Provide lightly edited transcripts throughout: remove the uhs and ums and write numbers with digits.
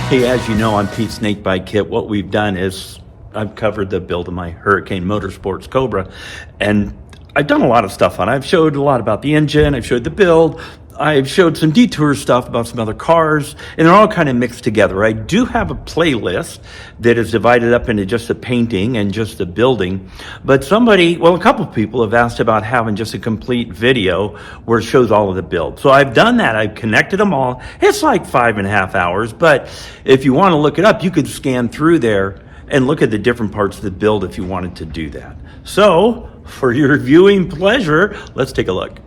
Hey, as you know, I'm Pete Snakebite Kit. What we've done is I've covered the build of my Hurricane Motorsports Cobra, and I've done a lot of stuff on it. I've showed a lot about the engine, I've showed the build, I've showed some detour stuff about some other cars, and they're all kind of mixed together. I do have a playlist that is divided up into just the painting and just the building, but a couple of people have asked about having just a complete video where it shows all of the build. So I've done that. I've connected them all. It's like 5.5 hours, but if you want to look it up, you could scan through there and look at the different parts of the build if you wanted to do that. So, for your viewing pleasure, let's take a look.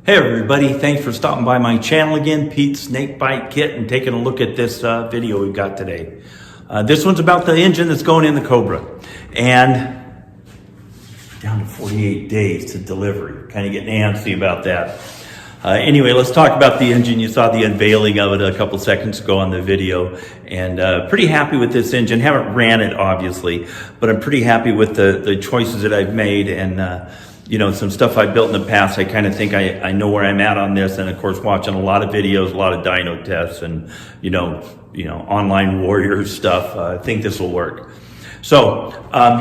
Hey everybody, thanks for stopping by my channel again, Pete Snakebite Kit, and taking a look at this video we've got today. This one's about the engine that's going in the Cobra, and down to 48 days to delivery. Kind of getting antsy about that. Anyway, let's talk about the engine. You saw the unveiling of it a couple seconds ago on the video, and pretty happy with this engine. Haven't ran it obviously, but I'm pretty happy with the choices that I've made, and you know, some stuff I built in the past. I kind of think I know where I'm at on this, and of course watching a lot of videos, a lot of dyno tests, and you know online warrior stuff. I think this will work. So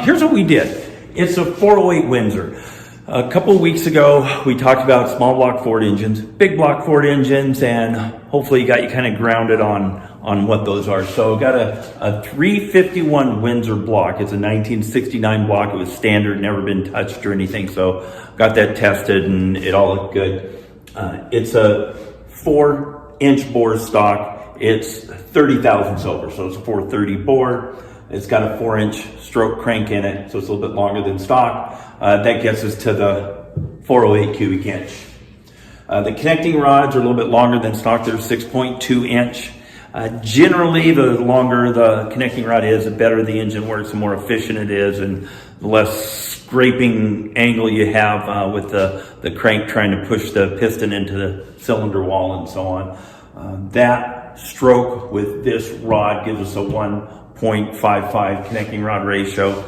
here's what we did. It's a 408 Windsor. A couple of weeks ago we talked about small block Ford engines, big block Ford engines, and hopefully got you kind of grounded on what those are. So got a 351 Windsor block. It's a 1969 block. It was standard, never been touched or anything. So got that tested and it all looked good. It's a 4-inch bore stock. It's 30,000 silver, so it's a 430 bore. It's got a 4-inch stroke crank in it, so it's a little bit longer than stock. That gets us to the 408 cubic inch. The connecting rods are a little bit longer than stock. They're 6.2 inch. Generally, the longer the connecting rod is, the better the engine works, the more efficient it is, and the less scraping angle you have with the crank trying to push the piston into the cylinder wall and so on. That stroke with this rod gives us a 1.55 connecting rod ratio.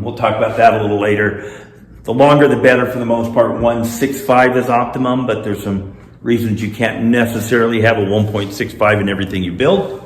We'll talk about that a little later. The longer the better for the most part. 1.65 is optimum, but there's some reasons you can't necessarily have a 1.65 in everything you build.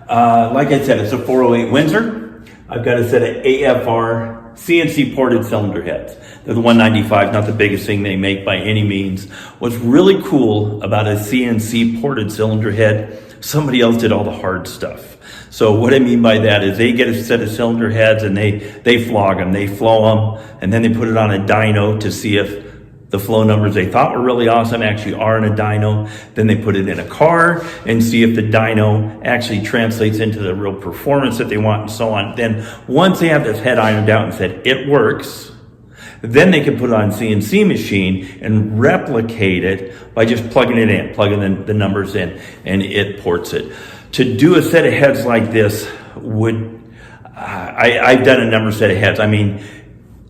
Like I said, it's a 408 Windsor. I've got a set of AFR CNC ported cylinder heads. They're the 195, not the biggest thing they make by any means. What's really cool about a CNC ported cylinder head, somebody else did all the hard stuff. So what I mean by that is they get a set of cylinder heads and they flog them, they flow them, and then they put it on a dyno to see if the flow numbers they thought were really awesome actually are in a dyno. Then they put it in a car and see if the dyno actually translates into the real performance that they want and so on. Then once they have this head ironed out and said it works, then they can put it on CNC machine and replicate it by just plugging it in, plugging the numbers in, and it ports it. To do a set of heads like this I've done a number of set of heads. I mean,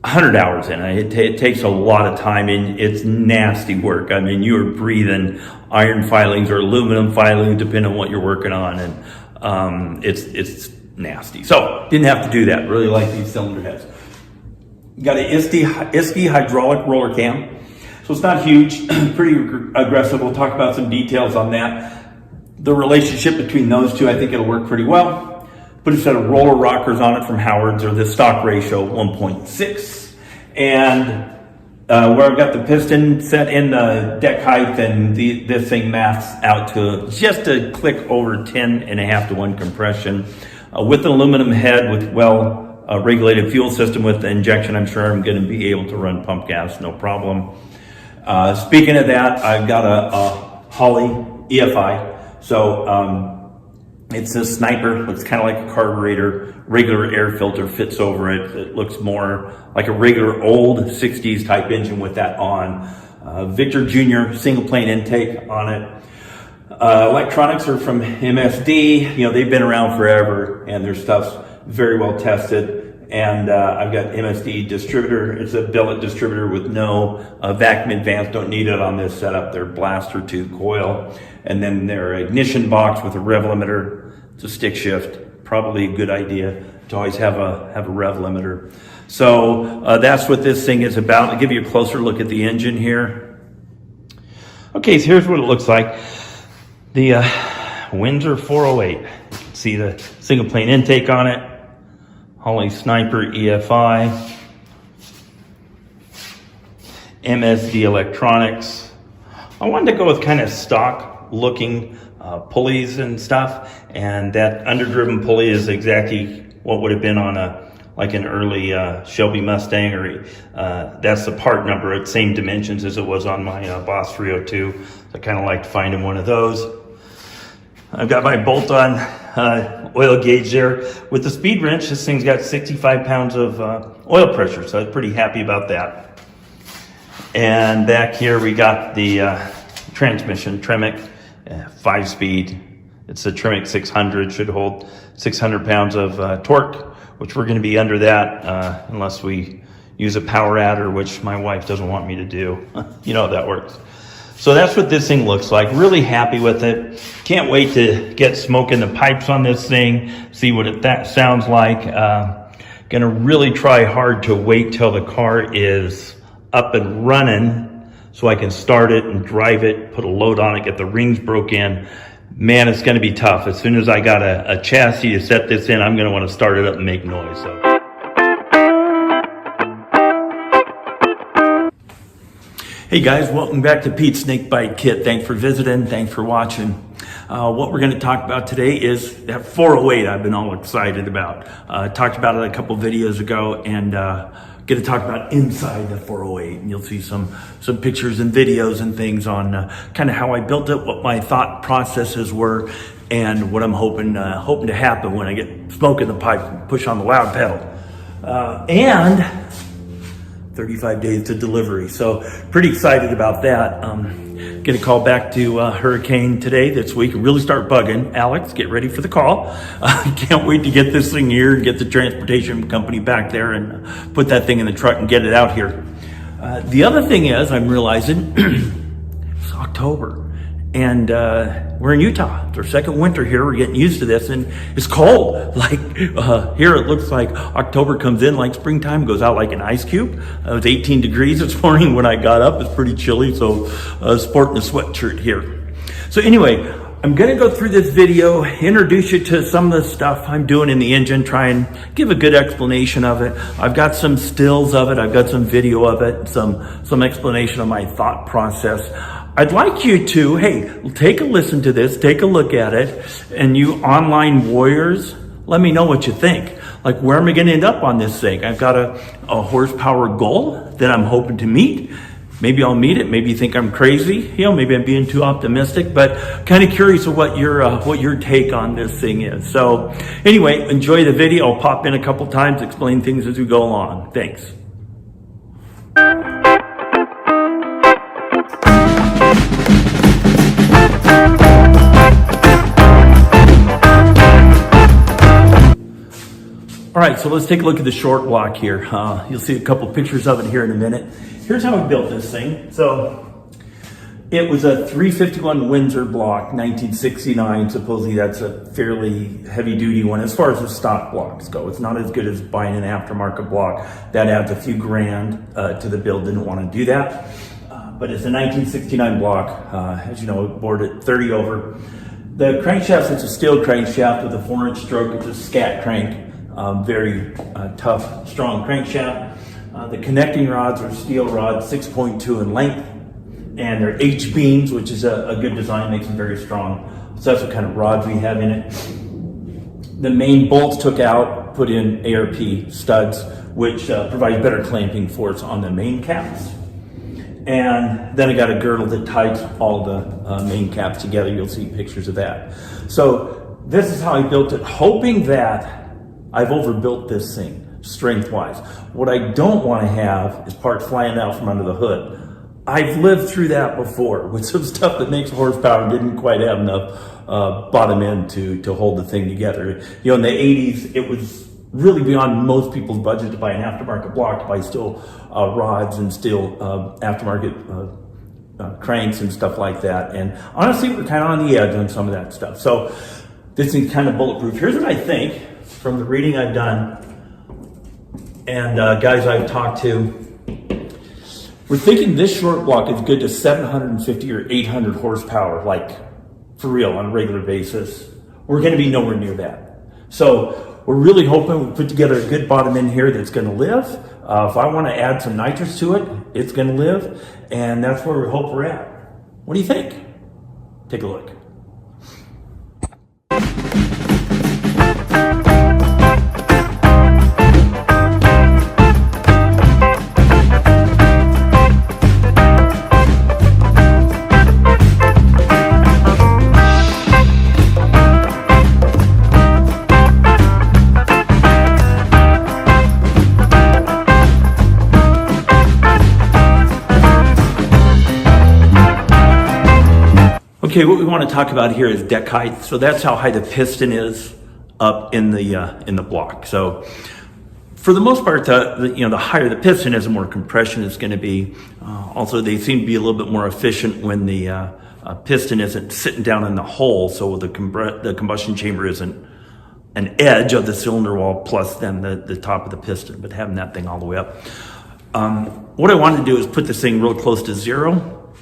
100 hours in it. It takes a lot of time, and it's nasty work. I mean, you're breathing iron filings or aluminum filings, depending on what you're working on, and it's nasty. So didn't have to do that. Really like these cylinder heads. Got an ISTI hydraulic roller cam, so it's not huge, pretty aggressive. We'll talk about some details on that. The relationship between those two, I think it'll work pretty well. Put a set of roller rockers on it from Howard's, or the stock ratio 1.6. And where I've got the piston set in the deck height, and this thing maths out to just a click over 10.5 to 1 compression. With an aluminum head with regulated fuel system with the injection, I'm sure I'm going to be able to run pump gas, no problem. Speaking of that, I've got a Holley EFI. So it's a sniper, looks kind of like a carburetor, regular air filter fits over it. It looks more like a regular old 60s type engine with that on. Victor Jr. single plane intake on it. Electronics are from MSD. You know, they've been around forever, and their stuff's very well tested. And I've got MSD distributor. It's a billet distributor with no vacuum advance. Don't need it on this setup. Their blaster tooth coil. And then their ignition box with a rev limiter. It's a stick shift. Probably a good idea to always have a rev limiter. So that's what this thing is about. I'll give you a closer look at the engine here. Okay, so here's what it looks like. The Windsor 408. You can see the single plane intake on it. Holley Sniper EFI. MSD electronics. I wanted to go with kind of stock looking pulleys and stuff, and that underdriven pulley is exactly what would have been on an early Shelby Mustang, or that's the part number at same dimensions as it was on my Boss 302. So I kind of liked finding one of those. I've got my bolt-on oil gauge there. With the speed wrench, this thing's got 65 pounds of oil pressure, so I was pretty happy about that. And back here we got the transmission, Tremec 5-speed. It's a Tremec 600, should hold 600 pounds of torque, which we're gonna be under that unless we use a power adder, which my wife doesn't want me to do. You know how that works. So that's what this thing looks like. Really happy with it. Can't wait to get smoke in the pipes on this thing, see what that sounds like. Gonna really try hard to wait till the car is up and running so I can start it and drive it, put a load on it, get the rings broke in. Man, it's gonna be tough. As soon as I got a chassis to set this in, I'm gonna wanna start it up and make noise. So. Hey guys, welcome back to Pete's Snakebite Kit. Thanks for visiting, thanks for watching. What we're gonna talk about today is that 408 I've been all excited about. Talked about it a couple videos ago, and gonna talk about inside the 408. And you'll see some pictures and videos and things on kind of how I built it, what my thought processes were, and what I'm hoping to happen when I get smoke in the pipe and push on the loud pedal. And 35 days to delivery. So pretty excited about that. Gonna call back to Hurricane today, this week, and really start bugging. Alex, get ready for the call. Can't wait to get this thing here and get the transportation company back there and put that thing in the truck and get it out here. The other thing is, I'm realizing it's October and we're in Utah. It's our second winter here. We're getting used to this, and it's cold. Like here, it looks like October comes in like springtime, goes out like an ice cube. It was 18 degrees this morning when I got up. It's pretty chilly, so sporting a sweatshirt here. So anyway, I'm gonna go through this video, introduce you to some of the stuff I'm doing in the engine, try and give a good explanation of it. I've got some stills of it, I've got some video of it, some explanation of my thought process. I'd like you to, hey, take a listen to this, take a look at it, and you online warriors, let me know what you think. Like, where am I gonna end up on this thing? I've got a horsepower goal that I'm hoping to meet. Maybe I'll meet it, maybe you think I'm crazy, maybe I'm being too optimistic, but kind of curious of what your take on this thing is. So anyway, enjoy the video. I'll pop in a couple times, explain things as we go along. Thanks. All right, so let's take a look at the short block here. You'll see a couple pictures of it here in a minute. Here's how I built this thing. So it was a 351 Windsor block, 1969. Supposedly that's a fairly heavy duty one as far as the stock blocks go. It's not as good as buying an aftermarket block. That adds a few grand to the build. Didn't want to do that. But it's a 1969 block, as you know, bored at 30 over. The crankshaft is a steel crankshaft with a 4-inch stroke. It's a scat crank. Very tough, strong crankshaft. The connecting rods are steel rods, 6.2 in length, and they're H-beams, which is a good design, makes them very strong. So that's what kind of rods we have in it. The main bolts took out, put in ARP studs, which provide better clamping force on the main caps. And then I got a girdle that ties all the main caps together. You'll see pictures of that. So this is how I built it, hoping that I've overbuilt this thing strength-wise. What I don't want to have is parts flying out from under the hood. I've lived through that before with some stuff that makes horsepower, didn't quite have enough bottom end to hold the thing together. In the 80s, it was really beyond most people's budget to buy an aftermarket block, to buy steel rods and steel aftermarket cranks and stuff like that. And honestly, we're kind of on the edge on some of that stuff. So this thing's kind of bulletproof. Here's what I think from the reading I've done and guys I've talked to. We're thinking this short block is good to 750 or 800 horsepower, like for real on a regular basis. We're going to be nowhere near that. So we're really hoping we put together a good bottom end here that's going to live. If I want to add some nitrous to it, it's going to live. And that's where we hope we're at. What do you think? Take a look. Okay, what we want to talk about here is deck height. So that's how high the piston is up in the block. So for the most part, the higher the piston is, the more compression it's going to be. Also, they seem to be a little bit more efficient when the piston isn't sitting down in the hole, so the combustion chamber isn't an edge of the cylinder wall plus then the top of the piston, but having that thing all the way up. What I wanted to do is put this thing real close to zero.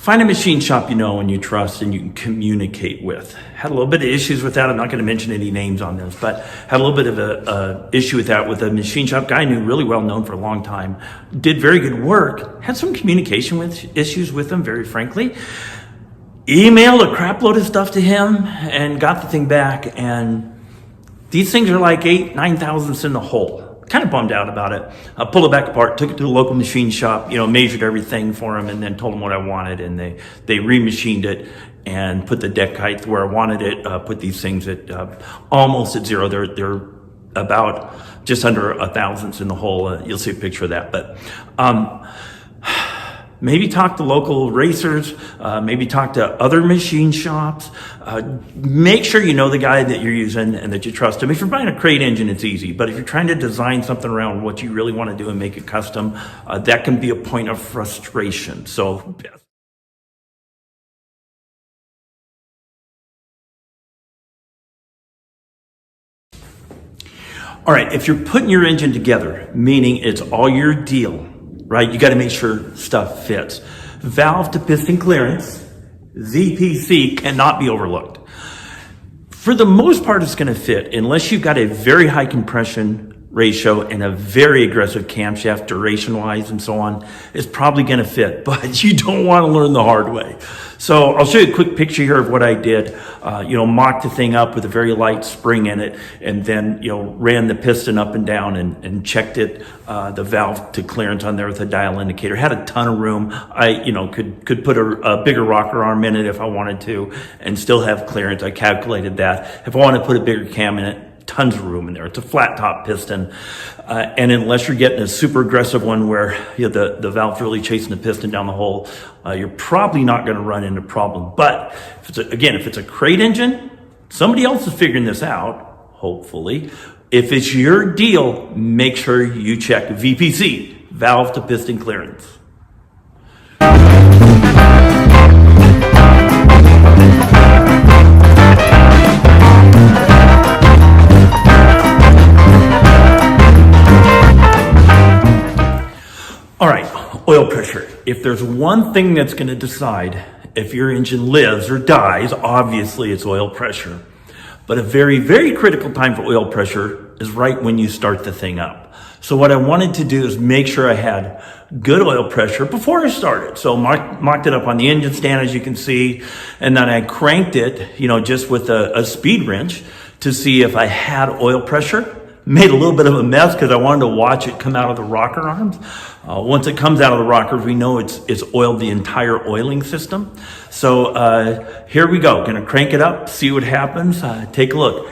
Find a machine shop you know and you trust and you can communicate with. Had a little bit of issues with that. I'm not going to mention any names on this, but had a little bit of a issue with that with a machine shop guy I knew, really well known for a long time. Did very good work. Had some communication issues with him, very frankly. Emailed a crap load of stuff to him and got the thing back. And these things are like 8, 9 thousandths in the hole. Kind of bummed out about it. I pulled it back apart, took it to the local machine shop, measured everything for them and then told them what I wanted. And they remachined it and put the deck height where I wanted it, put these things at almost at zero. They're about just under 1 thousandths in the hole. You'll see a picture of that. But maybe talk to local racers, maybe talk to other machine shops. Make sure you know the guy that you're using and that you trust him. If you're buying a crate engine, it's easy. But if you're trying to design something around what you really want to do and make it custom, that can be a point of frustration. So, all right, if you're putting your engine together, meaning it's all your deal, right? You got to make sure stuff fits. Valve to piston clearance, VPC, cannot be overlooked. For the most part, it's going to fit unless you've got a very high compression ratio and a very aggressive camshaft duration wise and so on. It's probably going to fit, but you don't want to learn the hard way. So I'll show you a quick picture here of what I did. Mocked the thing up with a very light spring in it, and then, ran the piston up and down and checked it, the valve to clearance on there with a dial indicator. Had a ton of room. I, could put a bigger rocker arm in it if I wanted to and still have clearance. I calculated that. If I want to put a bigger cam in it, tons of room in there. It's a flat top piston. And unless you're getting a super aggressive one where the valve's really chasing the piston down the hole, you're probably not going to run into a problem. But if it's a crate engine, somebody else is figuring this out, hopefully. If it's your deal, make sure you check VPC, valve to piston clearance. All right, oil pressure. If there's one thing that's going to decide if your engine lives or dies, obviously it's oil pressure. But a very, very critical time for oil pressure is right when you start the thing up. So what I wanted to do is make sure I had good oil pressure before I started. So mocked it up on the engine stand, as you can see, and then I cranked it, just with a speed wrench to see if I had oil pressure. Made a little bit of a mess because I wanted to watch it come out of the rocker arms. Once it comes out of the rockers, we know it's oiled the entire oiling system. So here we go. Going to crank it up, see what happens. Take a look.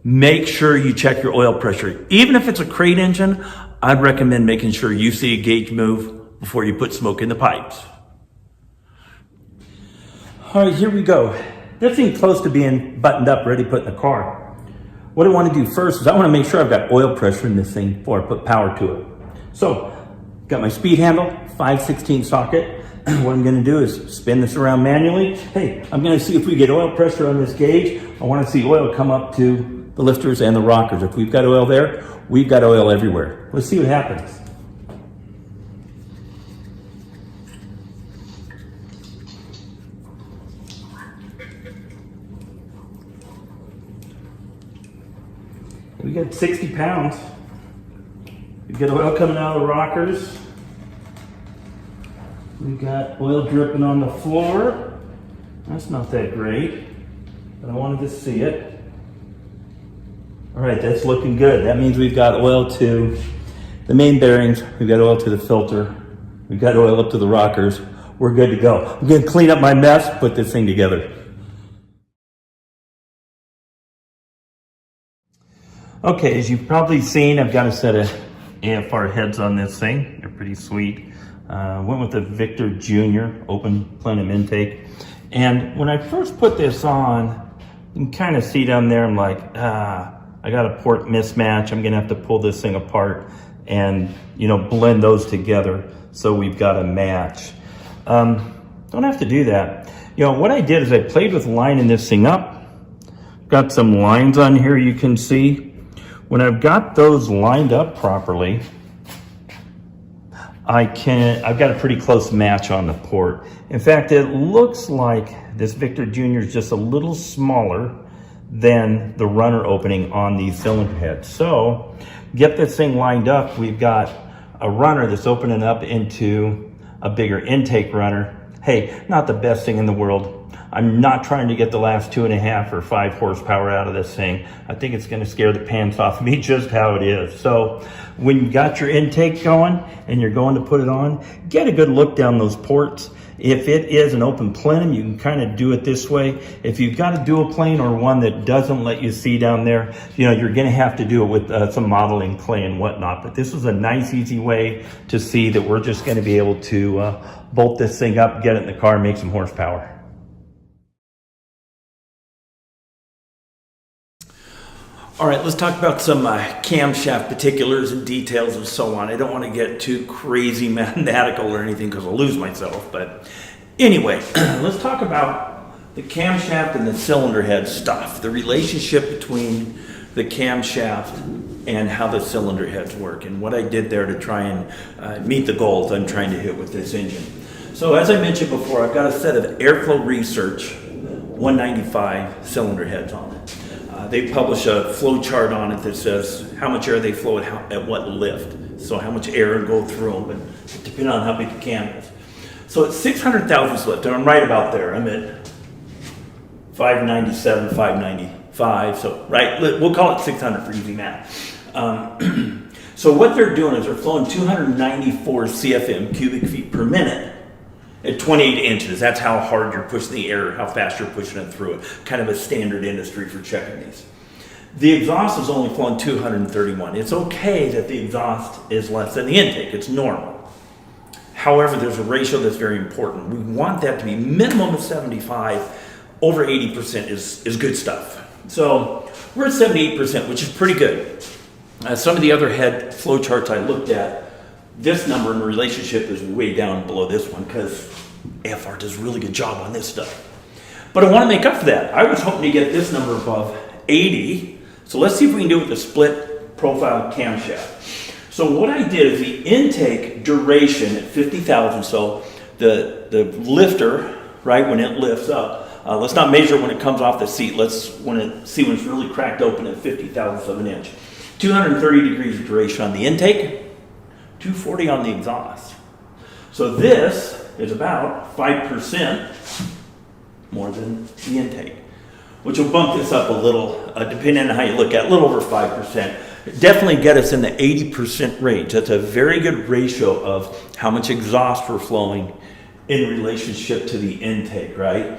Make sure you check your oil pressure. Even if it's a crate engine, I'd recommend making sure you see a gauge move before you put smoke in the pipes. All right, here we go. This thing's close to being buttoned up, ready to put in the car. what I want to do first is I want to make sure I've got oil pressure in this thing before I put power to it. So, got my speed handle, 5/16 socket. What I'm going to do is spin this around manually. Hey, I'm going to see if we get oil pressure on this gauge. I want to see oil come up to the lifters and the rockers. If we've got oil there, we've got oil everywhere. Let's see what happens. We got 60 pounds. We've got oil coming out of the rockers. We've got oil dripping on the floor. That's not that great, but I wanted to see it. All right, that's looking good. That means we've got oil to the main bearings. We've got oil to the filter. We've got oil up to the rockers. We're good to go. I'm gonna clean up my mess, put this thing together. Okay, as you've probably seen, I've got a set of AFR heads on this thing. They're pretty sweet. Went with the Victor Jr. open plenum intake. And when I first put this on, you can kind of see down there, I'm like, I got a port mismatch. I'm gonna have to pull this thing apart and, you know, blend those together so we've got a match. Don't have to do that. You know, what I did is I played with lining this thing up. Got some lines on here you can see. When I've got those lined up properly, I've got a pretty close match on the port. In fact, it looks like this Victor Jr. is just a little smaller than the runner opening on these cylinder heads. So, get this thing lined up. We've got a runner that's opening up into a bigger intake runner. Hey, not the best thing in the world. I'm not trying to get the last 2.5 or 5 horsepower out of this thing. I think it's gonna scare the pants off me just how it is. So when you got your intake going and you're going to put it on, get a good look down those ports. If it is an open plenum, you can kind of do it this way. If you've got a dual plane or one that doesn't let you see down there, you know, you're gonna have to do it with some modeling clay and whatnot. But this is a nice, easy way to see that we're just gonna be able to bolt this thing up, get it in the car, make some horsepower. All right, let's talk about some camshaft particulars and details and so on. I don't want to get too crazy mathematical or anything because I'll lose myself. But anyway, let's talk about the camshaft and the cylinder head stuff, the relationship between the camshaft and how the cylinder heads work and what I did there to try and meet the goals I'm trying to hit with this engine. So as I mentioned before, I've got a set of Airflow Research 195 cylinder heads on it. They publish a flow chart on it that says how much air they flow at what lift. So how much air will go through them, and depending on how big the cam is. So it's 600 thousandths lift, and I'm right about there. I'm at 597, 595, so right, we'll call it 600 for easy math. So what they're doing is they're flowing 294 CFM, cubic feet per minute, at 28 inches. That's how hard you're pushing the air, how fast you're pushing it through it. Kind of a standard industry for checking these. The exhaust is only flowing 231. It's okay that the exhaust is less than the intake. It's normal. However, there's a ratio that's very important. We want that to be minimum of 75. Over 80% is good stuff. So we're at 78%, which is pretty good. Some of the other head flow charts I looked at, this number in relationship is way down below this one because AFR does a really good job on this stuff. But I want to make up for that. I was hoping to get this number above 80. So let's see if we can do it with the split profile camshaft. So what I did is the intake duration at 50,000. So the lifter, right, when it lifts up, let's not measure when it comes off the seat. Let's see when it's really cracked open at 50 thousandths of an inch. 230 degrees of duration on the intake. 240 on the exhaust. So this is about 5% more than the intake, which will bump this up a little, depending on how you look at it, a little over 5%. Definitely get us in the 80% range. That's a very good ratio of how much exhaust we're flowing in relationship to the intake, right?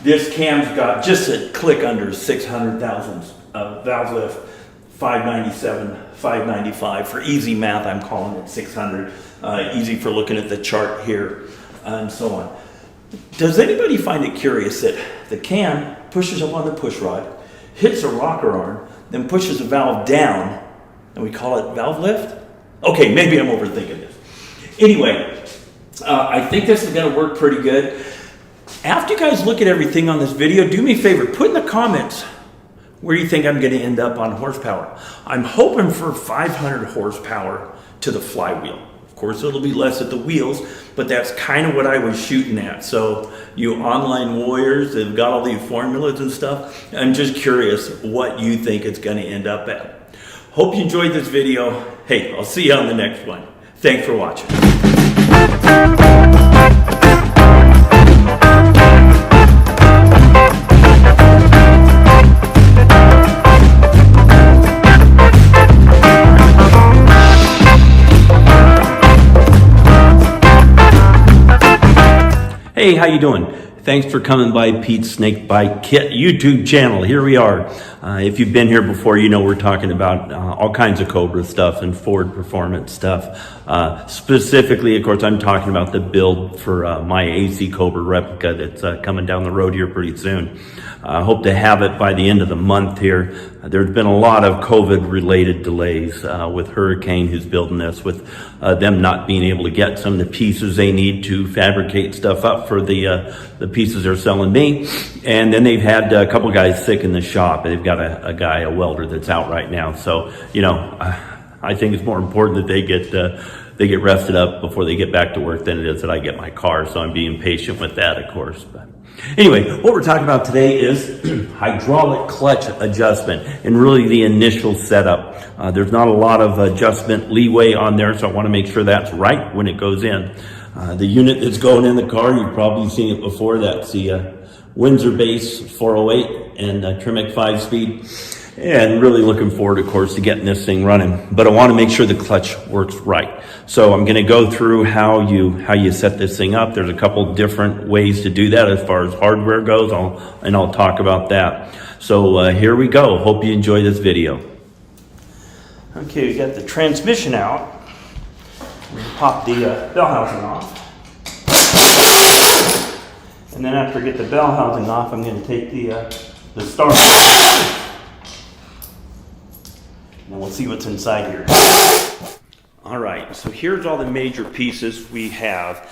This cam's got just a click under 600 thousandths of valve lift. 597, 595. For easy math, I'm calling it 600. Easy for looking at the chart here, and so on. Does anybody find it curious that the cam pushes up on the push rod, hits a rocker arm, then pushes the valve down, and we call it valve lift? Okay, maybe I'm overthinking this. Anyway, I think this is going to work pretty good. After you guys look at everything on this video, do me a favor, put in the comments where you think I'm going to end up on horsepower. I'm hoping for 500 horsepower to the flywheel. Of course, it'll be less at the wheels, but that's kind of what I was shooting at. So you online warriors that have got all these formulas and stuff, I'm just curious what you think it's going to end up at. Hope you enjoyed this video. Hey, I'll see you on the next one. Thanks for watching. Hey, how you doing? Thanks for coming by Pete's Snake Bite Kit YouTube channel. Here we are. If you've been here before, you know we're talking about all kinds of Cobra stuff and Ford performance stuff. Specifically, of course, I'm talking about the build for my AC Cobra replica that's coming down the road here pretty soon. I hope to have it by the end of the month here. There's been a lot of COVID-related delays with Hurricane, who's building this, with them not being able to get some of the pieces they need to fabricate stuff up for the pieces they're selling me. And then they've had a couple guys sick in the shop. They've got a welder that's out right now. So, you know, I think it's more important that they get rested up before they get back to work than it is that I get my car. So I'm being patient with that, of course. But anyway, what we're talking about today is hydraulic clutch adjustment and really the initial setup. There's not a lot of adjustment leeway on there, so I want to make sure that's right when it goes in. The unit that's going in the car, you've probably seen it before. That's the Windsor base 408 and Tremec 5-speed. And really looking forward, of course, to getting this thing running. But I want to make sure the clutch works right. So I'm going to go through how you set this thing up. There's a couple different ways to do that as far as hardware goes, and I'll talk about that. So here we go. Hope you enjoy this video. Okay, we got the transmission out. We pop the bell housing off. And then after I get the bell housing off, I'm going to take the starter. And we'll see what's inside here. All right, so here's all the major pieces we have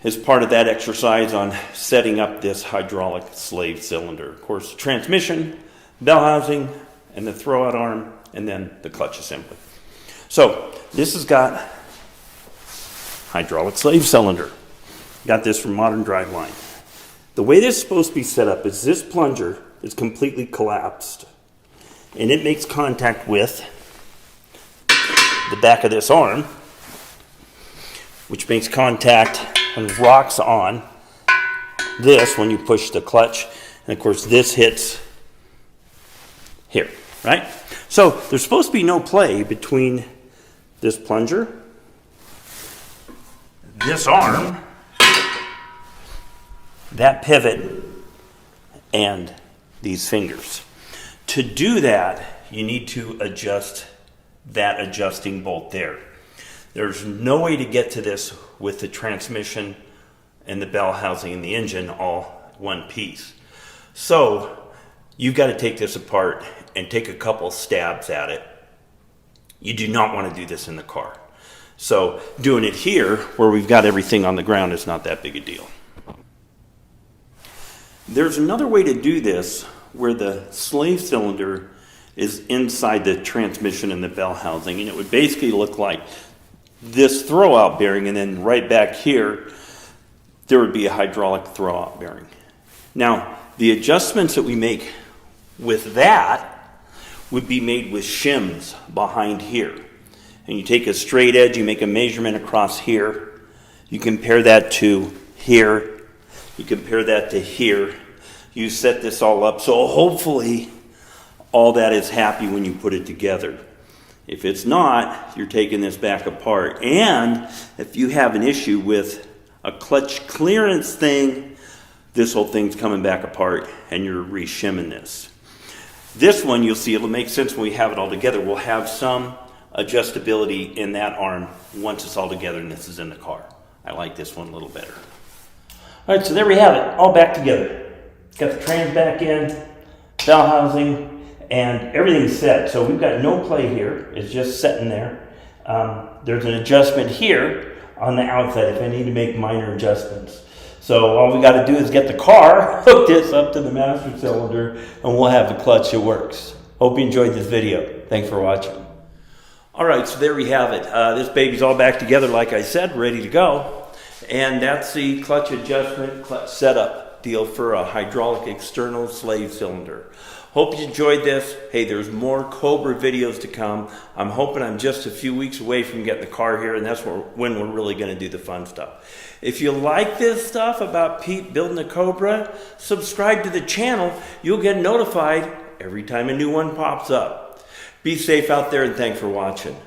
as part of that exercise on setting up this hydraulic slave cylinder. Of course, the transmission, bell housing, and the throwout arm, and then the clutch assembly. So this has got hydraulic slave cylinder. Got this from Modern Driveline. The way this is supposed to be set up is this plunger is completely collapsed, and it makes contact with the back of this arm, which makes contact and rocks on this when you push the clutch. And of course this hits here, right? So there's supposed to be no play between this plunger, this arm, that pivot, and these fingers. To do that, you need to adjust that adjusting bolt there. There's no way to get to this with the transmission and the bell housing and the engine all one piece. So you've got to take this apart and take a couple stabs at it. You do not want to do this in the car. So doing it here, where we've got everything on the ground, is not that big a deal. There's another way to do this where the slave cylinder is inside the transmission and the bell housing, and it would basically look like this throwout bearing, and then right back here there would be a hydraulic throwout bearing. Now the adjustments that we make with that would be made with shims behind here, and you take a straight edge, you make a measurement across here, you compare that to here, you compare that to here, you set this all up, so hopefully all that is happy when you put it together. If it's not, you're taking this back apart. And if you have an issue with a clutch clearance thing, this whole thing's coming back apart and you're re-shimming this. This one, you'll see, it'll make sense when we have it all together. We'll have some adjustability in that arm once it's all together and this is in the car. I like this one a little better. All right, so there we have it, all back together. Got the trans back in, bell housing, and everything's set. So we've got no play here. It's just sitting there. There's an adjustment here on the outside if I need to make minor adjustments. So all we got to do is get the car, hook this up to the master cylinder, and we'll have the clutch that works. Hope you enjoyed this video. Thanks for watching. All right, so there we have it. This baby's all back together, like I said, ready to go. And that's the clutch adjustment, clutch setup deal for a hydraulic external slave cylinder. Hope you enjoyed this. Hey, there's more Cobra videos to come. I'm hoping I'm just a few weeks away from getting the car here, and that's when we're really going to do the fun stuff. If you like this stuff about Pete building a Cobra, subscribe to the channel. You'll get notified every time a new one pops up. Be safe out there, and thanks for watching.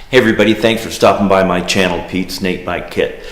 Hey everybody, thanks for stopping by my channel, Pete Snakebite Kit.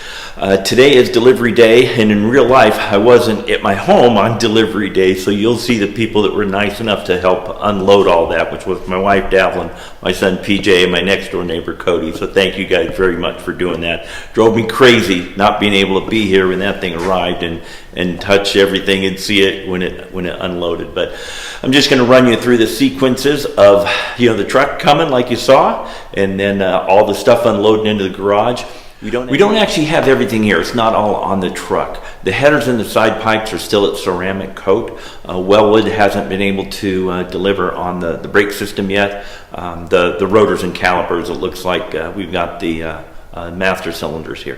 Today is delivery day, and in real life I wasn't at my home on delivery day, so you'll see the people that were nice enough to help unload all that, which was my wife Davlin, my son PJ, and my next door neighbor Cody. So thank you guys very much for doing that. Drove me crazy not being able to be here when that thing arrived and touch everything and see it when it unloaded. But I'm just going to run you through the sequences of the truck coming like you saw, and then all the stuff unloading into the garage. We don't actually have everything here. It's not all on the truck. The headers and the side pipes are still at ceramic coat. Wellwood hasn't been able to deliver on the brake system yet. The rotors and calipers, it looks like we've got the master cylinders here.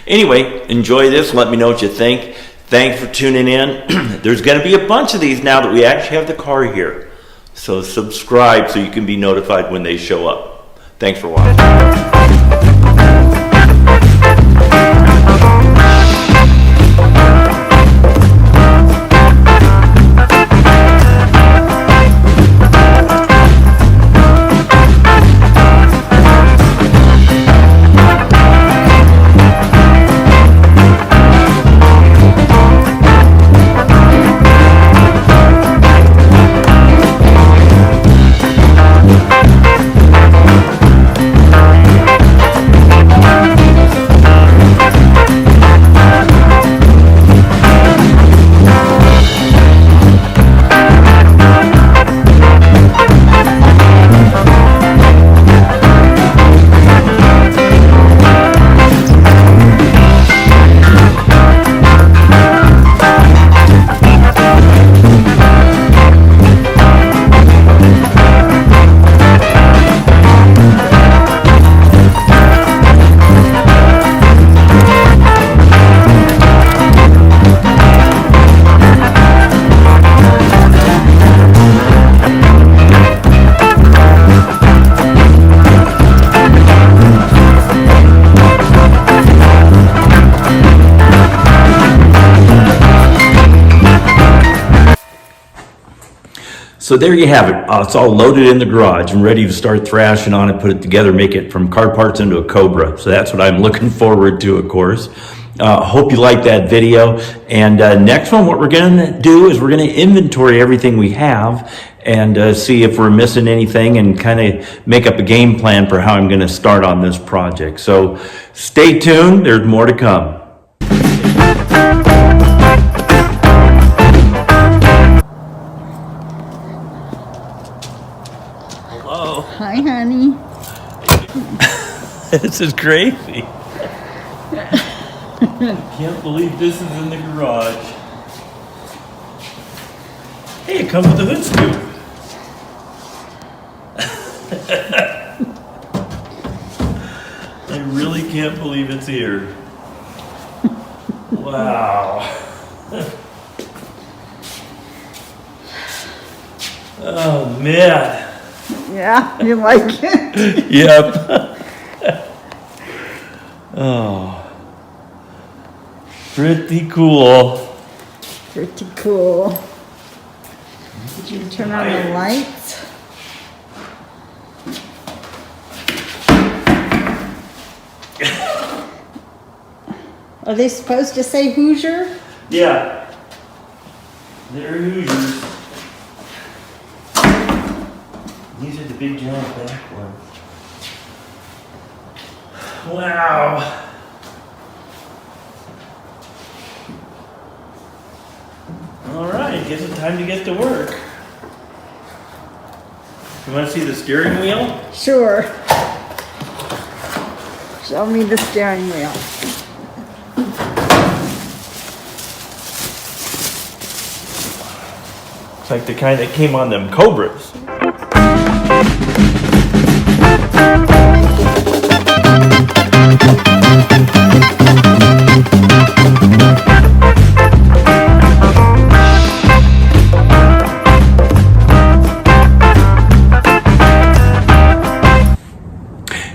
Anyway, enjoy this. Let me know what you think. Thanks for tuning in. There's going to be a bunch of these now that we actually have the car here. So subscribe so you can be notified when they show up. Thanks for watching. So there you have it. It's all loaded in the garage and ready to start thrashing on it, put it together, make it from car parts into a Cobra. So that's what I'm looking forward to, of course. Hope you liked that video. And next one, what we're going to do is we're going to inventory everything we have and see if we're missing anything and kind of make up a game plan for how I'm going to start on this project. So stay tuned. There's more to come. Hello. Hi, honey. This is crazy. I can't believe this is in the garage. Hey, it comes with a hood scoop. I really can't believe it's here. Wow. Oh, man. Yeah, you like it? Yep. Oh. Pretty cool. pretty cool. Turn on the lights. Are they supposed to say Hoosier? Yeah. They're Hoosiers. These are the big giant back ones. Wow. All right, guess it's time to get to work. You want to see the steering wheel? Sure. Show me the steering wheel. It's like the kind that came on them Cobras.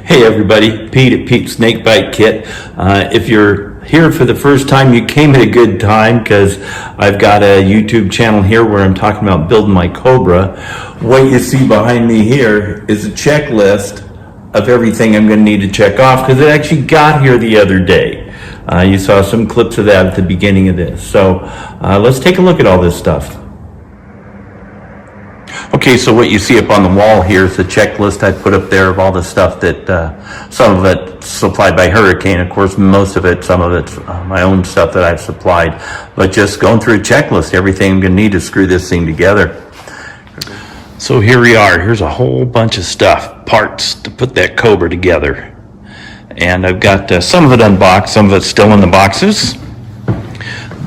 Hey everybody, Pete at Pete's Snakebite Kit. If you're here for the first time, you came at a good time because I've got a YouTube channel here where I'm talking about building my Cobra. What you see behind me here is a checklist of everything I'm going to need to check off because it actually got here the other day. You saw some clips of that at the beginning of this. So let's take a look at all this stuff. Okay, so what you see up on the wall here is the checklist I put up there of all the stuff that, some of it supplied by Hurricane, of course, most of it, some of it's my own stuff that I've supplied, but just going through a checklist, everything I'm gonna need to screw this thing together. So here we are, here's a whole bunch of stuff, parts to put that Cobra together. And I've got some of it unboxed, some of it's still in the boxes,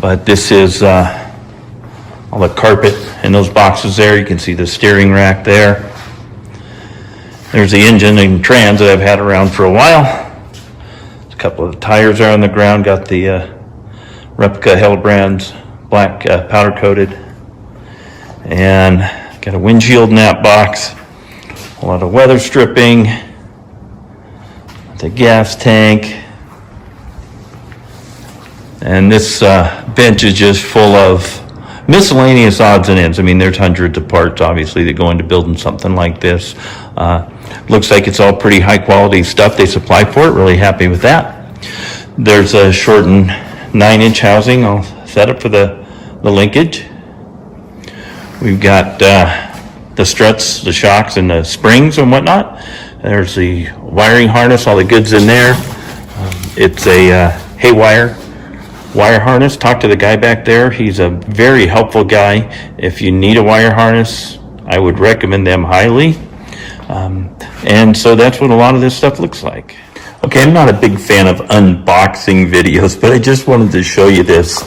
but this is, all the carpet in those boxes there. You can see the steering rack there. There's the engine and trans that I've had around for a while. A couple of the tires are on the ground. Got the replica Hellbrands black powder coated. And got a windshield in that box. A lot of weather stripping. The gas tank. And this bench is just full of miscellaneous odds and ends. I mean, there's hundreds of parts, obviously, that go into building something like this. Looks like it's all pretty high quality stuff they supply for it. Really happy with that. There's a shortened 9-inch housing all set up for the linkage. We've got the struts, the shocks, and the springs and whatnot. There's the wiring harness, all the goods in there. It's a haywire wire harness. Talk to the guy back there. He's a very helpful guy. If you need a wire harness, I would recommend them highly. And so that's what a lot of this stuff looks like. Okay, I'm not a big fan of unboxing videos, but I just wanted to show you this.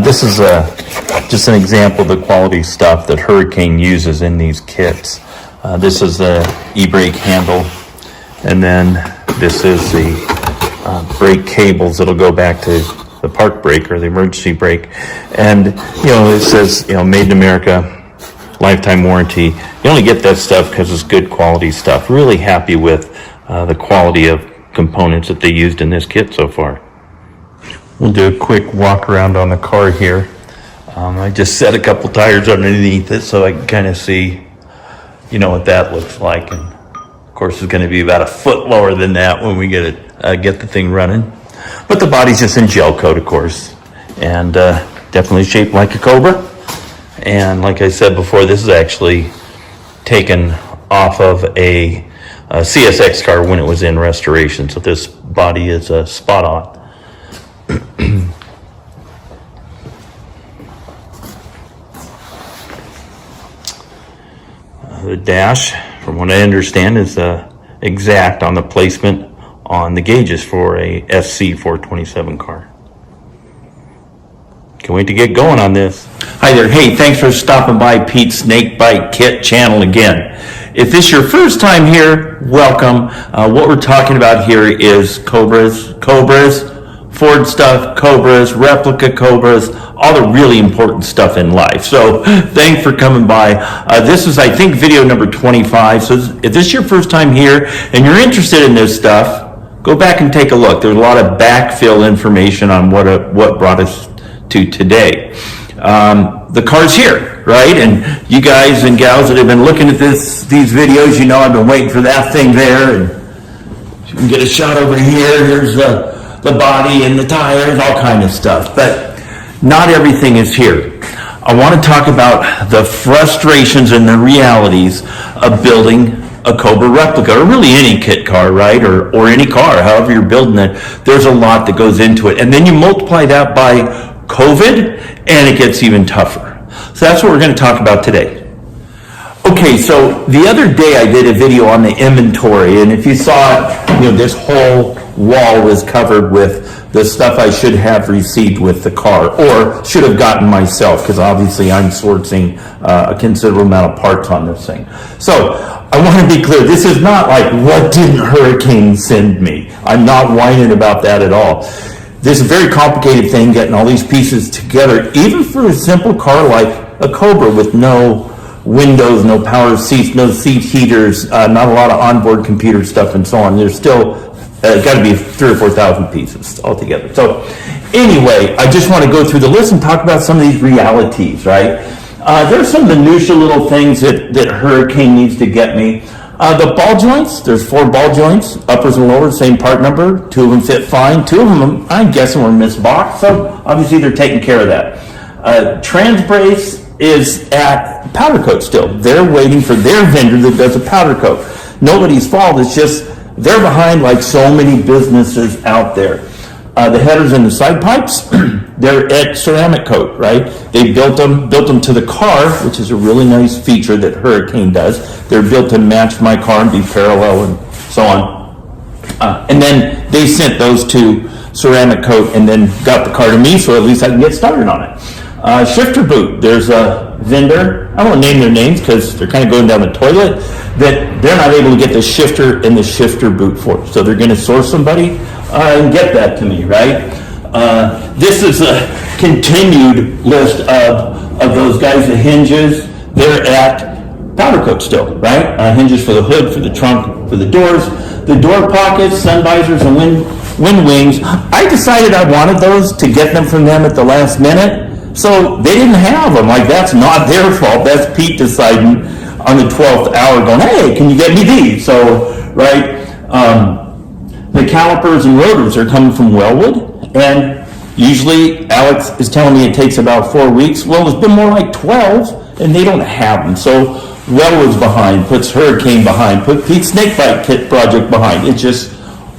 This is just an example of the quality stuff that Hurricane uses in these kits. This is the e-brake handle, and then this is the brake cables that'll go back to the park brake or the emergency brake. And, you know, it says, you know, made in America, lifetime warranty. You only get that stuff because it's good quality stuff. Really happy with the quality of components that they used in this kit so far. We'll do a quick walk around on the car here. I just set a couple tires underneath it so I can kind of see, you know, what that looks like. And of course, it's going to be about a foot lower than that when we get the thing running. But the body's just in gel coat, of course, and definitely shaped like a Cobra. And like I said before, this is actually taken off of a CSX car when it was in restoration. So this body is spot on. The dash, from what I understand, is exact on the placement on the gauges for a SC 427 car. Can't wait to get going on this. Hi there. Hey, thanks for stopping by Pete's Snakebite Kit channel again. If this is your first time here, welcome. What we're talking about here is Cobras, Ford stuff, Cobras, replica Cobras, all the really important stuff in life. So thanks for coming by. This is, I think, video number 25. So if this is your first time here and you're interested in this stuff, go back and take a look. There's a lot of backfill information on what brought us to today. the car's here, right? And you guys and gals that have been looking at these videos, you know I've been waiting for that thing there. And you can get a shot over here. Here's the body and the tires, all kind of stuff. But not everything is here. I want to talk about the frustrations and the realities of building a Cobra replica, or really any kit car, right? Or any car, however you're building it. There's a lot that goes into it. And then you multiply that by COVID, and it gets even tougher. So that's what we're going to talk about today. Okay, so the other day I did a video on the inventory, and if you saw it, you know, this whole wall was covered with the stuff I should have received with the car, or should have gotten myself, because obviously I'm sourcing a considerable amount of parts on this thing. So I want to be clear, this is not like, what didn't Hurricane send me? I'm not whining about that at all. This is a very complicated thing, getting all these pieces together, even for a simple car like a Cobra with no windows, no power seats, no seat heaters, not a lot of onboard computer stuff and so on. There's still got to be 3,000 or 4,000 pieces altogether. So anyway, I just want to go through the list and talk about some of these realities, right? There's some minutia little things that Hurricane needs to get me. The ball joints, there's 4 ball joints, uppers and lowers, same part number. 2 of them fit fine. 2 of them, I'm guessing, were misboxed, so obviously they're taking care of that. Trans brace is at powder coat still. They're waiting for their vendor that does a powder coat. Nobody's fault, it's just they're behind like so many businesses out there. The headers and the side pipes, they're at ceramic coat, right? They built them to the car, which is a really nice feature that Hurricane does. They're built to match my car and be parallel and so on. And then they sent those to ceramic coat and then got the car to me, so at least I can get started on it. Shifter boot, there's a vendor, I won't name their names because they're kind of going down the toilet, that they're not able to get the shifter and the shifter boot for it. So they're going to source somebody and get that to me, right? This is a continued list of those guys, the hinges. They're at powder coat still, right? Hinges for the hood, for the trunk, for the doors, the door pockets, sun visors, and wind wings. I decided I wanted those to get them from them at the last minute. So they didn't have them. Like, that's not their fault. That's Pete deciding on the 12th hour going, hey, can you get me these? So, right, the calipers and rotors are coming from Wellwood. And usually Alex is telling me it takes about 4 weeks. Well, it's been more like 12, and they don't have them. So Wellwood's behind, puts Hurricane behind, put Pete's Snakebite Kit project behind. It's just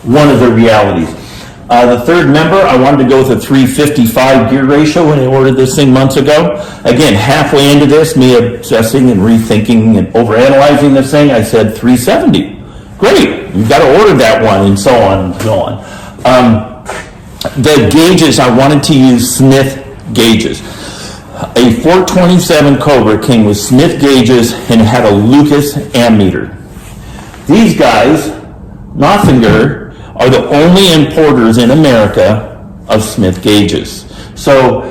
one of the realities. The third member, I wanted to go with a 355 gear ratio when I ordered this thing months ago. Again, halfway into this, me obsessing and rethinking and overanalyzing this thing, I said 370. Great, you've got to order that one, and so on and so on. The gauges, I wanted to use Smith gauges. A 427 Cobra came with Smith gauges and had a Lucas ammeter. These guys, Nothinger, are the only importers in America of Smith gauges. So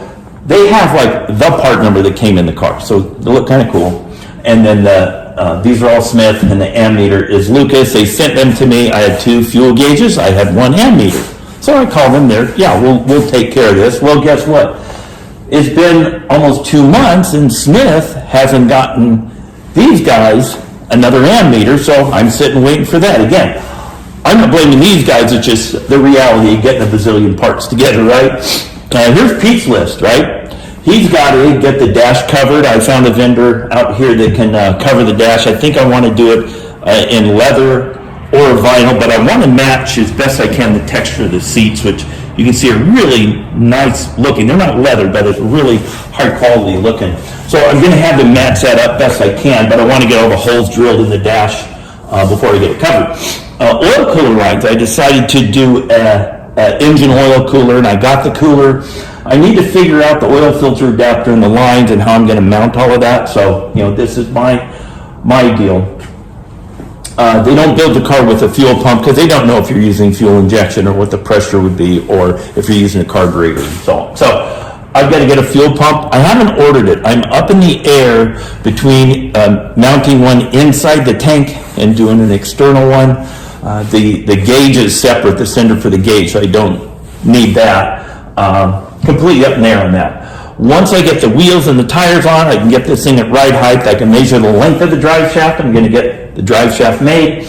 they have like the part number that came in the car. So they look kind of cool. And then these are all Smith, and the ammeter is Lucas. They sent them to me. I had 2 fuel gauges. I had 1 ammeter. So I called them there. Yeah, we'll take care of this. Well, guess what? It's been almost 2 months, and Smith hasn't gotten these guys another ammeter. So I'm sitting waiting for that again. I'm not blaming these guys, it's just the reality of getting a bazillion parts together, right? Here's Pete's list, right? He's got to get the dash covered. I found a vendor out here that can cover the dash. I think I want to do it in leather or vinyl, but I want to match as best I can the texture of the seats, which you can see are really nice looking. They're not leather, but it's really high quality looking. So I'm going to have to match that up best I can, but I want to get all the holes drilled in the dash before I get it covered. Oil cooler lines, I decided to do an engine oil cooler, and I got the cooler. I need to figure out the oil filter adapter and the lines and how I'm going to mount all of that. So, you know, this is my deal. They don't build the car with a fuel pump because they don't know if you're using fuel injection or what the pressure would be, or if you're using a carburetor and so on. So I've got to get a fuel pump. I haven't ordered it. I'm up in the air between mounting one inside the tank and doing an external one. The gauge is separate, the sender for the gauge, so I don't need that. Completely up in the air on that. once I get the wheels and the tires on, I can get this thing at ride height. I can measure the length of the drive shaft. I'm going to get the drive shaft made.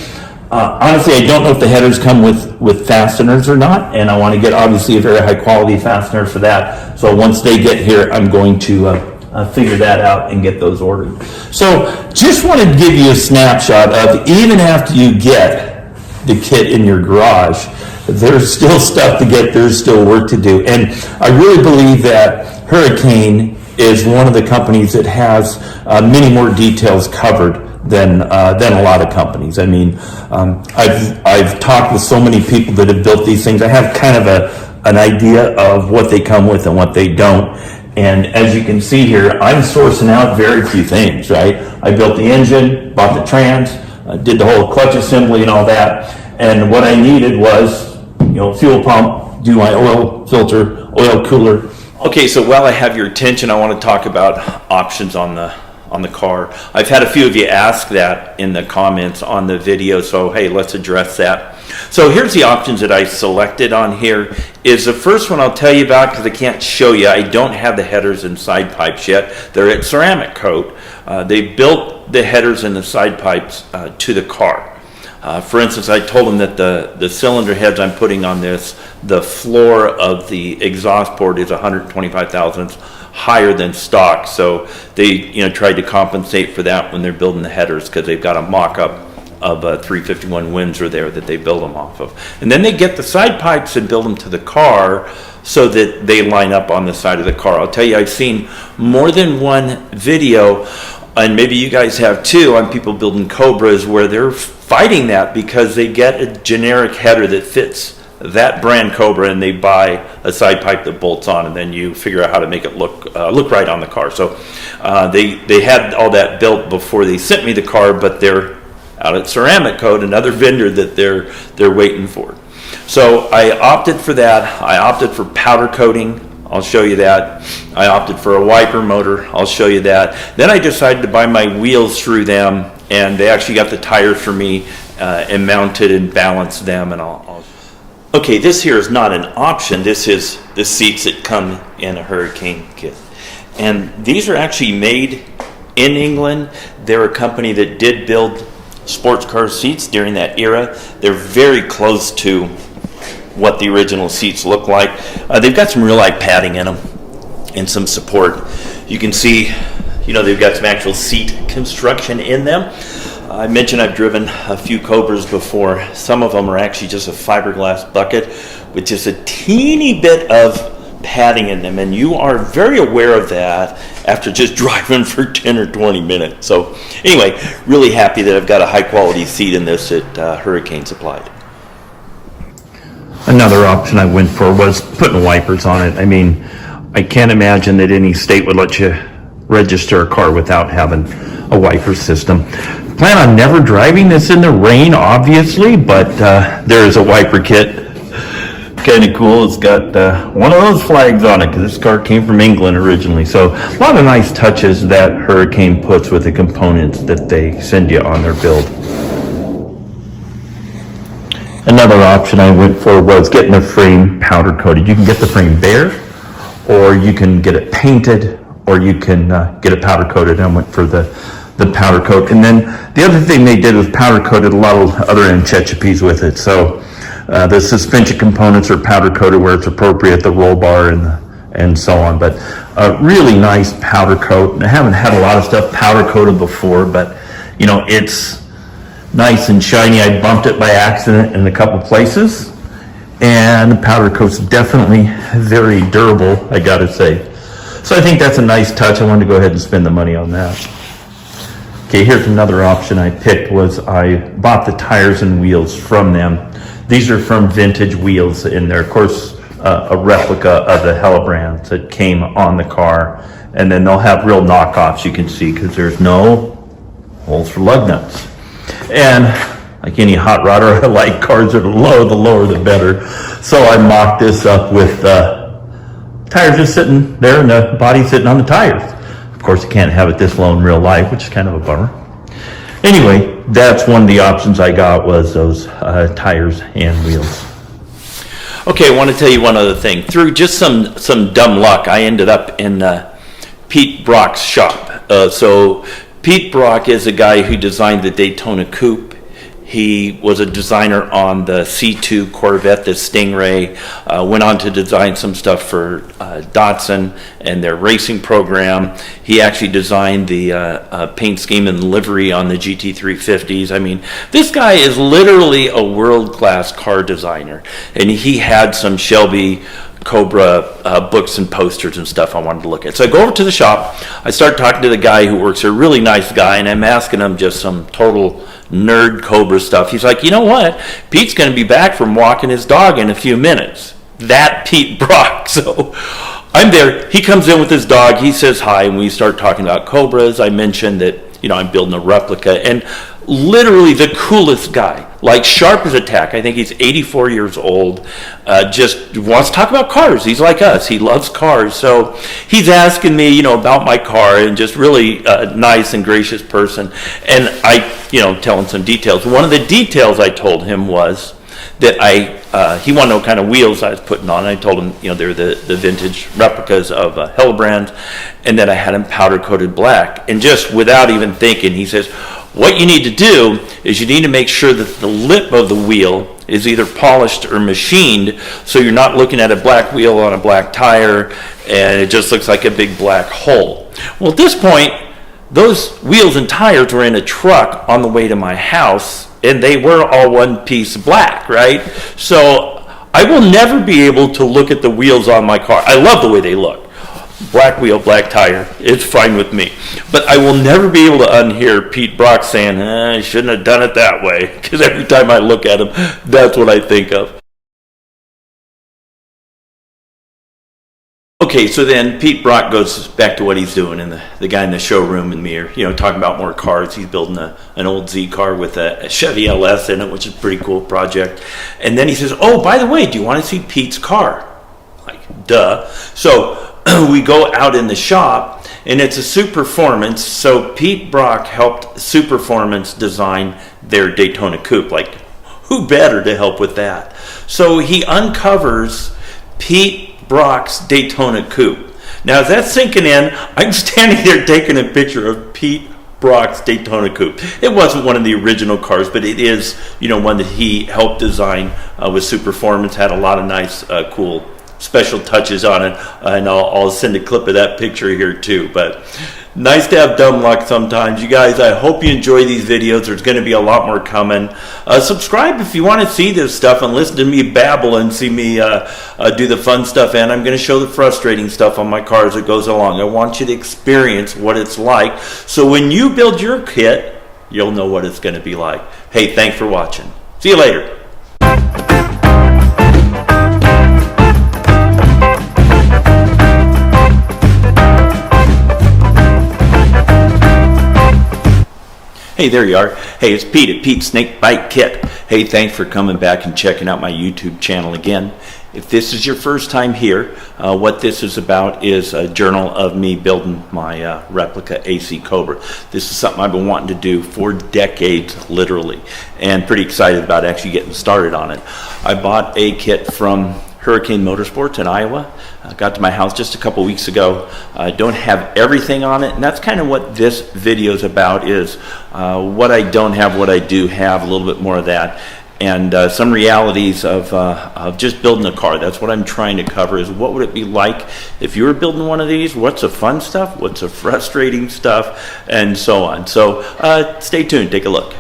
Honestly, I don't know if the headers come with fasteners or not, and I want to get obviously a very high quality fastener for that. So once they get here, I'm going to figure that out and get those ordered. So just wanted to give you a snapshot of, even after you get the kit in your garage, there's still stuff to get, there's still work to do. And I really believe that Hurricane is one of the companies that has many more details covered than a lot of companies. I mean, I've talked with so many people that have built these things. I have kind of an idea of what they come with and what they don't. And as you can see here, I'm sourcing out very few things, right? I built the engine, bought the trans, did the whole clutch assembly and all that. And what I needed was, fuel pump, do my oil filter, oil cooler. Okay, so while I have your attention, I want to talk about options on the car. I've had a few of you ask that in the comments on the video, so hey, let's address that. So here's the options that I selected on here. Is the first one I'll tell you about because I can't show you. I don't have the headers and side pipes yet. They're at ceramic coat. They built the headers and the side pipes to the car. For instance, I told them that the cylinder heads I'm putting on this, the floor of the exhaust port is 125 thousandths higher than stock. So they tried to compensate for that when they're building the headers, because they've got a mock-up of a 351 Windsor there that they build them off of. And then they get the side pipes and build them to the car so that they line up on the side of the car. I'll tell you, I've seen more than one video, and maybe you guys have too, on people building Cobras where they're fighting that because they get a generic header that fits that brand Cobra, and they buy a side pipe that bolts on, and then you figure out how to make it look right on the car. So they had all that built before they sent me the car, but they're out at Ceramic Coat, another vendor that they're waiting for. So I opted for that. I opted for powder coating. I'll show you that. I opted for a wiper motor. I'll show you that. Then I decided to buy my wheels through them, and they actually got the tires for me and mounted and balanced them, and I'll Okay, this here is not an option. This is the seats that come in a Hurricane kit. And these are actually made in England. They're a company that did build sports car seats during that era. They're very close to what the original seats look like. They've got some real life padding in them and some support. You can see, they've got some actual seat construction in them. I mentioned I've driven a few Cobras before. Some of them are actually just a fiberglass bucket with just a teeny bit of padding in them, and you are very aware of that after just driving for 10 or 20 minutes. So anyway, really happy that I've got a high quality seat in this that Hurricane supplied. Another option I went for was putting wipers on it. I mean, I can't imagine that any state would let you register a car without having a wiper system. Plan on never driving this in the rain, obviously, but there is a wiper kit. Kind of cool. It's got one of those flags on it because this car came from England originally. So a lot of nice touches that Hurricane puts with the components that they send you on their build. Another option I went for was getting the frame powder coated. You can get the frame bare, or you can get it painted, or you can get it powder coated. I went for the powder coat. And then the other thing they did was powder coated a lot of other enchechipes with it. So the suspension components are powder coated where it's appropriate, the roll bar and so on. But a really nice powder coat. I haven't had a lot of stuff powder coated before, but it's nice and shiny. I bumped it by accident in a couple places, and the powder coat's definitely very durable, I gotta say. So I think that's a nice touch. I wanted to go ahead and spend the money on that. Okay, here's another option I picked. Was I bought the tires and wheels from them. These are from Vintage Wheels, and they're of course a replica of the Hellebrands that came on the car. And then they'll have real knockoffs, you can see, because there's no holes for lug nuts. And like any hot rodder, I like cars that are low. The lower the better. So I mocked this up with tires just sitting there and the body sitting on the tires. Of course, you can't have it this low in real life, which is kind of a bummer. Anyway, that's one of the options I got, was those tires and wheels. Okay, I want to tell you one other thing. Through just some dumb luck, I ended up in Pete Brock's shop. So Pete Brock is a guy who designed the Daytona Coupe. He was a designer on the C2 Corvette, the Stingray, went on to design some stuff for Datsun and their racing program. He actually designed the paint scheme and livery on the GT350s. I mean, this guy is literally a world-class car designer. And he had some Shelby Cobra books and posters and stuff I wanted to look at. So I go over to the shop. I start talking to the guy who works here, a really nice guy, and I'm asking him just some total nerd Cobra stuff. He's like, you know what? Pete's going to be back from walking his dog in a few minutes. That Pete Brock. So I'm there. He comes in with his dog. He says hi, and we start talking about Cobras. I mentioned that, you know, I'm building a replica, and literally the coolest guy, like sharp as a tack. I think he's 84 years old, just wants to talk about cars. He's like us. He loves cars. So he's asking me, you know, about my car, and just really nice and gracious person. And I, you know, tell him some details. One of the details I told him was that he wanted to know what kind of wheels I was putting on. I told him, you know, they're the vintage replicas of Hillebrand, and that I had them powder coated black. And just without even thinking, he says, what you need to do is you need to make sure that the lip of the wheel is either polished or machined, so you're not looking at a black wheel on a black tire and it just looks like a big black hole. Well, at this point, those wheels and tires were in a truck on the way to my house, and they were all one piece black, right? So I will never be able to look at the wheels on my car. I love the way they look. Black wheel, black tire, it's fine with me. But I will never be able to unhear Pete Brock saying, I shouldn't have done it that way. Because every time I look at him, that's what I think of. Okay, so then Pete Brock goes back to what he's doing, and the guy in the showroom and me are, you know, talking about more cars. He's building an old Z car with a Chevy LS in it, which is a pretty cool project. And then he says, oh, by the way, do you want to see Pete's car? Like, duh. So we go out in the shop, and it's a Superformance. So Pete Brock helped Superformance design their Daytona Coupe. Like, who better to help with that? So he uncovers Pete Brock's Daytona Coupe. Now, as that's sinking in, I'm standing there taking a picture of Pete Brock's Daytona Coupe. It wasn't one of the original cars, but it is, you know, one that he helped design with Superformance. Had a lot of nice, cool special touches on it, and I'll send a clip of that picture here too. But nice to have dumb luck sometimes. You guys, I hope you enjoy these videos. There's going to be a lot more coming. Subscribe if you want to see this stuff and listen to me babble and see me do the fun stuff, and I'm going to show the frustrating stuff on my car as it goes along. I want you to experience what it's like, so when you build your kit, you'll know what it's going to be like. Hey, thanks for watching. See you later. Hey, there you are. Hey, it's Pete at Pete's Snake Bite Kit. Hey, thanks for coming back and checking out my YouTube channel again. If this is your first time here, what this is about is a journal of me building my replica AC Cobra. This is something I've been wanting to do for decades, literally, and pretty excited about actually getting started on it. I bought a kit from Hurricane Motorsports in Iowa. Got to my house just a couple weeks ago. I don't have everything on it, and that's kind of what this video is about, is what I don't have, what I do have, a little bit more of that, and some realities of just building a car. That's what I'm trying to cover, is what would it be like if you were building one of these, what's the fun stuff, what's the frustrating stuff, and so on. So stay tuned, take a look.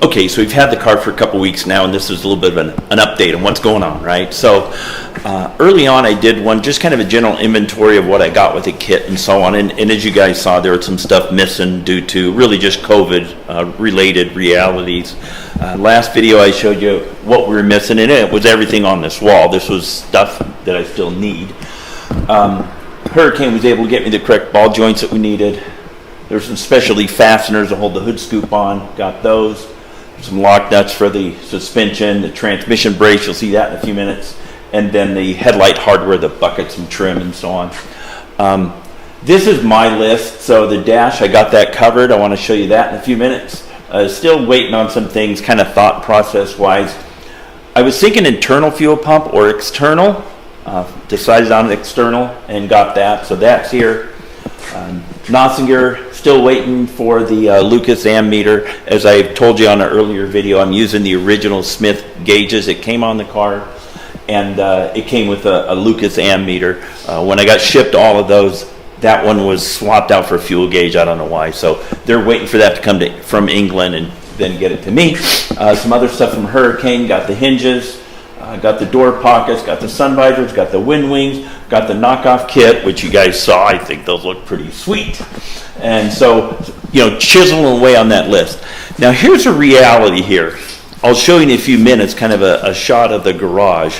Okay, so we've had the car for a couple weeks now, and this is a little bit of an update on what's going on, right? So early on, I did one, just kind of a general inventory of what I got with the kit and so on. And as you guys saw, there was some stuff missing due to really just COVID-related realities. Last video, I showed you what we were missing, and it was everything on this wall. This was stuff that I still need. Hurricane was able to get me the correct ball joints that we needed. There's some specialty fasteners to hold the hood scoop on. Got those. Some lock nuts for the suspension, the transmission brace, you'll see that in a few minutes, and then the headlight hardware, the buckets and trim and so on. This is my list, so the dash, I got that covered. I want to show you that in a few minutes. Still waiting on some things, kind of thought process wise. I was thinking internal fuel pump or external. Decided on external and got that, so that's here. Nossinger, still waiting for the Lucas ammeter. As I told you on an earlier video, I'm using the original Smith gauges. It came on the car, and it came with a Lucas ammeter. When I got shipped all of those, that one was swapped out for a fuel gauge. I don't know why. So they're waiting for that to come from England and then get it to me. Some other stuff from Hurricane, got the hinges, got the door pockets, got the sun visors, got the wind wings, got the knockoff kit, which you guys saw. I think those look pretty sweet. And so, chiseling away on that list. Now here's a reality here. I'll show you in a few minutes kind of a shot of the garage.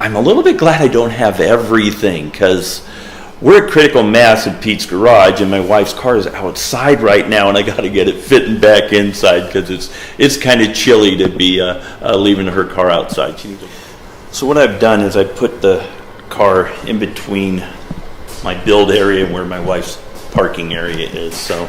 I'm a little bit glad I don't have everything, because we're at critical mass in Pete's garage, and my wife's car is outside right now, and I got to get it fitting back inside because it's kind of chilly to be leaving her car outside. So what I've done is I put the car in between my build area and where my wife's parking area is. So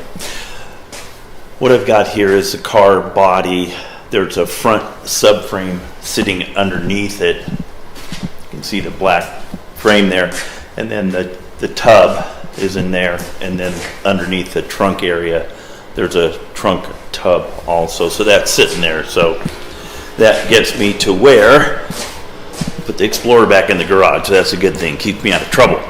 what I've got here is the car body. There's a front subframe sitting underneath it. You can see the black frame there, and then the tub is in there, and then underneath the trunk area there's a trunk tub also, so that's sitting there. So that gets me to where put the Explorer back in the garage, so that's a good thing, keeps me out of trouble.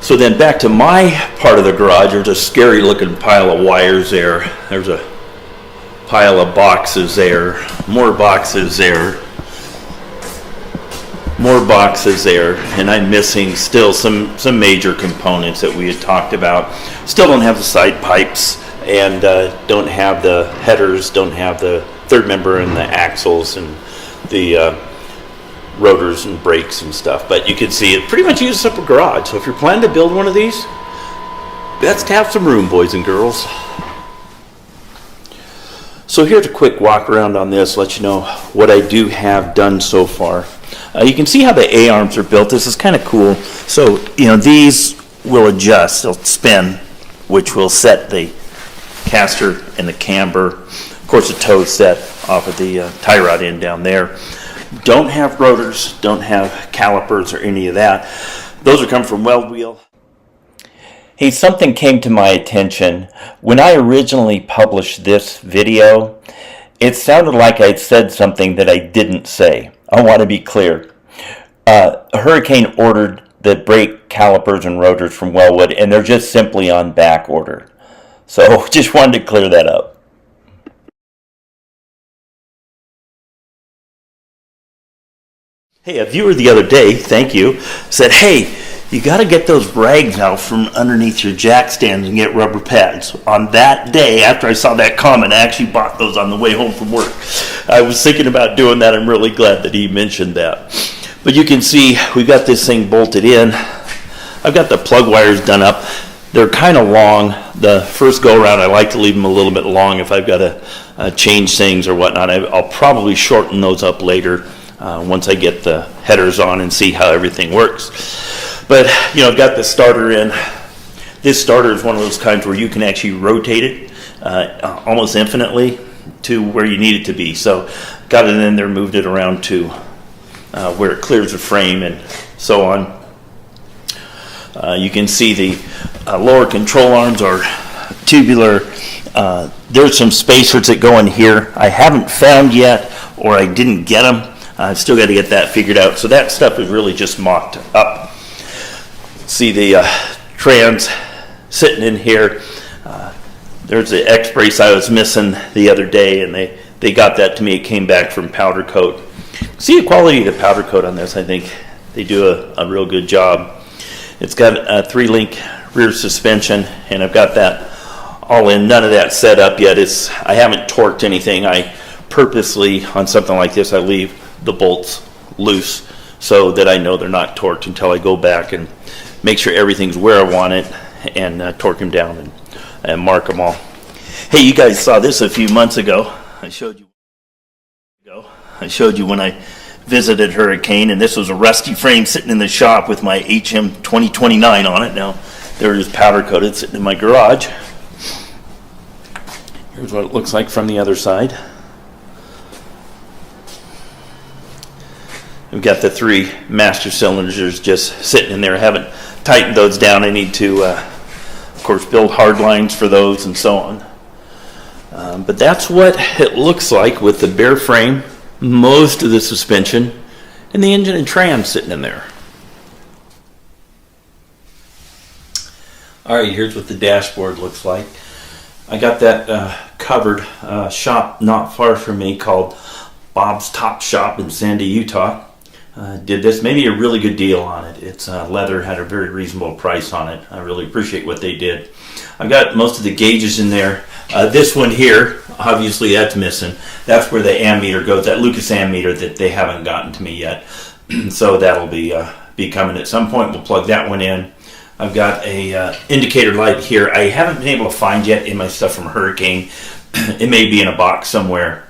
So then back to my part of the garage, there's a scary looking pile of wires there, there's a pile of boxes there, more boxes there, more boxes there, and I'm missing still some major components that we had talked about. Still don't have the side pipes, and don't have the headers, don't have the third member and the axles and the rotors and brakes and stuff. But you can see it pretty much uses up a garage. So if you're planning to build one of these, best to have some room, boys and girls. So here's a quick walk around on this, let you know what I do have done so far. You can see how the A-arms are built. This is kind of cool. So, these will adjust, they'll spin, which will set the caster and the camber. Of course, the toe set off of the tie rod end down there. Don't have rotors, don't have calipers or any of that. Those are coming from Weld Wheel. Hey, something came to my attention. When I originally published this video, it sounded like I'd said something that I didn't say. I want to be clear. Hurricane ordered the brake calipers and rotors from Wellwood, and they're just simply on back order. So just wanted to clear that up. Hey, a viewer the other day, thank you, said, hey, you got to get those rags out from underneath your jack stands and get rubber pads. On that day, after I saw that comment, I actually bought those on the way home from work. I was thinking about doing that. I'm really glad that he mentioned that. But you can see we got this thing bolted in. I've got the plug wires done up. They're kind of long. The first go around, I like to leave them a little bit long if I've got to change things or whatnot. I'll probably shorten those up later once I get the headers on and see how everything works. But, I've got the starter in. This starter is one of those kinds where you can actually rotate it almost infinitely to where you need it to be. So got it in there, moved it around to where it clears the frame and so on. You can see the lower control arms are tubular. There's some spacers that go in here. I haven't found yet, or I didn't get them. I've still got to get that figured out. So that stuff is really just mocked up. See the trans sitting in here. There's the X brace I was missing the other day, and they got that to me. It came back from powder coat. See the quality of the powder coat on this. I think they do a real good job. It's got a 3-link rear suspension, and I've got that all in. None of that set up yet. I haven't torqued anything. I purposely, on something like this, I leave the bolts loose so that I know they're not torqued until I go back and make sure everything's where I want it and torque them down and mark them all. Hey, you guys saw this a few months ago. I showed you when I visited Hurricane, and this was a rusty frame sitting in the shop with my HM 2029 on it. Now, there it is powder coated sitting in my garage. Here's what it looks like from the other side. We've got the 3 master cylinders just sitting in there. I haven't tightened those down. I need to, of course, build hard lines for those and so on. But that's what it looks like with the bare frame, most of the suspension, and the engine and trans sitting in there. All right, here's what the dashboard looks like. I got that covered shop not far from me called Bob's Top Shop in Sandy, Utah. Did this, maybe a really good deal on it. It's leather, had a very reasonable price on it. I really appreciate what they did. I've got most of the gauges in there. This one here, obviously that's missing. That's where the ammeter goes, that Lucas ammeter that they haven't gotten to me yet. So that'll be coming at some point. We'll plug that one in. I've got a indicator light here. I haven't been able to find yet in my stuff from Hurricane. It may be in a box somewhere.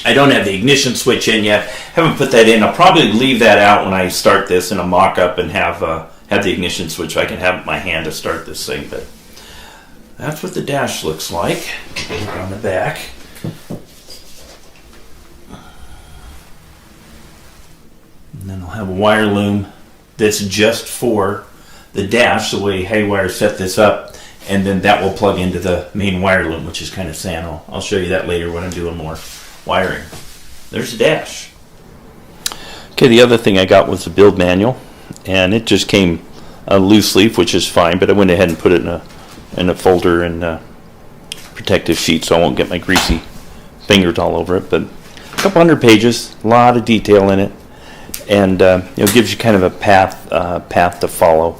I don't have the ignition switch in yet. Haven't put that in. I'll probably leave that out when I start this in a mock-up and have the ignition switch so I can have it in my hand to start this thing. But that's what the dash looks like on the back. And then I'll have a wire loom that's just for the dash, the way Haywire set this up. And then that will plug into the main wire loom, which is kind of sad. I'll show you that later when I'm doing more wiring. There's the dash. Okay, the other thing I got was the build manual, and it just came a loose leaf, which is fine, but I went ahead and put it in a folder and protective sheet so I won't get my greasy fingers all over it. But a couple hundred pages, a lot of detail in it, and it gives you kind of a path to follow.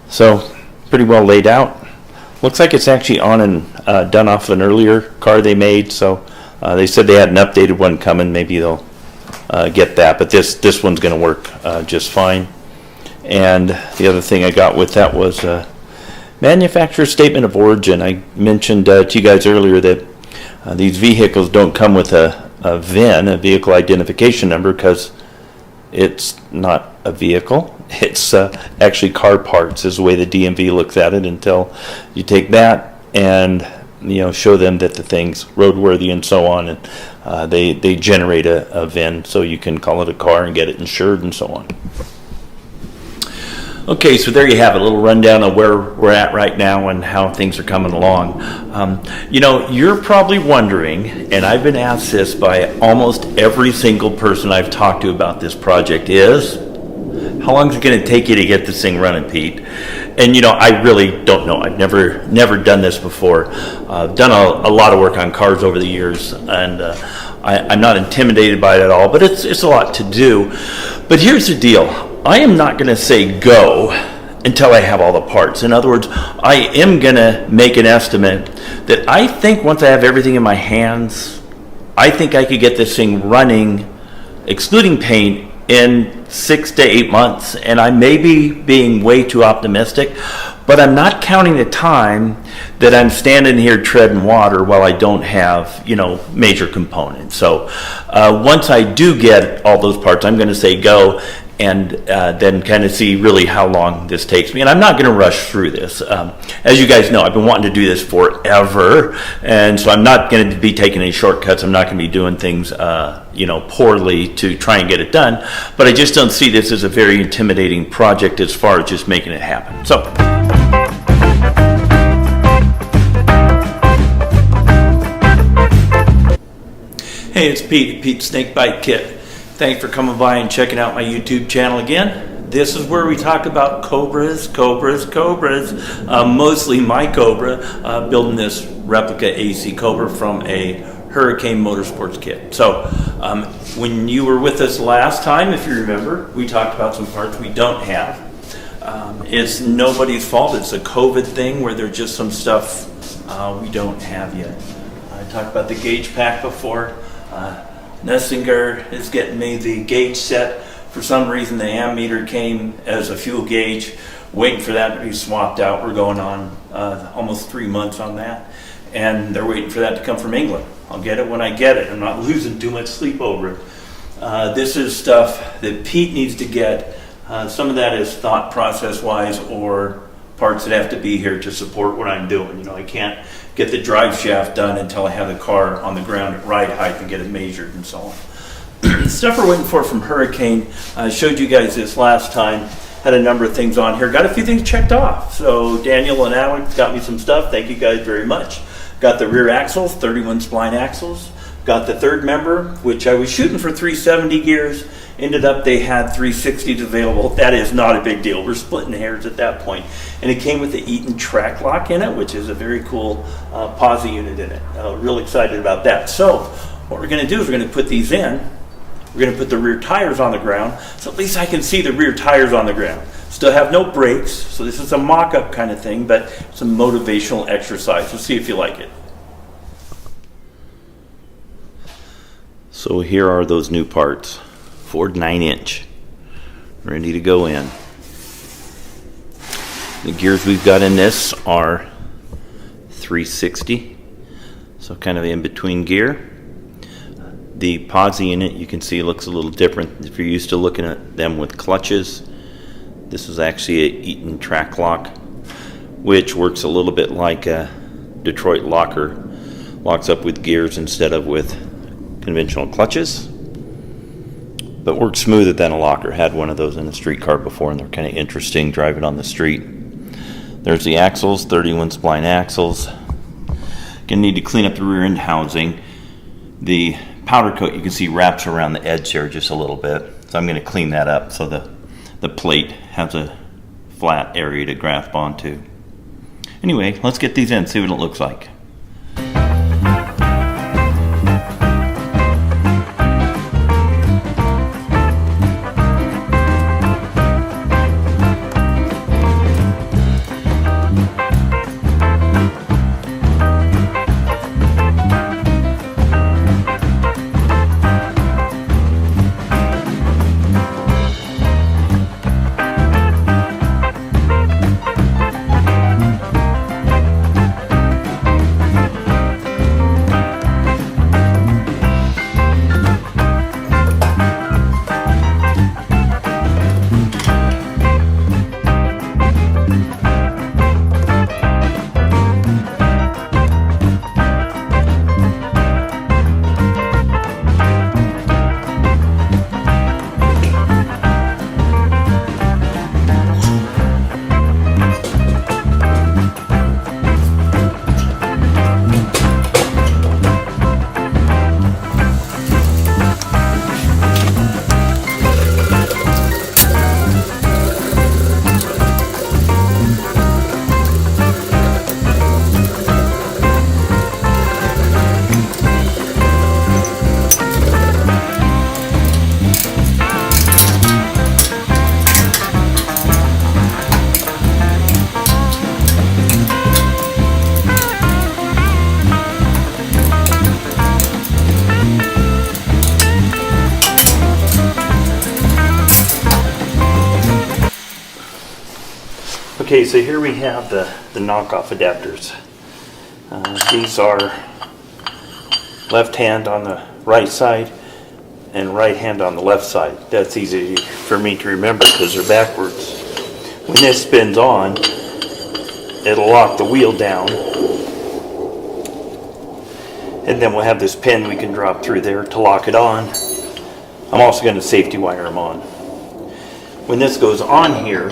So pretty well laid out. Looks like it's actually on and done off an earlier car they made, so they said they had an updated one coming. Maybe they'll get that, but this one's going to work just fine. And the other thing I got with that was a manufacturer's statement of origin. I mentioned to you guys earlier that these vehicles don't come with a VIN, a vehicle identification number, because it's not a vehicle. It's actually car parts is the way the DMV looks at it, until you take that and show them that the thing's roadworthy and so on, and they generate a VIN so you can call it a car and get it insured and so on. Okay, so there you have it, a little rundown of where we're at right now and how things are coming along. You're probably wondering, and I've been asked this by almost every single person I've talked to about this project, is how long is it going to take you to get this thing running, Pete? And I really don't know. I've never done this before. I've done a lot of work on cars over the years, and I'm not intimidated by it at all, but it's a lot to do. But here's the deal. I am not going to say go until I have all the parts. In other words, I am going to make an estimate that I think once I have everything in my hands, I think I could get this thing running, excluding paint, in 6 to 8 months. And I may be being way too optimistic, but I'm not counting the time that I'm standing here treading water while I don't have, major components. So once I do get all those parts, I'm going to say go, and then kind of see really how long this takes me. And I'm not going to rush through this. As you guys know, I've been wanting to do this forever, and so I'm not going to be taking any shortcuts. I'm not going to be doing things, poorly to try and get it done. But I just don't see this as a very intimidating project as far as just making it happen. So. Hey, it's Pete Snakebite Kit. Thanks for coming by and checking out my YouTube channel again. This is where we talk about cobras, mostly my Cobra, building this replica AC Cobra from a Hurricane Motorsports kit. So when you were with us last time, if you remember, we talked about some parts we don't have. It's nobody's fault. It's a COVID thing where there's just some stuff we don't have yet. I talked about the gauge pack before. Nessinger is getting me the gauge set. For some reason the ammeter came as a fuel gauge, waiting for that to be swapped out. We're going on almost 3 months on that, and they're waiting for that to come from England. I'll get it when I get it. I'm not losing too much sleep over it. This is stuff that Pete needs to get. Some of that is thought process wise or parts that have to be here to support what I'm doing. You know, I can't get the drive shaft done until I have the car on the ground at ride height and get it measured and so on. Stuff we're waiting for from Hurricane. I showed you guys this last time. Had a number of things on here. Got a few things checked off. So Daniel and Alex got me some stuff. Thank you guys very much. Got the rear axles, 31 spline axles. Got the third member, which I was shooting for 370 gears. Ended up they had 360s available. That is not a big deal. We're splitting hairs at that point. And it came with the Eaton track lock in it, which is a very cool posi unit in it. Real excited about that. So what we're going to do is we're going to put these in. We're going to put the rear tires on the ground, so at least I can see the rear tires on the ground. Still have no brakes, so this is a mock-up kind of thing, but some motivational exercise. We'll see if you like it. So here are those new parts. Ford 9-inch, ready to go in. The gears we've got in this are 360, so kind of in between gear. The posi in it, you can see, looks a little different. If you're used to looking at them with clutches, this is actually an Eaton track lock, which works a little bit like a Detroit locker. Locks up with gears instead of with conventional clutches, but works smoother than a locker. Had one of those in a streetcar before, and they're kind of interesting driving on the street. There's the axles, 31 spline axles. Gonna need to clean up the rear end housing. The powder coat, you can see, wraps around the edge here just a little bit, so I'm going to clean that up so the plate has a flat area to grasp onto. Anyway, let's get these in, see what it looks like. Okay, so here we have the knockoff adapters. These are left hand on the right side and right hand on the left side. That's easy for me to remember because they're backwards. When this spins on, it'll lock the wheel down. And then we'll have this pin we can drop through there to lock it on. I'm also going to safety wire them on. When this goes on here,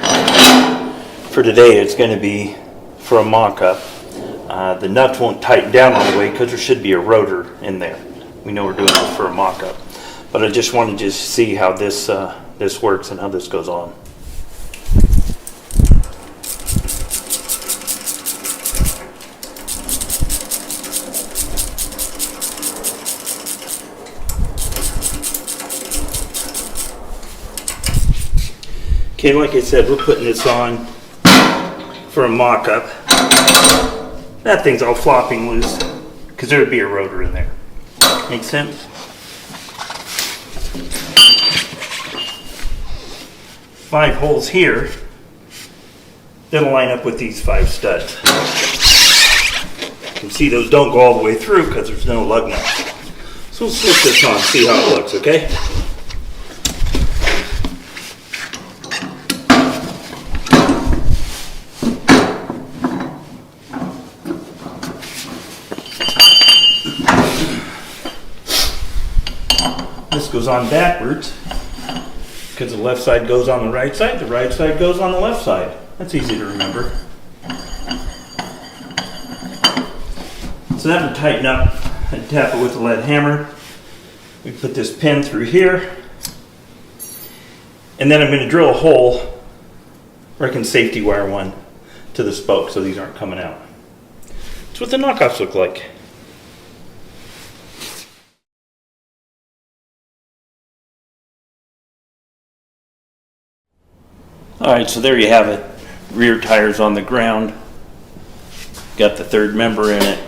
for today it's going to be for a mock-up. The nuts won't tighten down all the way because there should be a rotor in there. We know we're doing this for a mock-up. But I just wanted to see how this works and how this goes on. Okay, like I said, we're putting this on for a mock-up. That thing's all flopping loose because there would be a rotor in there. Make sense? Five holes here that'll line up with these 5 studs. You can see those don't go all the way through because there's no lug nut. So we'll slip this on, see how it looks, okay? goes on backwards because the left side goes on the right side goes on the left side. That's easy to remember. So that will tighten up and tap it with a lead hammer. We put this pin through here, and then I'm going to drill a hole where I can safety wire one to the spoke so these aren't coming out. That's what the knockoffs look like. Alright, so there you have it. Rear tires on the ground. Got the third member in it.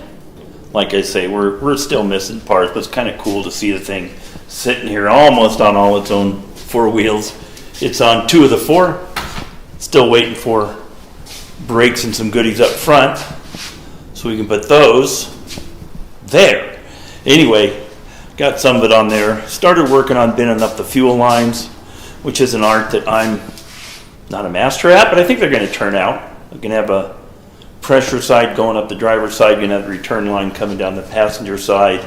Like I say, we're still missing parts, but it's kind of cool to see the thing sitting here almost on all its own four wheels. It's on 2 of the 4. Still waiting for brakes and some goodies up front, so we can put those there. Anyway, got some of it on there. Started working on binning up the fuel lines, which is an art that I'm not a master at, but I think they're going to turn out. I'm going to have a pressure side going up the driver's side, you're going to have the return line coming down the passenger side.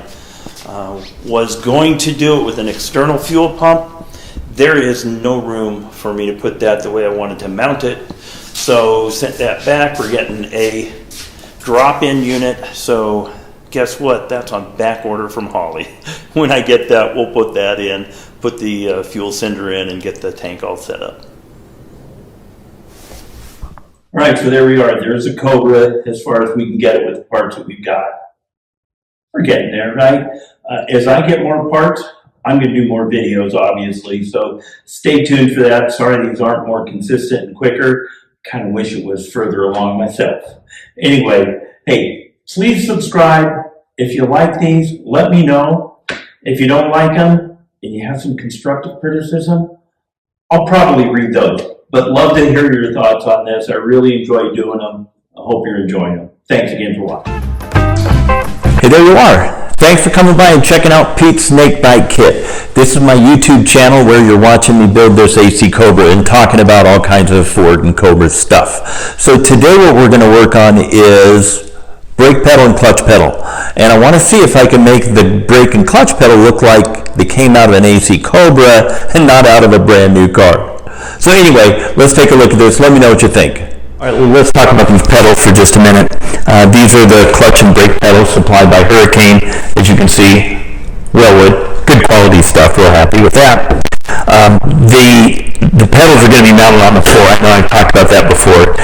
Was going to do it with an external fuel pump. There is no room for me to put that the way I wanted to mount it, so sent that back. We're getting a drop-in unit, so guess what? That's on back order from Holly. When I get that, we'll put that in, put the fuel cylinder in, and get the tank all set up. All right, so there we are. There's a Cobra as far as we can get it with the parts that we've got. We're getting there, right? As I get more parts, I'm going to do more videos, obviously, so stay tuned for that. Sorry these aren't more consistent and quicker. Kind of wish it was further along myself. Anyway, hey, please subscribe. If you like these, let me know. If you don't like them and you have some constructive criticism, I'll probably read those. But love to hear your thoughts on this. I really enjoy doing them. I hope you're enjoying them. Thanks again for watching. Hey, there you are. Thanks for coming by and checking out Pete's Snake Bite Kit. This is my YouTube channel where you're watching me build this AC Cobra and talking about all kinds of Ford and Cobra stuff. So today what we're going to work on is brake pedal and clutch pedal. And I want to see if I can make the brake and clutch pedal look like they came out of an AC Cobra and not out of a brand new car. So anyway, let's take a look at this. Let me know what you think. All right, well, let's talk about these pedals for just a minute. These are the clutch and brake pedals supplied by Hurricane. As you can see, Wellwood, good quality stuff. Real happy with that. The pedals are going to be mounted on the floor. I know I've talked about that before.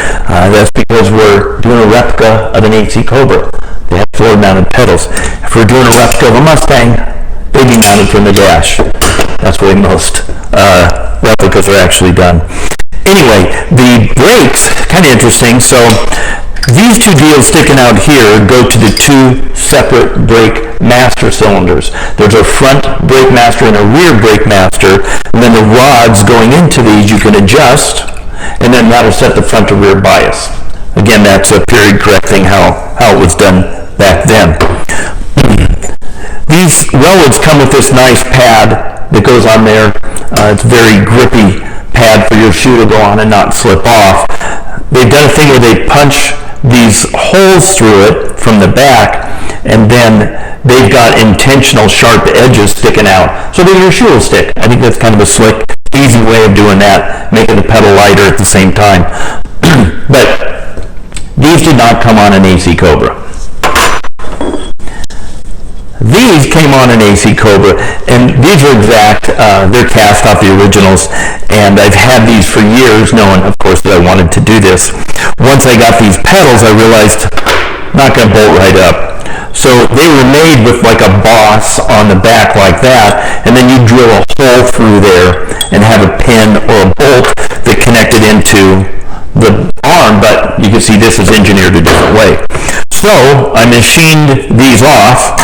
That's because we're doing a replica of an AC Cobra. They have floor-mounted pedals. If we're doing a replica of a Mustang, they'd be mounted from the dash. That's the way most replicas are actually done. Anyway, the brakes, kind of interesting. So these two deals sticking out here go to the 2 separate brake master cylinders. There's a front brake master and a rear brake master, and then the rods going into these you can adjust, and then that'll set the front to rear bias. Again, that's a period correcting how it was done back then. These Wellwoods come with this nice pad that goes on there. It's a very grippy pad for your shoe to go on and not slip off. They've done a thing where they punch these holes through it from the back, and then they've got intentional sharp edges sticking out so that your shoe will stick. I think that's kind of a slick, easy way of doing that, making the pedal lighter at the same time. But these did not come on an AC Cobra. These came on an AC Cobra, and these are exact. They're cast off the originals, and I've had these for years, knowing, of course, that I wanted to do this. Once I got these pedals, I realized not going to bolt right up. So they were made with like a boss on the back like that, and then you drill a hole through there and have a pin or a bolt that connected into the arm, but you can see this is engineered a different way. So I machined these off.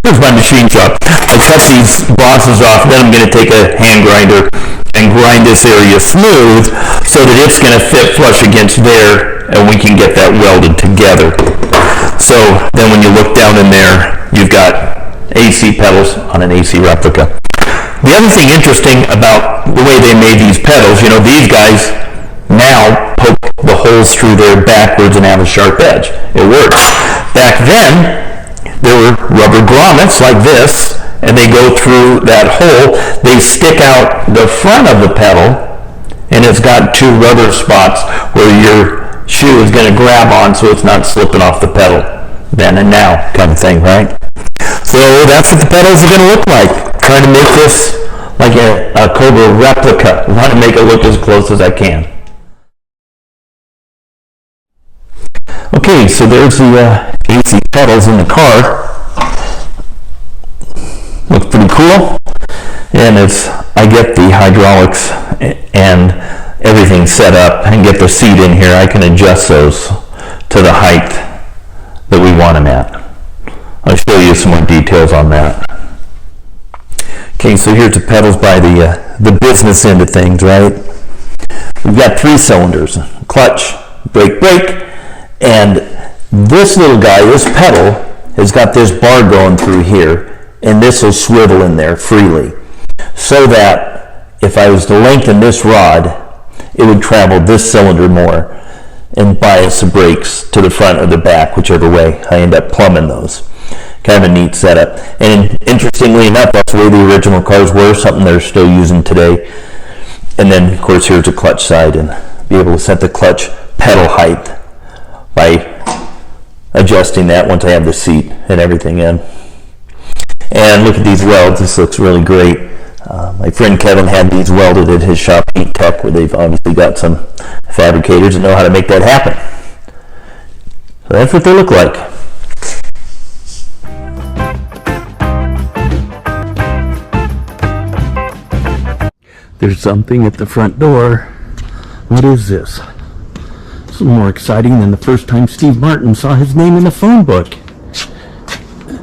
Here's my machine shop. I cut these bosses off, then I'm going to take a hand grinder and grind this area smooth so that it's going to fit flush against there and we can get that welded together. So then when you look down in there, you've got AC pedals on an AC replica. The other thing interesting about the way they made these pedals, you know, these guys now poke the holes through there backwards and have a sharp edge. It works. Back then, there were rubber grommets like this, and they go through that hole. They stick out the front of the pedal, and it's got two rubber spots where your shoe is going to grab on so it's not slipping off the pedal. Then and now kind of thing, right? So that's what the pedals are going to look like. Trying to make this like a Cobra replica. I want to make it look as close as I can. Okay, so there's the AC pedals in the car. Looks pretty cool. And as I get the hydraulics and everything set up and get the seat in here, I can adjust those to the height that we want them at. I'll show you some more details on that. Okay, so here's the pedals by the business end of things, right? We've got 3 cylinders, clutch, brake, and this little guy, this pedal, has got this bar going through here, and this will swivel in there freely, so that if I was to lengthen this rod, it would travel this cylinder more and bias the brakes to the front or the back, whichever way I end up plumbing those. Kind of a neat setup. And interestingly enough, that's the way the original cars were, something they're still using today. And then, of course, here's the clutch side, and be able to set the clutch pedal height by adjusting that once I have the seat and everything in. And look at these welds. This looks really great. My friend Kevin had these welded at his shop, Heat Tech, where they've obviously got some fabricators that know how to make that happen. So that's what they look like. There's something at the front door. What is this? This is more exciting than the first time Steve Martin saw his name in the phone book.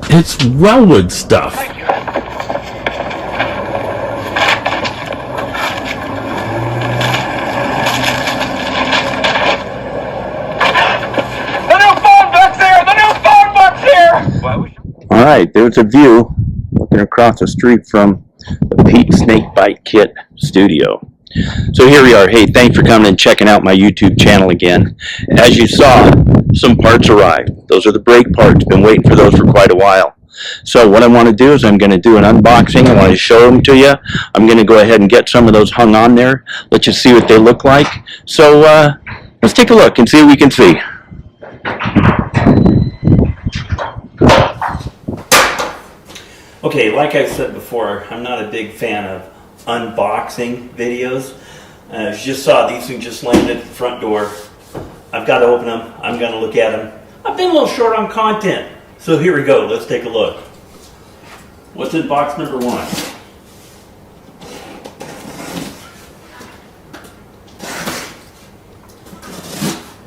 It's Wellwood stuff. All right, there's a view looking across the street from the Pete Snakebite Kit studio. So here we are. Hey, thanks for coming and checking out my YouTube channel again. As you saw, some parts arrived. Those are the brake parts. Been waiting for those for quite a while. So what I want to do is I'm going to do an unboxing. I want to show them to you. I'm going to go ahead and get some of those hung on there. Let you see what they look like. So let's take a look and see what we can see. Okay, like I said before, I'm not a big fan of unboxing videos. As you just saw, these things just landed at the front door. I've got to open them. I'm going to look at them. I've been a little short on content. So here we go. Let's take a look. What's in box number 1? All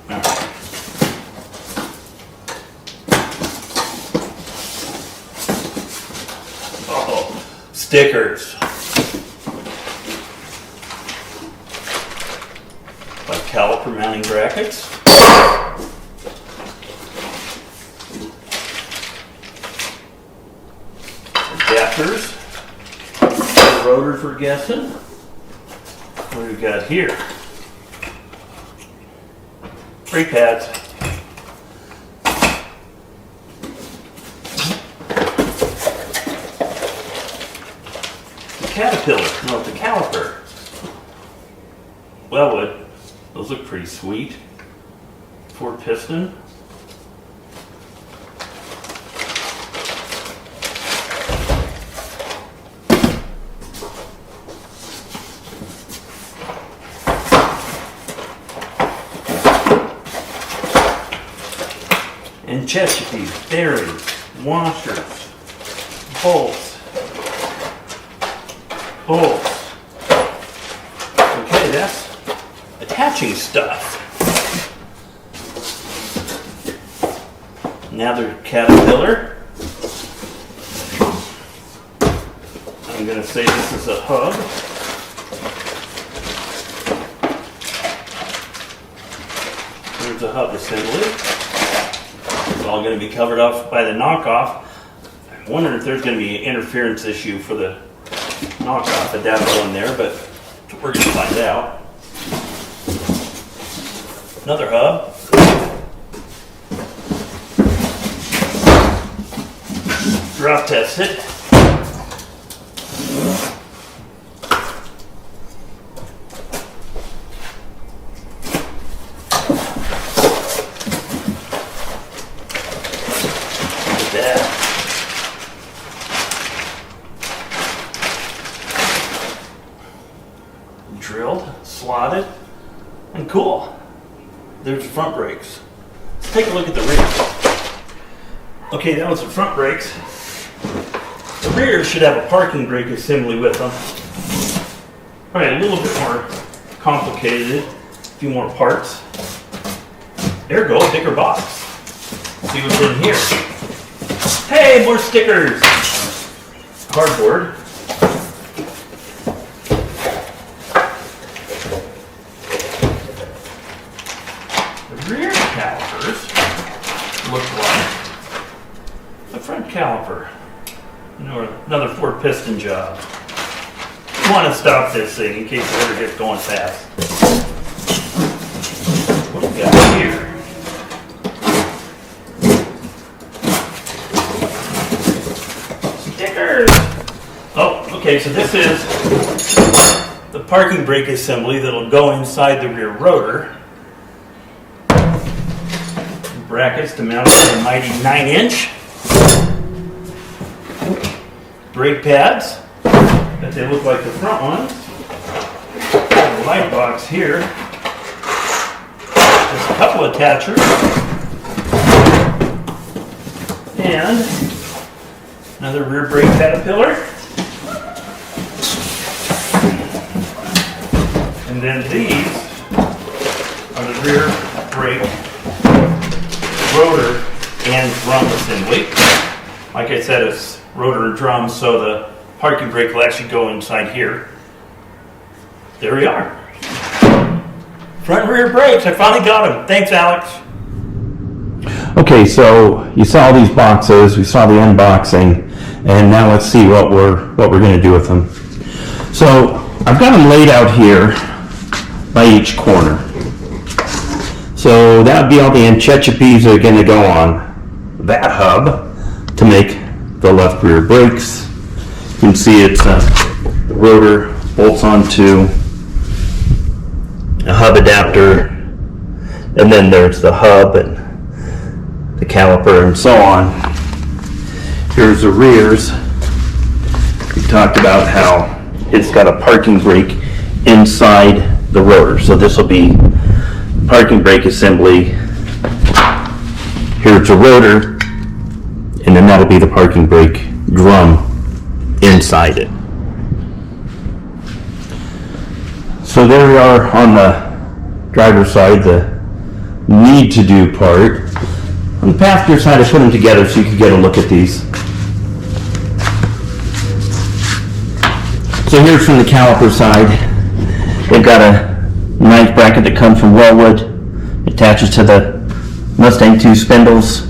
right. Oh, stickers. Like caliper mounting brackets. Adapters. The rotors we're guessing. What do we got here? Brake pads. The Caterpillar. No, it's a caliper. Wellwood. Those look pretty sweet. 4-piston. And Chesapeake, bearings, washers, bolts. Okay, that's attaching stuff. Another Caterpillar. I'm going to say this is a hub. There's a hub assembly. It's all going to be covered off by the knockoff. I'm wondering if there's going to be an interference issue for the knockoff adapter on there, but we're going to find out. Another hub. Drop test it. there's the front brakes. Let's take a look at the rear. Okay, that was the front brakes. The rear should have a parking brake assembly with them. Probably a little bit more complicated, a few more parts. There we go, bigger box. See what's in here. Hey, more stickers. Cardboard. The rear calipers look like the front caliper. You know, another 4-piston job. You want to stop this thing in case it ever gets going fast. What do we got here? Stickers! Oh, okay, so this is the parking brake assembly that'll go inside the rear rotor. Brackets to mount the mighty 9-inch. Brake pads, that they look like the front ones. The light box here. Just a couple attachers. And another rear brake caterpillar. And then these are the rear brake rotor and drum assembly. Like I said, it's rotor and drum, so the parking brake will actually go inside here. There we are. Front and rear brakes, I finally got them. Thanks, Alex. Okay, so you saw these boxes, we saw the unboxing, and now let's see what we're going to do with them. So I've got them laid out here by each corner. So that would be all the anchechipes that are going to go on that hub to make the left rear brakes. You can see it's the rotor bolts onto a hub adapter, and then there's the hub and the caliper and so on. Here's the rears. We talked about how it's got a parking brake inside the rotor. So this will be parking brake assembly. Here's the rotor, and then that'll be the parking brake drum inside it. So there we are on the driver's side, the need to do part. On the passenger side, I put them together so you can get a look at these. So here's from the caliper side. They've got a nice bracket that comes from Wellwood, attaches to the Mustang 2 spindles.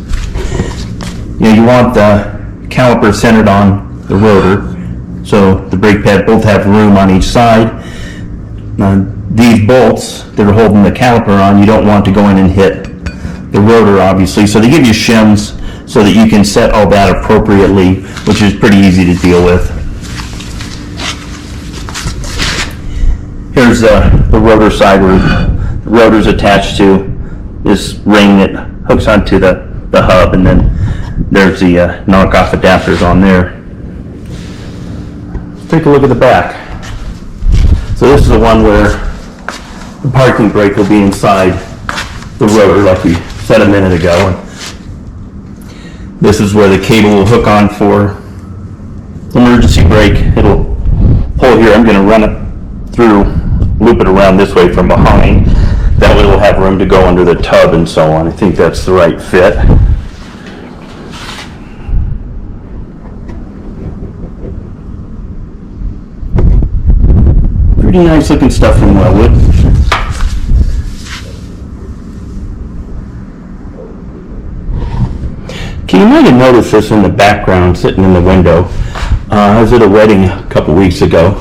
You know, you want the caliper centered on the rotor, so the brake pad both have room on each side. These bolts that are holding the caliper on, you don't want to go in and hit the rotor, obviously, so they give you shims so that you can set all that appropriately, which is pretty easy to deal with. Here's the rotor side where the rotor's attached to this ring that hooks onto the hub, and then there's the knockoff adapters on there. Let's take a look at the back. So this is the one where the parking brake will be inside the rotor, like we said a minute ago. And this is where the cable will hook on for emergency brake. It'll pull here. I'm going to run it through, loop it around this way from behind. That way we'll have room to go under the tub and so on. I think that's the right fit. Pretty nice looking stuff from Wellwood. Okay, you might have noticed this in the background sitting in the window. I was at a wedding a couple weeks ago.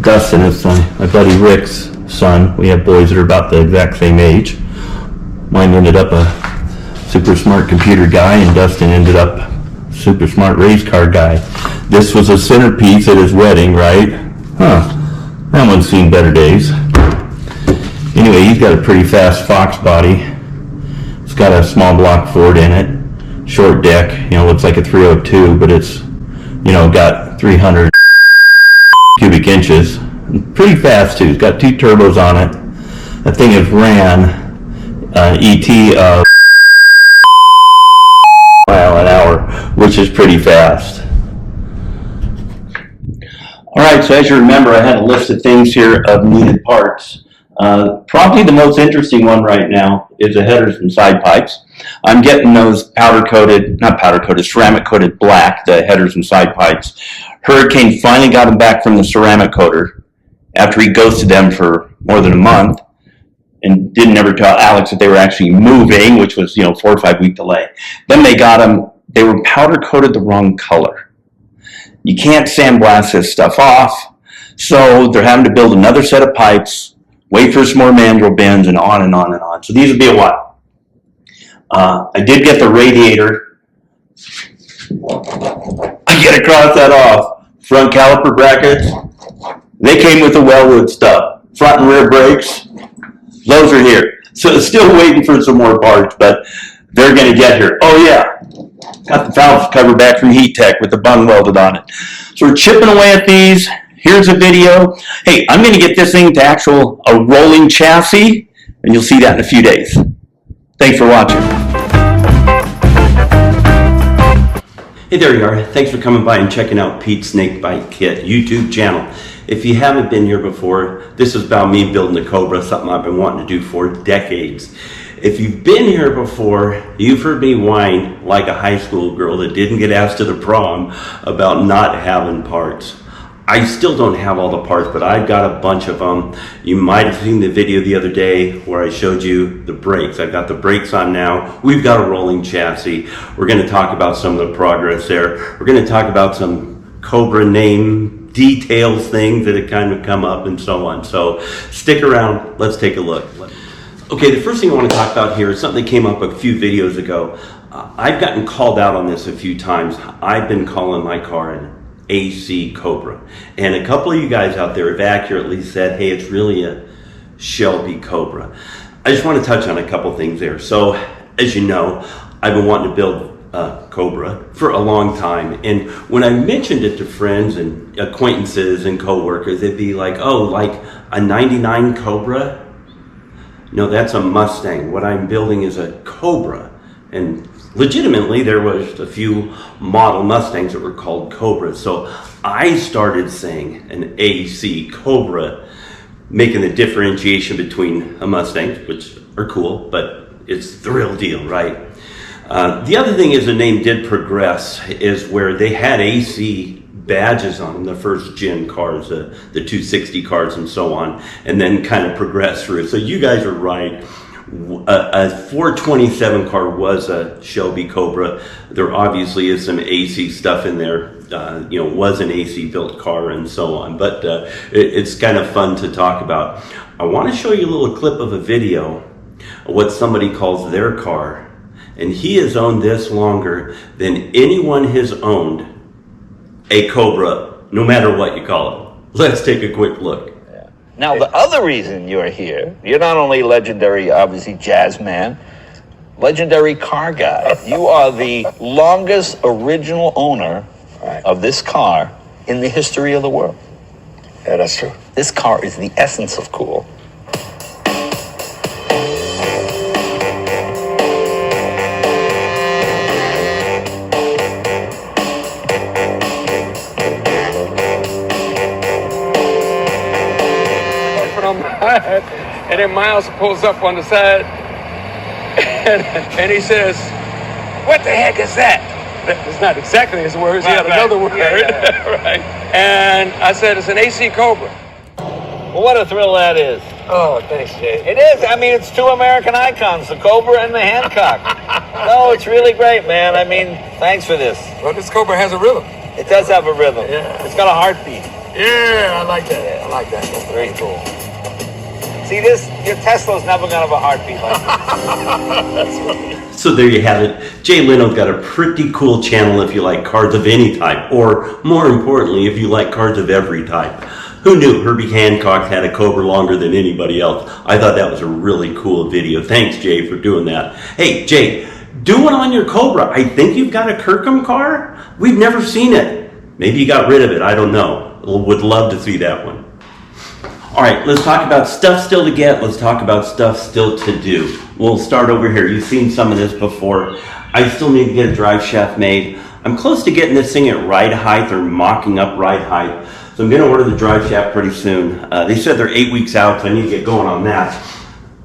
Dustin is my buddy Rick's son. We have boys that are about the exact same age. Mine ended up a super smart computer guy, and Dustin ended up super smart race car guy. This was a centerpiece at his wedding, right? Huh. That one's seen better days. Anyway, he's got a pretty fast Fox body. It's got a small block Ford in it. Short deck, looks like a 302, but it's, got 300 cubic inches. Pretty fast too. It's got 2 turbos on it. That thing has ran ET mile an hour, which is pretty fast. All right, so as you remember, I had a list of things here of needed parts. Probably the most interesting one right now is the headers and side pipes. I'm getting those ceramic coated black, the headers and side pipes. Hurricane finally got them back from the ceramic coater after he ghosted them for more than a month and didn't ever tell Alex that they were actually moving, which was, 4 or 5 week delay. Then they got them, they were powder coated the wrong color. You can't sandblast this stuff off, so they're having to build another set of pipes, wait for some more mandrel bends, and on and on and on. So these will be a while. I did get the radiator. I get to cross that off. Front caliper brackets, they came with the Wellwood stuff. Front and rear brakes, those are here. So still waiting for some more parts, but they're going to get here. Oh yeah, got the valve cover back from Heat Tech with the bung welded on it. So we're chipping away at these. Here's a video. Hey, I'm going to get this thing to a rolling chassis, and you'll see that in a few days. Thanks for watching. Hey, there you are. Thanks for coming by and checking out Pete's Snakebite Kit YouTube channel. If you haven't been here before, this is about me building a Cobra, something I've been wanting to do for decades. If you've been here before, you've heard me whine like a high school girl that didn't get asked to the prom about not having parts. I still don't have all the parts, but I've got a bunch of them. You might have seen the video the other day where I showed you the brakes. I've got the brakes on now. We've got a rolling chassis. We're going to talk about some of the progress there. We're going to talk about some Cobra name details, things that have kind of come up and so on. So stick around. Let's take a look. Okay, the first thing I want to talk about here is something that came up a few videos ago. I've gotten called out on this a few times. I've been calling my car an AC Cobra. And a couple of you guys out there have accurately said, hey, it's really a Shelby Cobra. I just want to touch on a couple things there. So, as you know, I've been wanting to build a Cobra for a long time. And when I mentioned it to friends and acquaintances and coworkers, they'd be like, oh, like a 99 Cobra? No, that's a Mustang. What I'm building is a Cobra. And legitimately, there was a few model Mustangs that were called Cobras. So I started saying an AC Cobra, making the differentiation between a Mustang, which are cool, but it's the real deal, right? The other thing is the name did progress, is where they had AC badges on them, the first gen cars, the 260 cars and so on, and then kind of progressed through. So you guys are right. A 427 car was a Shelby Cobra. There obviously is some AC stuff in there. Was an AC built car and so on. But it's kind of fun to talk about. I want to show you a little clip of a video of what somebody calls their car. And he has owned this longer than anyone has owned a Cobra, no matter what you call it. Let's take a quick look. Now, the other reason you're here, you're not only legendary, obviously, jazz man, legendary car guy. You are the longest original owner of this car in the history of the world. Yeah, that's true. This car is the essence of cool. And then Miles pulls up on the side and he says, "What the heck is that?" That's not exactly his words. He had another word. Yeah. Right. And I said, "It's an AC Cobra." Well, what a thrill that is. Oh, thanks, Jay. It is. I mean, it's two American icons, the Cobra and the Hancock. No, it's really great, man. I mean, thanks for this. Well, this Cobra has a rhythm. It does have a rhythm. Yeah. It's got a heartbeat. Yeah, I like that. I like that. Very cool. See, your Tesla's never gonna have a heartbeat like this. That's right. So there you have it. Jay Leno's got a pretty cool channel if you like cars of any type, or more importantly, if you like cars of every type. Who knew Herbie Hancock had a Cobra longer than anybody else? I thought that was a really cool video. Thanks, Jay, for doing that. Hey, Jay, do one on your Cobra. I think you've got a Kirkham car. We've never seen it. Maybe you got rid of it. I don't know. Would love to see that one. All right, let's talk about stuff still to get. Let's talk about stuff still to do. We'll start over here. You've seen some of this before. I still need to get a drive shaft made. I'm close to getting this thing at ride height or mocking up ride height. So I'm going to order the drive shaft pretty soon. They said they're 8 weeks out, so I need to get going on that.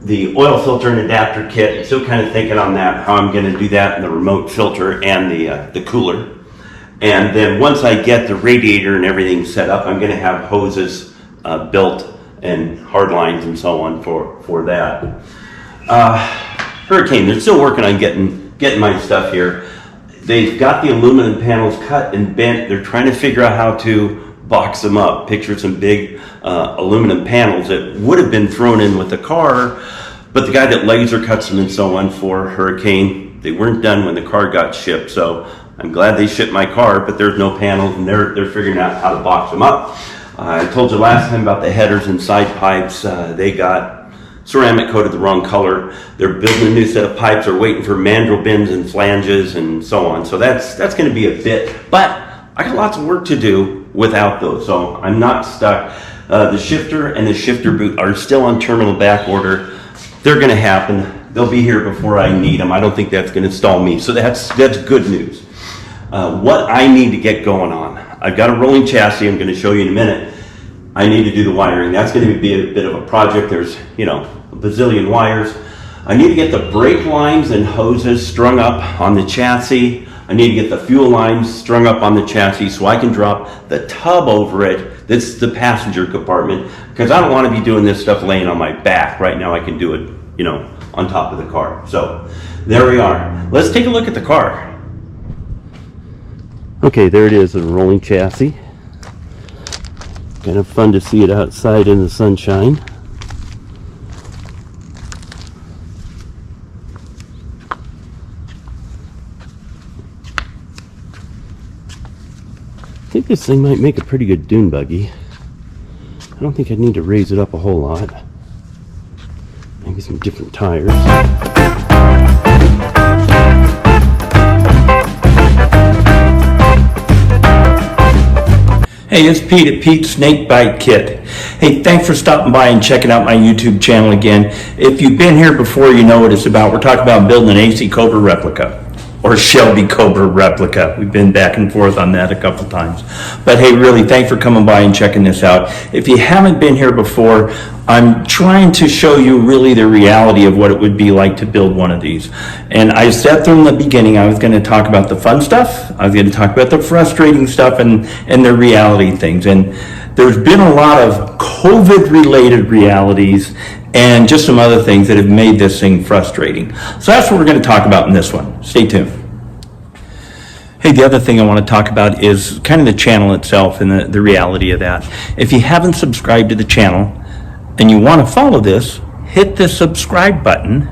The oil filter and adapter kit, I'm still kind of thinking on that, how I'm going to do that, and the remote filter and the cooler. And then once I get the radiator and everything set up, I'm going to have hoses built and hard lines and so on for that. Hurricane, they're still working on getting my stuff here. They've got the aluminum panels cut and bent. They're trying to figure out how to box them up. Picture some big aluminum panels that would have been thrown in with the car, but the guy that laser cuts them and so on for Hurricane, they weren't done when the car got shipped. So I'm glad they shipped my car, but there's no panels, and they're figuring out how to box them up. I told you last time about the headers and side pipes. They got ceramic coated the wrong color. They're building a new set of pipes. They're waiting for mandrel bins and flanges and so on. So that's going to be a bit, but I got lots of work to do without those. So I'm not stuck. The shifter and the shifter boot are still on terminal back order. They're going to happen. They'll be here before I need them. I don't think that's going to stall me. So that's good news. What I need to get going on. I've got a rolling chassis. I'm going to show you in a minute. I need to do the wiring. That's going to be a bit of a project. There's, a bazillion wires. I need to get the brake lines and hoses strung up on the chassis. I need to get the fuel lines strung up on the chassis so I can drop the tub over it. This is the passenger compartment, because I don't want to be doing this stuff laying on my back. Right now I can do it, on top of the car. So there we are. Let's take a look at the car. Okay, there it is, a rolling chassis. Kind of fun to see it outside in the sunshine. I think this thing might make a pretty good dune buggy. I don't think I need to raise it up a whole lot. Maybe some different tires. Hey, it's Pete at Pete's Snake Bite Kit. Hey, thanks for stopping by and checking out my YouTube channel again. If you've been here before, you know what it's about. We're talking about building an AC Cobra replica, or Shelby Cobra replica. We've been back and forth on that a couple times. But hey, really, thanks for coming by and checking this out. If you haven't been here before, I'm trying to show you really the reality of what it would be like to build one of these. And I said from the beginning, I was going to talk about the fun stuff. I was going to talk about the frustrating stuff and the reality things. And there's been a lot of COVID-related realities and just some other things that have made this thing frustrating. So that's what we're going to talk about in this one. Stay tuned. Hey, the other thing I want to talk about is kind of the channel itself and the reality of that. If you haven't subscribed to the channel and you want to follow this, hit the subscribe button.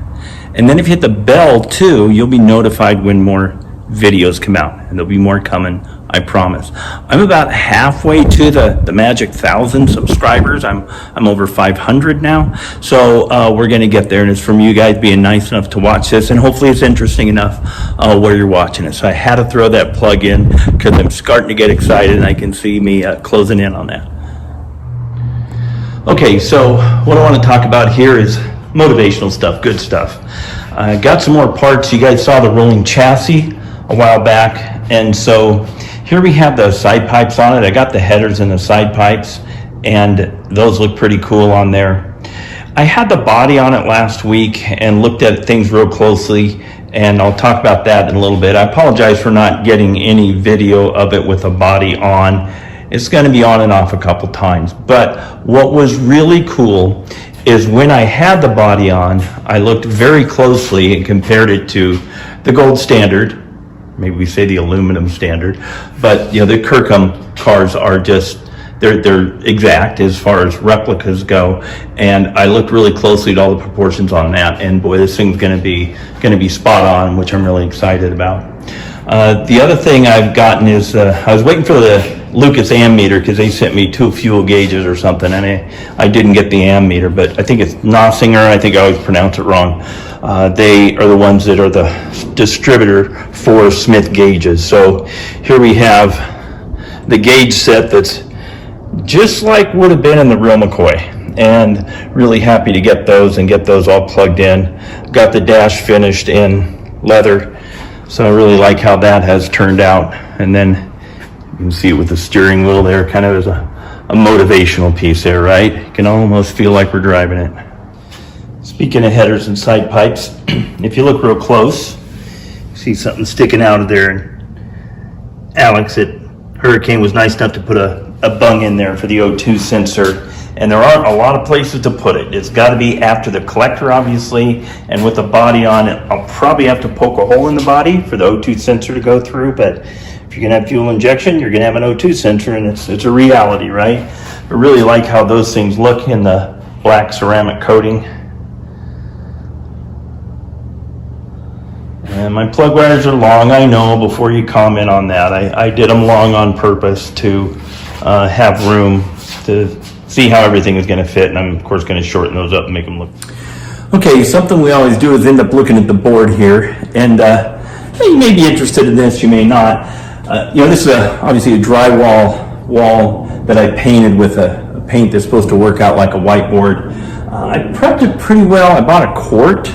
And then if you hit the bell too, you'll be notified when more videos come out. And there'll be more coming, I promise. I'm about halfway to the magic 1,000 subscribers. I'm over 500 now. So we're going to get there, and it's from you guys being nice enough to watch this, and hopefully it's interesting enough where you're watching it. So I had to throw that plug in because I'm starting to get excited, and I can see me closing in on that. Okay, so what I want to talk about here is motivational stuff, good stuff. I got some more parts. You guys saw the rolling chassis a while back, and so here we have the side pipes on it. I got the headers and the side pipes, and those look pretty cool on there. I had the body on it last week and looked at things real closely, and I'll talk about that in a little bit. I apologize for not getting any video of it with the body on. It's going to be on and off a couple times, but what was really cool is when I had the body on, I looked very closely and compared it to the gold standard. Maybe we say the aluminum standard, but the Kirkham cars are just, they're exact as far as replicas go. And I looked really closely at all the proportions on that, and boy, this thing's going to be spot on, which I'm really excited about. The other thing I've gotten is I was waiting for the Lucas ammeter because they sent me 2 fuel gauges or something, and I didn't get the ammeter, but I think it's Nossinger. I think I always pronounce it wrong. They are the ones that are the distributor for Smith gauges. So here we have the gauge set that's just like would have been in the real McCoy. and really happy to get those and get those all plugged in. Got the dash finished in leather, so I really like how that has turned out. And then you can see it with the steering wheel there, kind of as a motivational piece there, right? You can almost feel like we're driving it. Speaking of headers and side pipes, if you look real close, you see something sticking out of there. Alex at Hurricane was nice enough to put a bung in there for the O2 sensor, and there aren't a lot of places to put it. It's got to be after the collector, obviously, and with the body on it. I'll probably have to poke a hole in the body for the O2 sensor to go through, but if you're gonna have fuel injection, you're gonna have an O2 sensor, and it's a reality, right? I really like how those things look in the black ceramic coating. And my plug wires are long, I know, before you comment on that. I did them long on purpose to have room to see how everything is gonna fit, and I'm of course gonna shorten those up and make them look. Okay, something we always do is end up looking at the board here, and you may be interested in this, you may not. This is obviously a drywall wall that I painted with a paint that's supposed to work out like a whiteboard. I prepped it pretty well. I bought a quart,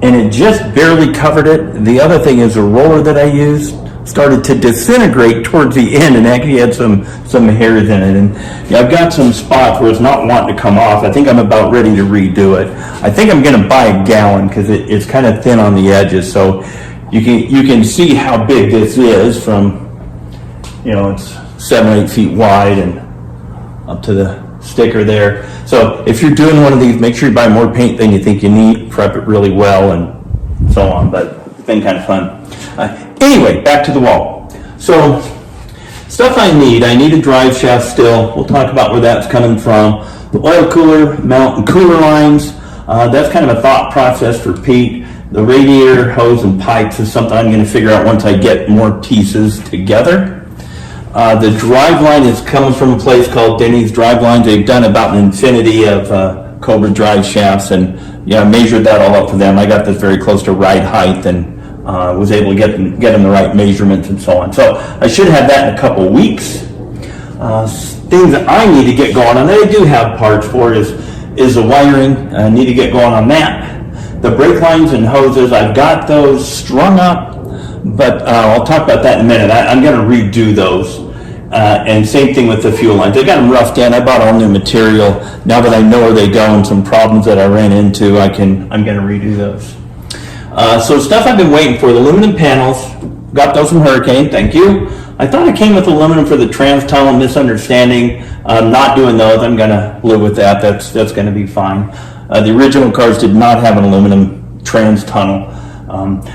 and it just barely covered it. The other thing is the roller that I used started to disintegrate towards the end and actually had some hairs in it. And I've got some spots where it's not wanting to come off. I think I'm about ready to redo it. I think I'm going to buy a gallon because it's kind of thin on the edges. So you can see how big this is from, it's 7-8 feet wide and up to the sticker there. So if you're doing one of these, make sure you buy more paint than you think you need, prep it really well, and so on. But it's been kind of fun. Anyway, back to the wall. So stuff I need a drive shaft still. We'll talk about where that's coming from. The oil cooler mount and cooler lines. That's kind of a thought process for Pete. The radiator hose and pipes is something I'm going to figure out once I get more pieces together. The drive line is coming from a place called Denny's Drive Lines. They've done about an infinity of Cobra drive shafts, and I measured that all up for them. I got this very close to ride height and was able to get them the right measurements and so on. So I should have that in a couple of weeks. Things that I need to get going on that I do have parts for is the wiring. I need to get going on that. The brake lines and hoses, I've got those strung up, but I'll talk about that in a minute. I'm going to redo those. And same thing with the fuel lines. I got them roughed in. I bought all new material. Now that I know where they go and some problems that I ran into, I'm going to redo those. So stuff I've been waiting for, the aluminum panels, got those from Hurricane, thank you. I thought it came with aluminum for the trans tunnel, misunderstanding. I'm not doing those. I'm going to live with that. That's going to be fine. The original cars did not have an aluminum trans tunnel.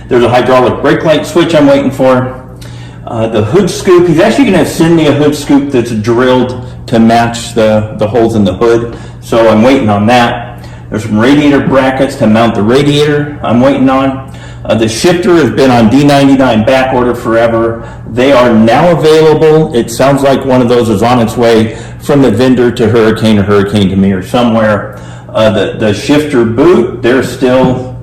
There's a hydraulic brake light switch I'm waiting for. The hood scoop, he's actually going to send me a hood scoop that's drilled to match the holes in the hood. So I'm waiting on that. There's some radiator brackets to mount the radiator I'm waiting on. The shifter has been on D99 back order forever. They are now available. It sounds like one of those is on its way from the vendor to Hurricane or Hurricane to me or somewhere. The shifter boot, they're still,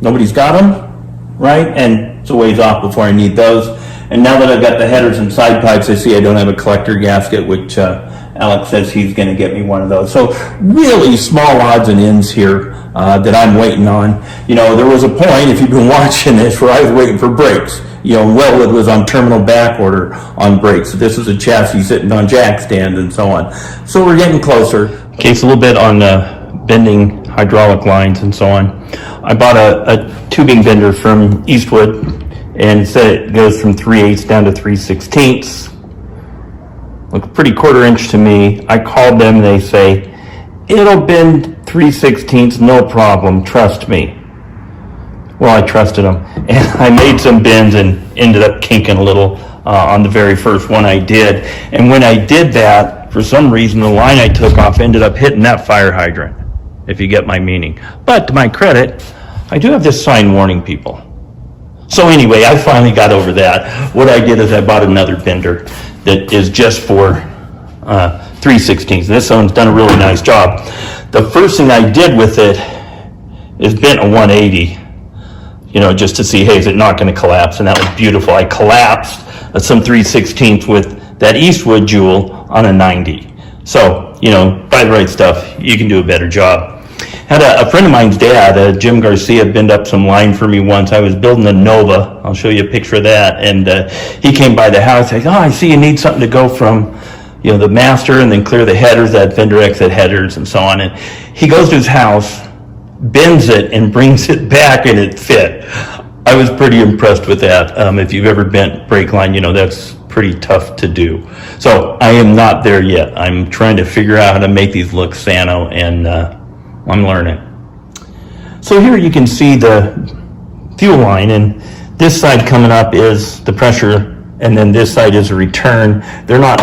nobody's got them, right? And it's a ways off before I need those. And now that I've got the headers and side pipes, I see I don't have a collector gasket, which Alex says he's going to get me one of those. So really small odds and ends here that I'm waiting on. There was a point, if you've been watching this, where I was waiting for brakes. Wellwood was on terminal back order on brakes. This was a chassis sitting on jack stands and so on. So we're getting closer. Okay, it's a little bit on bending hydraulic lines and so on. I bought a tubing bender from Eastwood, and it said it goes from 3/8 down to 3/16. Look pretty 1/4 inch to me. I called them, they say, it'll bend 3/16, no problem, trust me. Well, I trusted them, and I made some bends and ended up kinking a little on the very first one I did. And when I did that, for some reason, the line I took off ended up hitting that fire hydrant, if you get my meaning. But to my credit, I do have this sign warning people. So anyway, I finally got over that. What I did is I bought another bender that is just for 3/16. This one's done a really nice job. The first thing I did with it is bent a 180, just to see, hey, is it not going to collapse? And that was beautiful. I collapsed some 3/16 with that Eastwood jewel on a 90. So, buy the right stuff, you can do a better job. Had a friend of mine's dad, Jim Garcia, bend up some line for me once. I was building a Nova. I'll show you a picture of that. And he came by the house. He said, I see you need something to go from, the master and then clear the headers, that fender exit headers and so on. And he goes to his house, bends it, and brings it back, and it fit. I was pretty impressed with that. If you've ever bent brake line, that's pretty tough to do. So I am not there yet. I'm trying to figure out how to make these look Sano, and I'm learning. So here you can see the fuel line, and this side coming up is the pressure, and then this side is a return. They're not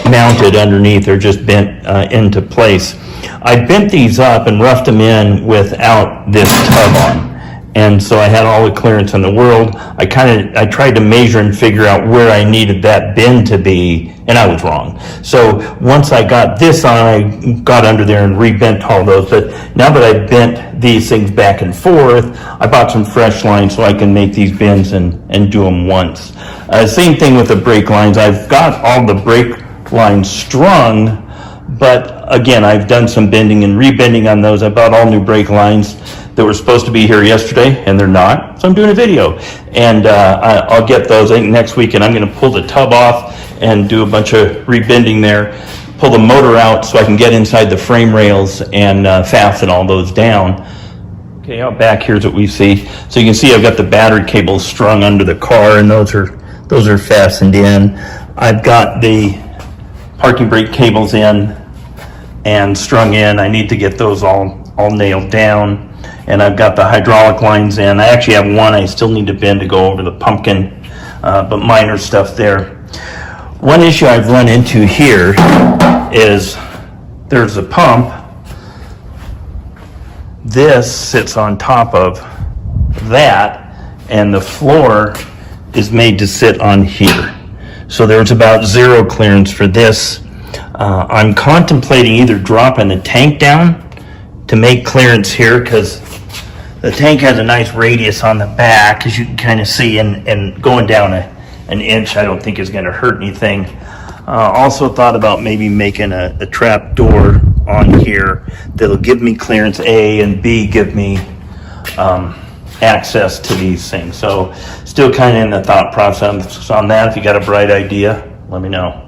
mounted underneath, they're just bent into place. I bent these up and roughed them in without this tub on. And so I had all the clearance in the world. I tried to measure and figure out where I needed that bend to be, and I was wrong. So once I got this on, I got under there and rebent all those. But now that I've bent these things back and forth, I bought some fresh lines so I can make these bends and do them once. Same thing with the brake lines. I've got all the brake lines strung, but again, I've done some bending and rebending on those. I bought all new brake lines that were supposed to be here yesterday, and they're not. So I'm doing a video, and I'll get those, I think, next week, and I'm going to pull the tub off and do a bunch of rebending there, pull the motor out so I can get inside the frame rails and fasten all those down. Okay, out back here's what we see. So you can see I've got the battery cables strung under the car, and those are fastened in. I've got the parking brake cables in and strung in. I need to get those all nailed down. And I've got the hydraulic lines in. I actually have one I still need to bend to go over the pumpkin, but minor stuff there. One issue I've run into here is there's a pump. This sits on top of that, and the floor is made to sit on here. So there's about zero clearance for this. I'm contemplating either dropping the tank down to make clearance here, because the tank has a nice radius on the back, as you can kind of see, and going down an inch I don't think is going to hurt anything. Also thought about maybe making a trap door on here that'll give me clearance, A, and B, give me access to these things. So still kind of in the thought process on that. If you got a bright idea, let me know.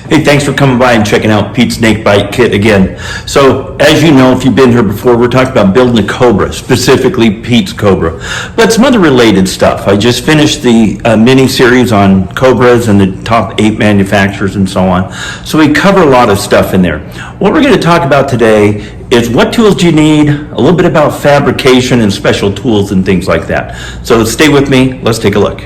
Hey, thanks for coming by and checking out Pete's Snake Bite Kit again. So, as you know, if you've been here before, we're talking about building a Cobra, specifically Pete's Cobra, but some other related stuff. I just finished the mini-series on Cobras and the top 8 manufacturers and so on. So we cover a lot of stuff in there. What we're going to talk about today is what tools do you need, a little bit about fabrication and special tools and things like that. So stay with me, let's take a look.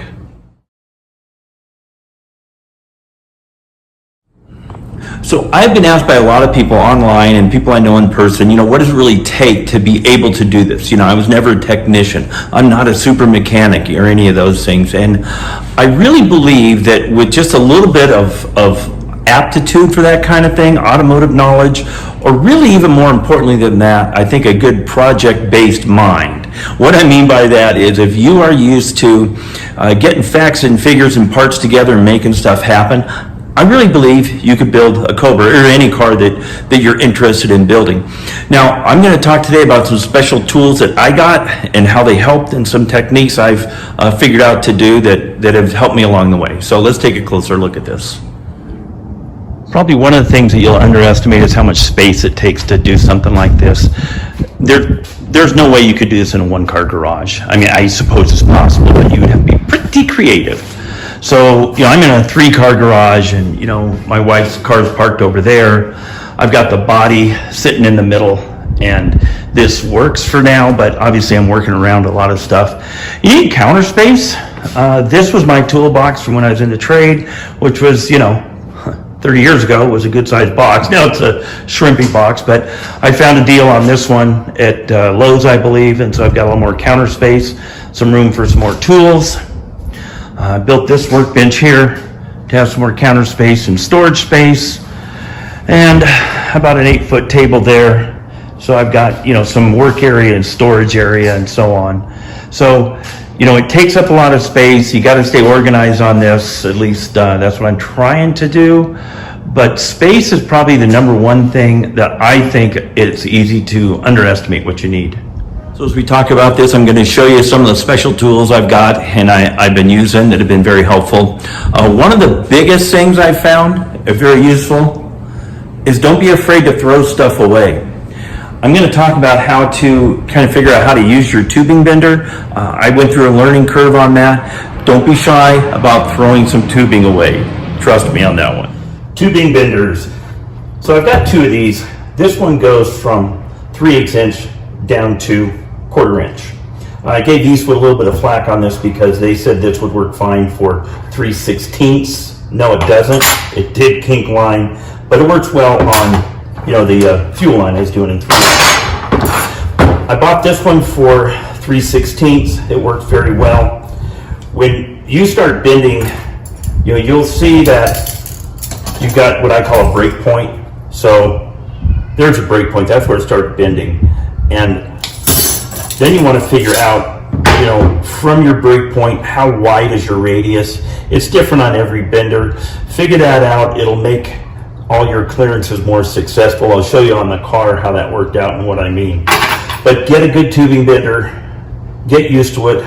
So I've been asked by a lot of people online and people I know in person, what does it really take to be able to do this? I was never a technician. I'm not a super mechanic or any of those things. And I really believe that with just a little bit of aptitude for that kind of thing, automotive knowledge, or really even more importantly than that, I think a good project-based mind. What I mean by that is if you are used to getting facts and figures and parts together and making stuff happen, I really believe you could build a Cobra or any car that you're interested in building. Now, I'm going to talk today about some special tools that I got and how they helped, and some techniques I've figured out to do that have helped me along the way. So let's take a closer look at this. Probably one of the things that you'll underestimate is how much space it takes to do something like this. There's no way you could do this in a one-car garage. I mean, I suppose it's possible, but you would have to be pretty creative. So, I'm in a 3-car garage, and, my wife's car is parked over there. I've got the body sitting in the middle, and this works for now, but obviously I'm working around a lot of stuff. You need counter space. This was my toolbox from when I was in the trade, which was, 30 years ago was a good-sized box. Now it's a shrimpy box, but I found a deal on this one at Lowe's, I believe, and so I've got a little more counter space, some room for some more tools. I built this workbench here to have some more counter space and storage space, and about an 8-foot table there. So I've got, some work area and storage area and so on. So, you know, it takes up a lot of space. You got to stay organized on this. At least that's what I'm trying to do. But space is probably the number one thing that I think it's easy to underestimate what you need. So as we talk about this, I'm going to show you some of the special tools I've got and I've been using that have been very helpful. One of the biggest things I've found very useful is don't be afraid to throw stuff away. I'm going to talk about how to kind of figure out how to use your tubing bender. I went through a learning curve on that. Don't be shy about throwing some tubing away. Trust me on that one. Tubing benders. So I've got two of these. This one goes from 3/8 inch down to 1/4 inch. I gave Eastwood a little bit of flack on this because they said this would work fine for 3/16. No, it doesn't. It did kink line, but it works well on, you know, the fuel line I was doing in 3. I bought this one for 3/16. It works very well. When you start bending, you know, you'll see that you've got what I call a break point. So there's a break point. That's where it started bending. And then you want to figure out, you know, from your break point, how wide is your radius? It's different on every bender. Figure that out. It'll make all your clearances more successful. I'll show you on the car how that worked out and what I mean. But get a good tubing bender. Get used to it.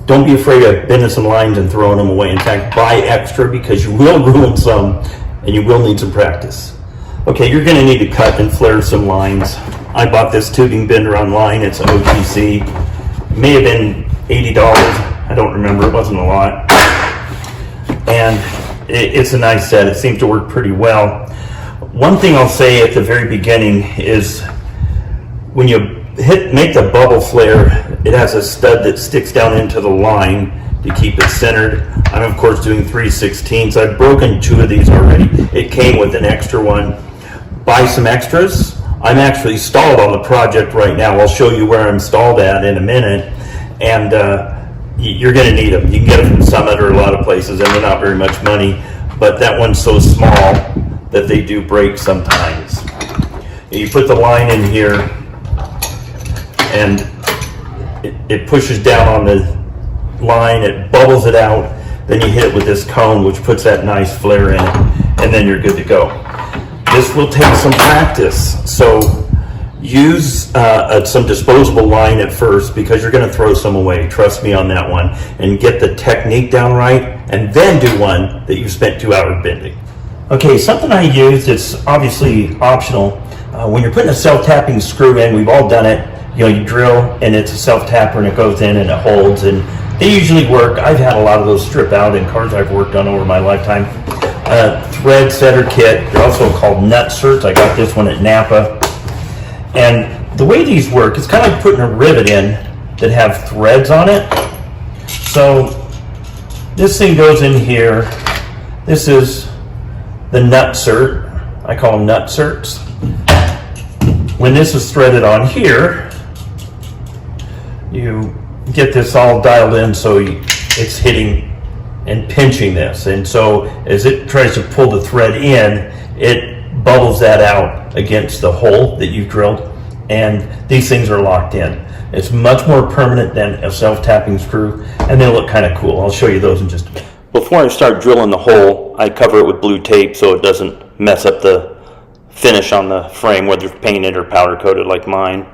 Don't be afraid of bending some lines and throwing them away. In fact, buy extra because you will ruin some and you will need some practice. Okay, you're going to need to cut and flare some lines. I bought this tubing bender online. It's OTC. It may have been $80. I don't remember. It wasn't a lot. And it's a nice set. It seems to work pretty well. One thing I'll say at the very beginning is when you make the bubble flare, it has a stud that sticks down into the line to keep it centered. I'm of course doing 3/16. I've broken 2 of these already. It came with an extra one. Buy some extras. I'm actually stalled on the project right now. I'll show you where I'm stalled at in a minute. And you're going to need them. You can get them from Summit or a lot of places, and they're not very much money. But that one's so small that they do break sometimes. You put the line in here, and it pushes down on the line. It bubbles it out. Then you hit it with this cone, which puts that nice flare in it, and then you're good to go. This will take some practice, so use some disposable line at first because you're going to throw some away. Trust me on that one. And get the technique down right, and then do one that you spent 2 hours bending. Okay, something I used, it's obviously optional. When you're putting a self-tapping screw in, we've all done it. You know, you drill and it's a self-tapper and it goes in and it holds, and they usually work. I've had a lot of those strip out in cars I've worked on over my lifetime. Thread setter kit. They're also called nut certs. I got this one at Napa. And the way these work, it's kind of like putting a rivet in that have threads on it. So this thing goes in here. This is the nut cert. I call them nut certs. When this is threaded on here, you get this all dialed in so it's hitting and pinching this, and so as it tries to pull the thread in, it bubbles that out against the hole that you've drilled, and these things are locked in. It's much more permanent than a self-tapping screw, and they look kind of cool. I'll show you those in just a minute. Before I start drilling the hole, I cover it with blue tape so it doesn't mess up the finish on the frame, whether it's painted or powder coated like mine.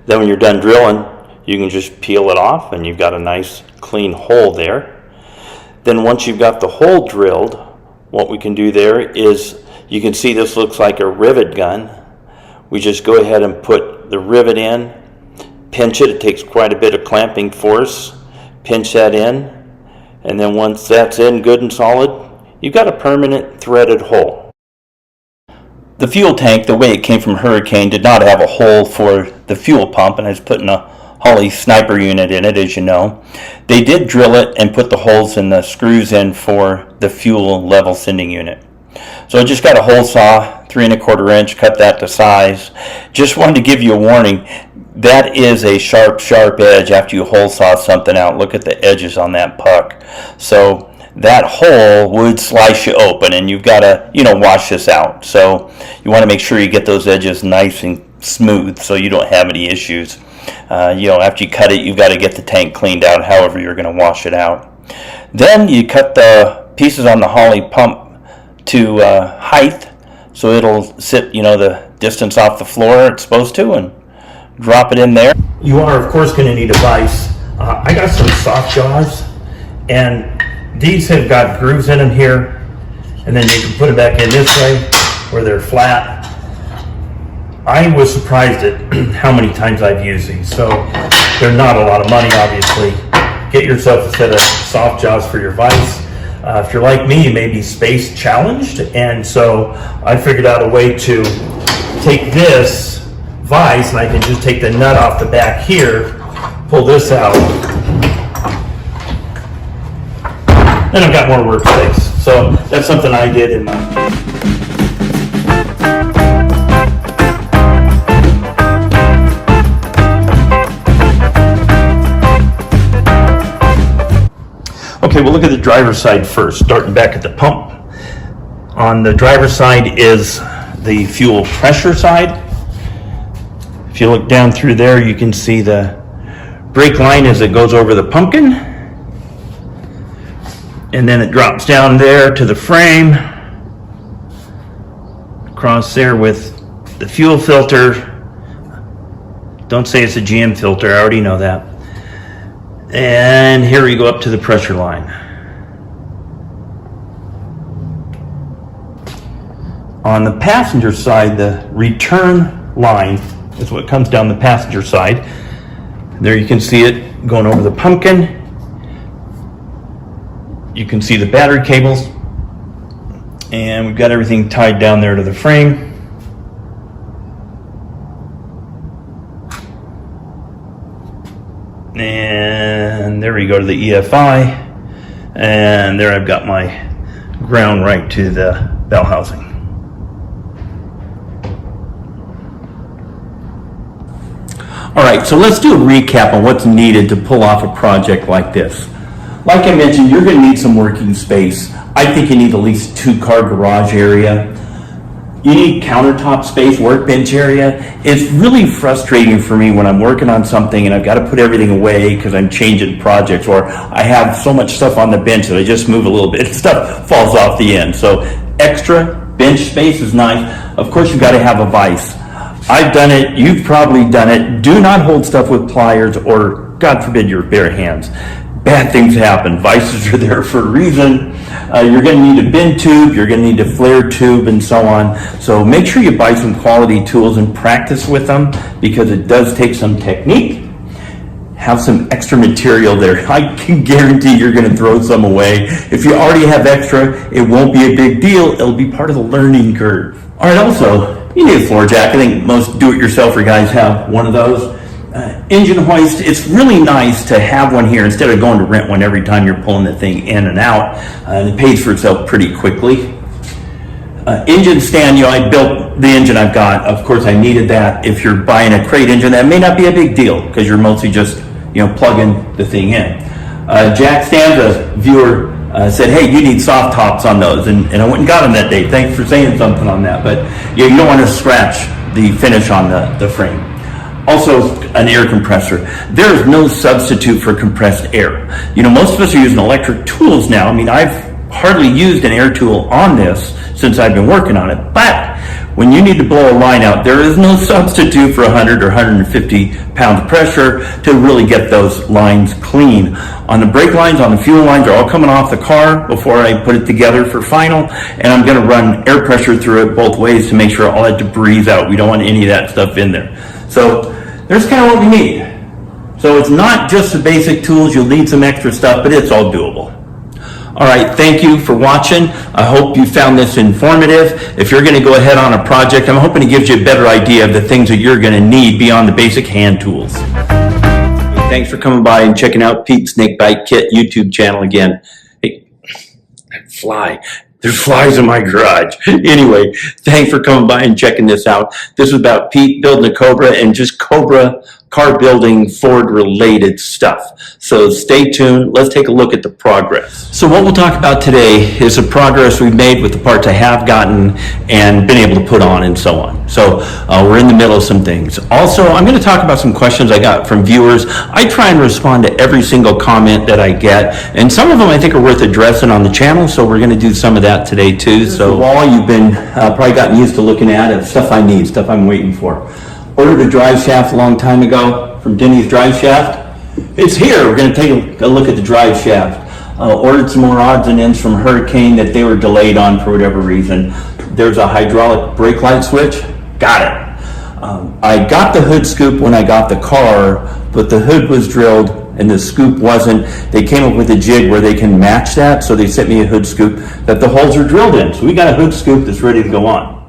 Then when you're done drilling, you can just peel it off and you've got a nice clean hole there. Then once you've got the hole drilled, what we can do there is, you can see this looks like a rivet gun. We just go ahead and put the rivet in, pinch it. It takes quite a bit of clamping force. Pinch that in, and then once that's in good and solid, you've got a permanent threaded hole. The fuel tank, the way it came from Hurricane, did not have a hole for the fuel pump, and I was putting a Holley sniper unit in it, as you know. They did drill it and put the holes and the screws in for the fuel level sending unit. So I just got a hole saw, 3 1/4 inch, cut that to size. Just wanted to give you a warning. That is a sharp, sharp edge after you hole saw something out. Look at the edges on that puck. So that hole would slice you open, and you've got to, wash this out. So you want to make sure you get those edges nice and smooth, so you don't have any issues. After you cut it, you've got to get the tank cleaned out, however you're going to wash it out. Then you cut the pieces on the Holley pump to height, so it'll sit, the distance off the floor it's supposed to, and drop it in there. You are, of course, going to need a vise. I got some soft jaws, and these have got grooves in them here, and then you can put it back in this way where they're flat. I was surprised at how many times I've used these. So they're not a lot of money, obviously. Get yourself a set of soft jaws for your vise. If you're like me, you may be space challenged, and so I figured out a way to take this vise, and I can just take the nut off the back here, pull this out, and I've got more workspace. So that's something I did in my... Okay, we'll look at the driver's side first, starting back at the pump. On the driver's side is the fuel pressure side. If you look down through there, you can see the brake line as it goes over the pumpkin. And then it drops down there to the frame. Across there with the fuel filter. Don't say it's a GM filter, I already know that. And here we go up to the pressure line. On the passenger side, the return line is what comes down the passenger side. There you can see it going over the pumpkin. You can see the battery cables. And we've got everything tied down there to the frame. And there we go to the EFI, and there I've got my ground right to the bell housing. All right, so let's do a recap on what's needed to pull off a project like this. Like I mentioned, you're going to need some working space. I think you need at least 2-car garage area. You need countertop space, workbench area. It's really frustrating for me when I'm working on something and I've got to put everything away because I'm changing projects, or I have so much stuff on the bench that I just move a little bit and stuff falls off the end. So extra bench space is nice. Of course, you've got to have a vise. I've done it. You've probably done it. Do not hold stuff with pliers or, God forbid, your bare hands. Bad things happen. Vices are there for a reason. You're going to need a bend tube, you're going to need a flare tube, and so on. So make sure you buy some quality tools and practice with them, because it does take some technique. Have some extra material there. I can guarantee you're going to throw some away. If you already have extra, it won't be a big deal. It'll be part of the learning curve. All right, also, you need a floor jack. I think most do-it-yourselfer guys have one of those. Engine hoist, it's really nice to have one here instead of going to rent one every time you're pulling the thing in and out. It pays for itself pretty quickly. Engine stand, I built the engine I've got. Of course, I needed that. If you're buying a crate engine, that may not be a big deal because you're mostly just plugging the thing in. Jack stands, a viewer said, hey, you need soft tops on those, and I went and got them that day. Thanks for saying something on that, but you don't want to scratch the finish on the frame. Also, an air compressor. There is no substitute for compressed air. Most of us are using electric tools now. I mean, I've hardly used an air tool on this since I've been working on it. But when you need to blow a line out, there is no substitute for 100 or 150 pounds of pressure to really get those lines clean. On the brake lines, on the fuel lines, are all coming off the car before I put it together for final. And I'm going to run air pressure through it both ways to make sure all that debris is out. We don't want any of that stuff in there. So there's kind of what we need. So it's not just the basic tools. You'll need some extra stuff, but it's all doable. All right, thank you for watching. I hope you found this informative. If you're going to go ahead on a project, I'm hoping it gives you a better idea of the things that you're going to need beyond the basic hand tools. Thanks for coming by and checking out Pete's Snakebite Kit YouTube channel again. Hey, fly. There's flies in my garage. Anyway, thanks for coming by and checking this out. This is about Pete building a Cobra and just Cobra car building, Ford related stuff. So stay tuned. Let's take a look at the progress. So what we'll talk about today is the progress we've made with the parts I have gotten and been able to put on and so on. So we're in the middle of some things. Also, I'm going to talk about some questions I got from viewers. I try and respond to every single comment that I get, and some of them I think are worth addressing on the channel, so we're going to do some of that today too. So the wall you've been probably gotten used to looking at of stuff I need, stuff I'm waiting for. Ordered a drive shaft a long time ago from Denny's Drive Shaft. It's here. We're going to take a look at the drive shaft. Ordered some more odds and ends from Hurricane that they were delayed on for whatever reason. There's a hydraulic brake light switch. Got it. I got the hood scoop when I got the car, but the hood was drilled and the scoop wasn't. They came up with a jig where they can match that, so they sent me a hood scoop that the holes are drilled in. So we got a hood scoop that's ready to go on.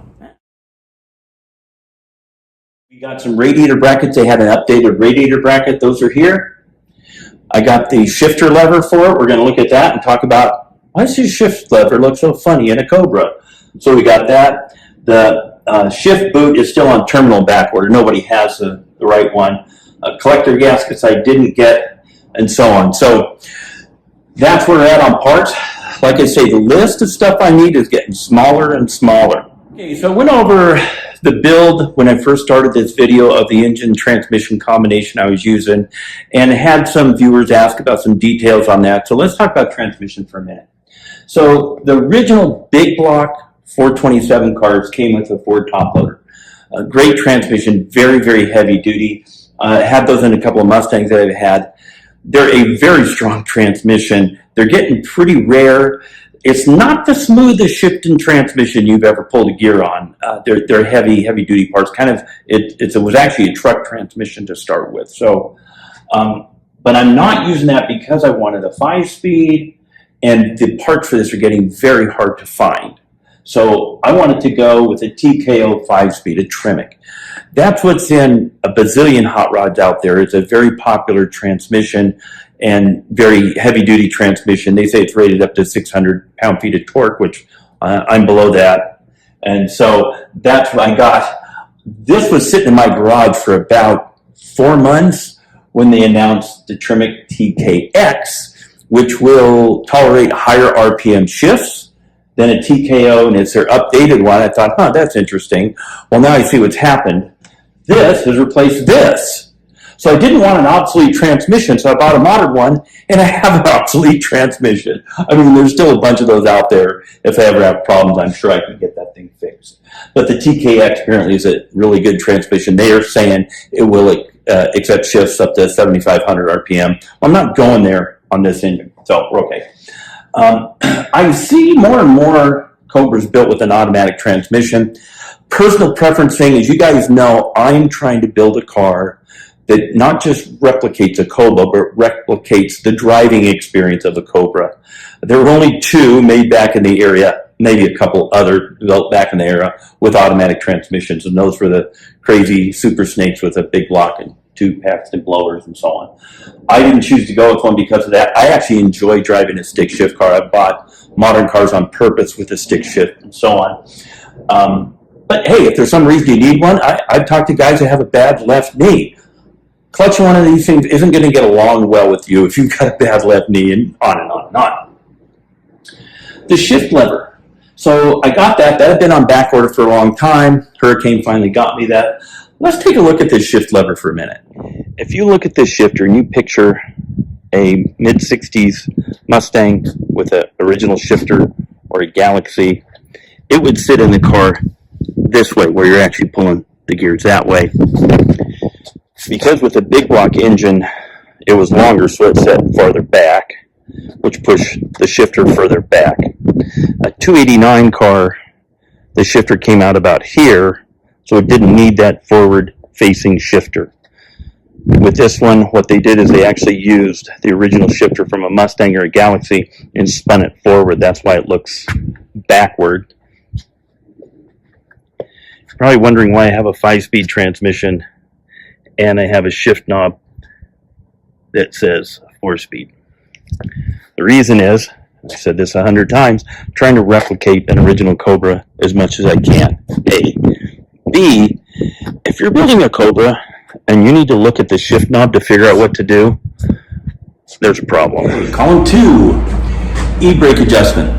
We got some radiator brackets. They had an updated radiator bracket. Those are here. I got the shifter lever for it. We're going to look at that and talk about why does this shift lever look so funny in a Cobra. So we got that. The shift boot is still on terminal back order. Nobody has the right one. Collector gaskets I didn't get, and so on. So that's where we're at on parts. Like I say, the list of stuff I need is getting smaller and smaller. Okay, so I went over the build when I first started this video of the engine transmission combination I was using, and had some viewers ask about some details on that. So let's talk about transmission for a minute. So the original big block 427 cars came with a Ford top loader. A great transmission, very, very heavy duty. Had those in a couple of Mustangs that I've had. They're a very strong transmission. They're getting pretty rare. It's not the smoothest shifting transmission you've ever pulled a gear on. They're heavy duty parts. Kind of, it was actually a truck transmission to start with. So, but I'm not using that because I wanted a 5-speed, and the parts for this are getting very hard to find. So I wanted to go with a TKO 5-speed, a Tremec. That's what's in a bazillion hot rods out there. It's a very popular transmission and very heavy-duty transmission. They say it's rated up to 600 pound-feet of torque, which I'm below that. And so that's what I got. This was sitting in my garage for about 4 months when they announced the Tremec TKX, which will tolerate higher RPM shifts than a TKO, and it's their updated one. I thought, that's interesting. Well, now I see what's happened. This has replaced this. So I didn't want an obsolete transmission, so I bought a modern one, and I have an obsolete transmission. I mean, there's still a bunch of those out there. If I ever have problems, I'm sure I can get that thing fixed. But the TKX apparently is a really good transmission. They are saying it will accept shifts up to 7,500 RPM. Well, I'm not going there on this engine, so we're okay. I see more and more Cobras built with an automatic transmission. Personal preference thing, as you guys know, I'm trying to build a car that not just replicates a Cobra, but replicates the driving experience of a Cobra. There were only 2 made back in the area, maybe a couple other developed back in the era with automatic transmissions, and those were the crazy Super Snakes with a big block and 2 Paxton blowers and so on. I didn't choose to go with one because of that. I actually enjoy driving a stick shift car. I bought modern cars on purpose with a stick shift and so on. But hey, if there's some reason you need one, I've talked to guys that have a bad left knee. Clutching one of these things isn't going to get along well with you if you've got a bad left knee, and on and on and on. The shift lever. So I got that. That had been on back order for a long time. Hurricane finally got me that. Let's take a look at this shift lever for a minute. If you look at this shifter and you picture a mid-60s Mustang with an original shifter or a Galaxy, it would sit in the car this way, where you're actually pulling the gears that way. Because with a big block engine, it was longer, so it set farther back, which pushed the shifter further back. A 289 car, the shifter came out about here, so it didn't need that forward-facing shifter. With this one, what they did is they actually used the original shifter from a Mustang or a Galaxy and spun it forward. That's why it looks backward. You're probably wondering why I have a 5-speed transmission and I have a shift knob that says 4-speed. The reason is, I said this 100 times, I'm trying to replicate an original Cobra as much as I can. A. B, if you're building a Cobra and you need to look at the shift knob to figure out what to do, there's a problem. Column 2, e-brake adjustment.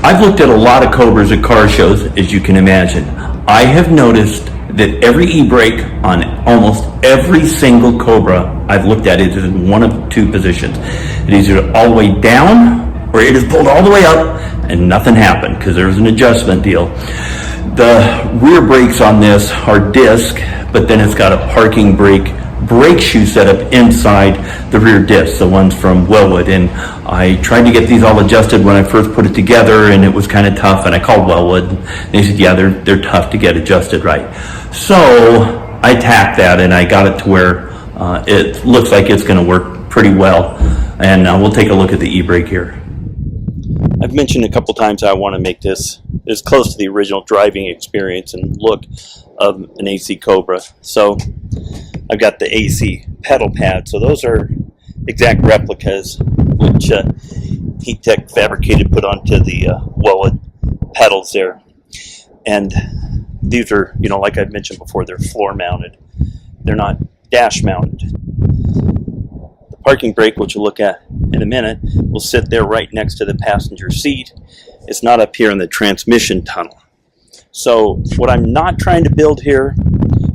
I've looked at a lot of Cobras at car shows, as you can imagine. I have noticed that every e-brake on almost every single Cobra I've looked at is in one of two positions. It is either all the way down or it is pulled all the way up and nothing happened because there's an adjustment deal. The rear brakes on this are disc, but then it's got a parking brake shoe set up inside the rear disc, the ones from Wellwood. And I tried to get these all adjusted when I first put it together, and it was kind of tough. And I called Wellwood, and they said, yeah, they're tough to get adjusted right. So I tacked that, and I got it to where it looks like it's going to work pretty well. And we'll take a look at the e-brake here. I've mentioned a couple times I want to make this as close to the original driving experience and look of an AC Cobra. So I've got the AC pedal pad. So those are exact replicas, which Heat Tech fabricated, put onto the Wellwood pedals there. And these are, like I've mentioned before, they're floor mounted. They're not dash mounted. The parking brake, which we'll look at in a minute, will sit there right next to the passenger seat. It's not up here in the transmission tunnel. So what I'm not trying to build here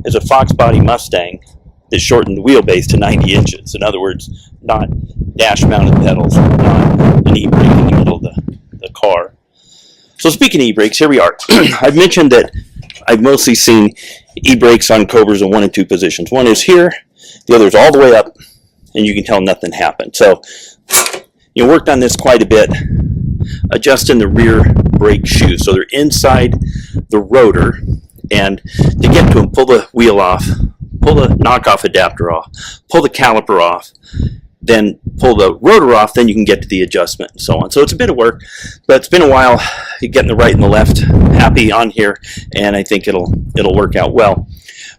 is a Fox body Mustang that shortened the wheelbase to 90 inches. In other words, not dash-mounted pedals, not an e-brake in the middle of the car. So speaking of e-brakes, here we are. I've mentioned that I've mostly seen e-brakes on Cobras in 1 and 2 positions. One is here, the other is all the way up, and you can tell nothing happened. So worked on this quite a bit, adjusting the rear brake shoes. So they're inside the rotor, and to get to them, pull the wheel off, pull the knockoff adapter off, pull the caliper off, then pull the rotor off, then you can get to the adjustment and so on. So it's a bit of work, but it's been a while getting the right and the left happy on here, and I think it'll work out well.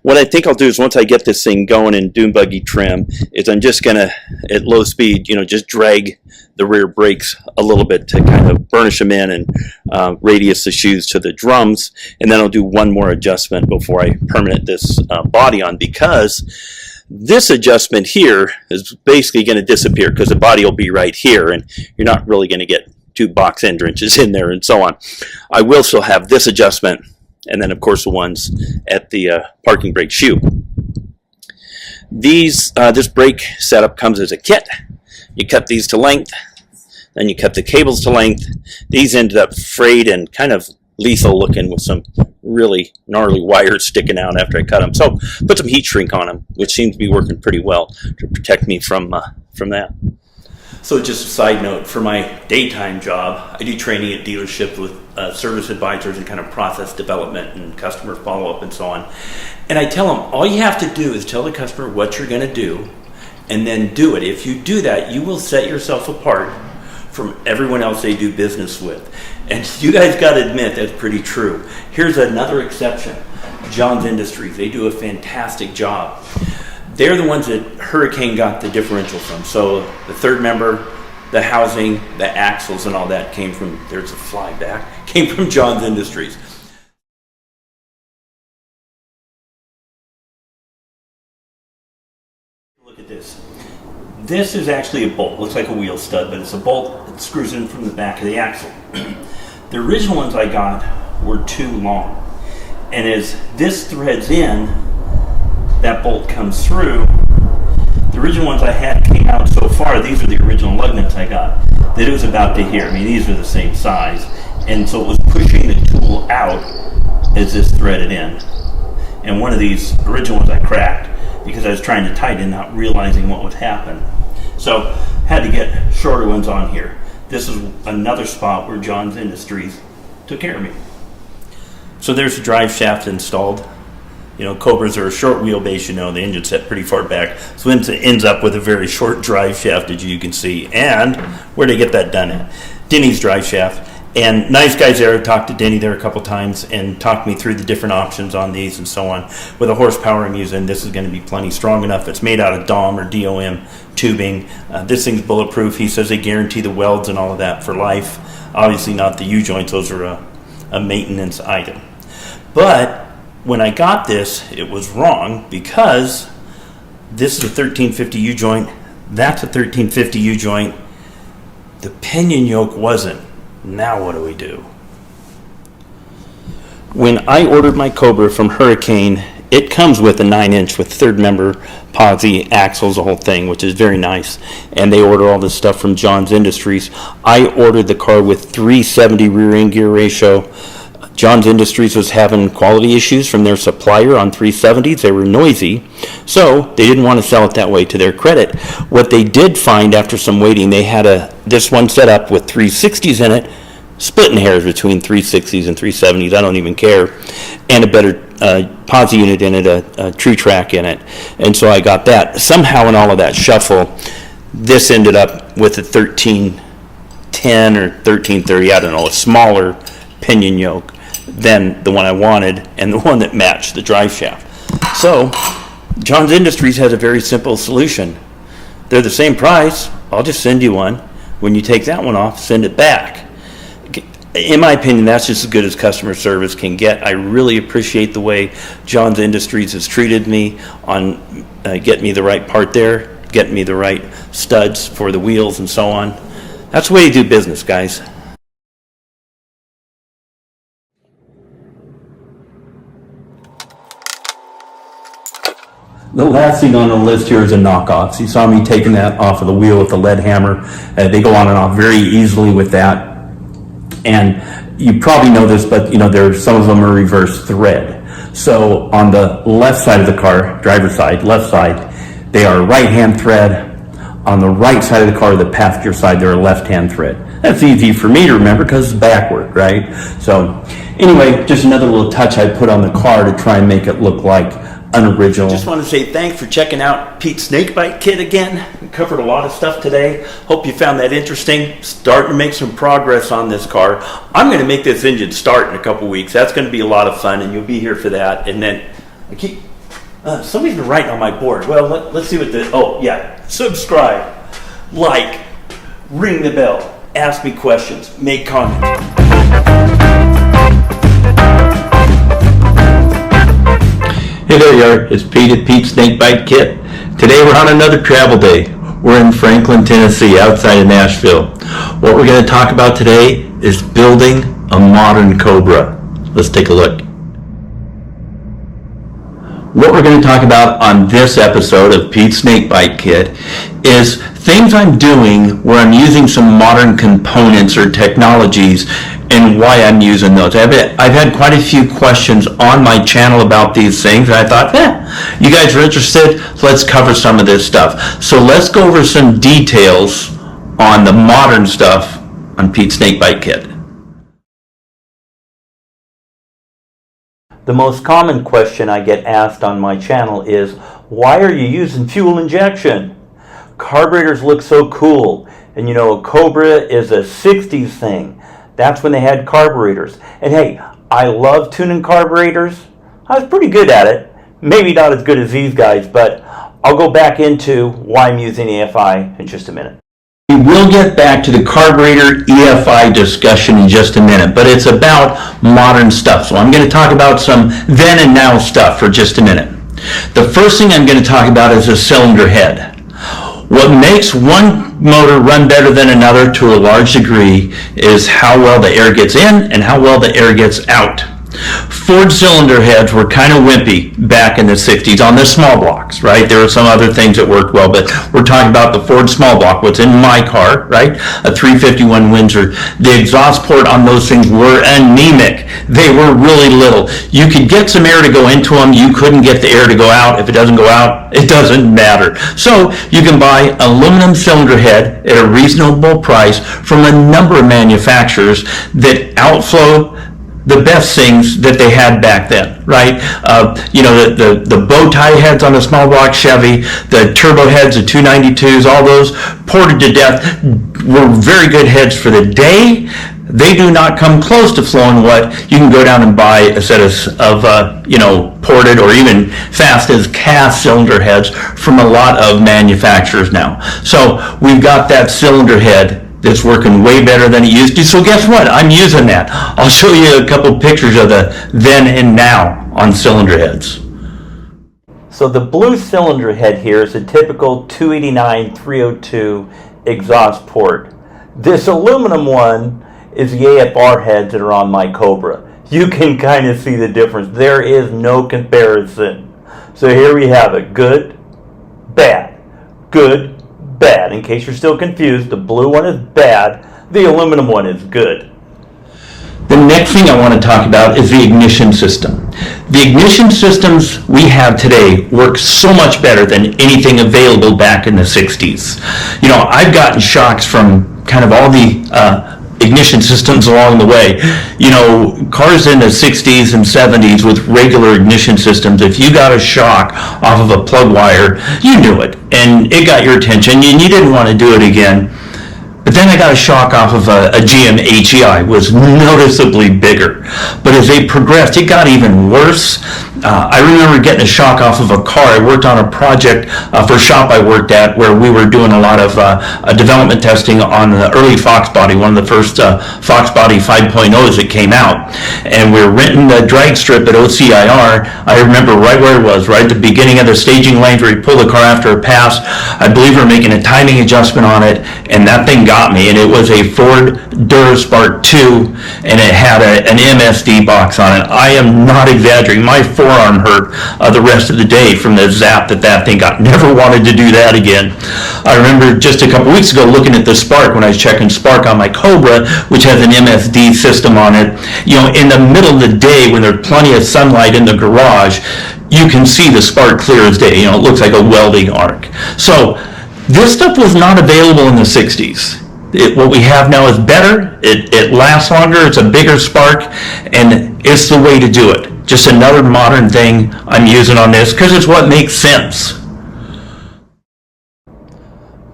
What I think I'll do is once I get this thing going in dune buggy trim, is I'm just gonna, at low speed, just drag the rear brakes a little bit to kind of burnish them in and radius the shoes to the drums, and then I'll do one more adjustment before I permanent this body on, because this adjustment here is basically going to disappear because the body will be right here, and you're not really going to get 2 box hindrances in there and so on. I will still have this adjustment, and then of course the ones at the parking brake shoe. This brake setup comes as a kit. You cut these to length, then you cut the cables to length. These ended up frayed and kind of lethal looking with some really gnarly wires sticking out after I cut them. So put some heat shrink on them, which seems to be working pretty well to protect me from that. So just a side note, for my daytime job, I do training at dealerships with service advisors and kind of process development and customer follow-up and so on. And I tell them, all you have to do is tell the customer what you're going to do and then do it. If you do that, you will set yourself apart from everyone else they do business with. And you guys got to admit that's pretty true. Here's another exception. John's Industries. They do a fantastic job. They're the ones that Hurricane got the differential from. So the third member, the housing, the axles and all that came from, there's a fly back, came from John's Industries. Look at this. This is actually a bolt. Looks like a wheel stud, but it's a bolt that screws in from the back of the axle. The original ones I got were too long. And as this threads in, that bolt comes through. The original ones I had came out so far, these are the original lug nuts I got, that it was about to here. I mean, these are the same size. And so it was pushing the tool out as this threaded in. And one of these original ones I cracked because I was trying to tighten, not realizing what would happen. So had to get shorter ones on here. This is another spot where John's Industries took care of me. So there's the drive shaft installed. Cobras are a short wheelbase, the engine's set pretty far back. So it ends up with a very short drive shaft, as you can see. And where'd they get that done at? Denny's drive shaft. And nice guys there. Talked to Denny there a couple times and talked me through the different options on these and so on. With the horsepower I'm using, this is going to be plenty strong enough. It's made out of DOM or DOM tubing. This thing's bulletproof. He says they guarantee the welds and all of that for life. Obviously not the U-joints. Those are a maintenance item. But when I got this, it was wrong because This is a 1350 U-joint. That's a 1350 U-joint. The pinion yoke wasn't. Now what do we do? When I ordered my Cobra from Hurricane, it comes with a 9-inch with third member posi axles, the whole thing, which is very nice. And they order all this stuff from John's Industries. I ordered the car with 370 rear end gear ratio. John's Industries was having quality issues from their supplier on 370s. They were noisy, so they didn't want to sell it that way, to their credit. What they did find after some waiting, they had this one set up with 360s in it, splitting hairs between 360s and 370s, I don't even care, and a better posi unit in it, a true track in it. And so I got that. Somehow in all of that shuffle, this ended up with a 1310 or 1330, I don't know, a smaller pinion yoke than the one I wanted and the one that matched the drive shaft. So John's Industries has a very simple solution. They're the same price. I'll just send you one. When you take that one off, send it back. In my opinion, that's just as good as customer service can get. I really appreciate the way John's Industries has treated me on getting me the right part there, getting me the right studs for the wheels and so on. That's the way you do business, guys. The last thing on the list here is a knockoff. You saw me taking that off of the wheel with the lead hammer. They go on and off very easily with that. And you probably know this, but some of them are reverse thread. So on the left side of the car, driver's side, left side, they are right-hand thread. On the right side of the car, the passenger side, they're a left-hand thread. That's easy for me to remember because it's backward, right? So anyway, just another little touch I put on the car to try and make it look like unoriginal. Just want to say thanks for checking out Pete's Snakebite Kit again. We covered a lot of stuff today. Hope you found that interesting. Starting to make some progress on this car. I'm going to make this engine start in a couple weeks. That's going to be a lot of fun, and you'll be here for that. And then I keep somebody's been writing on my board. Well, let's see what the subscribe, like, ring the bell, ask me questions, make comments. Hey there you are, it's Pete at Pete's Snakebite Kit. Today we're on another travel day. We're in Franklin, Tennessee, outside of Nashville. What we're going to talk about today is building a modern Cobra. Let's take a look. What we're going to talk about on this episode of Pete's Snakebite Kit is things I'm doing where I'm using some modern components or technologies and why I'm using those. I've had quite a few questions on my channel about these things, and I thought, you guys are interested? Let's cover some of this stuff. So let's go over some details on the modern stuff on Pete's Snakebite Kit. The most common question I get asked on my channel is, why are you using fuel injection? Carburetors look so cool. And a Cobra is a 60s thing. That's when they had carburetors. And hey, I love tuning carburetors. I was pretty good at it. Maybe not as good as these guys, but I'll go back into why I'm using EFI in just a minute. We will get back to the carburetor EFI discussion in just a minute, but it's about modern stuff. So I'm going to talk about some then and now stuff for just a minute. The first thing I'm going to talk about is a cylinder head. What makes one motor run better than another to a large degree is how well the air gets in and how well the air gets out. Ford cylinder heads were kind of wimpy back in the 60s on the small blocks, right? There were some other things that worked well, but we're talking about the Ford small block, what's in my car, right? A 351 Windsor. The exhaust port on those things were anemic. They were really little. You could get some air to go into them. You couldn't get the air to go out. If it doesn't go out, it doesn't matter. So you can buy aluminum cylinder head at a reasonable price from a number of manufacturers that outflow the best things that they had back then, right? The bow tie heads on the small block Chevy, the turbo heads, the 292s, all those ported to death were very good heads for the day. They do not come close to flowing what you can go down and buy a set of ported or even fast as cast cylinder heads from a lot of manufacturers now. So we've got that cylinder head that's working way better than it used to. So guess what? I'm using that. I'll show you a couple pictures of the then and now on cylinder heads. So the blue cylinder head here is a typical 289-302 exhaust port. This aluminum one is the AFR heads that are on my Cobra. You can kind of see the difference. There is no comparison. So here we have it. Good, bad. Good, bad. In case you're still confused, the blue one is bad. The aluminum one is good. The next thing I want to talk about is the ignition system. The ignition systems we have today work so much better than anything available back in the 60s. You know, I've gotten shocks from kind of all the ignition systems along the way. You know, cars in the 60s and 70s with regular ignition systems, if you got a shock off of a plug wire, you knew it, and it got your attention, and you didn't want to do it again. But then I got a shock off of a GM HEI, was noticeably bigger. But as they progressed, it got even worse. I remember getting a shock off of a car. I worked on a project for a shop I worked at where we were doing a lot of development testing on the early Fox body, one of the first Fox body 5.0s that came out. And we were renting the drag strip at OCIR. I remember right where it was, right at the beginning of the staging lanes where you pull the car after a pass. I believe we were making a timing adjustment on it, and that thing got me. And it was a Ford Duraspark 2, and it had an MSD box on it. I am not exaggerating. My forearm hurt the rest of the day from the zap that thing got. Never wanted to do that again. I remember just a couple weeks ago looking at the spark when I was checking spark on my Cobra, which has an MSD system on it. You know, in the middle of the day when there's plenty of sunlight in the garage, you can see the spark clear as day. You know, it looks like a welding arc. So this stuff was not available in the 60s. What we have now is better, it lasts longer, it's a bigger spark, and it's the way to do it. Just another modern thing I'm using on this because it's what makes sense.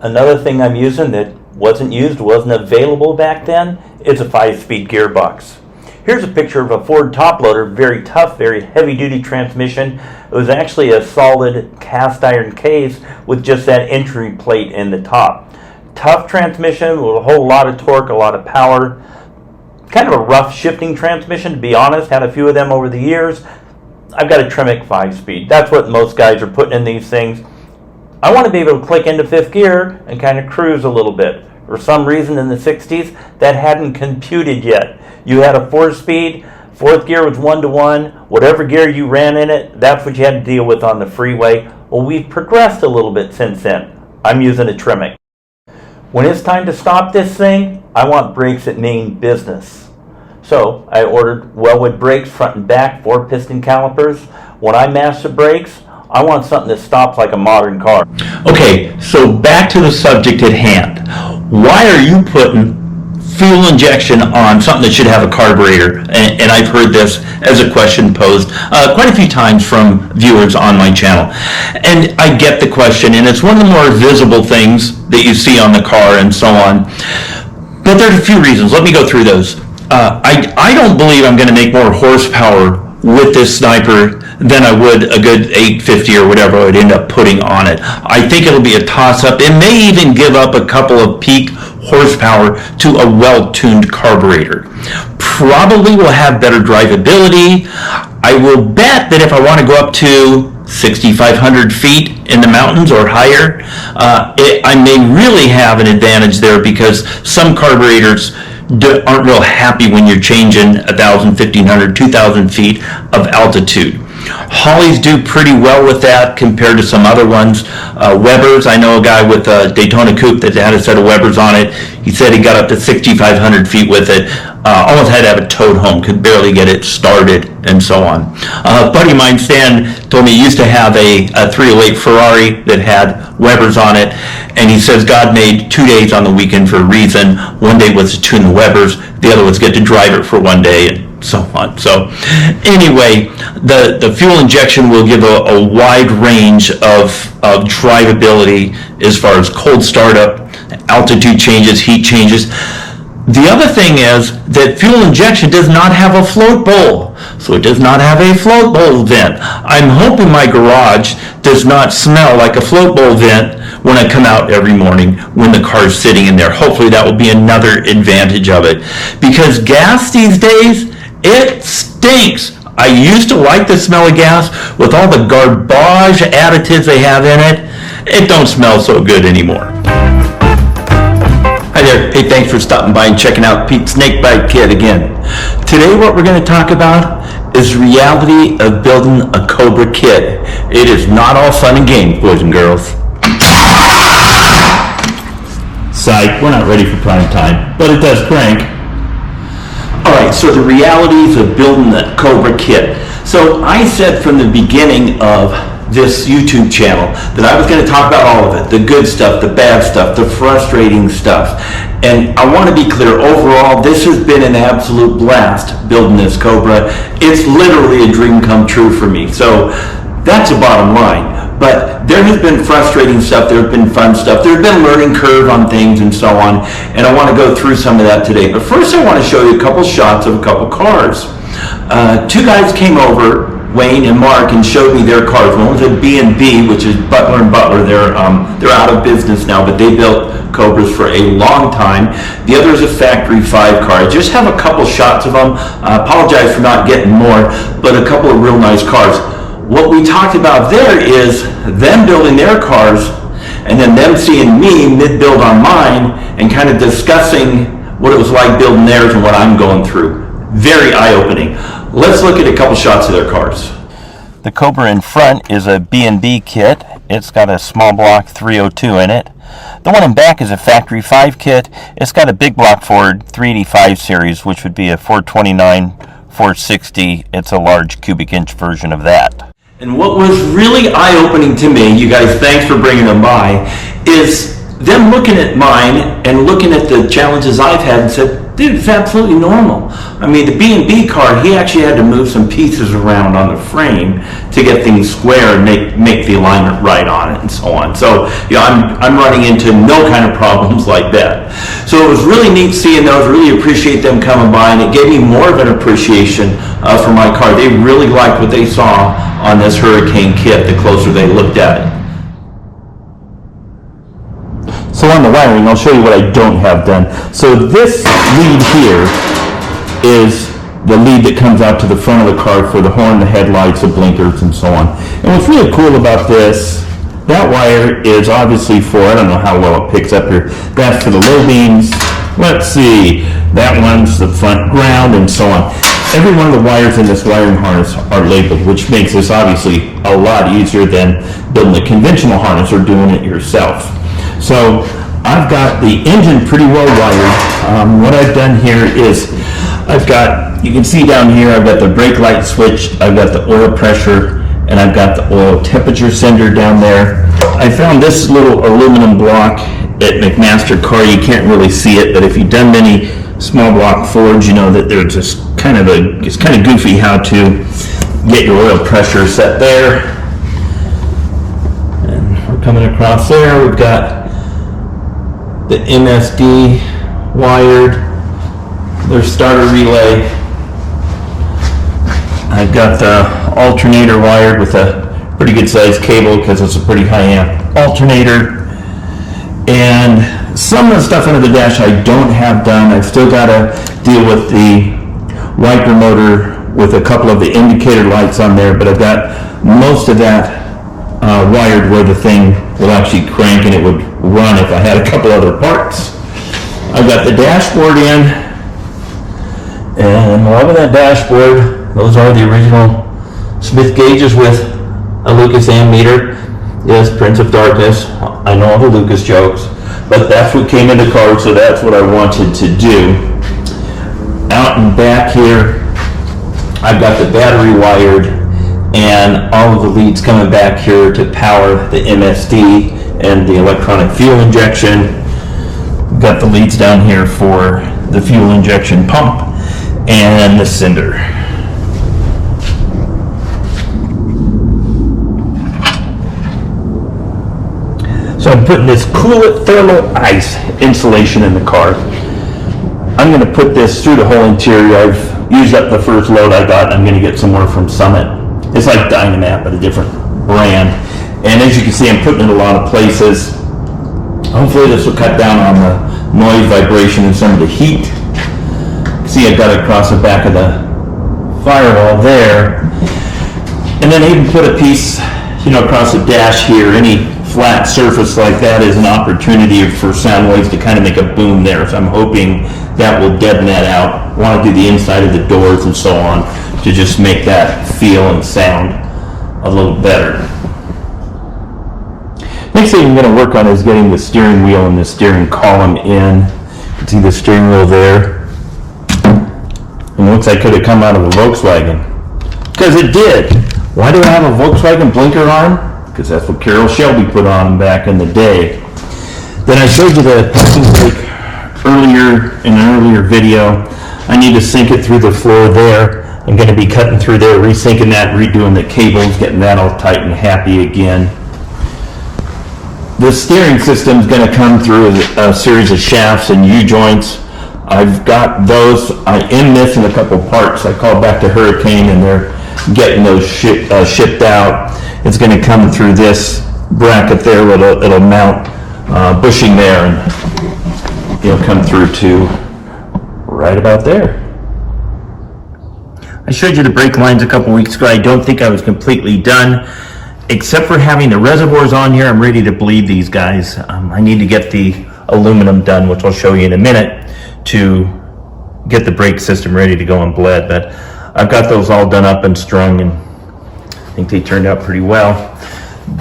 Another thing I'm using that wasn't available back then is a 5-speed gearbox. Here's a picture of a Ford top loader, very tough, very heavy-duty transmission. It was actually a solid cast iron case with just that entry plate in the top. Tough transmission with a whole lot of torque, a lot of power. Kind of a rough shifting transmission, to be honest. Had a few of them over the years. I've got a Tremec 5-speed. That's what most guys are putting in these things. I want to be able to click into 5th gear and kind of cruise a little bit. For some reason in the 60s, that hadn't computed yet. You had a 4-speed, 4th gear was 1-to-1. Whatever gear you ran in it, that's what you had to deal with on the freeway. Well, we've progressed a little bit since then. I'm using a Tremec. When it's time to stop this thing, I want brakes that mean business. So I ordered Wellwood brakes, front and back, 4-piston calipers. When I mash the brakes, I want something that stops like a modern car. Okay, so back to the subject at hand. Why are you putting fuel injection on something that should have a carburetor? And I've heard this as a question posed quite a few times from viewers on my channel. And I get the question, and it's one of the more visible things that you see on the car and so on. But there's a few reasons. Let me go through those. I don't believe I'm going to make more horsepower with this sniper than I would a good 850 or whatever I would end up putting on it. I think it'll be a toss-up. It may even give up a couple of peak horsepower to a well-tuned carburetor. Probably will have better drivability. I will bet that if I want to go up to 6,500 feet in the mountains or higher, I may really have an advantage there because some carburetors aren't real happy when you're changing 1,000, 1,500, 2,000 feet of altitude. Hollies do pretty well with that compared to some other ones. Webers, I know a guy with a Daytona Coupe that had a set of Webers on it. He said he got up to 6,500 feet with it. Almost had to have it towed home, could barely get it started, and so on. A buddy of mine, Stan, told me he used to have a 308 Ferrari that had Webers on it, and he says God made 2 days on the weekend for a reason. One day was to tune the Webers, the other was get to drive it for one day, and so on. So anyway, the fuel injection will give a wide range of drivability as far as cold startup, altitude changes, heat changes. The other thing is that fuel injection does not have a float bowl. So it does not have a float bowl vent. I'm hoping my garage does not smell like a float bowl vent when I come out every morning when the car's sitting in there. Hopefully that will be another advantage of it. Because gas these days, it stinks. I used to like the smell of gas. With all the garbage additives they have in it, it don't smell so good anymore. Hi there. Hey, thanks for stopping by and checking out Pete's Snakebite Kit again. Today what we're going to talk about is the reality of building a Cobra kit. It is not all fun and games, boys and girls. Psych, we're not ready for prime time, but it does crank. Alright, so the realities of building the Cobra kit. So I said from the beginning of this YouTube channel that I was going to talk about all of it, the good stuff, the bad stuff, the frustrating stuff. And I want to be clear, overall, this has been an absolute blast building this Cobra. It's literally a dream come true for me. So that's the bottom line. But there has been frustrating stuff, there has been fun stuff, there's been a learning curve on things and so on, and I want to go through some of that today. But first I want to show you a couple shots of a couple cars. Two guys came over, Wayne and Mark, and showed me their cars. One was a B&B, which is Butler & Butler. They're out of business now, but they built Cobras for a long time. The other is a Factory 5 car. I just have a couple shots of them. I apologize for not getting more, but a couple of real nice cars. What we talked about there is them building their cars and then them seeing me mid-build on mine and kind of discussing what it was like building theirs and what I'm going through. Very eye-opening. Let's look at a couple shots of their cars. The Cobra in front is a B&B kit. It's got a small block 302 in it. The one in back is a Factory 5 kit. It's got a big block Ford 385 series, which would be a 429, 460. It's a large cubic inch version of that. And what was really eye-opening to me, you guys, thanks for bringing them by, is them looking at mine and looking at the challenges I've had and said, dude, it's absolutely normal. I mean, the B&B car, he actually had to move some pieces around on the frame to get things square and make the alignment right on it and so on. So, you know, I'm running into no kind of problems like that. So it was really neat seeing those, really appreciate them coming by, and it gave me more of an appreciation for my car. They really liked what they saw on this Hurricane kit the closer they looked at it. So on the wiring, I'll show you what I don't have done. So this lead here is the lead that comes out to the front of the car for the horn, the headlights, the blinkers, and so on. And what's really cool about this, that wire is obviously for, I don't know how well it picks up here, that's for the low beams. Let's see, that one's the front ground, and so on. Every one of the wires in this wiring harness are labeled, which makes this obviously a lot easier than building a conventional harness or doing it yourself. So I've got the engine pretty well wired. What I've done here is I've got, you can see down here, I've got the brake light switch, I've got the oil pressure, and I've got the oil temperature sender down there. I found this little aluminum block at McMaster Car. You can't really see it, but if you've done many small block Fords, you know that there's just it's kind of goofy how to get your oil pressure set there. And we're coming across there. We've got the MSD wired, their starter relay. I've got the alternator wired with a pretty good sized cable because it's a pretty high amp alternator. And some of the stuff under the dash I don't have done. I've still got to deal with the wiper motor with a couple of the indicator lights on there, but I've got most of that wired where the thing will actually crank and it would run if I had a couple other parts. I've got the dashboard in, and loving that dashboard. Those are the original Smith gauges with a Lucas ammeter. Yes, Prince of Darkness. I know all the Lucas jokes, but that's what came in the car, so that's what I wanted to do. Out and back here, I've got the battery wired and all of the leads coming back here to power the MSD and the electronic fuel injection. Got the leads down here for the fuel injection pump and the cinder. So I'm putting this Coolit thermal ice insulation in the car. I'm going to put this through the whole interior. I've used up the first load I got. I'm going to get some more from Summit. It's like Dynamat, but a different brand. And as you can see, I'm putting it in a lot of places. Hopefully this will cut down on the noise, vibration, and some of the heat. See, I've got it across the back of the firewall there. And then I even put a piece, across the dash here. Any flat surface like that is an opportunity for sound waves to kind of make a boom there. So I'm hoping that will deaden that out. I want to do the inside of the doors and so on to just make that feel and sound a little better. Next thing I'm going to work on is getting the steering wheel and the steering column in. You can see the steering wheel there. And it looks like it could have come out of a Volkswagen. Because it did. Why do I have a Volkswagen blinker arm? Because that's what Carroll Shelby put on back in the day. Then I showed you the parking brake earlier in an earlier video. I need to sink it through the floor there. I'm going to be cutting through there, resinking that, redoing the cables, getting that all tight and happy again. The steering system is going to come through a series of shafts and U-joints. I've got those. I am missing a couple parts. I called back to Hurricane and they're getting those shipped out. It's going to come through this bracket there. It'll mount bushing there, and it'll come through to right about there. I showed you the brake lines a couple weeks ago. I don't think I was completely done, except for having the reservoirs on here. I'm ready to bleed these guys. I need to get the aluminum done, which I'll show you in a minute, to get the brake system ready to go and bled. But I've got those all done up and strung, and I think they turned out pretty well.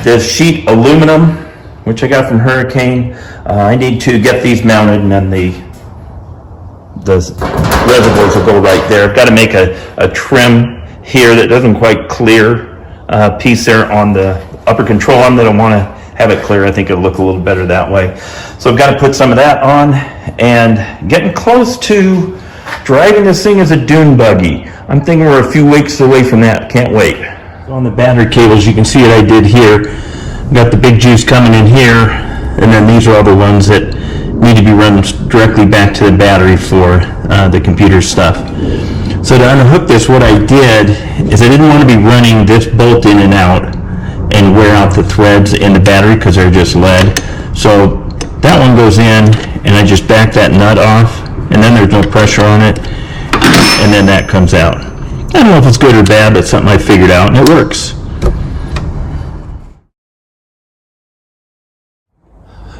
This sheet aluminum, which I got from Hurricane, I need to get these mounted, and then the reservoirs will go right there. I've got to make a trim here that doesn't quite clear piece there on the upper control arm. They don't want to have it clear. I think it'll look a little better that way. So I've got to put some of that on, and getting close to driving this thing as a dune buggy. I'm thinking we're a few weeks away from that. Can't wait. On the battery cables, you can see what I did here. Got the big juice coming in here, and then these are all the ones that need to be run directly back to the battery for the computer stuff. So to unhook this, what I did is I didn't want to be running this bolt in and out and wear out the threads in the battery because they're just lead. So that one goes in, and I just back that nut off, and then there's no pressure on it, and then that comes out. I don't know if it's good or bad, but it's something I figured out, and it works.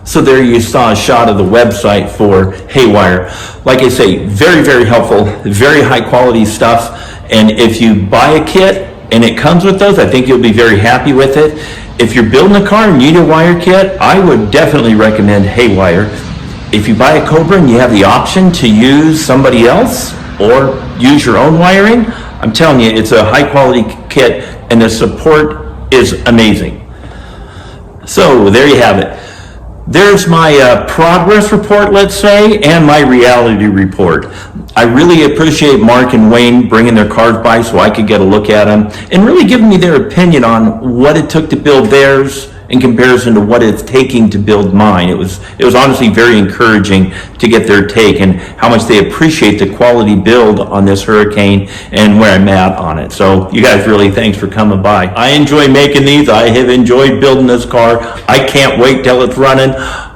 So there you saw a shot of the website for Haywire. Like I say, very, very helpful, very high quality stuff. And if you buy a kit and it comes with those, I think you'll be very happy with it. If you're building a car and you need a wire kit, I would definitely recommend Haywire. If you buy a Cobra and you have the option to use somebody else or use your own wiring, I'm telling you, it's a high quality kit and the support is amazing. So there you have it. There's my progress report, let's say, and my reality report. I really appreciate Mark and Wayne bringing their cars by so I could get a look at them and really giving me their opinion on what it took to build theirs in comparison to what it's taking to build mine. It was honestly very encouraging to get their take and how much they appreciate the quality build on this Hurricane and where I'm at on it. So you guys really, thanks for coming by. I enjoy making these. I have enjoyed building this car. I can't wait till it's running.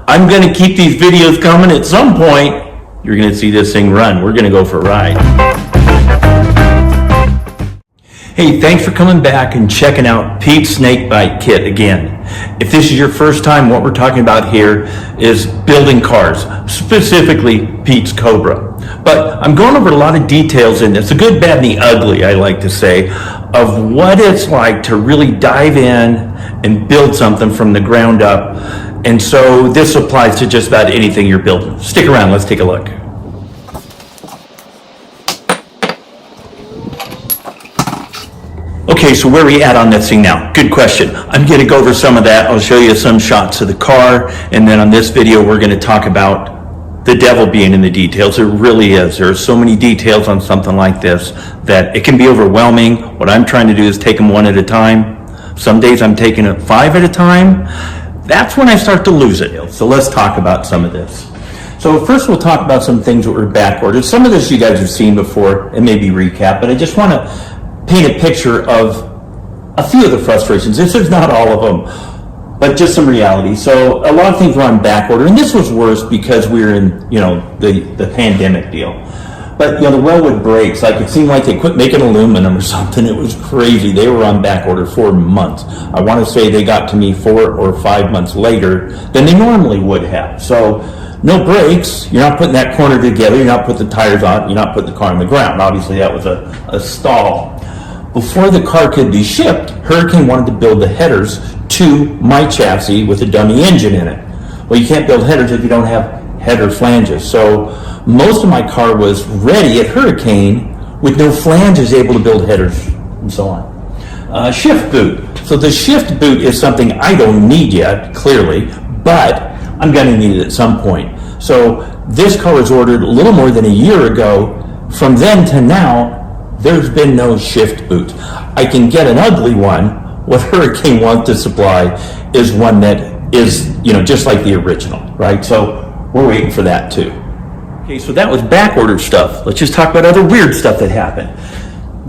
I'm going to keep these videos coming. At some point, you're going to see this thing run. We're going to go for a ride. Hey, thanks for coming back and checking out Pete's Snakebite Kit again. If this is your first time, what we're talking about here is building cars, specifically Pete's Cobra. But I'm going over a lot of details in this, the good, bad, and the ugly, I like to say, of what it's like to really dive in and build something from the ground up. And so this applies to just about anything you're building. Stick around, let's take a look. Okay, so where are we at on this thing now? Good question. I'm going to go over some of that. I'll show you some shots of the car, and then on this video we're going to talk about the devil being in the details. It really is. There are so many details on something like this that it can be overwhelming. What I'm trying to do is take them one at a time. Some days I'm taking it 5 at a time. That's when I start to lose it. So let's talk about some of this. So first we'll talk about some things that were backordered. Some of this you guys have seen before and maybe recap, but I just want to paint a picture of a few of the frustrations. This is not all of them, but just some reality. So a lot of things were on back order, and this was worse because we were in, the pandemic deal. But, the Wellwood brakes, like it seemed like they quit making aluminum or something. It was crazy. They were on back order for months. I want to say they got to me 4 or 5 months later than they normally would have. So, no brakes. You're not putting that corner together. You're not putting the tires on. You're not putting the car on the ground. Obviously, that was a stall. Before the car could be shipped, Hurricane wanted to build the headers to my chassis with a dummy engine in it. Well, you can't build headers if you don't have header flanges. So most of my car was ready at Hurricane with no flanges, able to build headers and so on. Shift boot. So the shift boot is something I don't need yet, clearly, but I'm going to need it at some point. So this car was ordered a little more than a year ago. From then to now, there's been no shift boot. I can get an ugly one. What Hurricane wants to supply is one that is, just like the original, right? So we're waiting for that too. Okay, so that was back-ordered stuff. Let's just talk about other weird stuff that happened.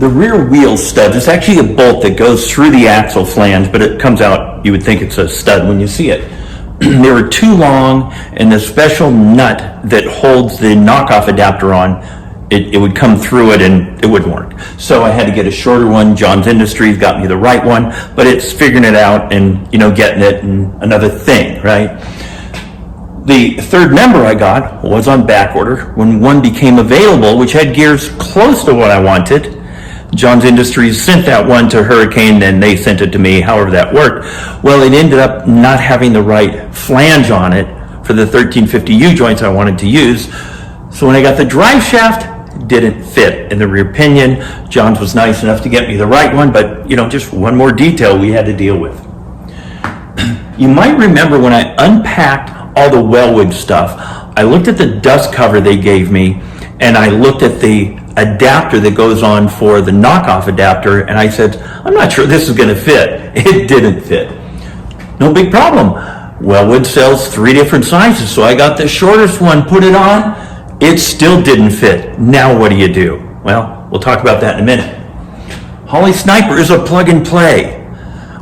The rear wheel studs, it's actually a bolt that goes through the axle flange, but it comes out, you would think it's a stud when you see it. They were too long, and the special nut that holds the knockoff adapter on, it would come through it and it wouldn't work. So I had to get a shorter one. John's Industries got me the right one, but it's figuring it out and, getting it and another thing, right? The third member I got was on back order. When one became available, which had gears close to what I wanted, John's Industries sent that one to Hurricane, then they sent it to me, however that worked. Well, it ended up not having the right flange on it for the 1350 U-joints I wanted to use. So when I got the drive shaft, it didn't fit in the rear pinion. John's was nice enough to get me the right one, but just one more detail we had to deal with. You might remember when I unpacked all the Wellwood stuff, I looked at the dust cover they gave me, and I looked at the adapter that goes on for the knockoff adapter, and I said, I'm not sure this is going to fit. It didn't fit. No big problem. Wellwood sells 3 different sizes, so I got the shortest one, put it on. It still didn't fit. Now what do you do? Well, we'll talk about that in a minute. Holley Sniper is a plug and play.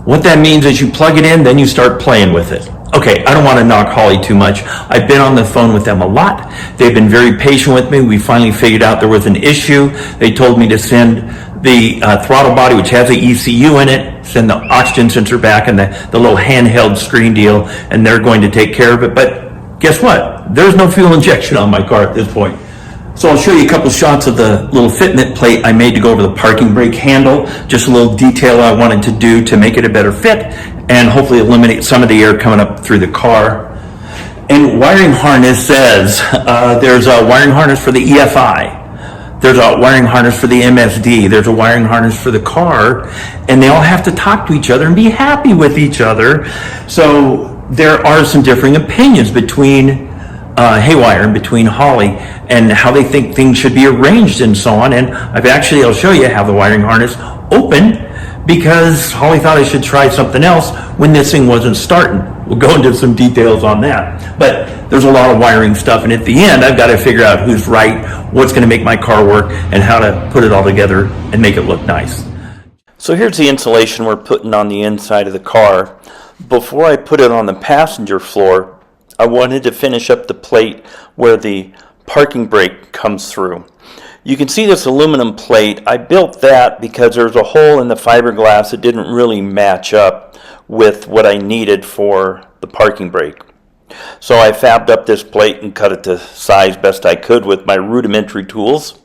What that means is you plug it in, then you start playing with it. Okay, I don't want to knock Holley too much. I've been on the phone with them a lot. They've been very patient with me. We finally figured out there was an issue. They told me to send the throttle body, which has the ECU in it, send the oxygen sensor back and the little handheld screen deal, and they're going to take care of it. But guess what? There's no fuel injection on my car at this point. So I'll show you a couple shots of the little fitment plate I made to go over the parking brake handle, just a little detail I wanted to do to make it a better fit and hopefully eliminate some of the air coming up through the car. And wiring harness says there's a wiring harness for the EFI, there's a wiring harness for the MSD, there's a wiring harness for the car, and they all have to talk to each other and be happy with each other. So there are some differing opinions between Haywire and between Holley and how they think things should be arranged and so on. And I'll show you how the wiring harness opened because Holley thought I should try something else when this thing wasn't starting. We'll go into some details on that. But there's a lot of wiring stuff, and at the end I've got to figure out who's right, what's going to make my car work, and how to put it all together and make it look nice. So here's the insulation we're putting on the inside of the car. Before I put it on the passenger floor, I wanted to finish up the plate where the parking brake comes through. You can see this aluminum plate. I built that because there's a hole in the fiberglass that didn't really match up with what I needed for the parking brake. So I fabbed up this plate and cut it to size best I could with my rudimentary tools.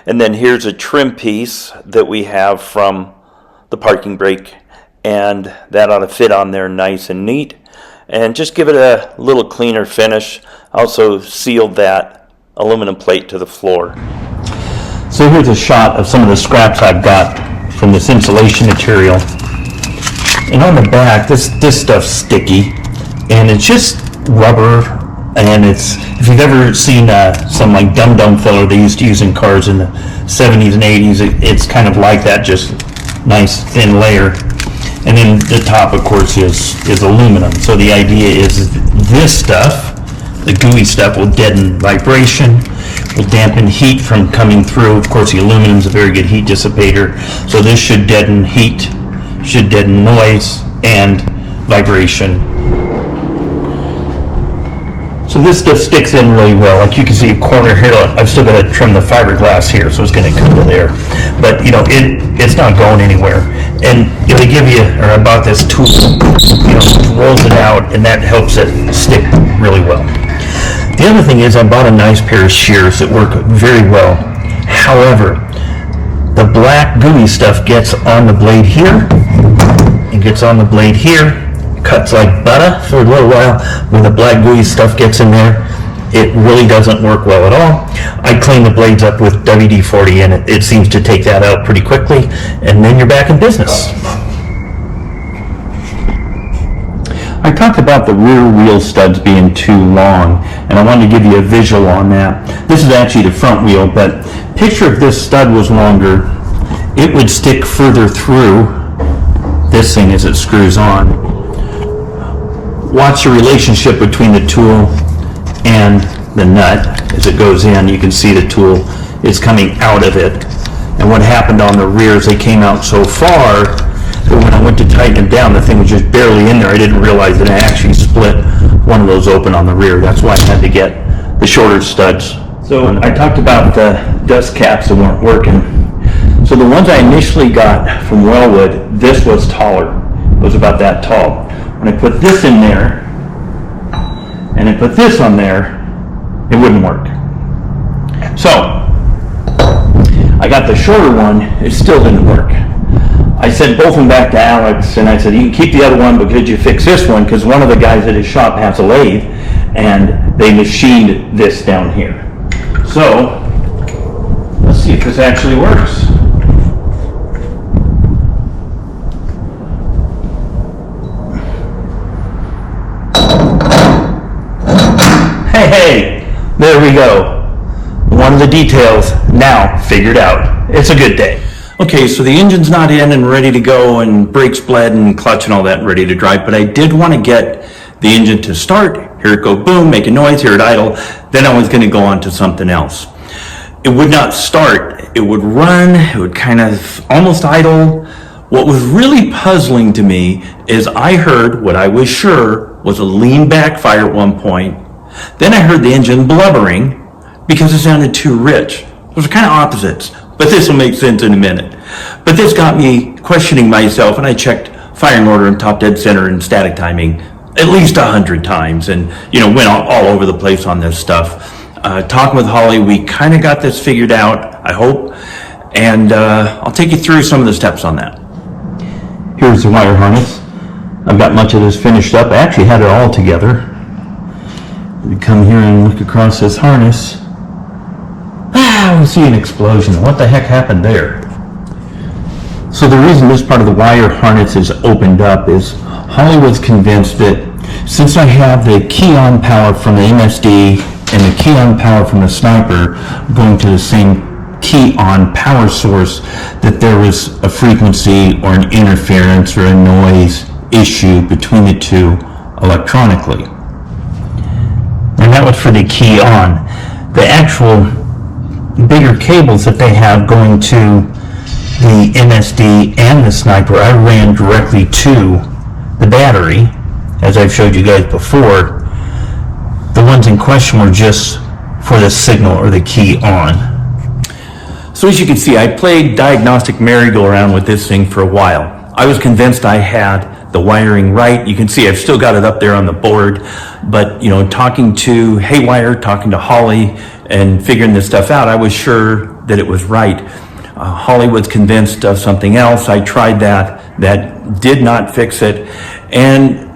And then here's a trim piece that we have from the parking brake, and that ought to fit on there nice and neat. And just give it a little cleaner finish. Also sealed that aluminum plate to the floor. So here's a shot of some of the scraps I've got from this insulation material. And on the back, this stuff's sticky, and it's just rubber. And it's, if you've ever seen some like dum-dum filler they used to use in cars in the 70s and 80s, it's kind of like that, just nice thin layer. And then the top, of course, is aluminum. So the idea is this stuff, the gooey stuff, will deaden vibration, will dampen heat from coming through. Of course, the aluminum is a very good heat dissipator. So this should deaden heat, should deaden noise, and vibration. So this stuff sticks in really well. Like you can see a corner here. I've still got to trim the fiberglass here, so it's going to come to there. But you know, it's not going anywhere. And you know, they give you, or I bought this tool, you know, it rolls it out, and that helps it stick really well. The other thing is I bought a nice pair of shears that work very well. However, the black gooey stuff gets on the blade here, and gets on the blade here, cuts like butter for a little while. When the black gooey stuff gets in there, it really doesn't work well at all. I clean the blades up with WD-40 and it seems to take that out pretty quickly, and then you're back in business. I talked about the rear wheel studs being too long, and I wanted to give you a visual on that. This is actually the front wheel, but picture if this stud was longer, it would stick further through this thing as it screws on. Watch the relationship between the tool and the nut as it goes in. You can see the tool is coming out of it. And what happened on the rears, they came out so far that when I went to tighten them down, the thing was just barely in there. I didn't realize that I actually split one of those open on the rear. That's why I had to get the shorter studs. So I talked about the dust caps that weren't working. So the ones I initially got from Wellwood, this was taller. It was about that tall. When I put this in there, and I put this on there, it wouldn't work. So, I got the shorter one, it still didn't work. I sent both of them back to Alex, and I said, you can keep the other one, but could you fix this one? Because one of the guys at his shop has a lathe, and they machined this down here. So, let's see if this actually works. Hey, there we go. One of the details now figured out. It's a good day. Okay, so the engine's not in and ready to go, and brakes bled and clutch and all that ready to drive, but I did want to get the engine to start. Here it go, boom, make a noise, here it idle. Then I was going to go on to something else. It would not start. It would run. It would kind of almost idle. What was really puzzling to me is I heard what I was sure was a lean backfire at one point. Then I heard the engine blubbering because it sounded too rich. Those are kind of opposites, but this will make sense in a minute. But this got me questioning myself, and I checked firing order and top dead center and static timing at least 100 times, and you know, went all over the place on this stuff. Talking with Holly, we kind of got this figured out, I hope, and I'll take you through some of the steps on that. Here's the wire harness. I've got much of this finished up. I actually had it all together. We come here and look across this harness. We see an explosion. What the heck happened there? So the reason this part of the wire harness is opened up is Holly was convinced that since I have the key-on power from the MSD and the key-on power from the Sniper going to the same key-on power source, that there was a frequency or an interference or a noise issue between the two electronically. And that was for the key on. The actual bigger cables that they have going to the MSD and the Sniper, I ran directly to the battery, as I've showed you guys before. The ones in question were just for the signal or the key on. So as you can see, I played diagnostic merry-go-round with this thing for a while. I was convinced I had the wiring right. You can see I've still got it up there on the board, but you know, talking to Haywire, talking to Holly, and figuring this stuff out, I was sure that it was right. Holly was convinced of something else. I tried that did not fix it. And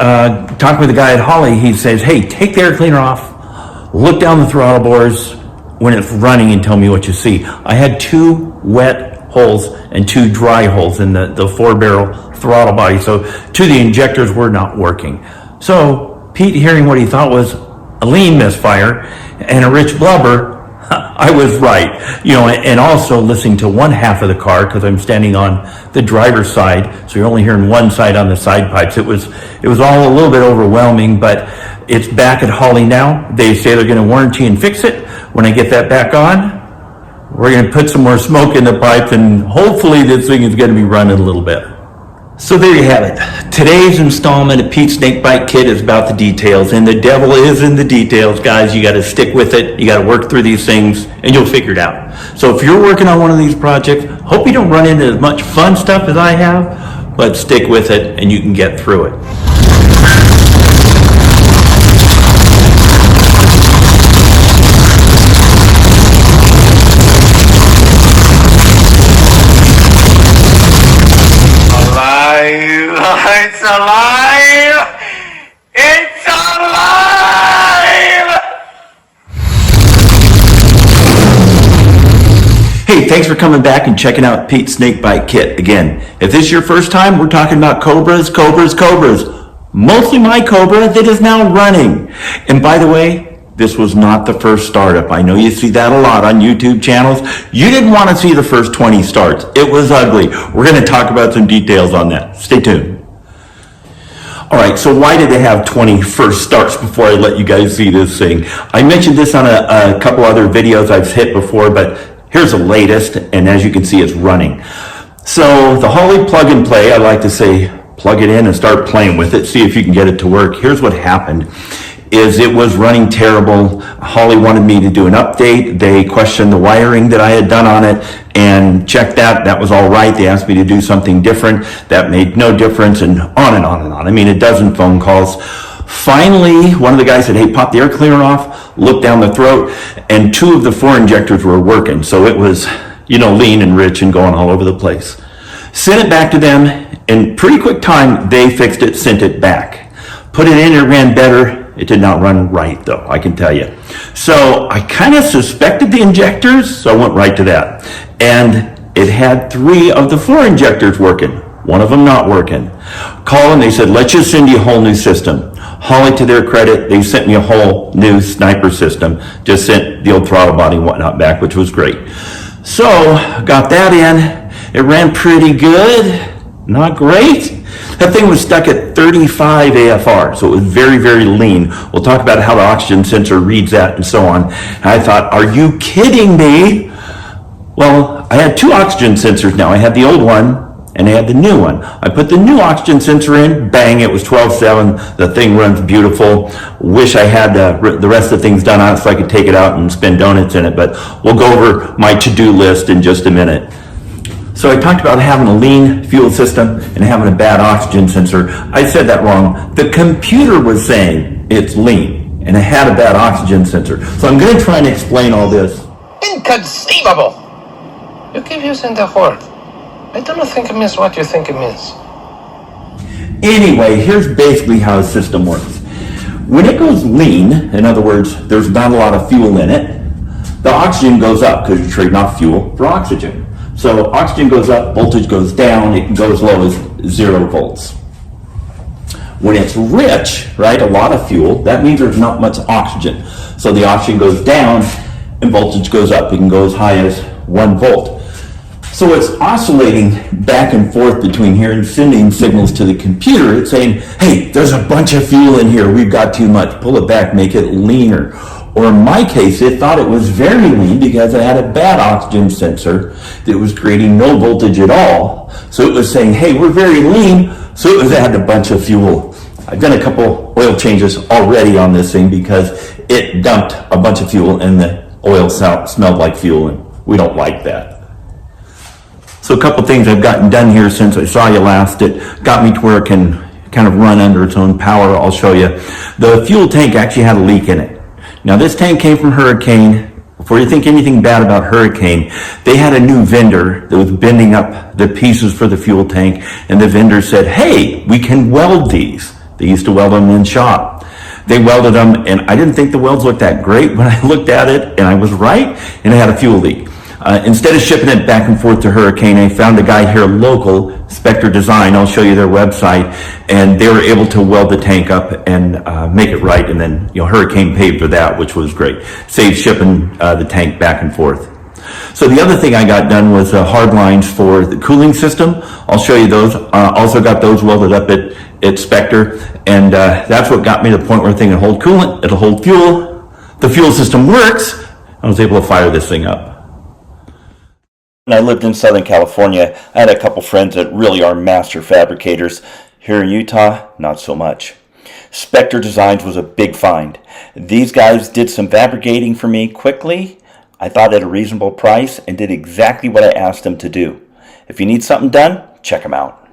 talking with the guy at Holly, he says, hey, take the air cleaner off, look down the throttle bores when it's running and tell me what you see. I had 2 wet holes and 2 dry holes in the 4-barrel throttle body, so 2 of the injectors were not working. So Pete, hearing what he thought was a lean misfire and a rich blubber, I was right. You know, and also listening to one half of the car, because I'm standing on the driver's side, so you're only hearing one side on the side pipes. It was all a little bit overwhelming, but it's back at Holly now. They say they're going to warranty and fix it. When I get that back on, we're going to put some more smoke in the pipes, and hopefully this thing is going to be running a little better. So there you have it. Today's installment of Pete's Snakebite Kit is about the details, and the devil is in the details, guys. You got to stick with it. You got to work through these things, and you'll figure it out. So if you're working on one of these projects, hope you don't run into as much fun stuff as I have, but stick with it, and you can get through it. It's alive! It's alive! Hey, thanks for coming back and checking out Pete's Snakebite Kit. Again, if this is your first time, we're talking about cobras. Mostly my cobra that is now running. And by the way, this was not the first startup. I know you see that a lot on YouTube channels. You didn't want to see the first 20 starts. It was ugly. We're going to talk about some details on that. Stay tuned. All right, so why did they have 20 first starts before I let you guys see this thing? I mentioned this on a couple other videos I've hit before, but here's the latest, and as you can see, it's running. So the Holley plug and play, I like to say, plug it in and start playing with it, see if you can get it to work. Here's what happened. Is it was running terrible. Holley wanted me to do an update. They questioned the wiring that I had done on it and checked that. That was all right. They asked me to do something different. That made no difference, and on and on and on. I mean, a dozen phone calls. Finally, one of the guys said, hey, pop the air cleaner off, look down the throat, and 2 of the 4 injectors were working. So it was, lean and rich and going all over the place. Sent it back to them. In pretty quick time, they fixed it, sent it back. Put it in, it ran better. It did not run right, though, I can tell you. So I kind of suspected the injectors, so I went right to that. And it had 3 of the 4 injectors working, 1 of them not working. Called them, they said, let's just send you a whole new system. Holley, to their credit, they sent me a whole new sniper system, just sent the old throttle body and whatnot back, which was great. So, got that in. It ran pretty good, not great. That thing was stuck at 35 AFR, so it was very, very lean. We'll talk about how the oxygen sensor reads that and so on. And I thought, are you kidding me? Well, I had 2 oxygen sensors now. I had the old one and I had the new one. I put the new oxygen sensor in, bang, it was 12.7. The thing runs beautiful. Wish I had the rest of the things done on it so I could take it out and spin donuts in it, but we'll go over my to-do list in just a minute. So I talked about having a lean fuel system and having a bad oxygen sensor. I said that wrong. The computer was saying it's lean and it had a bad oxygen sensor. So I'm going to try and explain all this. Inconceivable! You keep using the word. I don't think it means what you think it means. Anyway, here's basically how the system works. When it goes lean, in other words, there's not a lot of fuel in it, the oxygen goes up because you're trading off fuel for oxygen. So oxygen goes up, voltage goes down, it can go as low as 0 volts. When it's rich, right, a lot of fuel, that means there's not much oxygen. So the oxygen goes down and voltage goes up. It can go as high as 1 volt. So it's oscillating back and forth between here and sending signals to the computer. It's saying, hey, there's a bunch of fuel in here. We've got too much. Pull it back, make it leaner. Or in my case, it thought it was very lean because I had a bad oxygen sensor that was creating no voltage at all. So it was saying, hey, we're very lean. So it was adding a bunch of fuel. I've done a couple oil changes already on this thing because it dumped a bunch of fuel and the oil smelled like fuel, and we don't like that. So a couple things I've gotten done here since I saw you last. It got me to where it can kind of run under its own power. I'll show you. The fuel tank actually had a leak in it. Now this tank came from Hurricane. Before you think anything bad about Hurricane, they had a new vendor that was bending up the pieces for the fuel tank, and the vendor said, hey, we can weld these. They used to weld them in shop. They welded them, and I didn't think the welds looked that great when I looked at it, and I was right, and it had a fuel leak. Instead of shipping it back and forth to Hurricane, I found a guy here local, Spectre Design. I'll show you their website, and they were able to weld the tank up and make it right. And then, Hurricane paid for that, which was great. Saved shipping the tank back and forth. So the other thing I got done was hard lines for the cooling system. I'll show you those. Also got those welded up at Spectre, and that's what got me to the point where the thing will hold coolant, it'll hold fuel. The fuel system works. I was able to fire this thing up. When I lived in Southern California, I had a couple friends that really are master fabricators. Here in Utah, not so much. Spectre Designs was a big find. These guys did some fabricating for me quickly, I thought at a reasonable price, and did exactly what I asked them to do. If you need something done, check them out.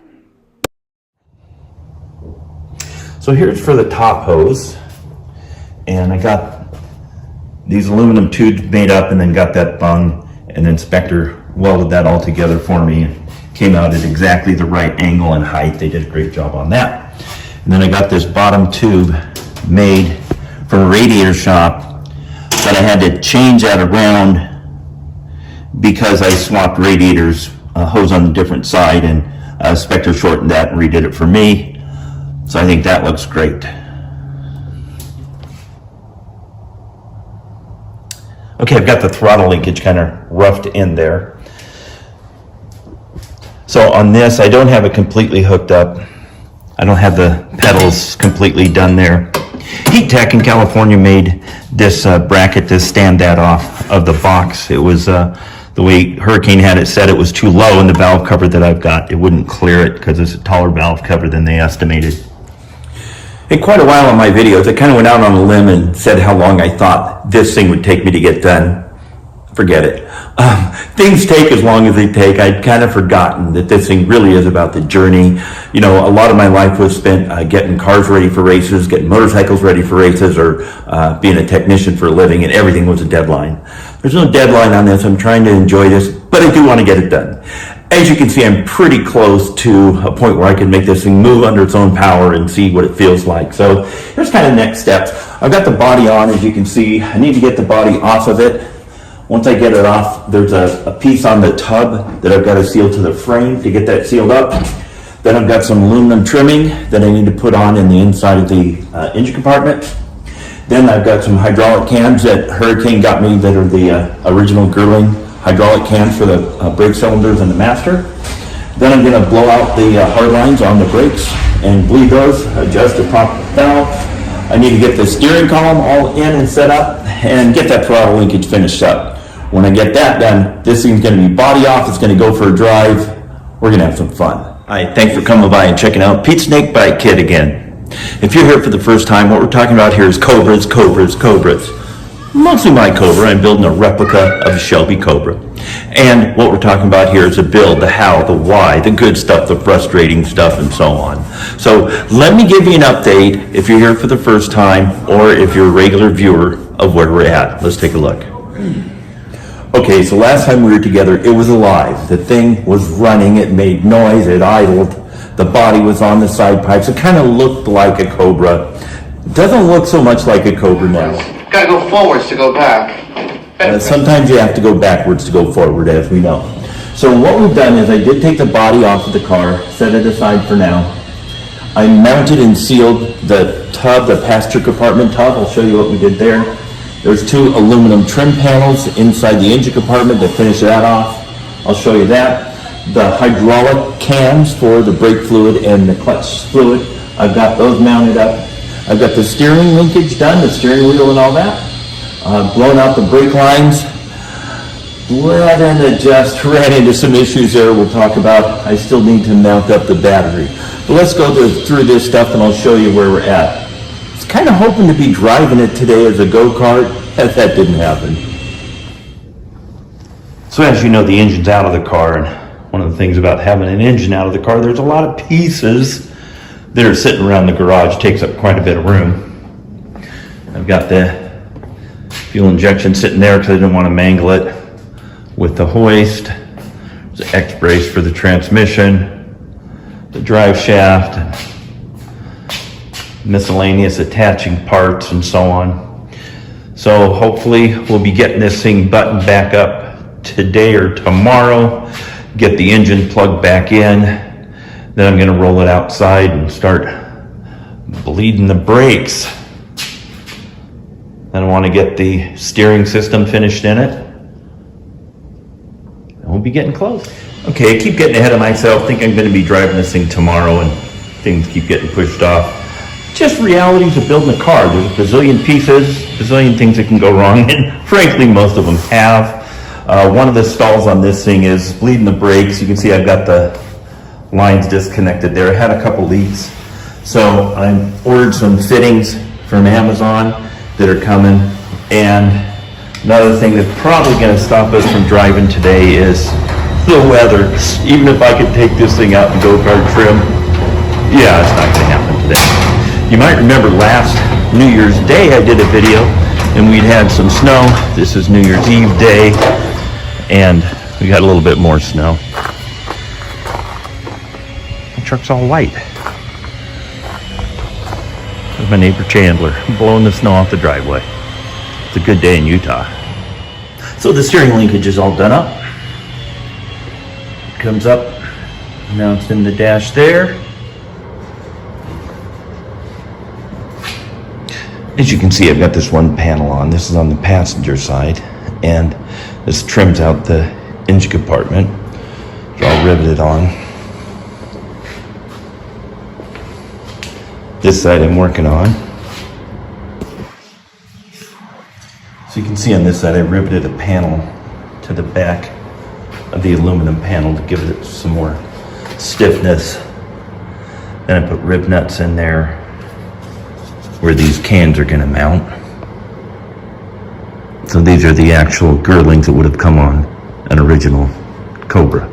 So here's for the top hose, and I got these aluminum tubes made up and then got that bung, and then Spectre welded that all together for me and came out at exactly the right angle and height. They did a great job on that. And then I got this bottom tube made from a radiator shop that I had to change that around because I swapped radiators, hose on a different side, and Spectre shortened that and redid it for me. So I think that looks great. Okay, I've got the throttle linkage kind of roughed in there. So on this, I don't have it completely hooked up. I don't have the pedals completely done there. Heat Tech in California made this bracket to stand that off of the box. It was the way Hurricane had it set, it was too low, and the valve cover that I've got, it wouldn't clear it because it's a taller valve cover than they estimated. In quite a while on my videos, I kind of went out on a limb and said how long I thought this thing would take me to get done. Forget it. Things take as long as they take. I'd kind of forgotten that this thing really is about the journey. You know, a lot of my life was spent getting cars ready for races, getting motorcycles ready for races, or being a technician for a living, and everything was a deadline. There's no deadline on this. I'm trying to enjoy this, but I do want to get it done. As you can see, I'm pretty close to a point where I can make this thing move under its own power and see what it feels like. So here's kind of next steps. I've got the body on, as you can see. I need to get the body off of it. Once I get it off, there's a piece on the tub that I've got to seal to the frame to get that sealed up. Then I've got some aluminum trimming that I need to put on in the inside of the engine compartment. Then I've got some hydraulic cams that Hurricane got me that are the original Girling hydraulic cams for the brake cylinders and the master. Then I'm going to blow out the hard lines on the brakes and bleed those, adjust the prop valve. I need to get the steering column all in and set up and get that throttle linkage finished up. When I get that done, this thing's going to be body off. It's going to go for a drive. We're going to have some fun. All right, thanks for coming by and checking out Pete's Snake Bite Kit again. If you're here for the first time, what we're talking about here is Cobras. Mostly my Cobra. I'm building a replica of a Shelby Cobra. And what we're talking about here is the build, the how, the why, the good stuff, the frustrating stuff, and so on. So let me give you an update if you're here for the first time or if you're a regular viewer of where we're at. Let's take a look. Okay, so last time we were together, it was alive. The thing was running, it made noise, it idled. The body was on the side pipes. It kind of looked like a Cobra. It doesn't look so much like a Cobra now. Gotta go forwards to go back. Sometimes you have to go backwards to go forward, as we know. So what we've done is I did take the body off of the car, set it aside for now. I mounted and sealed the tub, the passenger compartment tub. I'll show you what we did there. There's 2 aluminum trim panels inside the engine compartment to finish that off. I'll show you that. The hydraulic cams for the brake fluid and the clutch fluid, I've got those mounted up. I've got the steering linkage done, the steering wheel and all that. Blown out the brake lines. Let and adjust, ran into some issues there we'll talk about. I still need to mount up the battery. But let's go through this stuff and I'll show you where we're at. I was kind of hoping to be driving it today as a go-kart, but that didn't happen. So as you know, the engine's out of the car, and one of the things about having an engine out of the car, there's a lot of pieces that are sitting around the garage, takes up quite a bit of room. I've got the fuel injection sitting there because I didn't want to mangle it with the hoist. There's an X-brace for the transmission, the drive shaft, and miscellaneous attaching parts and so on. So hopefully we'll be getting this thing buttoned back up today or tomorrow, get the engine plugged back in. Then I'm going to roll it outside and start bleeding the brakes. Then I want to get the steering system finished in it. And we'll be getting close. Okay, I keep getting ahead of myself. Think I'm going to be driving this thing tomorrow and things keep getting pushed off. Just realities of building a car. There's a bazillion pieces, a bazillion things that can go wrong, and frankly, most of them have. One of the stalls on this thing is bleeding the brakes. You can see I've got the lines disconnected there. I had a couple leaks. So I ordered some fittings from Amazon that are coming. And another thing that's probably going to stop us from driving today is the weather. Even if I could take this thing out and go-kart trim, yeah, it's not going to happen today. You might remember last New Year's Day I did a video and we'd had some snow. This is New Year's Eve day and we got a little bit more snow. The truck's all white. There's my neighbor Chandler blowing the snow off the driveway. It's a good day in Utah. So the steering linkage is all done up. It comes up, mounts in the dash there. As you can see, I've got this one panel on. This is on the passenger side, and this trims out the engine compartment. It's all riveted on. This side I'm working on. So you can see on this side, I riveted a panel to the back of the aluminum panel to give it some more stiffness. Then I put rib nuts in there where these cans are going to mount. So these are the actual girdlings that would have come on an original Cobra.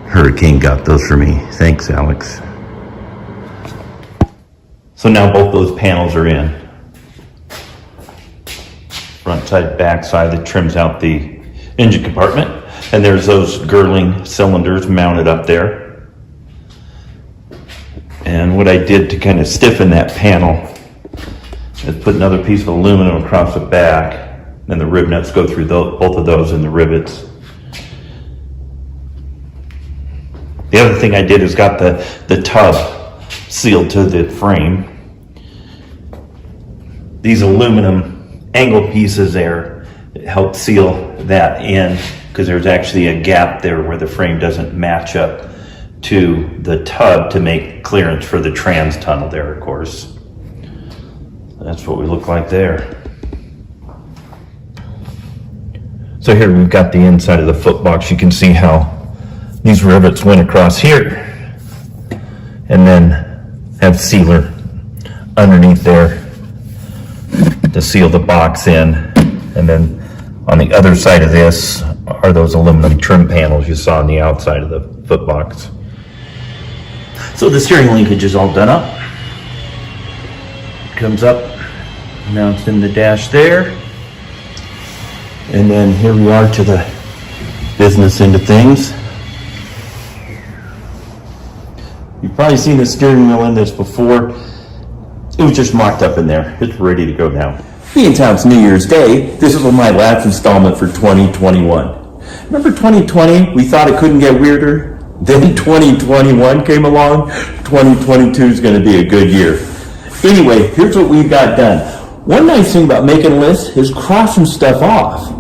Hurricane got those for me. Thanks, Alex. So now both those panels are in. Front side, back side that trims out the engine compartment. And there's those girdling cylinders mounted up there. And what I did to kind of stiffen that panel is put another piece of aluminum across the back, and the rib nuts go through both of those in the rivets. The other thing I did is got the tub sealed to the frame. These aluminum angle pieces there help seal that in because there's actually a gap there where the frame doesn't match up to the tub to make clearance for the trans tunnel there, of course. That's what we look like there. So here we've got the inside of the footbox. You can see how these rivets went across here and then have sealer underneath there to seal the box in. And then on the other side of this are those aluminum trim panels you saw on the outside of the footbox. So the steering linkage is all done up. Comes up, mounts in the dash there. And then here we are to the business end of things. You've probably seen the steering wheel in this before. It was just mocked up in there. It's ready to go now. Being it's New Year's Day, this is my last installment for 2021. Remember 2020? We thought it couldn't get weirder. Then 2021 came along. 2022 is going to be a good year. Anyway, here's what we've got done. One nice thing about making a list is crossing stuff off.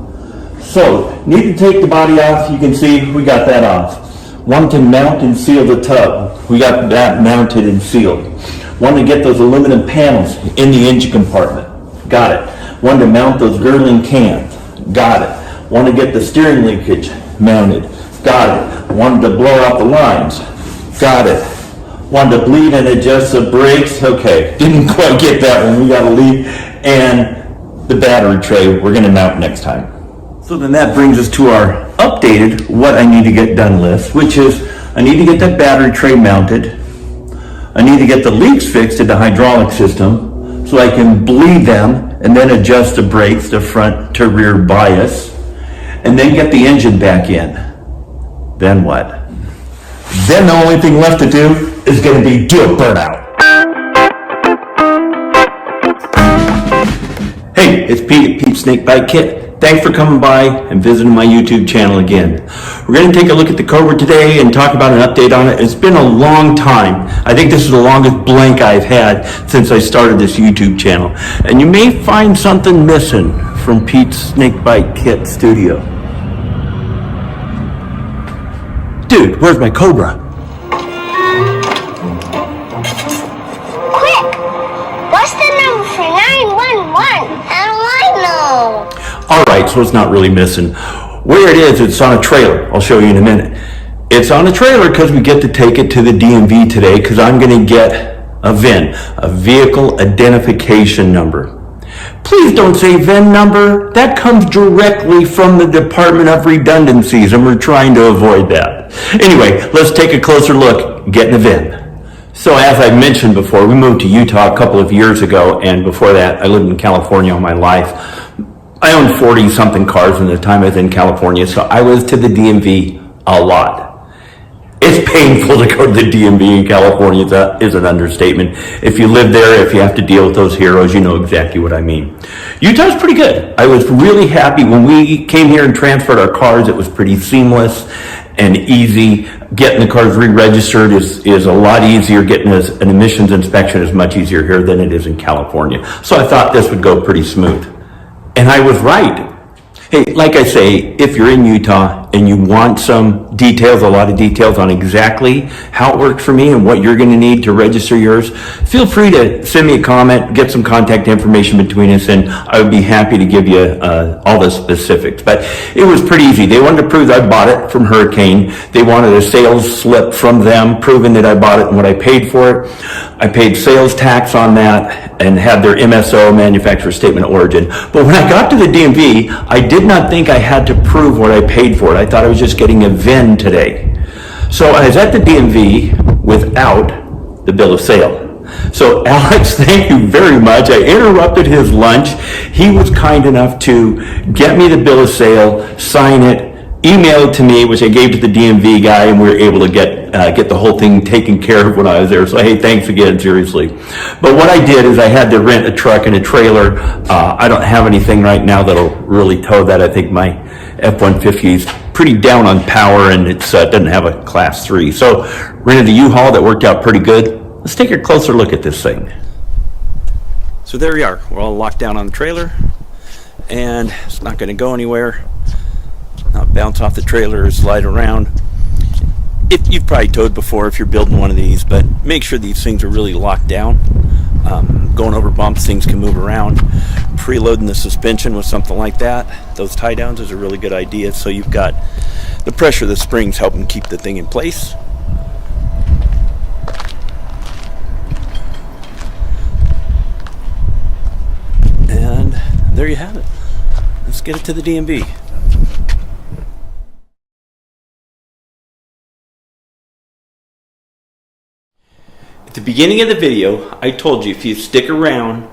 So, need to take the body off. You can see we got that off. Want to mount and seal the tub. We got that mounted and sealed. Want to get those aluminum panels in the engine compartment. Got it. Want to mount those girdling cans. Got it. Want to get the steering linkage mounted. Got it. Wanted to blow out the lines. Got it. Wanted to bleed and adjust the brakes. Okay, didn't quite get that one. We got to leave. And the battery tray we're going to mount next time. So then that brings us to our updated what I need to get done list, which is I need to get that battery tray mounted. I need to get the leaks fixed in the hydraulic system so I can bleed them and then adjust the brakes, the front to rear bias, and then get the engine back in. Then what? Then the only thing left to do is going to be do a burnout. Hey, it's Pete at Pete's Snake Bite Kit. Thanks for coming by and visiting my YouTube channel again. We're going to take a look at the Cobra today and talk about an update on it. It's been a long time. I think this is the longest blank I've had since I started this YouTube channel. And you may find something missing from Pete's Snake Bite Kit studio. Dude, where's my Cobra? Quick! What's the number for 911? How do I know? All right, so it's not really missing. Where it is, it's on a trailer. I'll show you in a minute. It's on a trailer because we get to take it to the DMV today because I'm going to get a VIN, a vehicle identification number. Please don't say VIN number. That comes directly from the Department of Redundancies, and we're trying to avoid that. Anyway, let's take a closer look, getting a VIN. So as I mentioned before, we moved to Utah a couple of years ago, and before that, I lived in California all my life. I owned 40-something cars in the time I was in California, so I was to the DMV a lot. It's painful to go to the DMV in California, that is an understatement. If you live there, if you have to deal with those heroes, you know exactly what I mean. Utah's pretty good. I was really happy when we came here and transferred our cars. It was pretty seamless and easy. Getting the cars re-registered is a lot easier. Getting an emissions inspection is much easier here than it is in California. So I thought this would go pretty smooth. And I was right. Hey, like I say, if you're in Utah and you want some details, a lot of details on exactly how it works for me and what you're going to need to register yours, feel free to send me a comment, get some contact information between us, and I would be happy to give you all the specifics. But it was pretty easy. They wanted to prove that I bought it from Hurricane. They wanted a sales slip from them proving that I bought it and what I paid for it. I paid sales tax on that and had their MSO, manufacturer statement of origin. But when I got to the DMV, I did not think I had to prove what I paid for it. I thought I was just getting a VIN today. So I was at the DMV without the bill of sale. So Alex, thank you very much. I interrupted his lunch. He was kind enough to get me the bill of sale, sign it, email it to me, which I gave to the DMV guy, and we were able to get the whole thing taken care of when I was there. So hey, thanks again, seriously. But what I did is I had to rent a truck and a trailer. I don't have anything right now that'll really tow that. I think my F-150 is pretty down on power, and it doesn't have a class 3. So rented a U-Haul that worked out pretty good. Let's take a closer look at this thing. So there we are. We're all locked down on the trailer, and it's not going to go anywhere. Not bounce off the trailer or slide around. You've probably towed before if you're building one of these, but make sure these things are really locked down. Going over bumps, things can move around. Preloading the suspension with something like that, those tie downs is a really good idea. So you've got the pressure of the springs helping keep the thing in place. And there you have it. Let's get it to the DMV. At the beginning of the video, I told you if you stick around,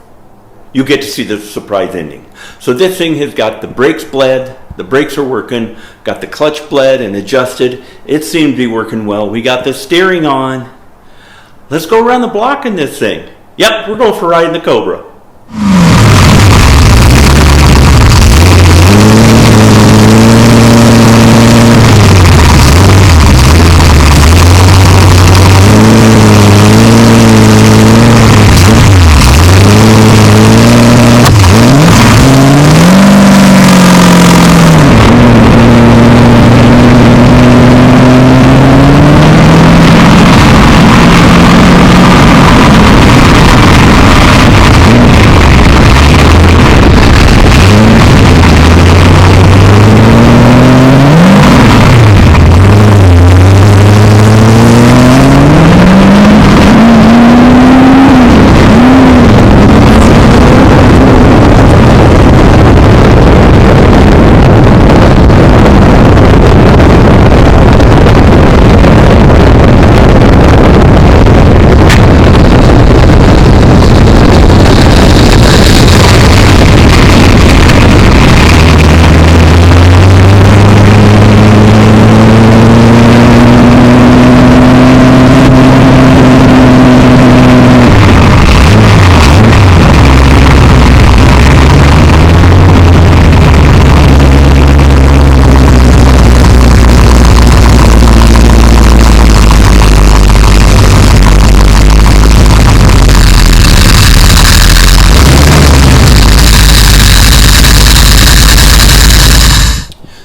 you get to see the surprise ending. So this thing has got the brakes bled, the brakes are working, got the clutch bled and adjusted. It seemed to be working well. We got the steering on. Let's go around the block in this thing. Yep, we're going for a ride in the Cobra.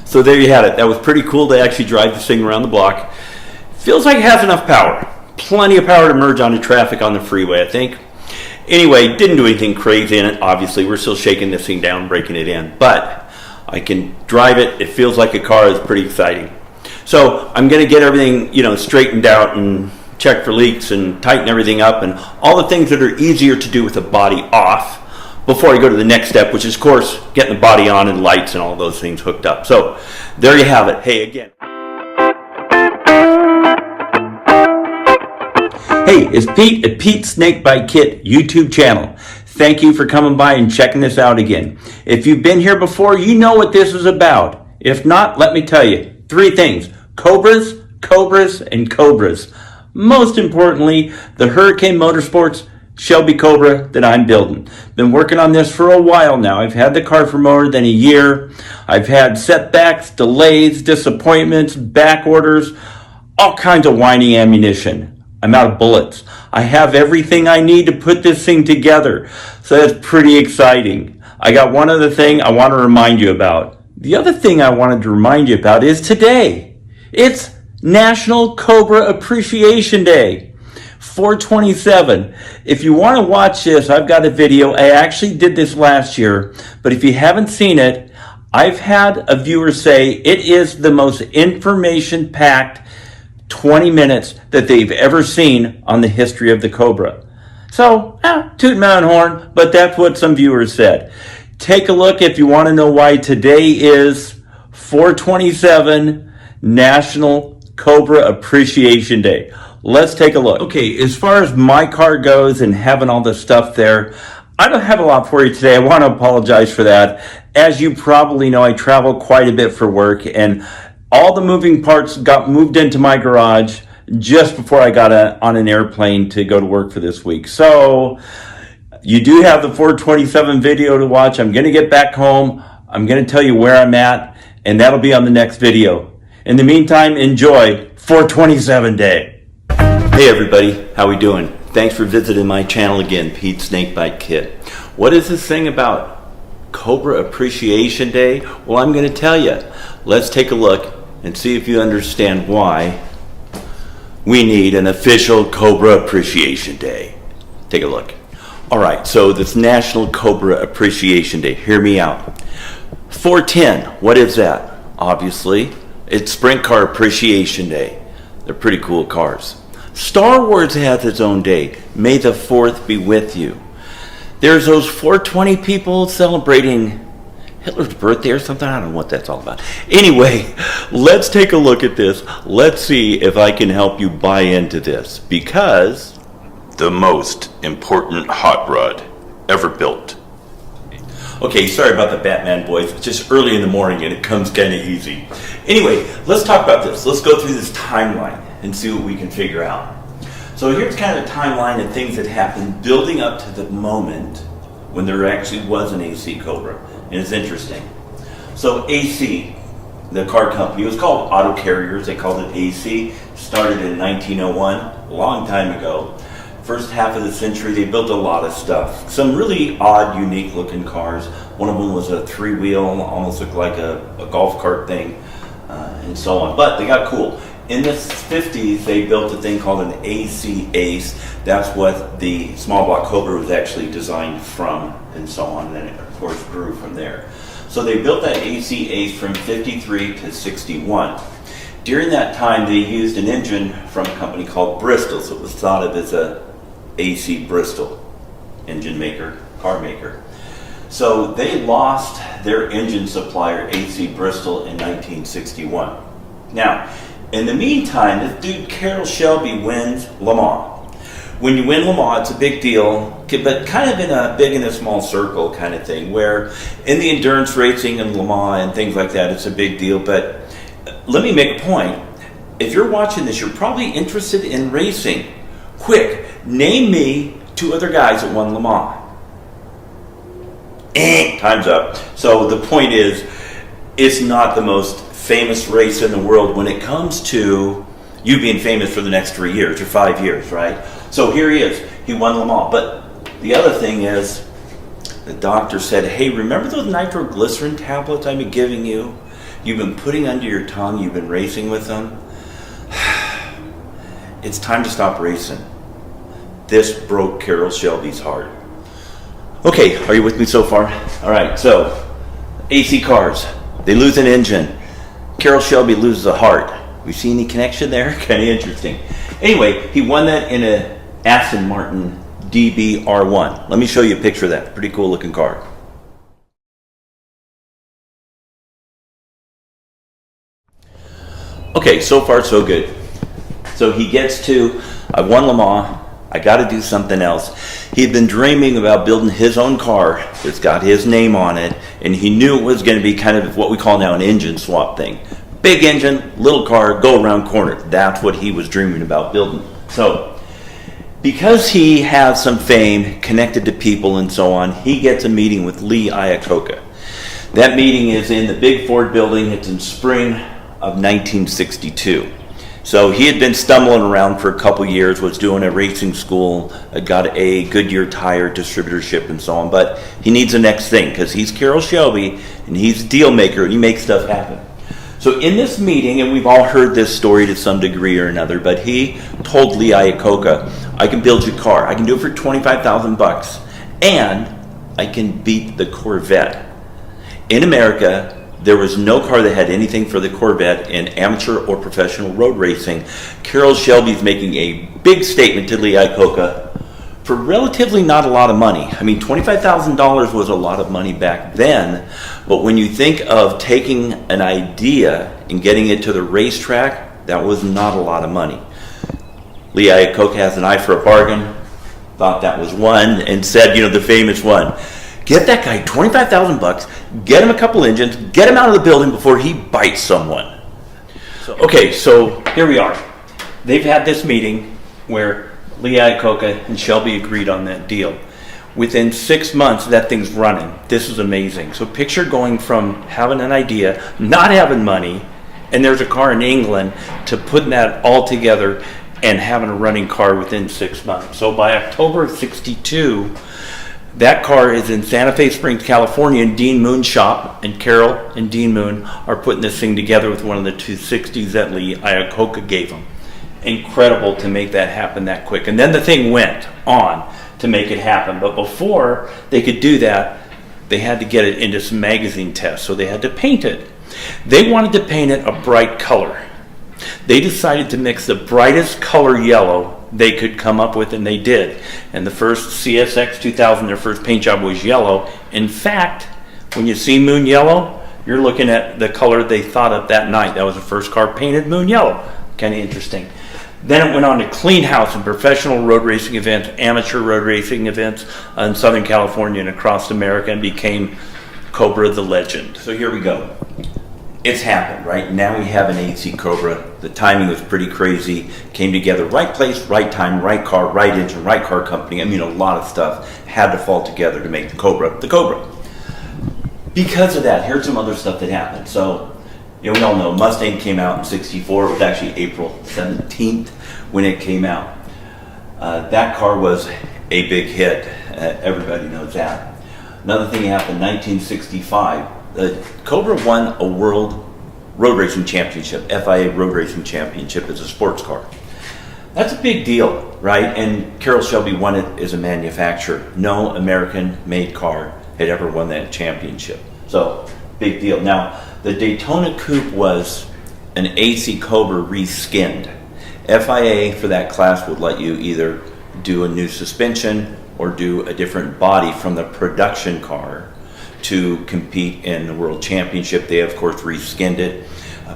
So there you had it. That was pretty cool to actually drive this thing around the block. Feels like it has enough power. Plenty of power to merge onto traffic on the freeway, I think. Anyway, didn't do anything crazy in it. Obviously, we're still shaking this thing down, breaking it in. But I can drive it. It feels like a car. It's pretty exciting. So I'm going to get everything, straightened out and check for leaks and tighten everything up and all the things that are easier to do with the body off before I go to the next step, which is, of course, getting the body on and lights and all those things hooked up. So there you have it. Hey, again. Hey, it's Pete at Pete's Snakebite Kit YouTube channel. Thank you for coming by and checking this out again. If you've been here before, you know what this is about. If not, let me tell you. 3 things: Cobras, Cobras, and Cobras. Most importantly, the Hurricane Motorsports Shelby Cobra that I'm building. Been working on this for a while now. I've had the car for more than a year. I've had setbacks, delays, disappointments, back orders, all kinds of whiny ammunition. I'm out of bullets. I have everything I need to put this thing together. So that's pretty exciting. I got one other thing I want to remind you about. The other thing I wanted to remind you about is today. It's National Cobra Appreciation Day, 4/27. If you want to watch this, I've got a video. I actually did this last year, but if you haven't seen it, I've had a viewer say it is the most information-packed 20 minutes that they've ever seen on the history of the Cobra. So, toot my own horn, but that's what some viewers said. Take a look if you want to know why today is 4/27 National Cobra Appreciation Day. Let's take a look. Okay, as far as my car goes and having all the stuff there, I don't have a lot for you today. I want to apologize for that. As you probably know, I travel quite a bit for work, and all the moving parts got moved into my garage just before I got on an airplane to go to work for this week. So you do have the 4/27 video to watch. I'm going to get back home. I'm going to tell you where I'm at, and that'll be on the next video. In the meantime, enjoy 4/27 Day. Hey everybody, how we doing? Thanks for visiting my channel again, Pete's Snakebite Kit. What is this thing about Cobra Appreciation Day? Well, I'm going to tell you. Let's take a look and see if you understand why we need an official Cobra Appreciation Day. Take a look. All right, so this National Cobra Appreciation Day, hear me out. 410, what is that? Obviously, it's Sprint Car Appreciation Day. They're pretty cool cars. Star Wars has its own day. May the 4th be with you. There's those 420 people celebrating Hitler's birthday or something. I don't know what that's all about. Anyway, let's take a look at this. Let's see if I can help you buy into this, because the most important hot rod ever built. Okay, sorry about the Batman voice. It's just early in the morning and it comes kind of easy. Anyway, let's talk about this. Let's go through this timeline and see what we can figure out. So here's kind of a timeline of things that happened building up to the moment when there actually was an AC Cobra. And it's interesting. So AC, the car company, it was called Auto Carriers. They called it AC. Started in 1901, a long time ago. First half of the century, they built a lot of stuff. Some really odd, unique looking cars. One of them was a 3-wheel, almost looked like a golf cart thing, and so on. But they got cool. In the 50s, they built a thing called an AC Ace. That's what the small block Cobra was actually designed from, and so on. And then it, of course, grew from there. So they built that AC Ace from 53 to 61. During that time, they used an engine from a company called Bristol. So it was thought of as a AC Bristol engine maker, car maker. So they lost their engine supplier, AC Bristol, in 1961. Now, in the meantime, this dude, Carroll Shelby, wins Le Mans. When you win Le Mans, it's a big deal, but kind of in a big and a small circle kind of thing, where in the endurance racing and Le Mans and things like that, it's a big deal. But let me make a point. If you're watching this, you're probably interested in racing. Quick, name me 2 other guys that won Le Mans. Time's up. So the point is, it's not the most famous race in the world when it comes to you being famous for the next 3 years or 5 years, right? So here he is. He won Le Mans. But the other thing is, the doctor said, hey, remember those nitroglycerin tablets I've been giving you? You've been putting under your tongue. You've been racing with them. It's time to stop racing. This broke Carroll Shelby's heart. Okay, are you with me so far? All right, so AC cars, they lose an engine. Carroll Shelby loses a heart. We see any connection there? Kind of interesting. Anyway, he won that in a Aston Martin DB-R1. Let me show you a picture of that. Pretty cool looking car. Okay, so far so good. So he gets to, I won Le Mans, I got to do something else. He'd been dreaming about building his own car that's got his name on it, and he knew it was going to be kind of what we call now an engine swap thing. Big engine, little car, go around corners. That's what he was dreaming about building. So, because he has some fame, connected to people and so on, he gets a meeting with Lee Iacocca. That meeting is in the big Ford building. It's in spring of 1962. So he had been stumbling around for a couple years, was doing a racing school, got a Goodyear tire distributorship and so on, but he needs the next thing because he's Carroll Shelby and he's a deal maker and he makes stuff happen. So in this meeting, and we've all heard this story to some degree or another, but he told Lee Iacocca, I can build you a car. I can do it for $25,000 and I can beat the Corvette. In America, there was no car that had anything for the Corvette in amateur or professional road racing. Carroll Shelby's making a big statement to Lee Iacocca for relatively not a lot of money. I mean, $25,000 was a lot of money back then, but when you think of taking an idea and getting it to the racetrack, that was not a lot of money. Lee Iacocca has an eye for a bargain, thought that was one, and said, the famous one, get that guy $25,000, get him a couple engines, get him out of the building before he bites someone. Okay, so here we are. They've had this meeting where Lee Iacocca and Shelby agreed on that deal. Within 6 months, that thing's running. This is amazing. So picture going from having an idea, not having money, and there's a car in England, to putting that all together and having a running car within 6 months. So by October of 62, that car is in Santa Fe Springs, California, in Dean Moon's shop, and Carroll and Dean Moon are putting this thing together with one of the 260s that Lee Iacocca gave them. Incredible to make that happen that quick. And then the thing went on to make it happen. But before they could do that, they had to get it into some magazine tests, so they had to paint it. They wanted to paint it a bright color. They decided to mix the brightest color yellow they could come up with, and they did. And the first CSX 2000, their first paint job was yellow. In fact, when you see Moon Yellow, you're looking at the color they thought of that night. That was the first car painted Moon Yellow. Kind of interesting. Then it went on to clean house and professional road racing events, amateur road racing events in Southern California and across America, and became Cobra the legend. So here we go. It's happened, right? Now we have an AC Cobra. The timing was pretty crazy. Came together, right place, right time, right car, right engine, right car company. I mean, a lot of stuff had to fall together to make the Cobra the Cobra. Because of that, here's some other stuff that happened. So, we all know Mustang came out in 64. It was actually April 17th when it came out. That car was a big hit. Everybody knows that. Another thing happened in 1965. The Cobra won a World Road Racing Championship, FIA Road Racing Championship, as a sports car. That's a big deal, right? And Carroll Shelby won it as a manufacturer. No American-made car had ever won that championship. So, big deal. Now, the Daytona Coupe was an AC Cobra reskinned. FIA for that class would let you either do a new suspension or do a different body from the production car to compete in the World Championship. They, of course, reskinned it.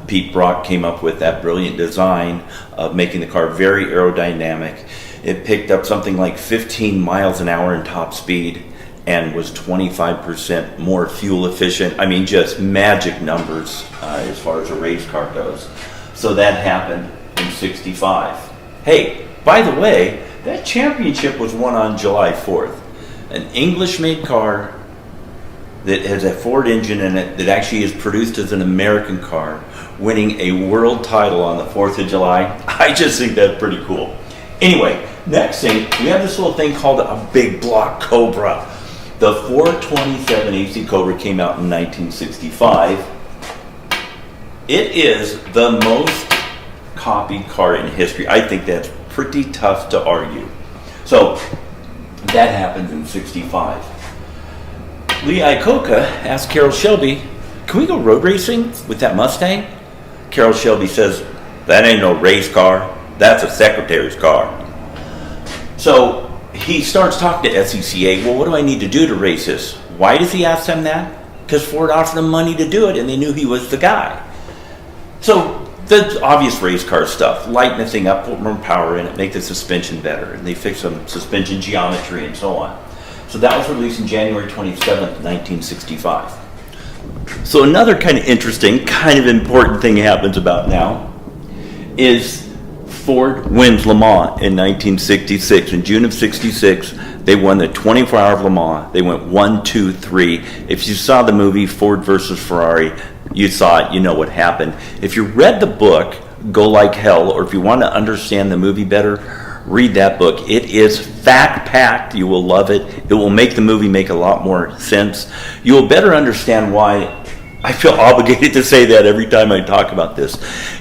Pete Brock came up with that brilliant design of making the car very aerodynamic. It picked up something like 15 miles an hour in top speed and was 25% more fuel efficient. I mean, just magic numbers as far as a race car goes. So that happened in 65. Hey, by the way, that championship was won on July 4th. An English-made car that has a Ford engine in it that actually is produced as an American car, winning a world title on the 4th of July. I just think that's pretty cool. Anyway, next thing, we have this little thing called a big block Cobra. The 427 AC Cobra came out in 1965. It is the most copied car in history. I think that's pretty tough to argue. So that happened in 65. Lee Iacocca asked Carroll Shelby, "Can we go road racing with that Mustang?" Carroll Shelby says, "That ain't no race car. That's a secretary's car." So he starts talking to SCCA. Well, what do I need to do to race this? Why does he ask them that? Because Ford offered him money to do it, and they knew he was the guy. So the obvious race car stuff, lighten the thing up, put more power in it, make the suspension better, and they fix some suspension geometry and so on. So that was released in January 27th, 1965. So another kind of interesting, kind of important thing happens about now is Ford wins Le Mans in 1966. In June of 66, they won the 24 Hour of Le Mans. They went 1, 2, 3. If you saw the movie Ford versus Ferrari, you saw it, you know what happened. If you read the book, Go Like Hell, or if you want to understand the movie better, read that book. It is fact-packed. You will love it. It will make the movie make a lot more sense. You will better understand why I feel obligated to say that every time I talk about this.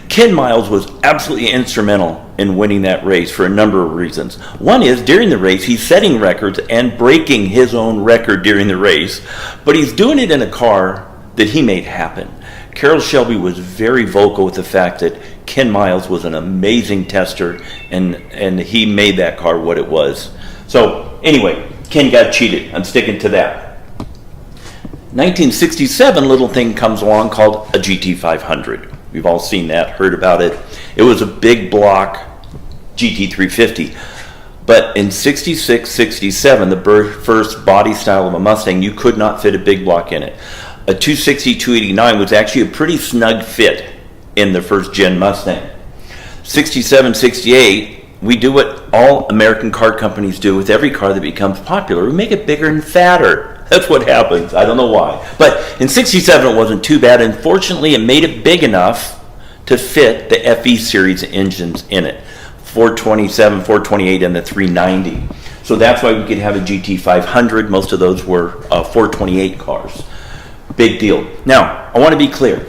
Ken Miles was absolutely instrumental in winning that race for a number of reasons. One is, during the race, he's setting records and breaking his own record during the race, but he's doing it in a car that he made happen. Carroll Shelby was very vocal with the fact that Ken Miles was an amazing tester, and he made that car what it was. So anyway, Ken got cheated. I'm sticking to that. 1967, little thing comes along called a GT500. We've all seen that, heard about it. It was a big block GT350. But in 66, 67, the first body style of a Mustang, you could not fit a big block in it. A 260, 289 was actually a pretty snug fit in the first gen Mustang. 67, 68, we do what all American car companies do with every car that becomes popular. We make it bigger and fatter. That's what happens. I don't know why. But in 67, it wasn't too bad. And fortunately, it made it big enough to fit the FE series engines in it. 427, 428, and the 390. So that's why we could have a GT500. Most of those were 428 cars. Big deal. Now, I want to be clear.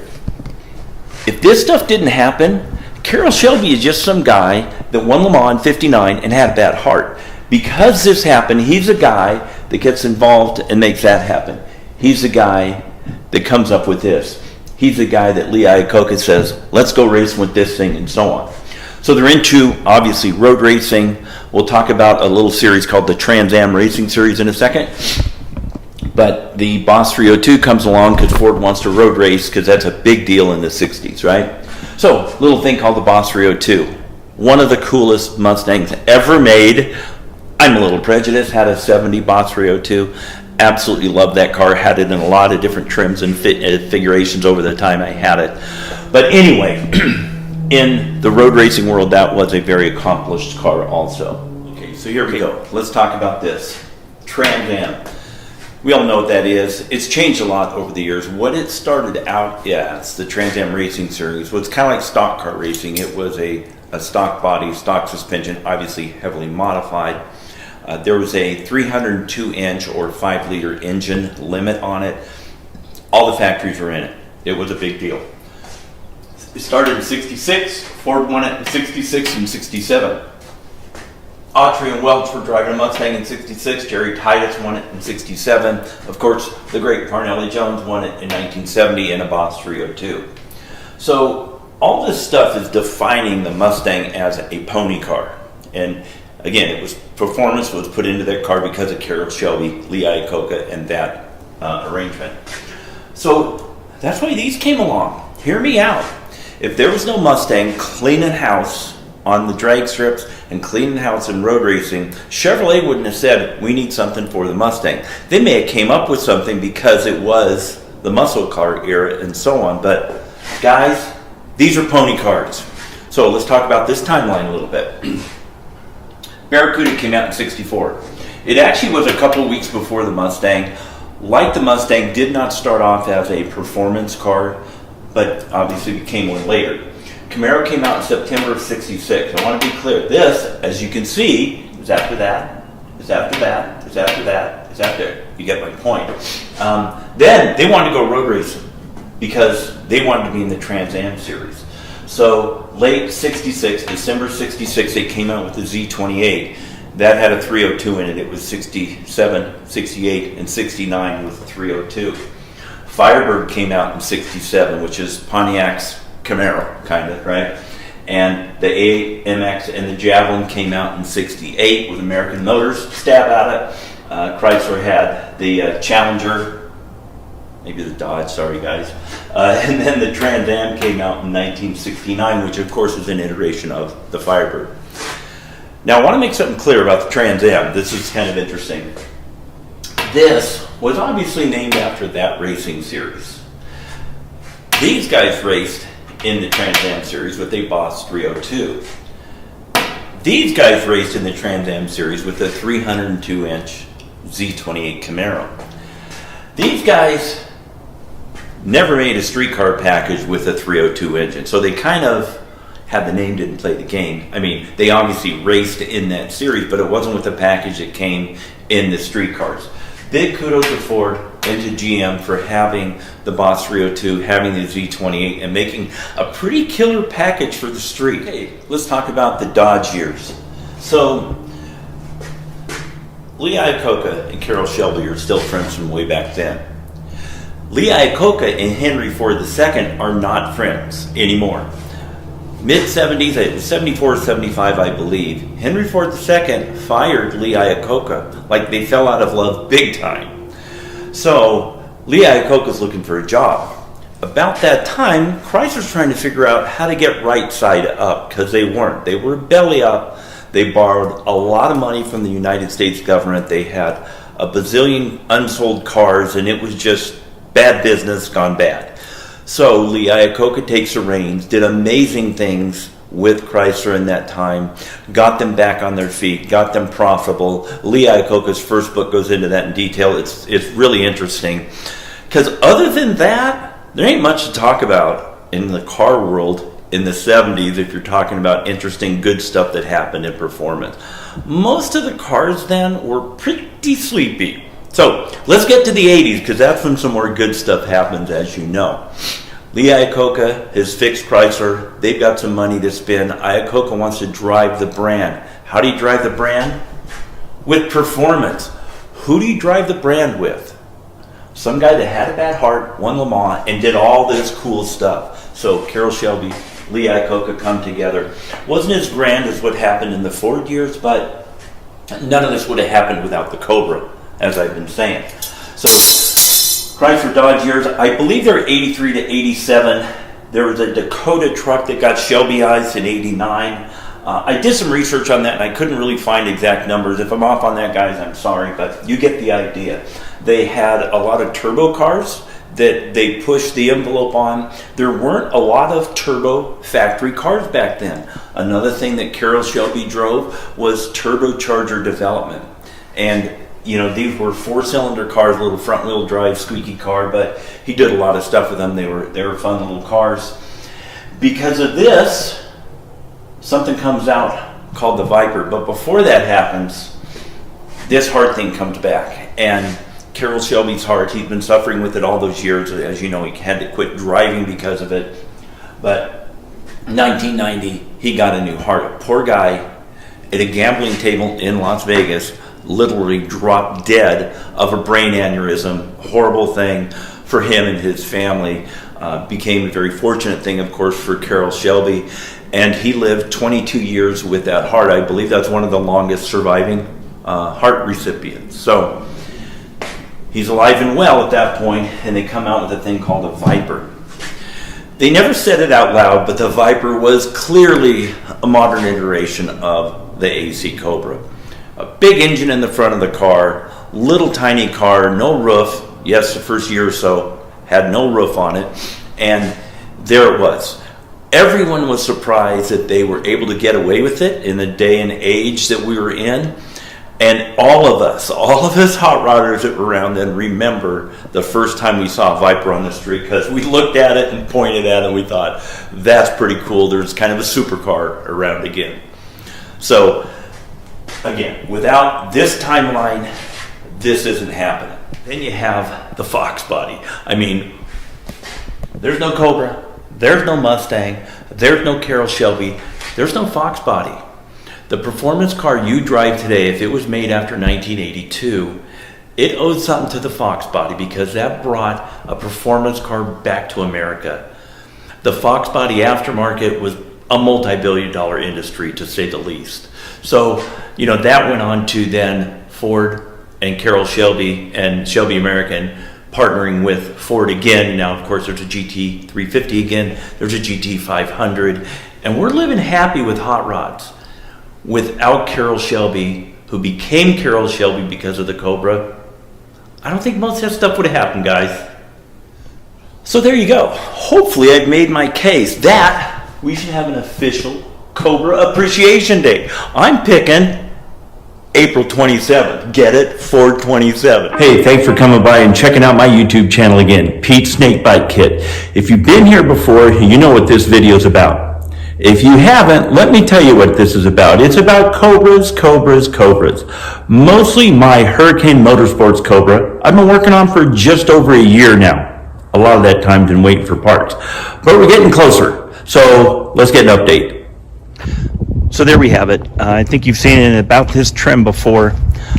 If this stuff didn't happen, Carroll Shelby is just some guy that won Le Mans in 59 and had a bad heart. Because this happened, he's a guy that gets involved and makes that happen. He's the guy that comes up with this. He's the guy that Lee Iacocca says, let's go racing with this thing, and so on. So they're into, obviously, road racing. We'll talk about a little series called the Trans Am Racing Series in a second. But the Boss 302 comes along because Ford wants to road race, because that's a big deal in the 60s, right? So, little thing called the Boss 302. One of the coolest Mustangs ever made. I'm a little prejudiced, had a 70 Boss 302. Absolutely loved that car. Had it in a lot of different trims and figurations over the time I had it. But anyway, in the road racing world, that was a very accomplished car also. Okay, so here we go. Let's talk about this. Trans Am. We all know what that is. It's changed a lot over the years. What it started out as, the Trans Am Racing Series, was kind of like stock car racing. It was a stock body, stock suspension, obviously heavily modified. There was a 302-inch or 5-liter engine limit on it. All the factories were in it. It was a big deal. It started in 66. Ford won it in 66 and 67. Autry and Welch were driving a Mustang in 66. Jerry Titus won it in 67. Of course, the great Parnelli Jones won it in 1970 in a Boss 302. So all this stuff is defining the Mustang as a pony car. And again, it was performance was put into that car because of Carroll Shelby, Lee Iacocca, and that arrangement. So that's why these came along. Hear me out. If there was no Mustang cleaning house on the drag strips and cleaning house in road racing, Chevrolet wouldn't have said, we need something for the Mustang. They may have came up with something because it was the muscle car era and so on. But guys, these are pony cars. So let's talk about this timeline a little bit. Barracuda came out in 64. It actually was a couple of weeks before the Mustang. Like the Mustang, did not start off as a performance car, but obviously became one later. Camaro came out in September of 66. I want to be clear. This, as you can see, is after that, is after that, is after that, is after. You get my point. Then they wanted to go road racing because they wanted to be in the Trans Am series. So late 66, December 66, they came out with the Z28. That had a 302 in it. It was 67, 68, and 69 with a 302. Firebird came out in 67, which is Pontiac's Camaro, kind of, right? And the AMX and the Javelin came out in 68 with American Motors stab at it. Chrysler had the Challenger, maybe the Dodge, sorry guys. And then the Trans Am came out in 1969, which of course is an iteration of the Firebird. Now I want to make something clear about the Trans Am. This is kind of interesting. This was obviously named after that racing series. These guys raced in the Trans Am series with a Boss 302. These guys raced in the Trans Am series with a 302-inch Z28 Camaro. These guys never made a streetcar package with a 302 engine, so they kind of had the name, didn't play the game. I mean, they obviously raced in that series, but it wasn't with the package that came in the streetcars. Big kudos to Ford and to GM for having the Boss 302, having the Z28, and making a pretty killer package for the street. Hey, let's talk about the Dodge years. So, Lee Iacocca and Carroll Shelby are still friends from way back then. Lee Iacocca and Henry Ford II are not friends anymore. Mid-70s, it was 74, 75, I believe, Henry Ford II fired Lee Iacocca. Like, they fell out of love big time. So, Lee Iacocca's looking for a job. About that time, Chrysler's trying to figure out how to get right side up, because they weren't. They were belly up. They borrowed a lot of money from the United States government. They had a bazillion unsold cars, and it was just bad business gone bad. So Lee Iacocca takes the reins, did amazing things with Chrysler in that time, got them back on their feet, got them profitable. Lee Iacocca's first book goes into that in detail. It's really interesting. Because other than that, there ain't much to talk about in the car world in the 70s if you're talking about interesting, good stuff that happened in performance. Most of the cars then were pretty sleepy. So let's get to the 80s, because that's when some more good stuff happens, as you know. Lee Iacocca has fixed Chrysler. They've got some money to spend. Iacocca wants to drive the brand. How do you drive the brand? With performance. Who do you drive the brand with? Some guy that had a bad heart, won Le Mans, and did all this cool stuff. So Carroll Shelby, Lee Iacocca come together. Wasn't as grand as what happened in the Ford years, but none of this would have happened without the Cobra, as I've been saying. So Chrysler Dodge years, I believe they're 83 to 87. There was a Dakota truck that got Shelbyized in 89. I did some research on that, and I couldn't really find exact numbers. If I'm off on that, guys, I'm sorry, but you get the idea. They had a lot of turbo cars that they pushed the envelope on. There weren't a lot of turbo factory cars back then. Another thing that Carroll Shelby drove was turbocharger development. And you know, these were 4-cylinder cars, a little front-wheel drive, squeaky car, but he did a lot of stuff with them. They were fun little cars. Because of this, something comes out called the Viper. But before that happens, this heart thing comes back. And Carroll Shelby's heart, he's been suffering with it all those years. As you know, he had to quit driving because of it. But in 1990, he got a new heart. A poor guy at a gambling table in Las Vegas literally dropped dead of a brain aneurysm. Horrible thing for him and his family. Became a very fortunate thing, of course, for Carroll Shelby. And he lived 22 years with that heart. I believe that's one of the longest surviving heart recipients. So he's alive and well at that point, and they come out with a thing called a Viper. They never said it out loud, but the Viper was clearly a modern iteration of the AC Cobra. A big engine in the front of the car, little tiny car, no roof. Yes, the first year or so had no roof on it, and there it was. Everyone was surprised that they were able to get away with it in the day and age that we were in. And all of us hot rodders that were around then remember the first time we saw a Viper on the street, because we looked at it and pointed at it and we thought, that's pretty cool. There's kind of a supercar around again. So, again, without this timeline, this isn't happening. Then you have the Fox body. I mean, there's no Cobra, there's no Mustang, there's no Carroll Shelby, there's no Fox body. The performance car you drive today, if it was made after 1982, it owed something to the Fox body because that brought a performance car back to America. The Fox body aftermarket was a multi-billion-dollar industry, to say the least. So, you know, that went on to then Ford and Carroll Shelby and Shelby American partnering with Ford again. Now, of course, there's a GT350 again. There's a GT500. And we're living happy with hot rods without Carroll Shelby, who became Carroll Shelby because of the Cobra. I don't think most of that stuff would have happened, guys. So there you go. Hopefully I've made my case that we should have an official Cobra Appreciation Day. I'm picking April 27th. Get it? 4/27. Hey, thanks for coming by and checking out my YouTube channel again, Pete Snakebite Kit. If you've been here before, you know what this video is about. If you haven't, let me tell you what this is about. It's about Cobras, Cobras, Cobras. Mostly my Hurricane Motorsports Cobra I've been working on for just over a year now. A lot of that time been waiting for parts. But we're getting closer. So let's get an update. So there we have it. I think you've seen it about this trim before.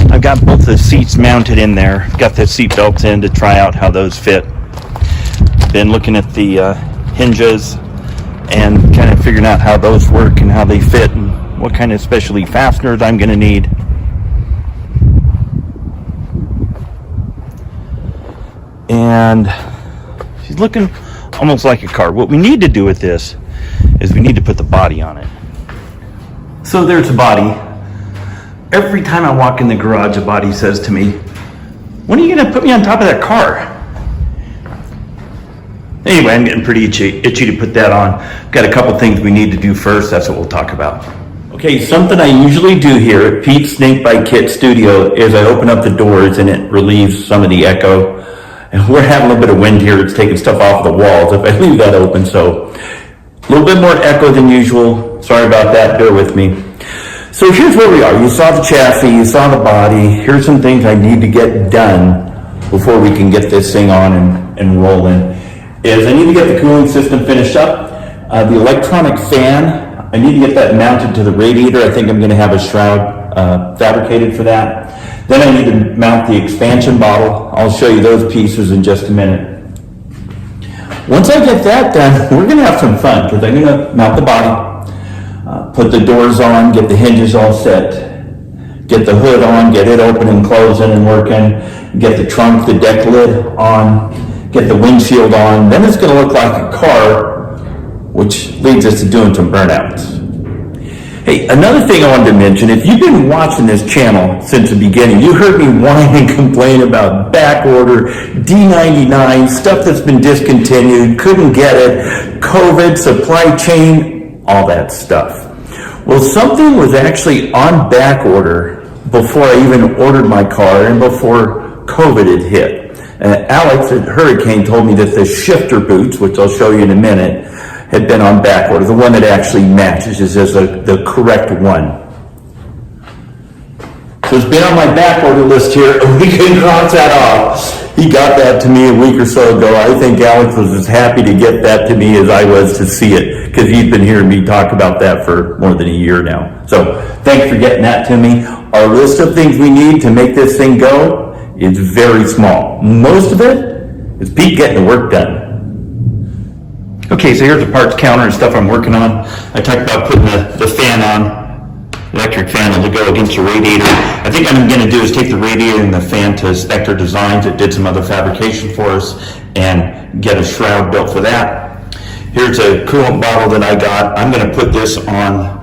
I've got both the seats mounted in there. Got the seat belts in to try out how those fit. Been looking at the hinges and kind of figuring out how those work and how they fit and what kind of specialty fasteners I'm going to need. And she's looking almost like a car. What we need to do with this is we need to put the body on it. So there's the body. Every time I walk in the garage, a body says to me, "When are you going to put me on top of that car?" Anyway, I'm getting pretty itchy to put that on. Got a couple things we need to do first. That's what we'll talk about. Okay, something I usually do here at Pete's Snakebite Kit Studio is I open up the doors and it relieves some of the echo. And we're having a little bit of wind here. It's taking stuff off the walls if I leave that open. So a little bit more echo than usual. Sorry about that. Bear with me. So here's where we are. You saw the chassis. You saw the body. Here's some things I need to get done before we can get this thing on and rolling. Is I need to get the cooling system finished up. The electronic fan, I need to get that mounted to the radiator. I think I'm going to have a shroud fabricated for that. Then I need to mount the expansion bottle. I'll show you those pieces in just a minute. Once I get that done, we're going to have some fun because I'm going to mount the body, put the doors on, get the hinges all set, get the hood on, get it open and closing and working, get the trunk, the deck lid on, get the windshield on. Then it's going to look like a car, which leads us to doing some burnouts. Hey, another thing I wanted to mention, if you've been watching this channel since the beginning, you heard me whine and complain about back order, D99, stuff that's been discontinued, couldn't get it, COVID, supply chain, all that stuff. Well, something was actually on back order before I even ordered my car and before COVID had hit. Alex at Hurricane told me that the shifter boots, which I'll show you in a minute, had been on back order. The one that actually matches is the correct one. So it's been on my back order list here. We can cross that off. He got that to me a week or so ago. I think Alex was as happy to get that to me as I was to see it because he's been hearing me talk about that for more than a year now. So thanks for getting that to me. Our list of things we need to make this thing go is very small. Most of it is Pete getting the work done. Okay, so here's the parts counter and stuff I'm working on. I talked about putting the fan on, electric fan to go against the radiator. I think what I'm going to do is take the radiator and the fan to Spectre Designs. It did some other fabrication for us and get a shroud built for that. Here's a coolant bottle that I got. I'm going to put this on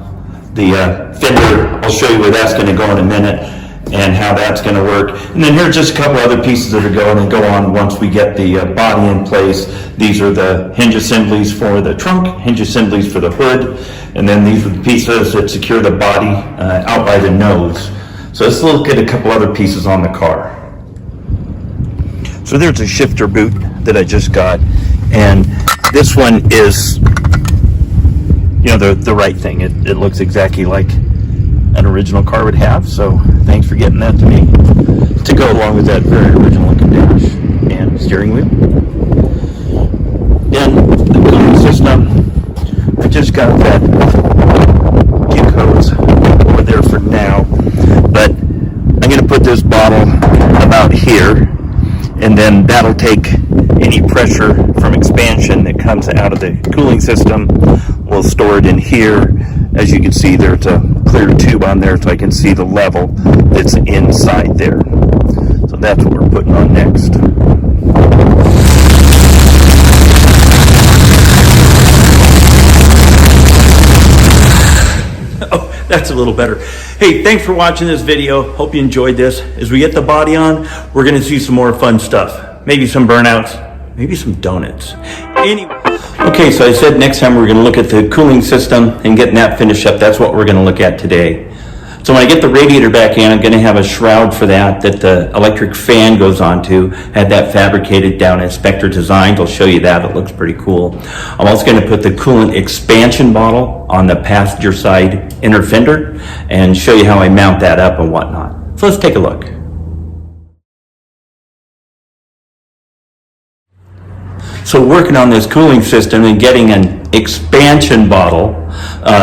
the fender. I'll show you where that's going to go in a minute and how that's going to work. And then here's just a couple other pieces that are going to go on once we get the body in place. These are the hinge assemblies for the trunk, hinge assemblies for the hood, and then these are the pieces that secure the body out by the nose. So let's look at a couple other pieces on the car. So there's a shifter boot that I just got, and this one is, you know, the right thing. It looks exactly like an original car would have, so thanks for getting that to me to go along with that very original looking dash and steering wheel. Then the cooling system, I just got that Q-codes for and then that'll take any pressure from expansion that comes out of the cooling system. We'll store it in here. As you can see, there's a clear tube on there so I can see the level that's inside there. So that's what we're putting on next. Oh, that's a little better. Hey, thanks for watching this video. Hope you enjoyed this. As we get the body on, we're going to see some more fun stuff. Maybe some burnouts, maybe some donuts. Anyway. Okay, so I said next time we're going to look at the cooling system and getting that finished up. That's what we're going to look at today. So when I get the radiator back in, I'm going to have a shroud for that the electric fan goes onto. Had that fabricated down at Spectre Designs. I'll show you that. It looks pretty cool. I'm also going to put the coolant expansion bottle on the passenger side inner fender and show you how I mount that up and whatnot. So let's take a look. So working on this cooling system and getting an expansion bottle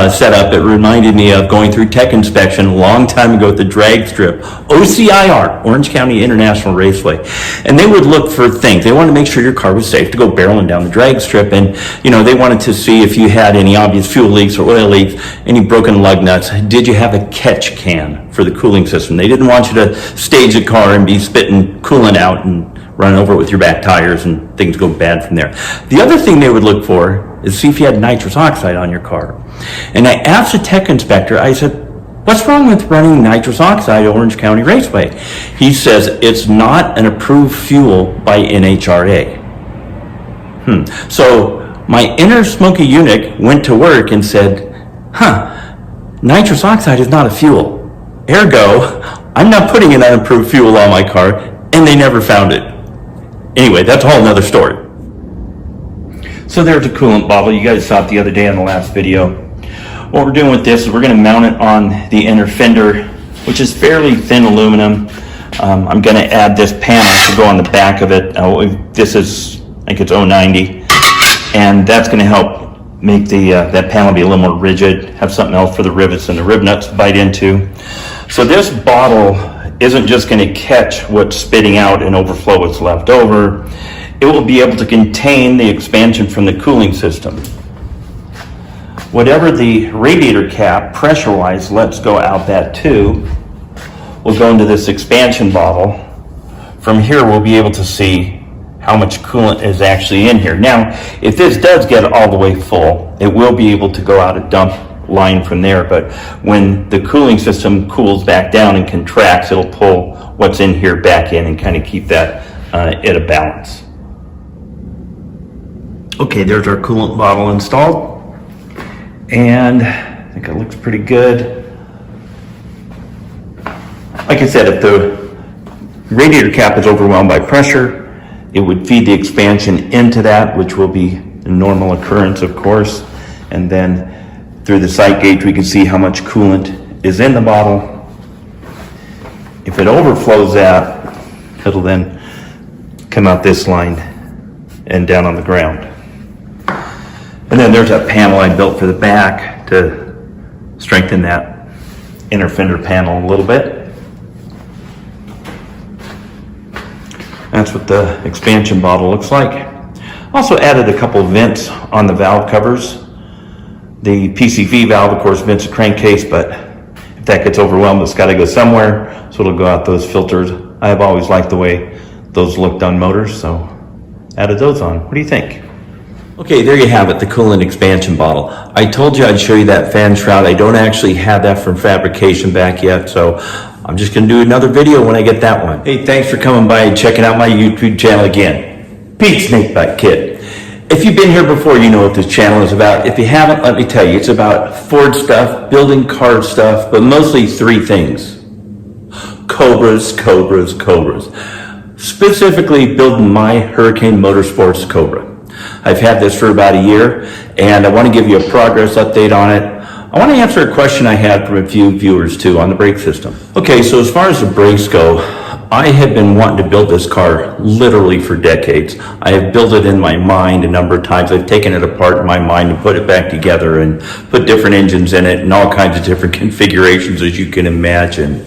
set up, it reminded me of going through tech inspection a long time ago at the drag strip, OCIR, Orange County International Raceway. And they would look for things. They wanted to make sure your car was safe to go barreling down the drag strip. And, you know, they wanted to see if you had any obvious fuel leaks or oil leaks, any broken lug nuts. Did you have a catch can for the cooling system? They didn't want you to stage a car and be spitting coolant out and run over it with your back tires and things go bad from there. The other thing they would look for is see if you had nitrous oxide on your car. And I asked the tech inspector, I said, what's wrong with running nitrous oxide at Orange County Raceway? He says it's not an approved fuel by NHRA. So my inner smoky eunuch went to work and said, nitrous oxide is not a fuel. Ergo, I'm not putting an unapproved fuel on my car, and they never found it. Anyway, that's a whole nother story. So there's a coolant bottle. You guys saw it the other day in the last video. What we're doing with this is we're going to mount it on the inner fender, which is fairly thin aluminum. I'm going to add this panel to go on the back of it. This is, I think it's 090, and that's going to help make the that panel be a little more rigid, have something else for the rivets and the rib nuts to bite into. So this bottle isn't just going to catch what's spitting out and overflow what's left over. It will be able to contain the expansion from the cooling system. Whatever the radiator cap pressure-wise lets go out that tube will go into this expansion bottle. From here we'll be able to see how much coolant is actually in here. Now, if this does get all the way full, it will be able to go out a dump line from there, but when the cooling system cools back down and contracts, it'll pull what's in here back in and kind of keep that at a balance. Okay, there's our coolant bottle installed, and I think it looks pretty good. Like I said, if the radiator cap is overwhelmed by pressure, it would feed the expansion into that, which will be a normal occurrence, of course, and then through the sight gauge, we can see how much coolant is in the bottle. If it overflows that, it'll then come out this line and down on the ground. And then there's that panel I built for the back to strengthen that inner fender panel a little bit. That's what the expansion bottle looks like. Also added a couple vents on the valve covers. The PCV valve, of course, vents a crankcase, but if that gets overwhelmed, it's got to go somewhere, so it'll go out those filters. I have always liked the way those looked on motors, so added those on. What do you think? Okay, there you have it, the coolant expansion bottle. I told you I'd show you that fan shroud. I don't actually have that from fabrication back yet, so I'm just going to do another video when I get that one. Hey, thanks for coming by and checking out my YouTube channel again. Pete Snakebite Kid. If you've been here before, you know what this channel is about. If you haven't, let me tell you, it's about Ford stuff, building car stuff, but mostly three things. Cobras, Cobras, Cobras. Specifically building my Hurricane Motorsports Cobra. I've had this for about a year, and I want to give you a progress update on it. I want to answer a question I had from a few viewers too on the brake system. Okay, so as far as the brakes go, I have been wanting to build this car literally for decades. I have built it in my mind a number of times. I've taken it apart in my mind and put it back together and put different engines in it and all kinds of different configurations as you can imagine.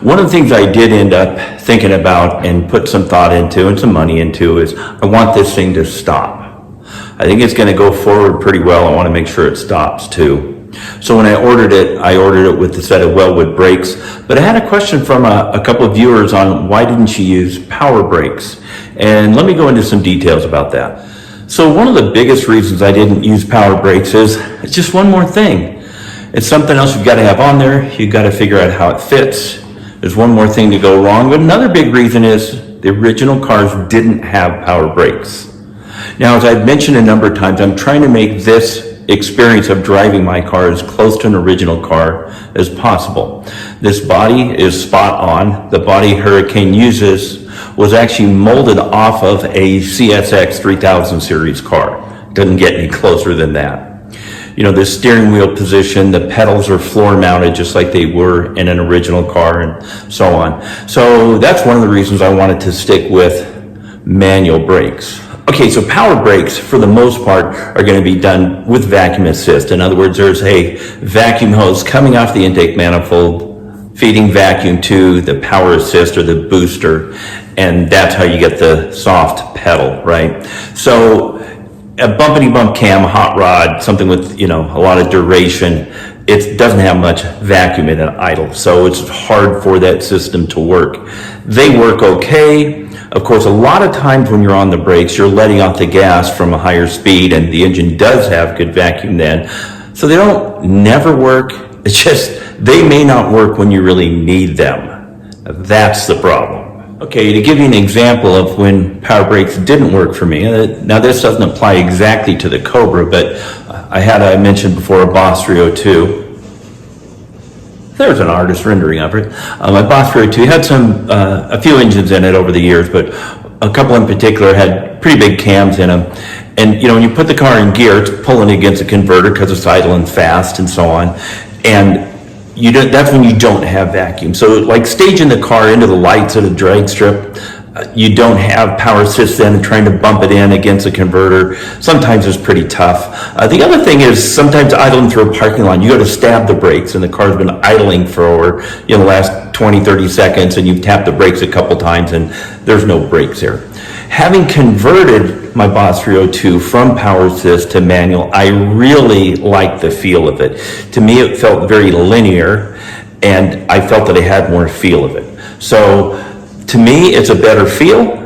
One of the things I did end up thinking about and put some thought into and some money into is I want this thing to stop. I think it's going to go forward pretty well. I want to make sure it stops too. So when I ordered it with a set of Wellwood brakes, but I had a question from a couple of viewers on why didn't you use power brakes? And let me go into some details about that. So one of the biggest reasons I didn't use power brakes is it's just one more thing. It's something else you've got to have on there. You've got to figure out how it fits. There's one more thing to go wrong. But another big reason is the original cars didn't have power brakes. Now, as I've mentioned a number of times, I'm trying to make this experience of driving my car as close to an original car as possible. This body is spot on. The body Hurricane uses was actually molded off of a CSX 3000 series car. Doesn't get any closer than that. You know, the steering wheel position, the pedals are floor mounted just like they were in an original car and so on. So that's one of the reasons I wanted to stick with manual brakes. Okay, so power brakes, for the most part, are going to be done with vacuum assist. In other words, there's a vacuum hose coming off the intake manifold, feeding vacuum to the power assist or the booster, and that's how you get the soft pedal, right? So a bumpity bump cam, hot rod, something with, you know, a lot of duration, it doesn't have much vacuum in it idle, so it's hard for that system to work. They work okay. Of course, a lot of times when you're on the brakes, you're letting off the gas from a higher speed, and the engine does have good vacuum then. So they don't never work. It's just they may not work when you really need them. That's the problem. Okay, to give you an example of when power brakes didn't work for me, now this doesn't apply exactly to the Cobra, but I mentioned before a Boss 302. There's an artist rendering of it. My Boss 302 had a few engines in it over the years, but a couple in particular had pretty big cams in them. And you know, when you put the car in gear, it's pulling against a converter because it's idling fast and so on. And that's when you don't have vacuum. So like staging the car into the lights at a drag strip, you don't have power assist then, trying to bump it in against a converter. Sometimes it's pretty tough. The other thing is sometimes idling through a parking lot, you got to stab the brakes, and the car's been idling for the last 20, 30 seconds, and you've tapped the brakes a couple times, and there's no brakes there. Having converted my Boss 302 from power assist to manual, I really like the feel of it. To me, it felt very linear, and I felt that I had more feel of it. So to me, it's a better feel.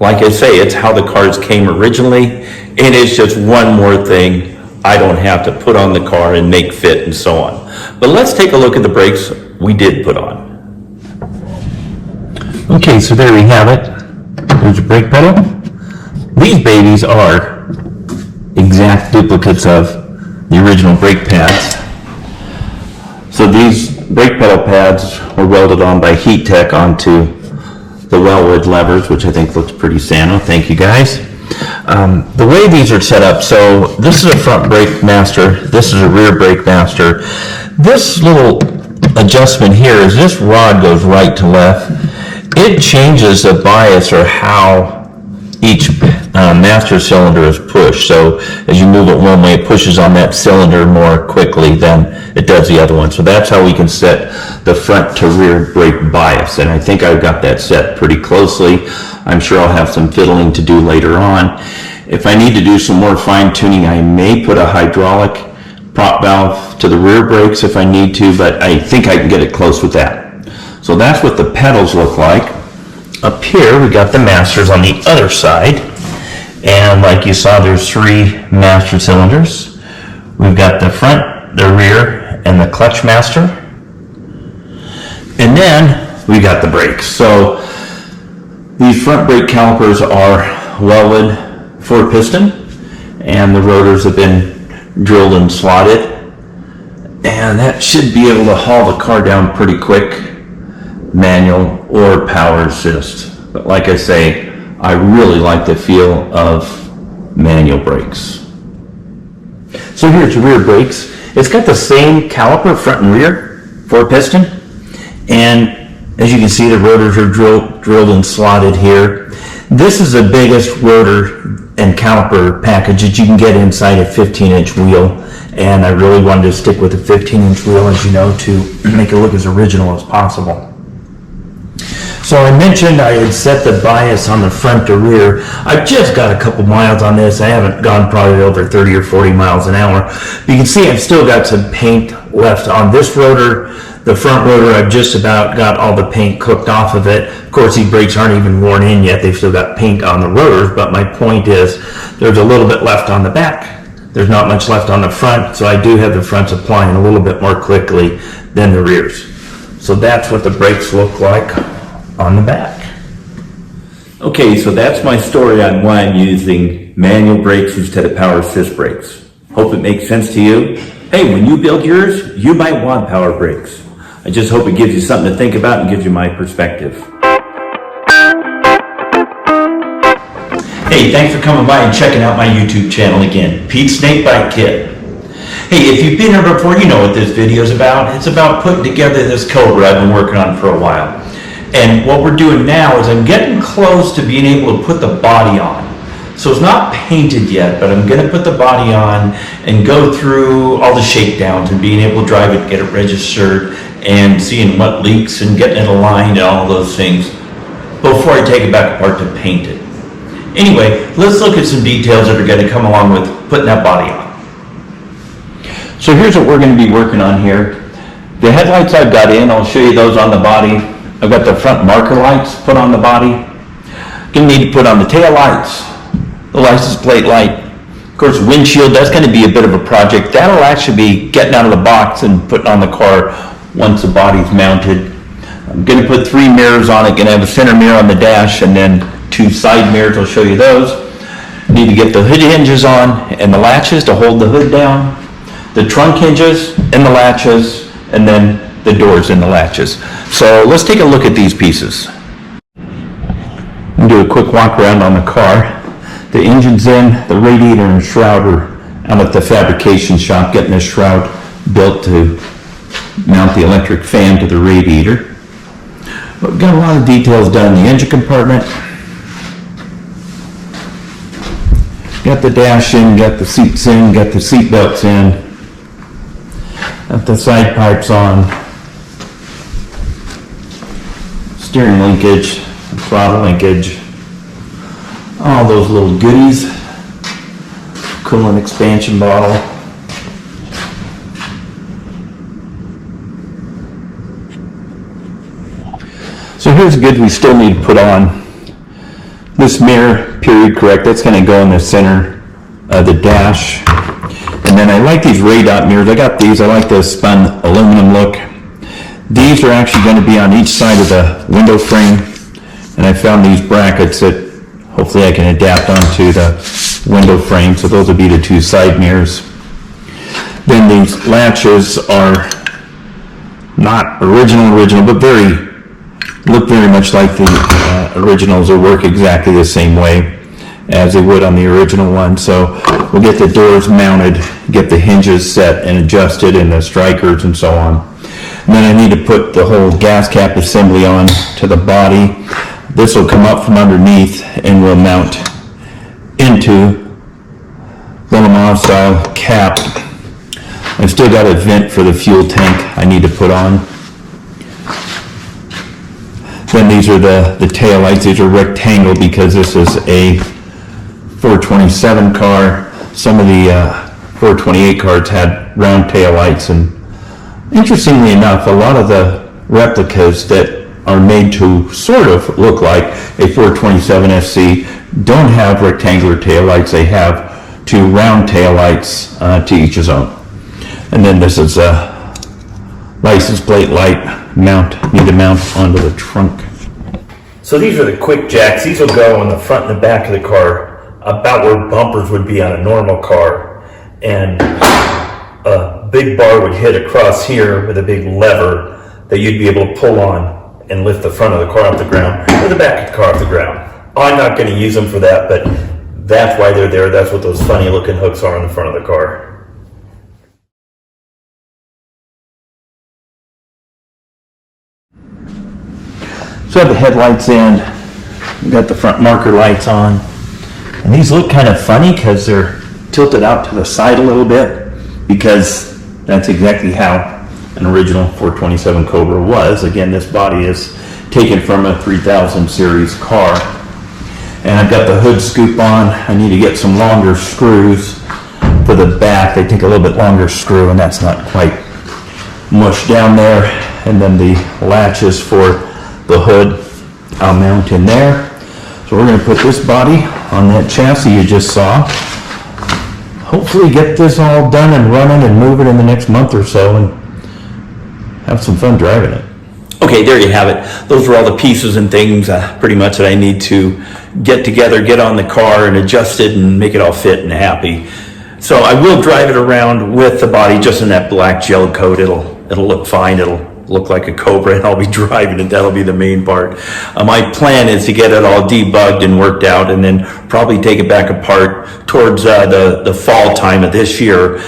Like I say, it's how the cars came originally, and it's just one more thing I don't have to put on the car and make fit and so on. But let's take a look at the brakes we did put on. Okay, so there we have it. There's a brake pedal. These babies are exact duplicates of the original brake pads. So these brake pedal pads were welded on by Heat Tech onto the Wellwood levers, which I think looks pretty sano. Thank you guys. The way these are set up, so this is a front brake master, this is a rear brake master. This little adjustment here is this rod goes right to left. It changes the bias or how each master cylinder is pushed. So as you move it one way, it pushes on that cylinder more quickly than it does the other one. So that's how we can set the front to rear brake bias. And I think I've got that set pretty closely. I'm sure I'll have some fiddling to do later on. If I need to do some more fine tuning, I may put a hydraulic prop valve to the rear brakes if I need to, but I think I can get it close with that. So that's what the pedals look like. Up here, we got the masters on the other side. And like you saw, there's 3 master cylinders. We've got the front, the rear, and the clutch master. And then we got the brakes. So these front brake calipers are Wellwood 4-piston, and the rotors have been drilled and slotted. And that should be able to haul the car down pretty quick, manual or power assist. But like I say, I really like the feel of manual brakes. So here's the rear brakes. It's got the same caliper, front and rear, 4-piston. And as you can see, the rotors are drilled and slotted here. This is the biggest rotor and caliper package that you can get inside a 15-inch wheel. And I really wanted to stick with a 15-inch wheel, as you know, to make it look as original as possible. So I mentioned I had set the bias on the front to rear. I've just got a couple miles on this. I haven't gone probably over 30 or 40 miles an hour. You can see I've still got some paint left on this rotor. The front rotor, I've just about got all the paint cooked off of it. Of course, these brakes aren't even worn in yet. They've still got paint on the rotors, but my point is there's a little bit left on the back. There's not much left on the front, so I do have the fronts applying a little bit more quickly than the rears. So that's what the brakes look like on the back. Okay, so that's my story on why I'm using manual brakes instead of power assist brakes. Hope it makes sense to you. Hey, when you build yours, you might want power brakes. I just hope it gives you something to think about and gives you my perspective. Hey, thanks for coming by and checking out my YouTube channel again, Pete's Snake Bite Kit. Hey, if you've been here before, you know what this video is about. It's about putting together this Cobra I've been working on for a while. And what we're doing now is I'm getting close to being able to put the body on. So it's not painted yet, but I'm going to put the body on and go through all the shakedowns and being able to drive it, get it registered, and seeing what leaks and getting it aligned and all those things before I take it back apart to paint it. Anyway, let's look at some details that are going to come along with putting that body on. So here's what we're going to be working on here. The headlights I've got in, I'll show you those on the body. I've got the front marker lights put on the body. Going to need to put on the tail lights, the license plate light. Of course, windshield, that's going to be a bit of a project. That'll actually be getting out of the box and putting on the car once the body's mounted. I'm going to put 3 mirrors on it. Going to have a center mirror on the dash and then 2 side mirrors. I'll show you those. Need to get the hood hinges on and the latches to hold the hood down, the trunk hinges and the latches, and then the doors and the latches. So let's take a look at these pieces. And do a quick walk around on the car. The engine's in, the radiator and shroud are out at the fabrication shop getting the shroud built to mount the electric fan to the radiator. But we've got a lot of details done in the engine compartment. Got the dash in, got the seats in, got the seat belts in, got the side pipes on, steering linkage, throttle linkage, all those little goodies, coolant expansion bottle. So here's the goods we still need to put on. This mirror, period correct, that's going to go in the center of the dash. And then I like these radot mirrors. I got these. I like the spun aluminum look. These are actually going to be on each side of the window frame. And I found these brackets that hopefully I can adapt onto the window frame. So those will be the 2 side mirrors. Then these latches are not original, but look very much like the originals. Will work exactly the same way as they would on the original one. So we'll get the doors mounted, get the hinges set and adjusted, and the strikers and so on. And then I need to put the whole gas cap assembly on to the body. This will come up from underneath and will mount into the Le Mans style cap. I've still got a vent for the fuel tank I need to put on. Then these are the tail lights. These are rectangle because this is a 427 car. Some of the 428 cars had round tail lights, and interestingly enough, a lot of the replicas that are made to sort of look like a 427 SC don't have rectangular tail lights. They have 2 round tail lights to each his own. And then this is a license plate light need to mount onto the trunk. So these are the quick jacks. These will go on the front and the back of the car, about where bumpers would be on a normal car. And a big bar would hit across here with a big lever that you'd be able to pull on and lift the front of the car off the ground or the back of the car off the ground. I'm not going to use them for that, but that's why they're there. That's what those funny looking hooks are on the front of the car. So I have the headlights in, we got the front marker lights on, and these look kind of funny because they're tilted out to the side a little bit, because that's exactly how an original 427 Cobra was. Again, this body is taken from a 3000 series car. And I've got the hood scoop on. I need to get some longer screws for the back. They take a little bit longer screw, and that's not quite mushed down there. And then the latches for the hood I'll mount in there. So we're going to put this body on that chassis you just saw. Hopefully get this all done and running and moving in the next month or so and have some fun driving it. Okay, there you have it. Those are all the pieces and things pretty much that I need to get together, get on the car and adjust it and make it all fit and happy. So I will drive it around with the body just in that black gel coat. It'll look fine. It'll look like a Cobra, and I'll be driving it. That'll be the main part. My plan is to get it all debugged and worked out, and then probably take it back apart towards the fall time of this year,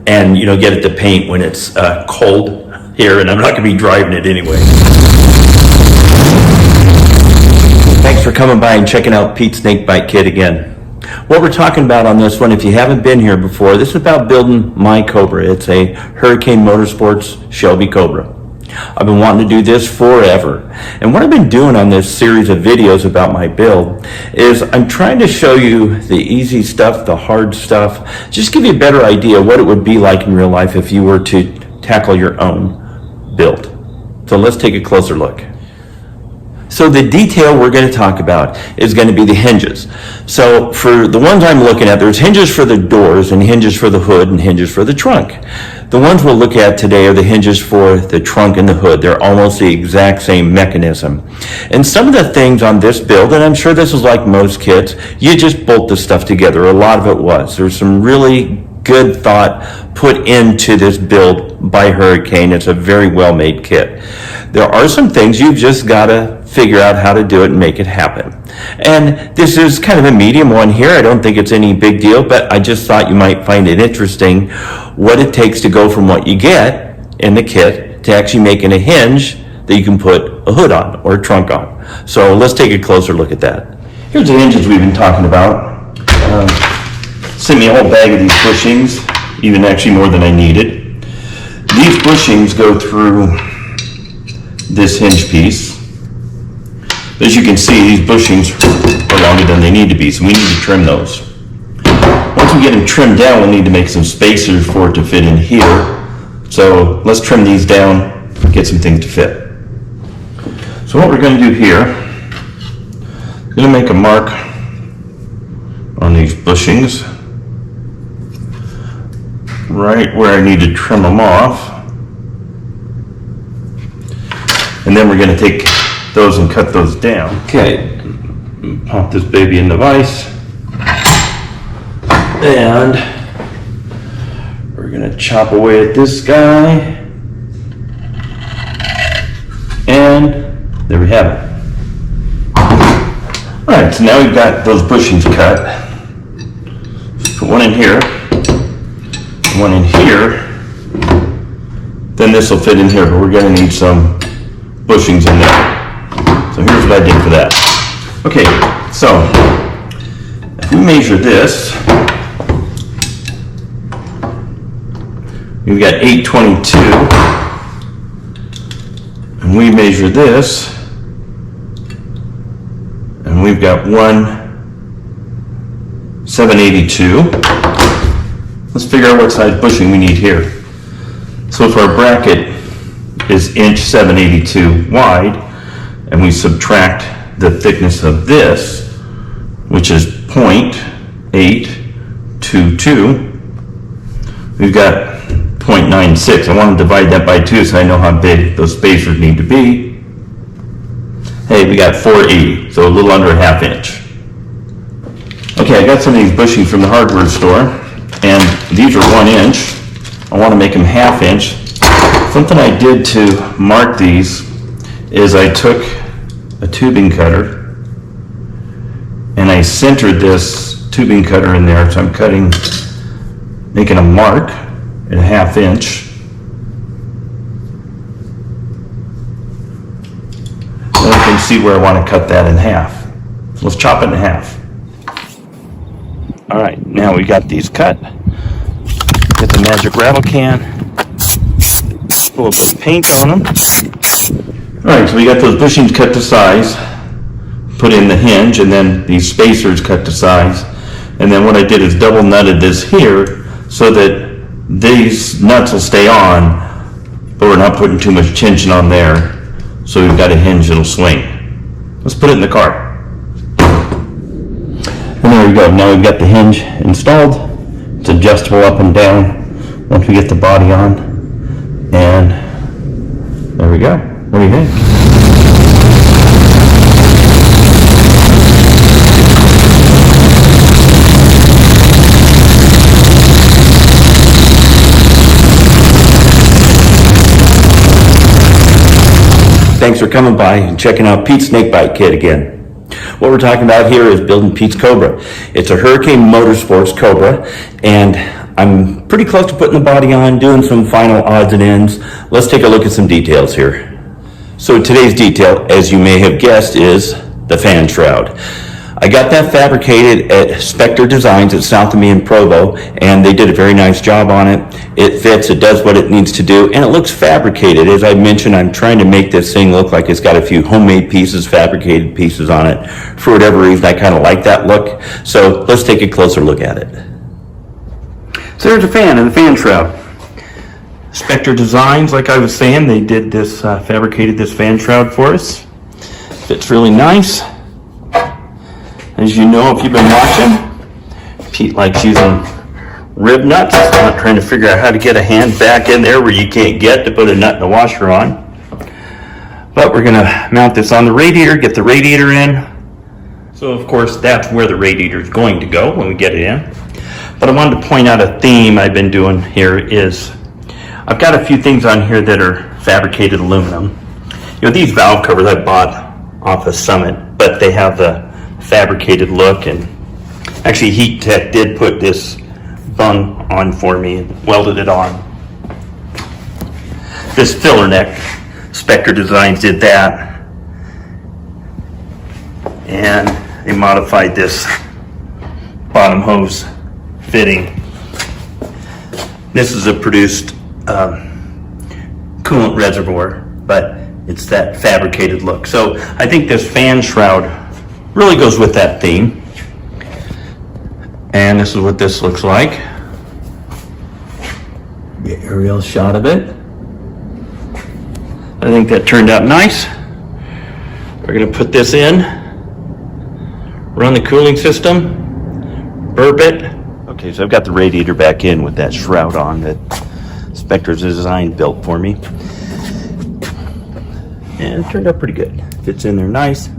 and get it to paint when it's cold here, and I'm not going to be driving it anyway. Thanks for coming by and checking out Pete's Snakebite Kit again. What we're talking about on this one, if you haven't been here before, this is about building my Cobra. It's a Hurricane Motorsports Shelby Cobra. I've been wanting to do this forever. And what I've been doing on this series of videos about my build is I'm trying to show you the easy stuff, the hard stuff, just give you a better idea what it would be like in real life if you were to tackle your own build. So let's take a closer look. So the detail we're going to talk about is going to be the hinges. So for the ones I'm looking at, there's hinges for the doors and hinges for the hood and hinges for the trunk. The ones we'll look at today are the hinges for the trunk and the hood. They're almost the exact same mechanism. And some of the things on this build, and I'm sure this is like most kits, you just bolt the stuff together. A lot of it was. There's some really good thought put into this build by Hurricane. It's a very well-made kit. There are some things you've just got to figure out how to do it and make it happen. And this is kind of a medium one here. I don't think it's any big deal, but I just thought you might find it interesting what it takes to go from what you get in the kit to actually making a hinge that you can put a hood on or a trunk on. So let's take a closer look at that. Here's the hinges we've been talking about. Sent me a whole bag of these bushings, even actually more than I needed. These bushings go through this hinge piece. As you can see, these bushings are longer than they need to be, so we need to trim those. Once we get them trimmed down, we'll need to make some spacers for it to fit in here. So let's trim these down, get some things to fit. So what we're going to do here, I'm going to make a mark on these bushings, right where I need to trim them off. And then we're going to take those and cut those down. Okay, pop this baby in the vise. And we're going to chop away at this guy. And there we have it. All right, so now we've got those bushings cut. Put one in here, one in here. Then this will fit in here, but we're going to need some bushings in there. So here's what I did for that. Okay, so if we measure this, we've got 822, and we measure this, and we've got 782. Let's figure out what size bushing we need here. So if our bracket is 782 wide, and we subtract the thickness of this, which is 0.822, we've got 0.96. I want to divide that by 2 so I know how big those spacers need to be. Hey, we got 480, so a little under a ½ inch. Okay, I got some of these bushings from the hardware store, and these are 1 inch. I want to make them ½ inch. Something I did to mark these is I took a tubing cutter and I centered this tubing cutter in there, so I'm making a mark at a ½ inch. Then I can see where I want to cut that in half. So let's chop it in half. All right, now we got these cut. Get the magic rattle can. A little bit of paint on them. Alright, so we got those bushings cut to size, put in the hinge, and then these spacers cut to size. And then what I did is double nutted this here so that these nuts will stay on, but we're not putting too much tension on there. So we've got a hinge that'll swing. Let's put it in the car. And there we go. Now we've got the hinge installed. It's adjustable up and down once we get the body on. And there we go. What do you think? Thanks for coming by and checking out Pete's Snakebite Kit again. What we're talking about here is building Pete's Cobra. It's a Hurricane Motorsports Cobra, and I'm pretty close to putting the body on, doing some final odds and ends. Let's take a look at some details here. So today's detail, as you may have guessed, is the fan shroud. I got that fabricated at Spectre Designs at South of me in Provo, and they did a very nice job on it. It fits, it does what it needs to do, and it looks fabricated. As I mentioned, I'm trying to make this thing look like it's got a few homemade pieces, fabricated pieces on it. For whatever reason, I kind of like that look. So let's take a closer look at it. So there's a fan and the fan shroud. Spectre Designs, like I was saying, they did this, fabricated this fan shroud for us. Fits really nice. As you know, if you've been watching, Pete likes using rib nuts. I'm not trying to figure out how to get a hand back in there where you can't get to put a nut in the washer on. But we're gonna mount this on the radiator, get the radiator in. So of course, that's where the radiator is going to go when we get it in. But I wanted to point out a theme I've been doing here is, I've got a few things on here that are fabricated aluminum. You know, these valve covers I bought off of Summit, but they have the fabricated look, and actually Heat Tech did put this bung on for me and welded it on. This filler neck, Spectre Designs did that, and they modified this bottom hose fitting. This is a produced coolant reservoir, but it's that fabricated look. So I think this fan shroud really goes with that theme. And this is what this looks like. Get a real shot of it. I think that turned out nice. We're gonna put this in, run the cooling system, burp it. Okay, so I've got the radiator back in with that shroud on that Spectre's Design built for me. And it turned out pretty good. Fits in there nice.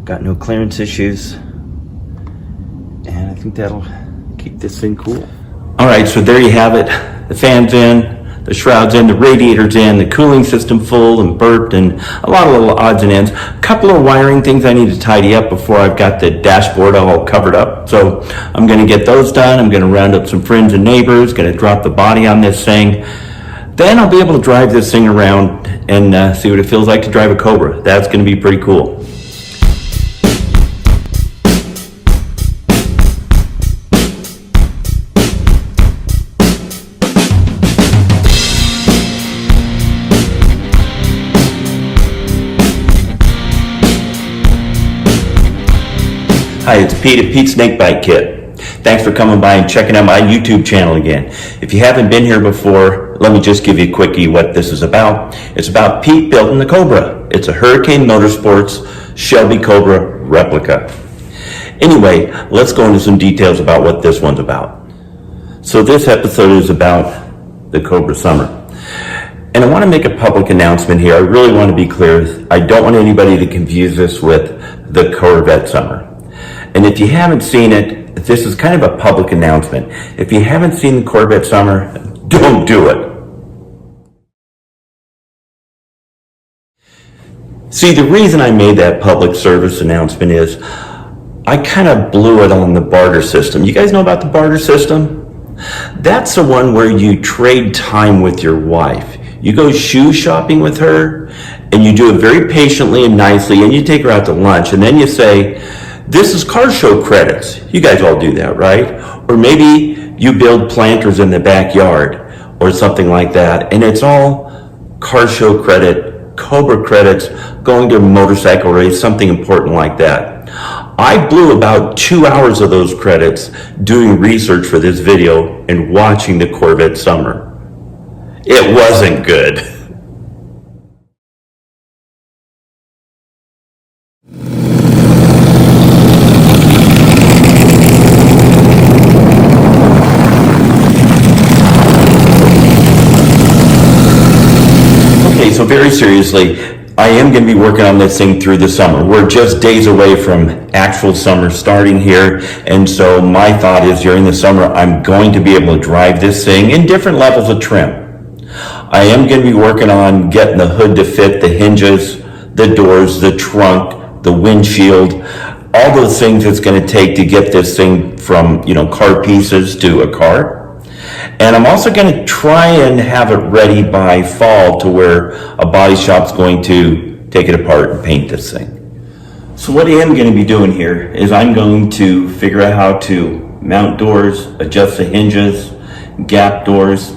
Got no clearance issues. And I think that'll keep this thing cool. All right, so there you have it. The fan's in, the shroud's in, the radiator's in, the cooling system full and burped, and a lot of little odds and ends. A couple of wiring things I need to tidy up before I've got the dashboard all covered up. So I'm gonna get those done. I'm gonna round up some friends and neighbors, gonna drop the body on this thing. Then I'll be able to drive this thing around and see what it feels like to drive a Cobra. That's gonna be pretty cool. Hi, it's Pete at Pete's Snakebite Kit. Thanks for coming by and checking out my YouTube channel again. If you haven't been here before, let me just give you a quickie what this is about. It's about Pete building the Cobra. It's a Hurricane Motorsports Shelby Cobra replica. Anyway, let's go into some details about what this one's about. So this episode is about the Cobra Summer. And I want to make a public announcement here. I really want to be clear. I don't want anybody to confuse this with the Corvette Summer. And if you haven't seen it, this is kind of a public announcement. If you haven't seen the Corvette Summer, don't do it. See, the reason I made that public service announcement is I kind of blew it on the barter system. You guys know about the barter system? That's the one where you trade time with your wife. You go shoe shopping with her, and you do it very patiently and nicely, and you take her out to lunch, and then you say, this is car show credits. You guys all do that, right? Or maybe you build planters in the backyard or something like that, and it's all car show credit Cobra credits going to a motorcycle race, something important like that. I blew about 2 hours of those credits doing research for this video and watching the Corvette Summer. It wasn't good. So very seriously, I am going to be working on this thing through the summer. We're just days away from actual summer starting here, and so my thought is during the summer I'm going to be able to drive this thing in different levels of trim. I am going to be working on getting the hood to fit, the hinges, the doors, the trunk, the windshield, all those things it's going to take to get this thing from, car pieces to a car. And I'm also going to try and have it ready by fall to where a body shop's going to take it apart and paint this thing. So what I am going to be doing here is I'm going to figure out how to mount doors, adjust the hinges, gap doors.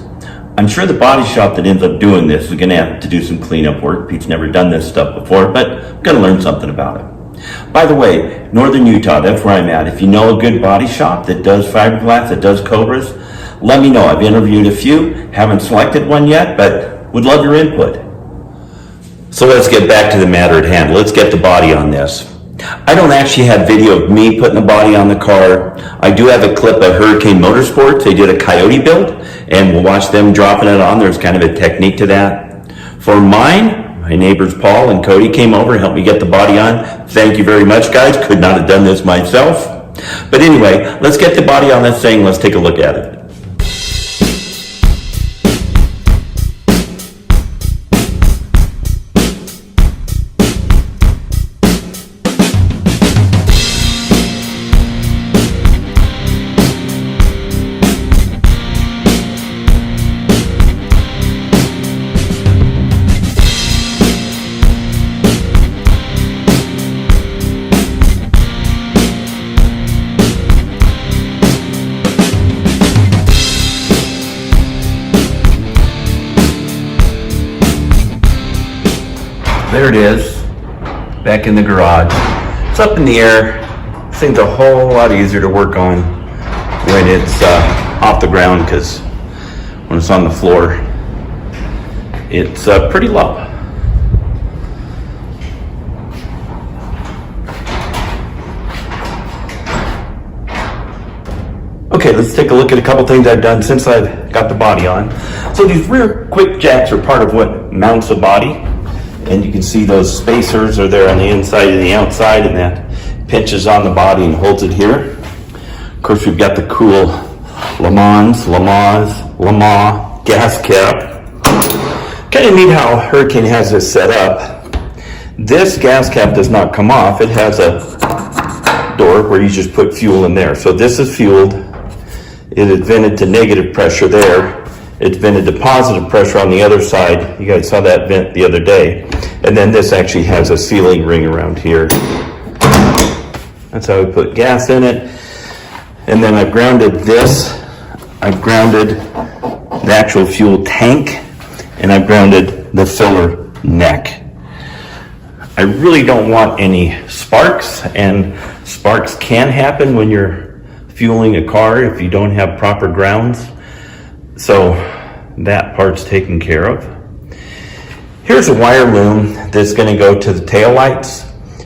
I'm sure the body shop that ends up doing this is going to have to do some cleanup work. Pete's never done this stuff before, but I'm going to learn something about it. By the way, Northern Utah, that's where I'm at. If you know a good body shop that does fiberglass, that does Cobras, let me know. I've interviewed a few, haven't selected one yet, but would love your input. So let's get back to the matter at hand. Let's get the body on this. I don't actually have video of me putting the body on the car. I do have a clip of Hurricane Motorsports. They did a Coyote build, and we'll watch them dropping it on. There's kind of a technique to that. For mine, my neighbors Paul and Cody came over and helped me get the body on. Thank you very much, guys. Could not have done this myself. But anyway, let's get the body on this thing. Let's take a look at it. There it is, back in the garage. It's up in the air. This thing's a whole lot easier to work on when it's off the ground, because when it's on the floor, it's pretty low. Okay, let's take a look at a couple things I've done since I've got the body on. So these rear quick jacks are part of what mounts the body. And you can see those spacers are there on the inside and the outside, and that pinches on the body and holds it here. Of course, we've got the cool Le Mans gas cap. Kind of neat how Hurricane has this set up. This gas cap does not come off. It has a door where you just put fuel in there. So this is fueled. It is vented to negative pressure there. It's vented to positive pressure on the other side. You guys saw that vent the other day. And then this actually has a sealing ring around here. That's how we put gas in it. And then I've grounded this. I've grounded the actual fuel tank, and I've grounded the filler neck. I really don't want any sparks, and sparks can happen when you're fueling a car if you don't have proper grounds. So that part's taken care of. Here's a wire loom that's going to go to the tail lights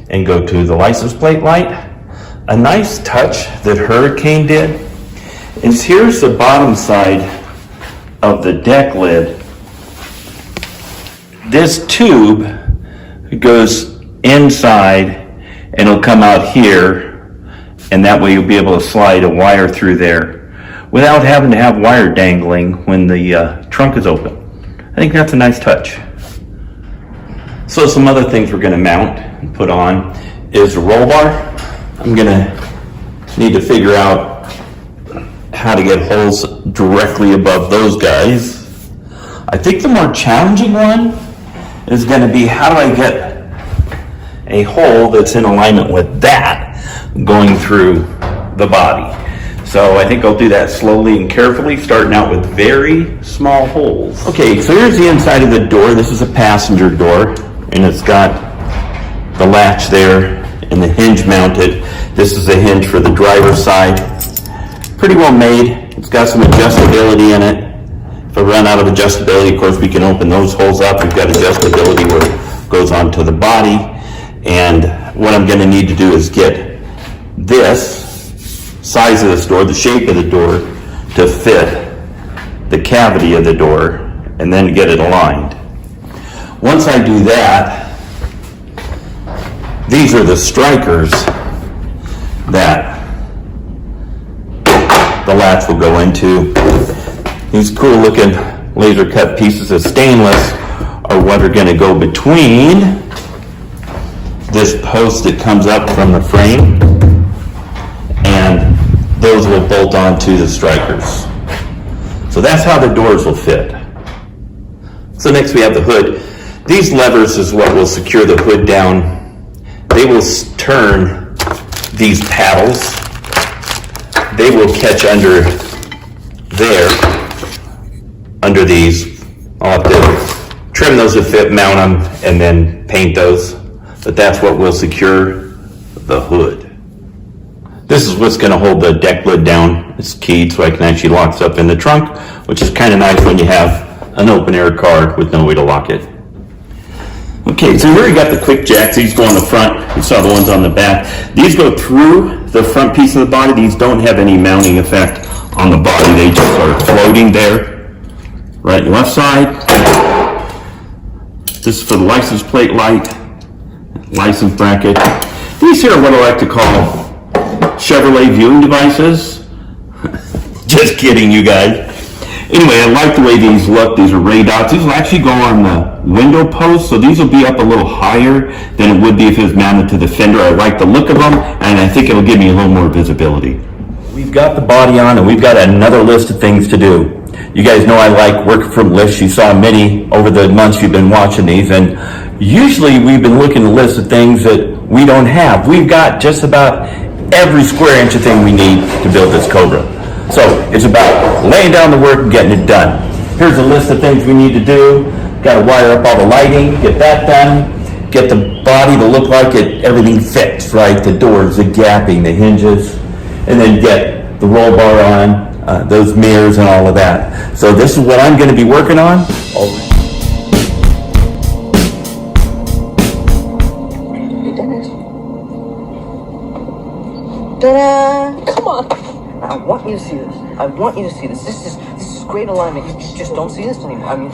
and go to the license plate light. A nice touch that Hurricane did is here's the bottom side of the deck lid. This tube goes inside and it'll come out here, and that way you'll be able to slide a wire through there without having to have wire dangling when the trunk is open. I think that's a nice touch. So some other things we're going to mount and put on is a roll bar. I'm going to need to figure out how to get holes directly above those guys. I think the more challenging one is going to be how do I get a hole that's in alignment with that going through the body. So I think I'll do that slowly and carefully, starting out with very small holes. Okay, so here's the inside of the door. This is a passenger door, and it's got the latch there and the hinge mounted. This is a hinge for the driver's side. Pretty well made. It's got some adjustability in it. If I run out of adjustability, of course, we can open those holes up. We've got adjustability where it goes onto the body. And what I'm going to need to do is get this size of this door, the shape of the door, to fit the cavity of the door, and then get it aligned. Once I do that, these are the strikers that the latch will go into. These cool looking laser cut pieces of stainless are what are going to go between this post that comes up from the frame, and those will bolt onto the strikers. So that's how the doors will fit. So next we have the hood. These levers is what will secure the hood down. They will turn these paddles. They will catch under there, under these. I'll have to trim those to fit, mount them, and then paint those. But that's what will secure the hood. This is what's going to hold the deck lid down. It's keyed so I can actually lock this up in the trunk, which is kind of nice when you have an open air car with no way to lock it. Okay, so here we got the quick jacks. These go on the front. You saw the ones on the back. These go through the front piece of the body. These don't have any mounting effect on the body. They just are floating there. Right and left side. This is for the license plate light, license bracket. These here are what I like to call Chevrolet viewing devices. Just kidding, you guys. Anyway, I like the way these look. These are ray dots. These will actually go on the window post, so these will be up a little higher than it would be if it was mounted to the fender. I like the look of them, and I think it'll give me a little more visibility. We've got the body on, and we've got another list of things to do. You guys know I like working from lists. You saw many over the months you've been watching these, and usually we've been looking at a list of things that we don't have. We've got just about every square inch of thing we need to build this Cobra. So it's about laying down the work and getting it done. Here's a list of things we need to do. Got to wire up all the lighting, get that done, get the body to look like everything fits, right? The doors, the gapping, the hinges, and then get the roll bar on, those mirrors and all of that. So this is what I'm going to be working on. Ta-da! Come on! I want you to see this. I want you to see this. This is great alignment. You just don't see this anymore. I mean...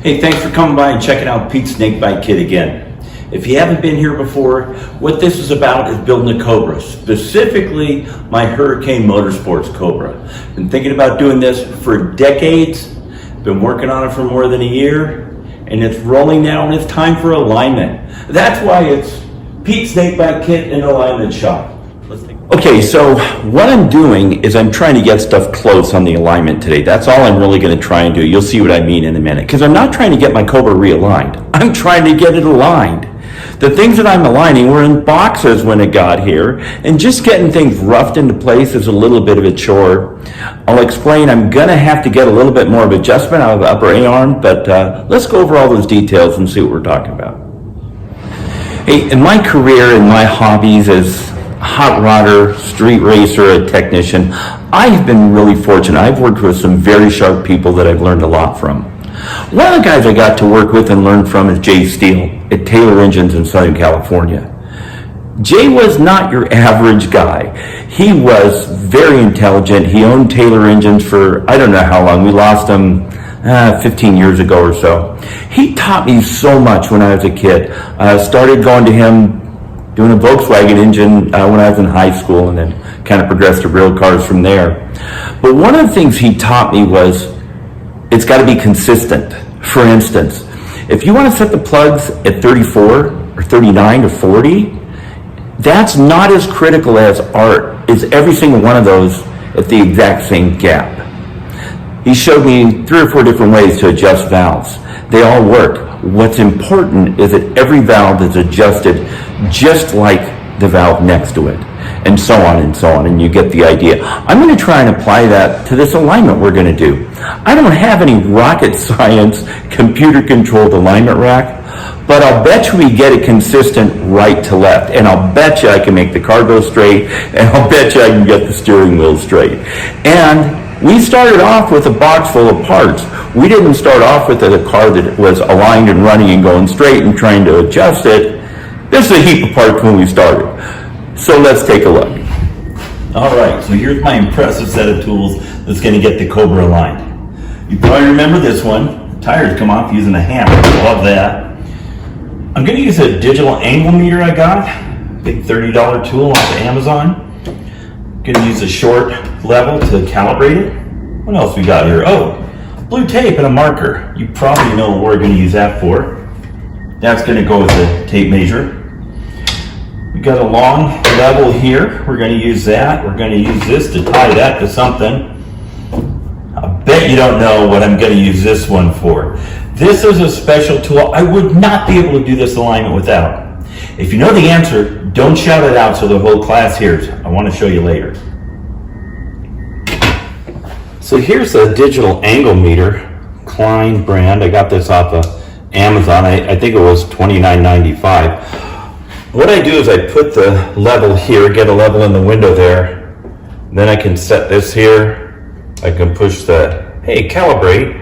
Hey, thanks for coming by and checking out Pete's Snakebite Kit again. If you haven't been here before, what this is about is building a Cobra, specifically my Hurricane Motorsports Cobra. Been thinking about doing this for decades, been working on it for more than a year, and it's rolling now and it's time for alignment. That's why it's Pete's Snakebite Kit and Alignment Shop. Okay, so what I'm doing is I'm trying to get stuff close on the alignment today. That's all I'm really going to try and do. You'll see what I mean in a minute. Because I'm not trying to get my Cobra realigned. I'm trying to get it aligned. The things that I'm aligning were in boxes when it got here, and just getting things roughed into place is a little bit of a chore. I'll explain. I'm going to have to get a little bit more of adjustment out of the upper A-arm, but let's go over all those details and see what we're talking about. Hey, in my career and my hobbies as hot rodder, street racer, a technician, I've been really fortunate. I've worked with some very sharp people that I've learned a lot from. One of the guys I got to work with and learn from is Jay Steele at Taylor Engines in Southern California. Jay was not your average guy. He was very intelligent. He owned Taylor Engines for I don't know how long. We lost him 15 years ago or so. He taught me so much when I was a kid. I started going to him doing a Volkswagen engine when I was in high school, and then kind of progressed to real cars from there. But one of the things he taught me was it's got to be consistent. For instance, if you want to set the plugs at 34 or 39 or 40, that's not as critical as every single one of those at the exact same gap. He showed me 3 or 4 different ways to adjust valves. They all work. What's important is that every valve is adjusted just like the valve next to it. and so on and so on, and you get the idea. I'm going to try and apply that to this alignment we're going to do. I don't have any rocket science computer-controlled alignment rack, but I'll bet you we get it consistent right to left, and I'll bet you I can make the car go straight, and I'll bet you I can get the steering wheel straight. And we started off with a box full of parts. We didn't start off with a car that was aligned and running and going straight and trying to adjust it. This is a heap of parts when we started. So let's take a look. All right, so here's my impressive set of tools that's going to get the Cobra aligned. You probably remember this one. Tires come off using a hammer. Love that. I'm going to use a digital angle meter I got. Big $30 tool off of Amazon. Going to use a short level to calibrate it. What else we got here? Oh, blue tape and a marker. You probably know what we're going to use that for. That's going to go with the tape measure. We got a long level here. We're going to use that. We're going to use this to tie that to something. I bet you don't know what I'm going to use this one for. This is a special tool I would not be able to do this alignment without. If you know the answer, don't shout it out so the whole class hears. I want to show you later. So here's a digital angle meter, Klein brand. I got this off of Amazon. I think it was $29.95. What I do is I put the level here, get a level in the window there. Then I can set this here. I can push the, hey, calibrate.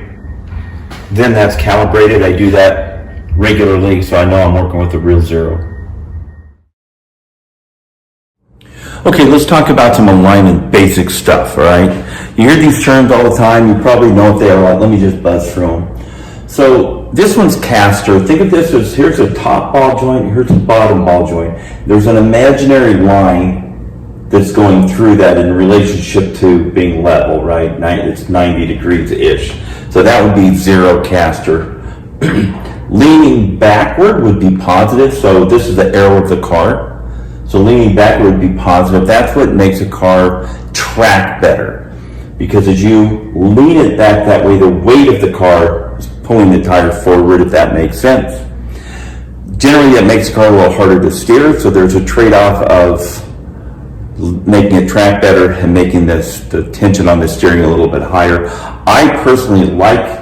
Then that's calibrated. I do that regularly so I know I'm working with a real zero. Okay, let's talk about some alignment basic stuff, all right? You hear these terms all the time. You probably know what they are. Let me just buzz through them. So this one's caster. Think of this as here's a top ball joint, here's a bottom ball joint. There's an imaginary line that's going through that in relationship to being level, right? It's 90 degrees-ish. So that would be zero caster. Leaning backward would be positive. So this is the arrow of the car. So leaning backward would be positive. That's what makes a car track better. Because as you lean it back that way, the weight of the car is pulling the tire forward, if that makes sense. Generally, that makes the car a little harder to steer. So there's a trade-off of making it track better and making the tension on the steering a little bit higher. I personally like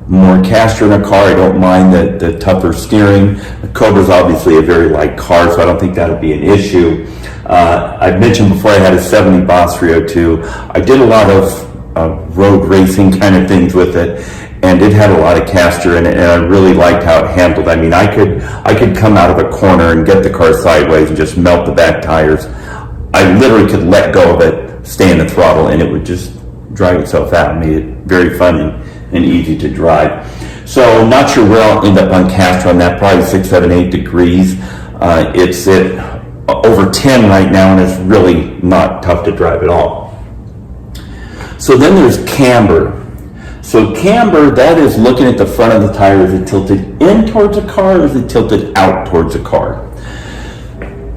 more caster in a car. I don't mind the tougher steering. The Cobra's obviously a very light car, so I don't think that'll be an issue. I mentioned before I had a 70 Boss 302. I did a lot of road racing kind of things with it, and it had a lot of caster in it, and I really liked how it handled. I mean, I could come out of a corner and get the car sideways and just melt the back tires. I literally could let go of it, stay in the throttle, and it would just drive itself out. It made it very fun and easy to drive. So not sure where I'll end up on caster on that, probably 6, 7, 8 degrees. It's at over 10 right now, and it's really not tough to drive at all. So then there's camber. So camber, that is looking at the front of the tire. Is it tilted in towards the car, or is it tilted out towards the car?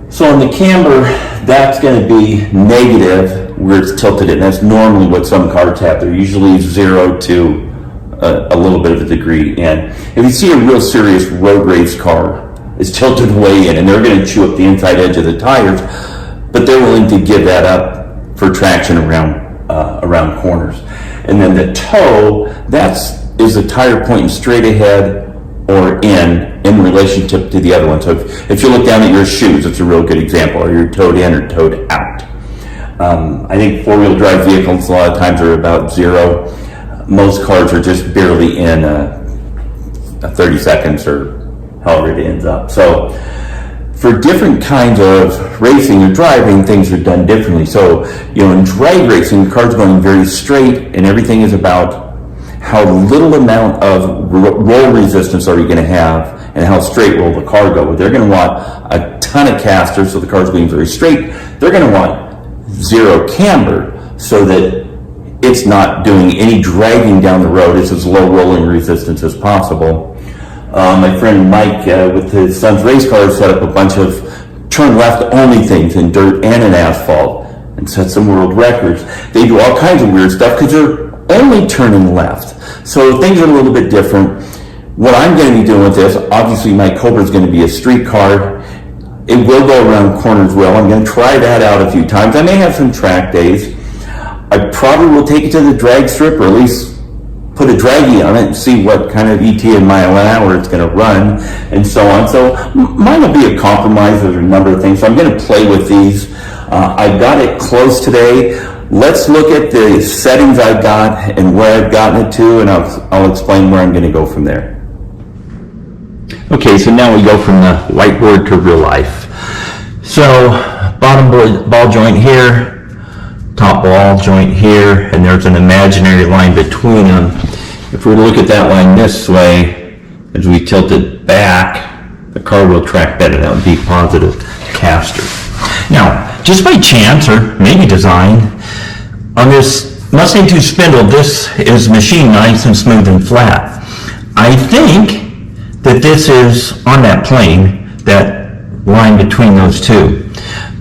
So on the camber, that's going to be negative where it's tilted in. That's normally what some cars have. They're usually 0 to a little bit of a degree in. If you see a real serious road race car, it's tilted way in, and they're going to chew up the inside edge of the tires, but they're willing to give that up for traction around corners. And then the toe, is the tire pointing straight ahead or in relationship to the other one. So if you look down at your shoes, it's a real good example. Are you toed in or toed out? I think four-wheel drive vehicles a lot of times are about 0. Most cars are just barely in 30 seconds or however it ends up. So for different kinds of racing or driving, things are done differently. So, in drag racing, the car's going very straight, and everything is about how little amount of roll resistance are you going to have and how straight will the car go. They're going to want a ton of caster, so the car's going very straight. They're going to want 0 camber so that it's not doing any dragging down the road. It's as low rolling resistance as possible. My friend Mike, with his son's race cars, set up a bunch of turn left only things in dirt and in asphalt and set some world records. They do all kinds of weird stuff because they're only turning left. So things are a little bit different. What I'm going to be doing with this, obviously my Cobra is going to be a street car. It will go around corners well. I'm going to try that out a few times. I may have some track days. I probably will take it to the drag strip, or at least put a draggy on it and see what kind of ET in mile an hour it's going to run, and so on. So mine will be a compromise. There's a number of things. So I'm going to play with these. I got it close today. Let's look at the settings I've got and where I've gotten it to, and I'll explain where I'm going to go from there. Okay, so now we go from the whiteboard to real life. So bottom ball joint here, top ball joint here, and there's an imaginary line between them. If we look at that line this way, as we tilt it back, the car will track better. That would be positive caster. Now, just by chance, or maybe design, on this Mustang 2 spindle, this is machined nice and smooth and flat. I think that this is on that plane, that line between those two.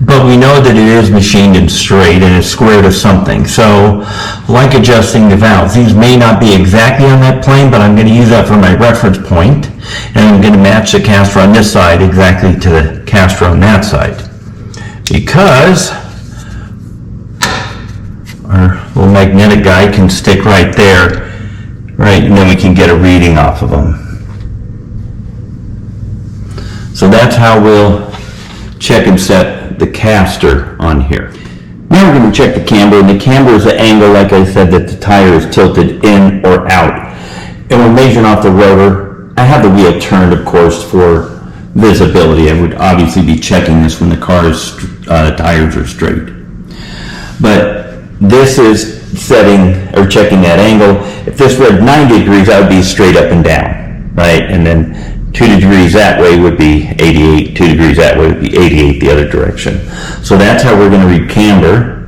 But we know that it is machined and straight and it's square to something. So, like adjusting the valves, these may not be exactly on that plane, but I'm going to use that for my reference point, and I'm going to match the caster on this side exactly to the caster on that side. Because our little magnetic guy can stick right there, right, and then we can get a reading off of them. So that's how we'll check and set the caster on here. Now we're going to check the camber, and the camber is the angle, like I said, that the tire is tilted in or out. And we're measuring off the rotor. I have the wheel turned, of course, for visibility. I would obviously be checking this when the car's tires are straight. But this is setting or checking that angle. If this read 90 degrees, that would be straight up and down, right? And then 2 degrees that way would be 88, 2 degrees that way would be 88 the other direction. So that's how we're going to read camber,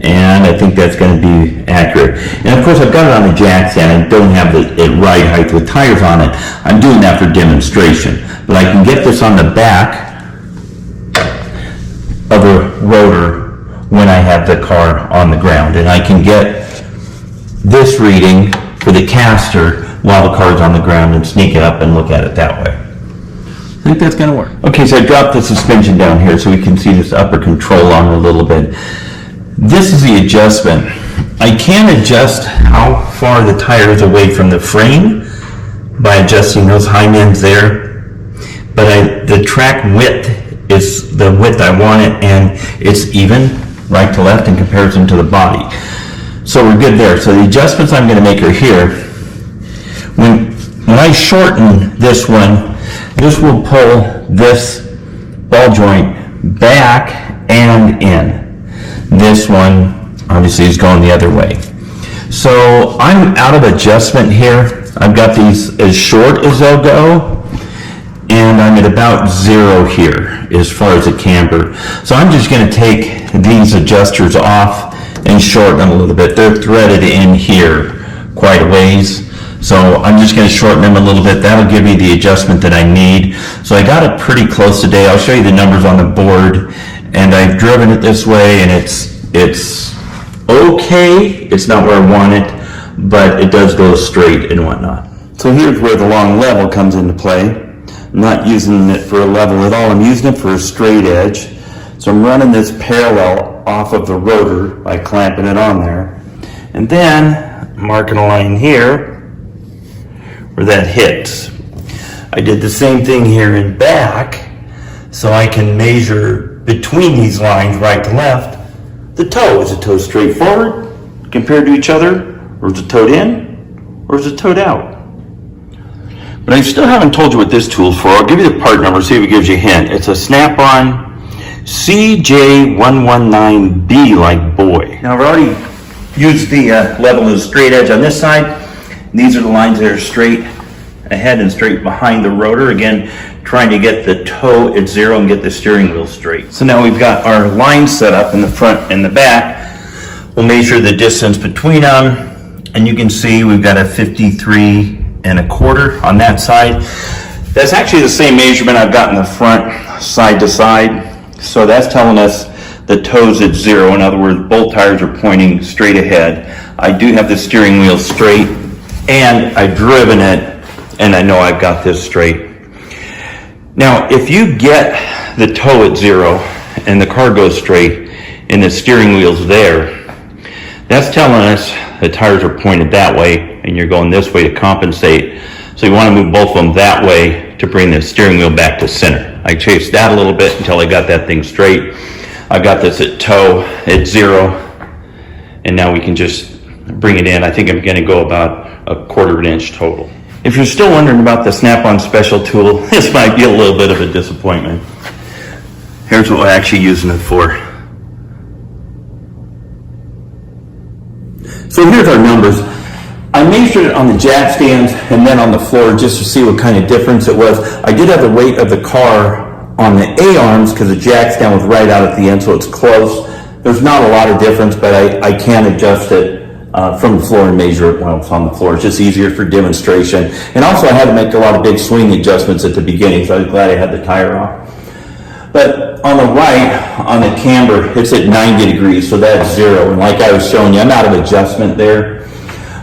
and I think that's going to be accurate. And of course I've got it on the jack stand. I don't have it ride height with tires on it. I'm doing that for demonstration. But I can get this on the back of a rotor when I have the car on the ground, and I can get this reading for the caster while the car's on the ground and sneak it up and look at it that way. I think that's going to work. Okay, so I dropped the suspension down here so we can see this upper control arm a little bit. This is the adjustment. I can adjust how far the tire is away from the frame by adjusting those hind ends there, but the track width is the width I want it, and it's even right to left in comparison to the body. So we're good there. So the adjustments I'm going to make are here. When I shorten this one, this will pull this ball joint back and in. This one obviously is going the other way. So I'm out of adjustment here. I've got these as short as they'll go, and I'm at about 0 here as far as the camber. So I'm just going to take these adjusters off and shorten them a little bit. They're threaded in here quite a ways. So I'm just going to shorten them a little bit. That'll give me the adjustment that I need. So I got it pretty close today. I'll show you the numbers on the board, and I've driven it this way, and it's okay. It's not where I want it, but it does go straight and whatnot. So here's where the long level comes into play. I'm not using it for a level at all. I'm using it for a straight edge. So I'm running this parallel off of the rotor by clamping it on there, and then marking a line here where that hits. I did the same thing here in back, so I can measure between these lines right to left the toe. Is the toe straight forward compared to each other, or is it towed in, or is it towed out? But I still haven't told you what this tool's for. I'll give you the part number, see if it gives you a hint. It's a Snap-on CJ119B, like boy. Now I've already used the level as straight edge on this side. These are the lines that are straight ahead and straight behind the rotor. Again, trying to get the toe at 0 and get the steering wheel straight. So now we've got our lines set up in the front and the back. We'll measure the distance between them, and you can see we've got a 53 1/4 on that side. That's actually the same measurement I've got in the front, side to side. So that's telling us the toe's at 0. In other words, both tires are pointing straight ahead. I do have the steering wheel straight, and I've driven it, and I know I've got this straight. Now, if you get the toe at 0 and the car goes straight and the steering wheel's there, that's telling us the tires are pointed that way and you're going this way to compensate. So you want to move both of them that way to bring the steering wheel back to center. I chased that a little bit until I got that thing straight. I got this at toe at 0, and now we can just bring it in. I think I'm going to go about 1/4 inch total. If you're still wondering about the Snap-on Special tool, this might be a little bit of a disappointment. Here's what we're actually using it for. So here's our numbers. I measured it on the jack stands and then on the floor just to see what kind of difference it was. I did have the weight of the car on the A-arms because the jack stand was right out at the end, so it's close. There's not a lot of difference, but I can adjust it from the floor and measure it while it's on the floor. It's just easier for demonstration. And also I had to make a lot of big swing adjustments at the beginning, so I was glad I had the tire off. But on the right, on the camber, it's at 90 degrees, so that's 0. And like I was showing you, I'm out of adjustment there.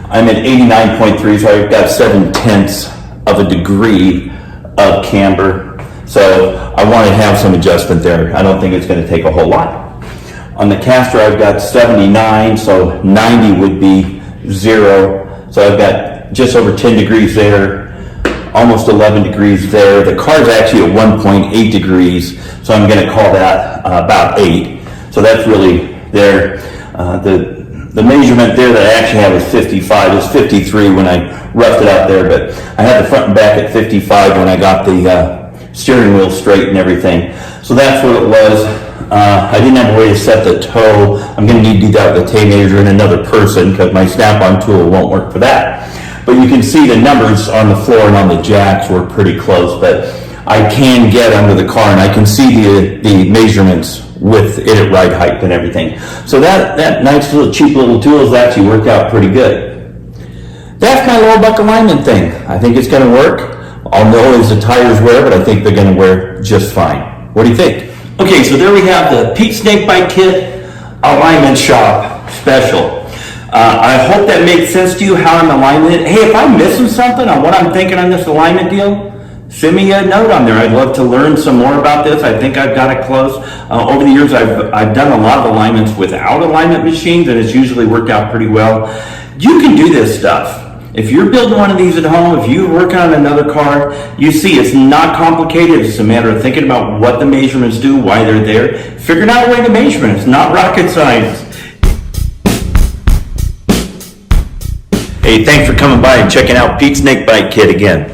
I'm at 89.3, so I've got 7/10 of a degree of camber. So I want to have some adjustment there. I don't think it's going to take a whole lot. On the caster, I've got 79, so 90 would be 0. So I've got just over 10 degrees there, almost 11 degrees there. The car's actually at 1.8 degrees, so I'm going to call that about 8. So that's really there. The measurement there that I actually have is 55. It was 53 when I roughed it out there, but I had the front and back at 55 when I got the steering wheel straight and everything. So that's what it was. I didn't have a way to set the toe. I'm going to need to do that with a tape measure and another person because my Snap-on tool won't work for that. But you can see the numbers on the floor and on the jacks were pretty close, but I can get under the car and I can see the measurements with it at right height and everything. So that nice little cheap little tool has actually worked out pretty good. That's my low buck alignment thing. I think it's going to work. I'll know as the tires wear, but I think they're going to wear just fine. What do you think? Okay, so there we have the Pete Snakebite Kit Alignment Shop Special. I hope that makes sense to you how I'm aligning it. Hey, if I'm missing something on what I'm thinking on this alignment deal, send me a note on there. I'd love to learn some more about this. I think I've got it close. Over the years, I've done a lot of alignments without alignment machines, and it's usually worked out pretty well. You can do this stuff. If you're building one of these at home, if you're working on another car, you see it's not complicated. It's a matter of thinking about what the measurements do, why they're there, figuring out a way to measure it. It's not rocket science. Hey, thanks for coming by and checking out Pete's Snakebite Kit again.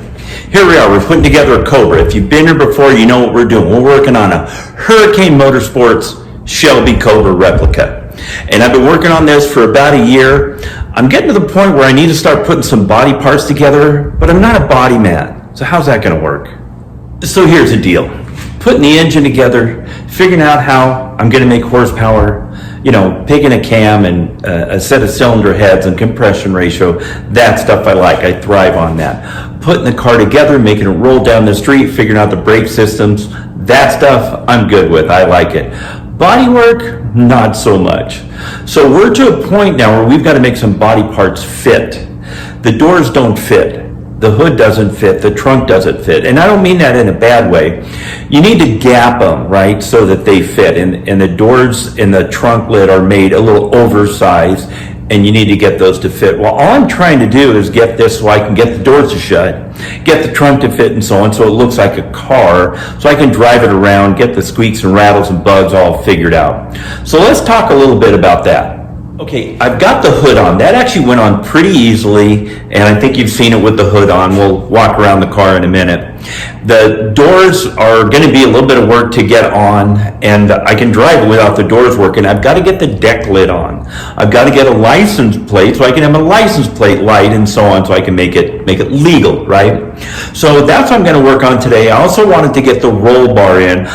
Here we are, we're putting together a Cobra. If you've been here before, you know what we're doing. We're working on a Hurricane Motorsports Shelby Cobra replica. And I've been working on this for about a year. I'm getting to the point where I need to start putting some body parts together, but I'm not a body man. So how's that gonna work? So here's the deal. Putting the engine together, figuring out how I'm gonna make horsepower, you know, picking a cam and a set of cylinder heads and compression ratio, that stuff I like. I thrive on that. Putting the car together, making it roll down the street, figuring out the brake systems, that stuff I'm good with. I like it. Body work, not so much. So we're to a point now where we've got to make some body parts fit. The doors don't fit. The hood doesn't fit. The trunk doesn't fit. And I don't mean that in a bad way. You need to gap them, right, so that they fit. And the doors in the trunk lid are made a little oversized, and you need to get those to fit. Well, all I'm trying to do is get this so I can get the doors to shut, get the trunk to fit and so on, so it looks like a car, so I can drive it around, get the squeaks and rattles and bugs all figured out. So let's talk a little bit about that. Okay, I've got the hood on. That actually went on pretty easily, and I think you've seen it with the hood on. We'll walk around the car in a minute. The doors are going to be a little bit of work to get on, and I can drive it without the doors working. I've got to get the deck lid on. I've got to get a license plate so I can have a license plate light and so on, so I can make it legal, right? So that's what I'm going to work on today. I also wanted to get the roll bar in.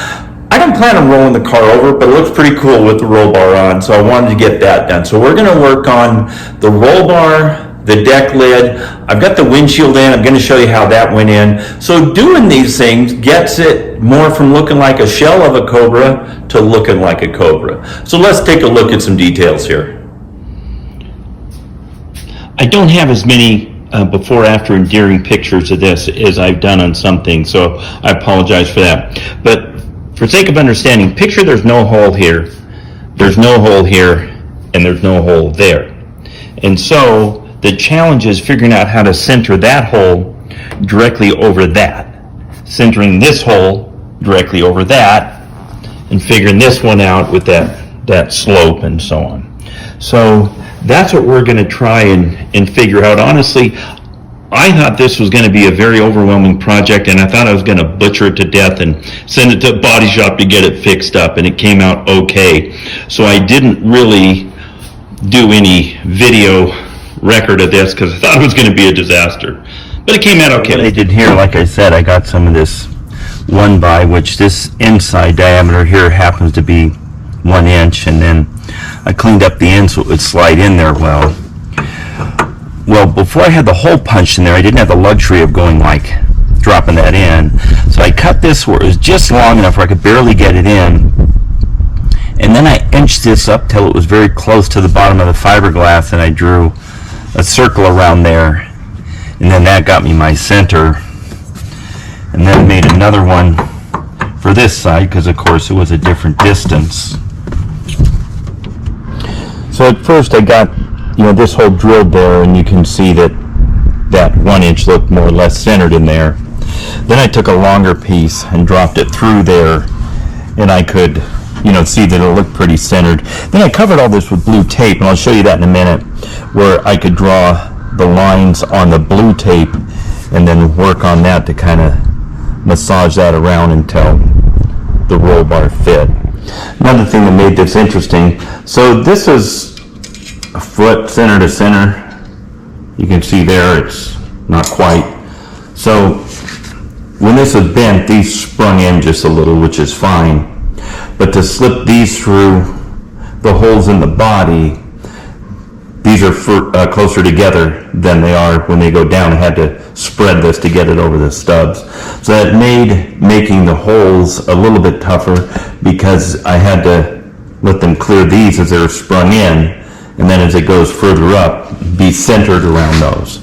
I don't plan on rolling the car over, but it looks pretty cool with the roll bar on, so I wanted to get that done. So we're going to work on the roll bar, the deck lid. I've got the windshield in. I'm going to show you how that went in. So doing these things gets it more from looking like a shell of a Cobra to looking like a Cobra. So let's take a look at some details here. I don't have as many before, after, and during pictures of this as I've done on some things, so I apologize for that. But for sake of understanding, picture there's no hole here, there's no hole here, and there's no hole there. And so the challenge is figuring out how to center that hole directly over that, centering this hole directly over that, and figuring this one out with that slope and so on. So that's what we're going to try and figure out. Honestly, I thought this was going to be a very overwhelming project, and I thought I was going to butcher it to death and send it to a body shop to get it fixed up, and it came out okay. So I didn't really do any video record of this because I thought it was going to be a disaster. But it came out okay. What I did here, like I said, I got some of this 1x, which this inside diameter here happens to be 1 inch, and then I cleaned up the end so it would slide in there well. Well, before I had the hole punched in there, I didn't have the luxury of going like dropping that in. So I cut this where it was just long enough where I could barely get it in. And then I inched this up till it was very close to the bottom of the fiberglass, and I drew a circle around there. And then that got me my center. And then made another one for this side because, of course, it was a different distance. So at first I got, this hole drilled there, and you can see that 1 inch looked more or less centered in there. Then I took a longer piece and dropped it through there, and I could, see that it looked pretty centered. Then I covered all this with blue tape, and I'll show you that in a minute, where I could draw the lines on the blue tape and then work on that to kind of massage that around until the roll bar fit. Another thing that made this interesting, so this is a foot center to center. You can see there it's not quite. So when this is bent, these sprung in just a little, which is fine. But to slip these through the holes in the body, these are closer together than they are when they go down. I had to spread this to get it over the stubs. So that made making the holes a little bit tougher because I had to let them clear these as they're sprung in, and then as it goes further up, be centered around those.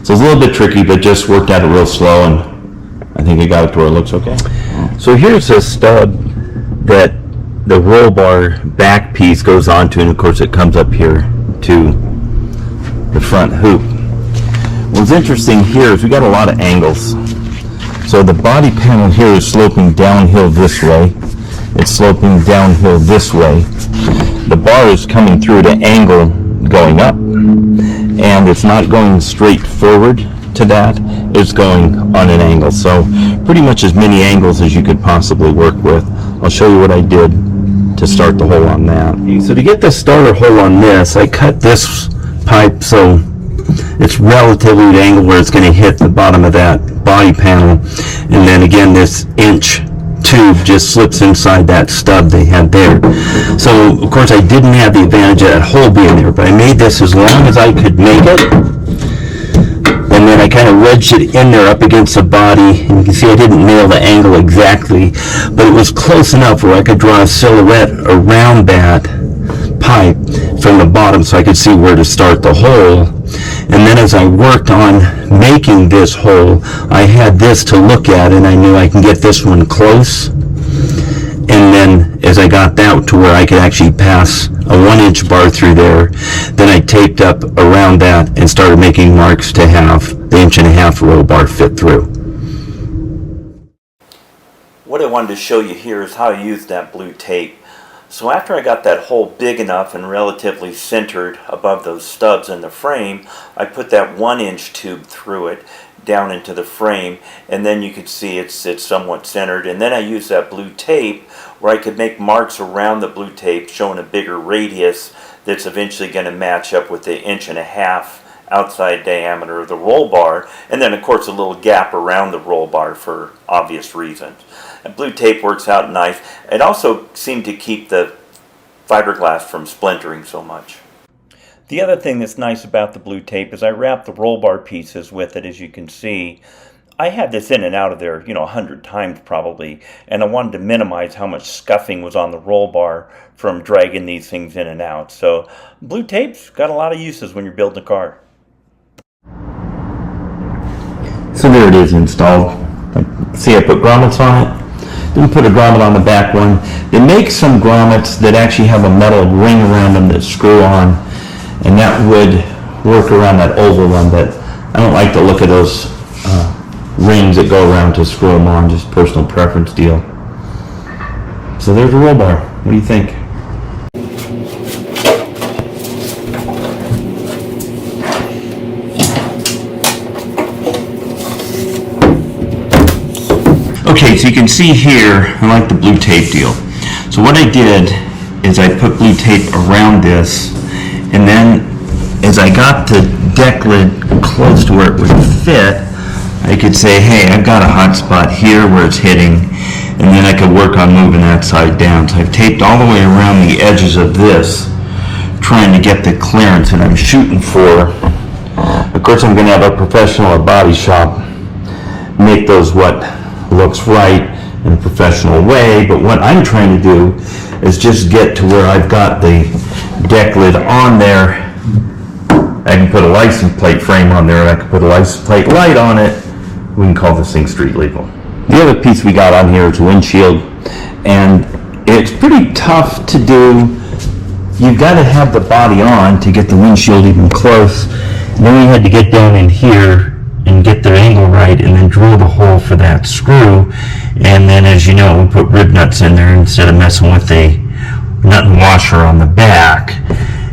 So it's a little bit tricky, but just worked at it real slow, and I think I got it to where it looks okay. So here's a stub that the roll bar back piece goes onto, and of course it comes up here to the front hoop. What's interesting here is we got a lot of angles. So the body panel here is sloping downhill this way. It's sloping downhill this way. The bar is coming through at an angle going up, and it's not going straight forward to that. It's going on an angle. So pretty much as many angles as you could possibly work with. I'll show you what I did to start the hole on that. So to get the starter hole on this, I cut this pipe so it's relatively at an angle where it's going to hit the bottom of that body panel, and then again this inch tube just slips inside that stub they had there. So of course I didn't have the advantage of that hole being there, but I made this as long as I could make it, and then I kind of wedged it in there up against the body, and you can see I didn't nail the angle exactly, but it was close enough where I could draw a silhouette around that pipe from the bottom so I could see where to start the hole. And then as I worked on making this hole, I had this to look at, and I knew I can get this one close. And then as I got that to where I could actually pass a 1 inch bar through there, then I taped up around that and started making marks to have the 1.5 inch roll bar fit through. What I wanted to show you here is how I used that blue tape. So after I got that hole big enough and relatively centered above those stubs in the frame, I put that 1 inch tube through it down into the frame, and then you could see it's somewhat centered. And then I used that blue tape where I could make marks around the blue tape showing a bigger radius that's eventually going to match up with the 1.5 inch outside diameter of the roll bar, and then of course a little gap around the roll bar for obvious reasons. And blue tape works out nice. It also seemed to keep the fiberglass from splintering so much. The other thing that's nice about the blue tape is I wrapped the roll bar pieces with it, as you can see. I had this in and out of there, 100 times probably, and I wanted to minimize how much scuffing was on the roll bar from dragging these things in and out. So blue tape's got a lot of uses when you're building a car. So there it is installed. See, I put grommets on it. Then put a grommet on the back one. They make some grommets that actually have a metal ring around them that screw on, and that would work around that oval one, but I don't like the look of those rings that go around to screw them on, just personal preference deal. So there's the roll bar. What do you think? Okay, so you can see here, I like the blue tape deal. So what I did is I put blue tape around this, and then as I got the deck lid close to where it would fit, I could say, hey, I've got a hot spot here where it's hitting, and then I could work on moving that side down. So I've taped all the way around the edges of this, trying to get the clearance that I'm shooting for. Of course, I'm going to have a professional or body shop make those what looks right in a professional way, but what I'm trying to do is just get to where I've got the deck lid on there. I can put a license plate frame on there, and I can put a license plate light on it. We can call this thing street legal. The other piece we got on here is windshield, and it's pretty tough to do. You've got to have the body on to get the windshield even close. And then we had to get down in here and get the angle right, and then drill the hole for that screw. And then, as you know, we put rib nuts in there instead of messing with a nut and washer on the back.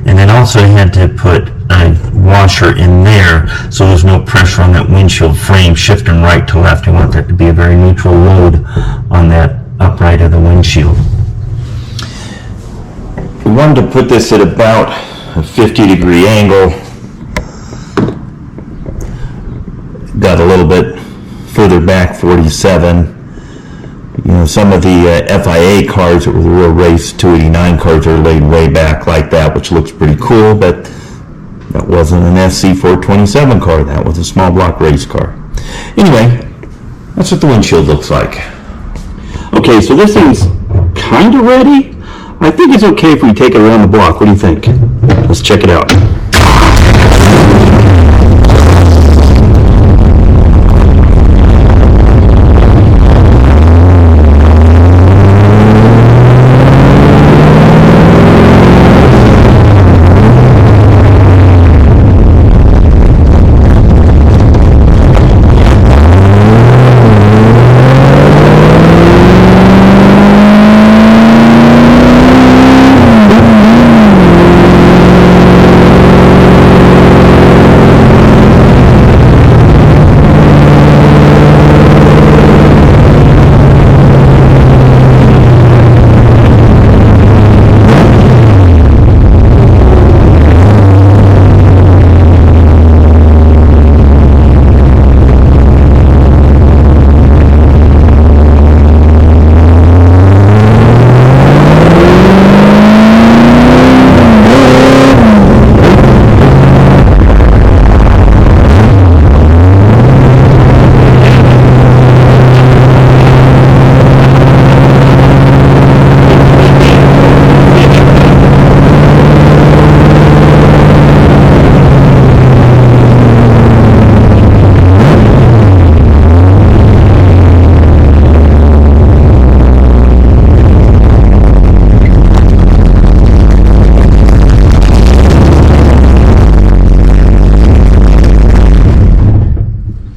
And then also had to put a washer in there so there's no pressure on that windshield frame shifting right to left. You want that to be a very neutral load on that upright of the windshield. We wanted to put this at about a 50-degree angle. Got a little bit further back, 47. You know, some of the FIA cars that were the real race 289 cars are laid way back like that, which looks pretty cool, but that wasn't an SC427 car. That was a small block race car. Anyway, that's what the windshield looks like. Okay, so this thing's kind of ready. I think it's okay if we take it around the block. What do you think? Let's check it out.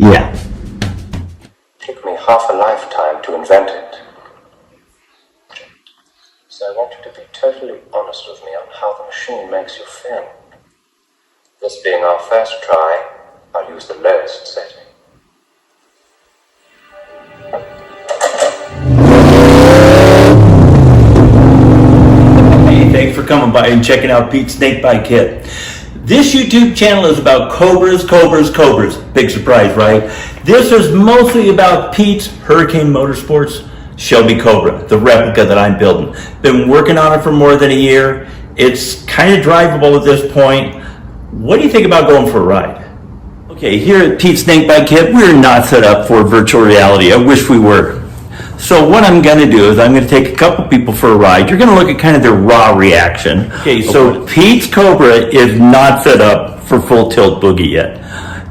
Yeah. Took me half a lifetime to invent it. So I want you to be totally honest with me on how the machine makes you feel. This being our first try, I'll use the lowest setting. Hey, thanks for coming by and checking out Pete's Snakebite Kit. This YouTube channel is about cobras. Big surprise, right? This is mostly about Pete's Hurricane Motorsports Shelby Cobra, the replica that I'm building. Been working on it for more than a year. It's kind of drivable at this point. What do you think about going for a ride? Okay, here at Pete's Snakebite Kit, we're not set up for virtual reality. I wish we were. So what I'm going to do is I'm going to take a couple people for a ride. You're going to look at kind of their raw reaction. Okay, so Pete's Cobra is not set up for full tilt boogie yet.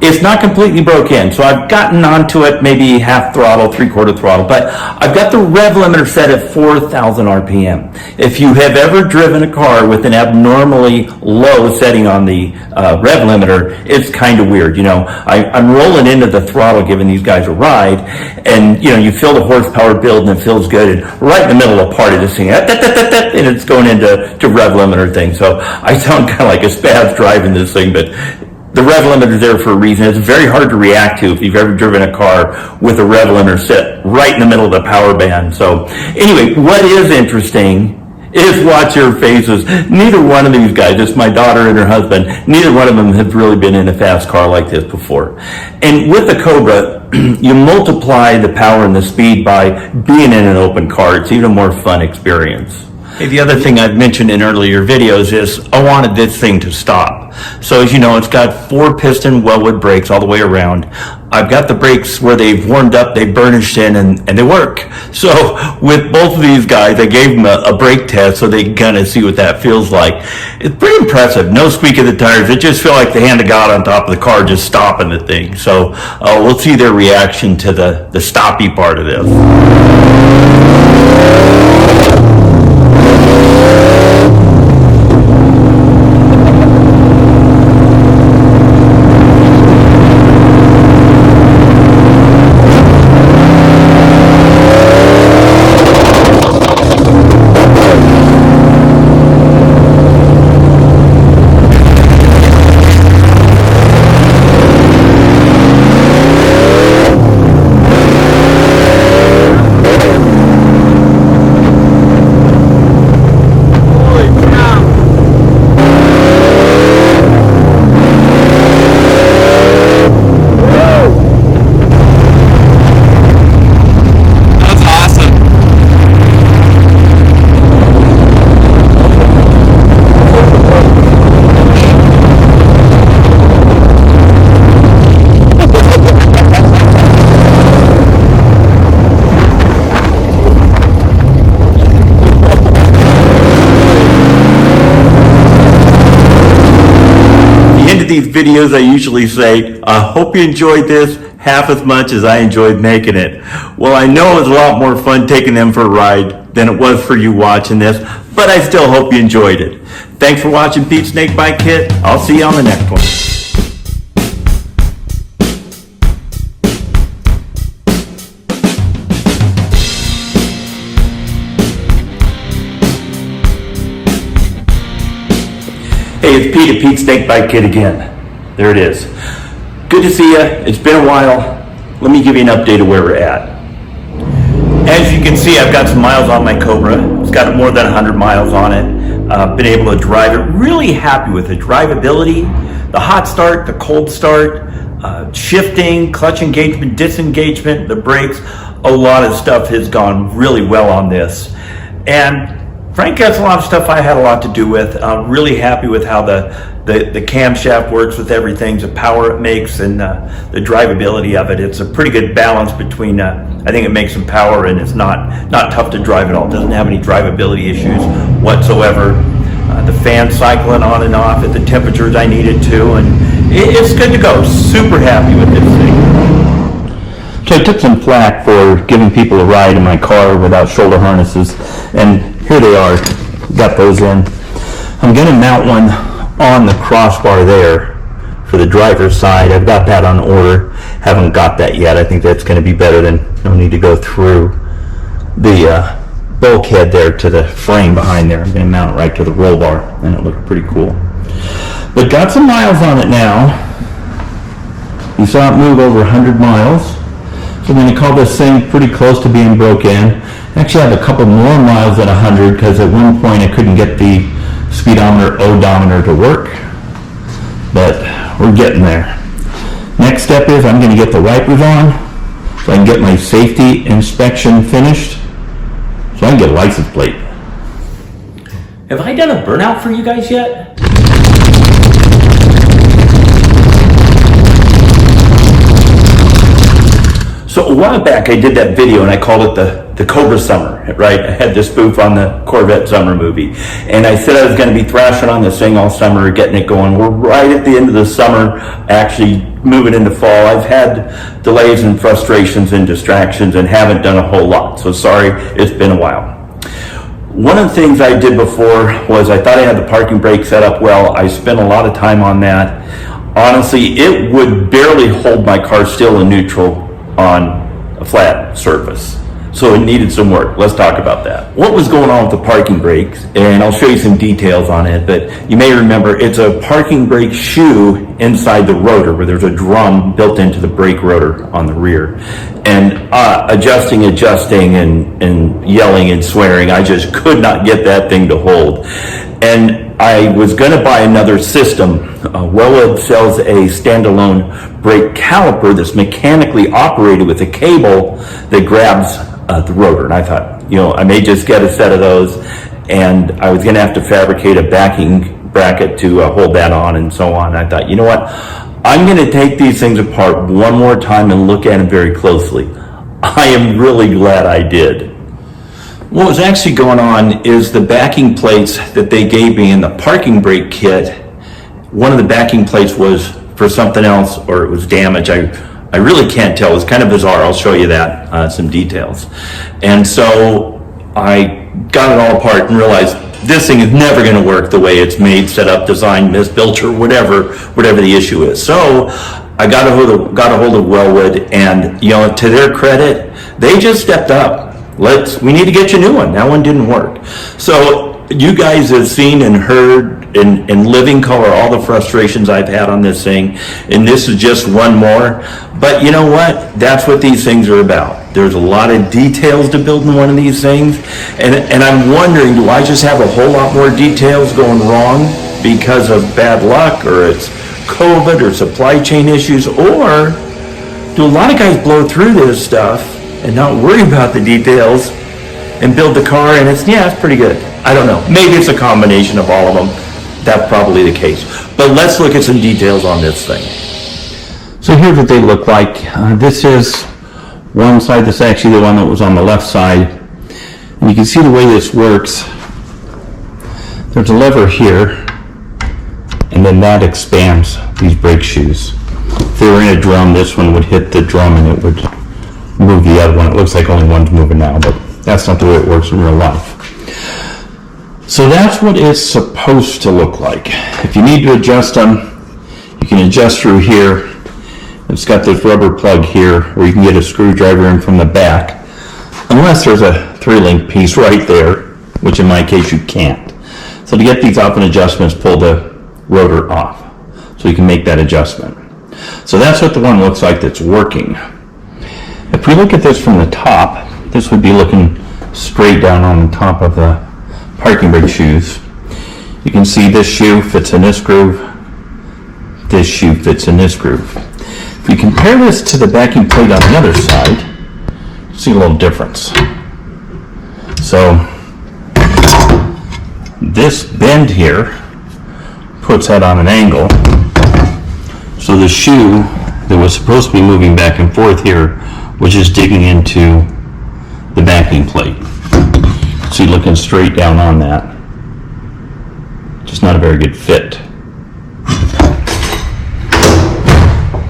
It's not completely broke in, so I've gotten onto it maybe half throttle, 3/4 throttle, but I've got the rev limiter set at 4,000 RPM. If you have ever driven a car with an abnormally low setting on the rev limiter, it's kind of weird. You know, I'm rolling into the throttle giving these guys a ride, and you know, you feel the horsepower build and it feels good, and right in the middle of a part of this thing, and it's going into rev limiter thing. So I sound kind of like a spaz driving this thing, but the rev limiter is there for a reason. It's very hard to react to if you've ever driven a car with a rev limiter set right in the middle of the power band. So anyway, what is interesting is watch your faces. Neither one of these guys, it's my daughter and her husband, neither one of them have really been in a fast car like this before. And with the Cobra, you multiply the power and the speed by being in an open car. It's even a more fun experience. Hey, the other thing I've mentioned in earlier videos is I wanted this thing to stop. So as you know, it's got 4-piston Wellwood brakes all the way around. I've got the brakes where they've warmed up, they burnished in, and they work. So with both of these guys, I gave them a brake test so they can kind of see what that feels like. It's pretty impressive. No squeak of the tires. It just feel like the hand of God on top of the car just stopping the thing. So we'll see their reaction to the stoppy part of this. These videos, I usually say, I hope you enjoyed this half as much as I enjoyed making it. Well, I know it was a lot more fun taking them for a ride than it was for you watching this, but I still hope you enjoyed it. Thanks for watching Pete's Snake Bite Kit. I'll see you on the next one. Hey, it's Pete at Pete's Snake Bite Kit again. There it is. Good to see you. It's been a while. Let me give you an update of where we're at. As you can see, I've got some miles on my Cobra. It's got more than 100 miles on it. Been able to drive it. Really happy with the drivability, the hot start, the cold start, shifting, clutch engagement, disengagement, the brakes. A lot of stuff has gone really well on this. And frankly, that's a lot of stuff I had a lot to do with. I'm really happy with how the camshaft works with everything, the power it makes, and the drivability of it. It's a pretty good balance between, I think it makes some power and it's not tough to drive at all. It doesn't have any drivability issues whatsoever. The fan cycling on and off at the temperatures I need it to, and it's good to go. Super happy with this thing. So I took some flack for giving people a ride in my car without shoulder harnesses, and here they are. Got those in. I'm going to mount one on the crossbar there for the driver's side. I've got that on order. Haven't got that yet. I think that's going to be better than no need to go through the bulkhead there to the frame behind there. I'm going to mount it right to the roll bar, and it looks pretty cool. But got some miles on it now. You saw it move over 100 miles. So I'm going to call this thing pretty close to being broke in. Actually, I have a couple more miles than 100 because at one point I couldn't get the speedometer odometer to work, but we're getting there. Next step is I'm going to get the wipers on so I can get my safety inspection finished so I can get a license plate. Have I done a burnout for you guys yet? So a while back I did that video and I called it the Cobra Summer, right? I had this spoof on the Corvette Summer movie. And I said I was going to be thrashing on this thing all summer, getting it going. We're right at the end of the summer. I actually moving into fall. I've had delays and frustrations and distractions and haven't done a whole lot. So sorry, it's been a while. One of the things I did before was I thought I had the parking brake set up well. I spent a lot of time on that. Honestly, it would barely hold my car still in neutral on a flat surface. So it needed some work. Let's talk about that. What was going on with the parking brakes, and I'll show you some details on it, but you may remember it's a parking brake shoe inside the rotor where there's a drum built into the brake rotor on the rear. And adjusting and yelling and swearing, I just could not get that thing to hold. And I was going to buy another system. Wellwood sells a standalone brake caliper that's mechanically operated with a cable that grabs the rotor. And I thought, I may just get a set of those, and I was going to have to fabricate a backing bracket to hold that on and so on. And I thought, you know what? I'm going to take these things apart one more time and look at them very closely. I am really glad I did. What was actually going on is the backing plates that they gave me in the parking brake kit, one of the backing plates was for something else, or it was damaged. I really can't tell. It's kind of bizarre. I'll show you that, some details. And so I got it all apart and realized this thing is never going to work the way it's made, set up, designed, misbuilt, or whatever the issue is. So I got a hold of Wellwood, and to their credit, they just stepped up. We need to get you a new one. That one didn't work. So you guys have seen and heard in living color all the frustrations I've had on this thing, and this is just one more. But you know what? That's what these things are about. There's a lot of details to building one of these things, and I'm wondering, do I just have a whole lot more details going wrong because of bad luck, or it's COVID, or supply chain issues, or do a lot of guys blow through this stuff and not worry about the details and build the car, and it's pretty good. I don't know. Maybe it's a combination of all of them. That's probably the case. But let's look at some details on this thing. So here's what they look like. This is one side. This is actually the one that was on the left side. And you can see the way this works. There's a lever here, and then that expands these brake shoes. If they were in a drum, this one would hit the drum and it would move the other one. It looks like only one's moving now, but that's not the way it works in real life. So that's what it's supposed to look like. If you need to adjust them, you can adjust through here. It's got this rubber plug here where you can get a screwdriver in from the back, unless there's a 3-link piece right there, which in my case you can't. So to get these off and adjustments, pull the rotor off so you can make that adjustment. So that's what the one looks like that's working. If we look at this from the top, this would be looking straight down on the top of the parking brake shoes. You can see this shoe fits in this groove. This shoe fits in this groove. If you compare this to the backing plate on the other side, you see a little difference. So this bend here puts that on an angle. So the shoe that was supposed to be moving back and forth here was just digging into the backing plate. So you're looking straight down on that. Just not a very good fit.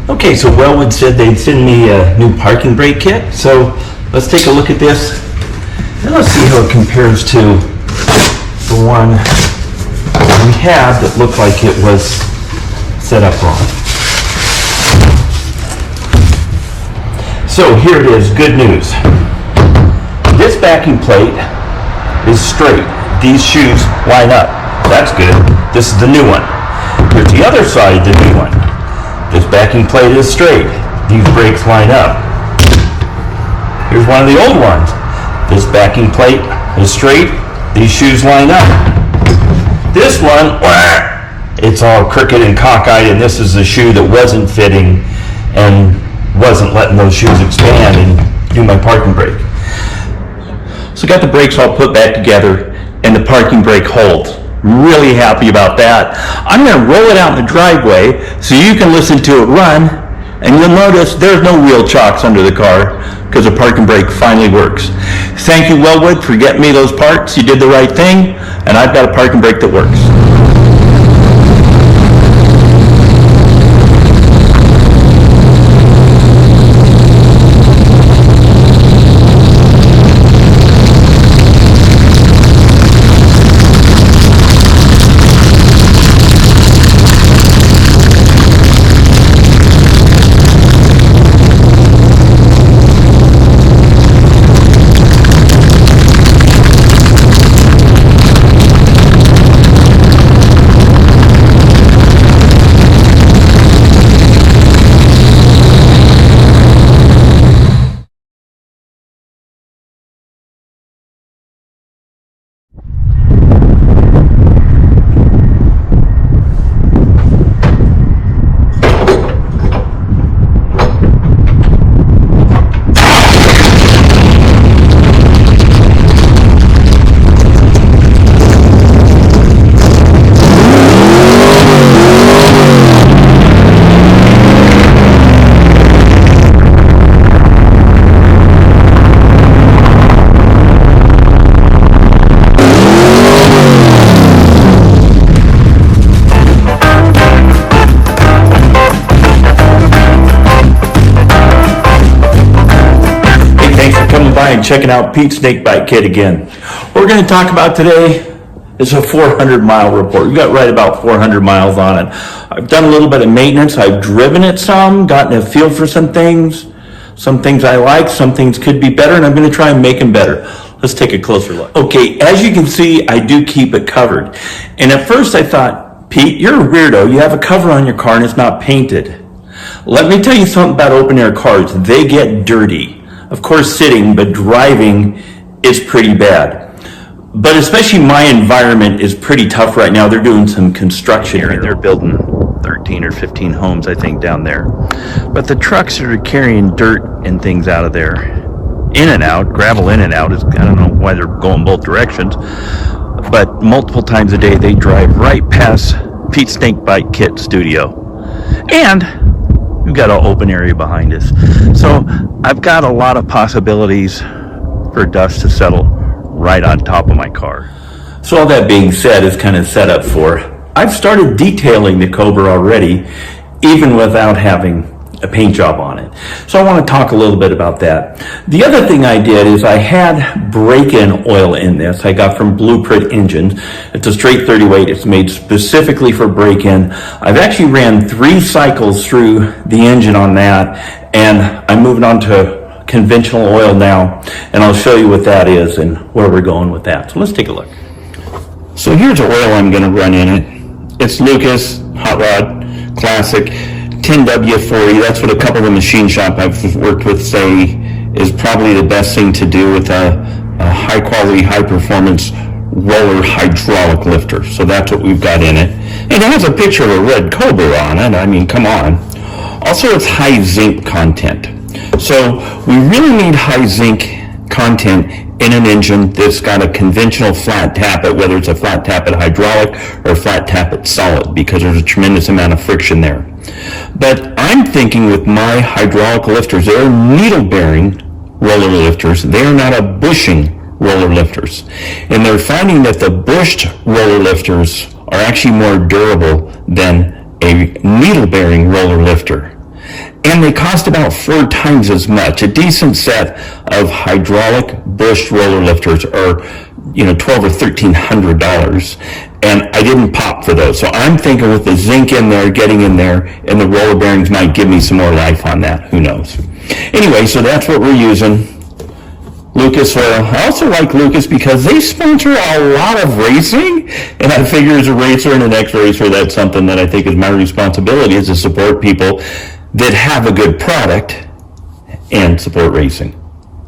Okay, so Wellwood said they'd send me a new parking brake kit. So let's take a look at this and let's see how it compares to the one we had that looked like it was set up wrong. So here it is, good news. This backing plate is straight. These shoes line up. That's good. This is the new one. Here's the other side, the new one. This backing plate is straight. These brakes line up. Here's one of the old ones. This backing plate is straight. These shoes line up. This one, it's all crooked and cockeyed, and this is the shoe that wasn't fitting and wasn't letting those shoes expand and do my parking brake. So got the brakes all put back together and the parking brake holds. Really happy about that. I'm going to roll it out in the driveway so you can listen to it run, and you'll notice there's no wheel chocks under the car because the parking brake finally works. Thank you, Wellwood, for getting me those parts. You did the right thing, and I've got a parking brake that works. mind checking out Pete's Snakebite Kit again. What we're going to talk about today is a 400-mile report. We've got right about 400 miles on it. I've done a little bit of maintenance. I've driven it some, gotten a feel for some things. Some things I like, some things could be better, and I'm going to try and make them better. Let's take a closer look. Okay, as you can see, I do keep it covered. And at first I thought, Pete, you're a weirdo. You have a cover on your car and it's not painted. Let me tell you something about open air cars. They get dirty. Of course sitting, but driving is pretty bad. But especially my environment is pretty tough right now. They're doing some construction here and they're building 13 or 15 homes, I think, down there. But the trucks are carrying dirt and things out of there. In and out, gravel in and out. I don't know why they're going both directions. But multiple times a day, they drive right past Pete's Snakebite Kit studio. And we've got an open area behind us. So I've got a lot of possibilities for dust to settle right on top of my car. So all that being said is kind of set up for, I've started detailing the Cobra already, even without having a paint job on it. So I want to talk a little bit about that. The other thing I did is I had break-in oil in this. I got from Blueprint Engines. It's a straight 30 weight. It's made specifically for break-in. I've actually ran 3 cycles through the engine on that, and I'm moving on to conventional oil now, and I'll show you what that is and where we're going with that. So let's take a look. So here's the oil I'm going to run in it. It's Lucas Hot Rod Classic 10W40. That's what a couple of the machine shop I've worked with say is probably the best thing to do with a high quality, high performance roller hydraulic lifter. So that's what we've got in it. And it has a picture of a red Cobra on it. I mean, come on. Also, it's high zinc content. So we really need high zinc content in an engine that's got a conventional flat tappet, whether it's a flat tappet hydraulic or a flat tappet solid, because there's a tremendous amount of friction there. But I'm thinking with my hydraulic lifters, they're needle bearing roller lifters. They're not a bushing roller lifters. And they're finding that the bushed roller lifters are actually more durable than a needle bearing roller lifter. And they cost about 4 times as much. A decent set of hydraulic bushed roller lifters are, $1,200 or $1,300. And I didn't pop for those. So I'm thinking with the zinc in there, getting in there, and the roller bearings might give me some more life on that. Who knows? Anyway, so that's what we're using. Lucas Oil. I also like Lucas because they sponsor a lot of racing, and I figure as a racer and an ex-racer, that's something that I think is my responsibility, is to support people that have a good product and support racing.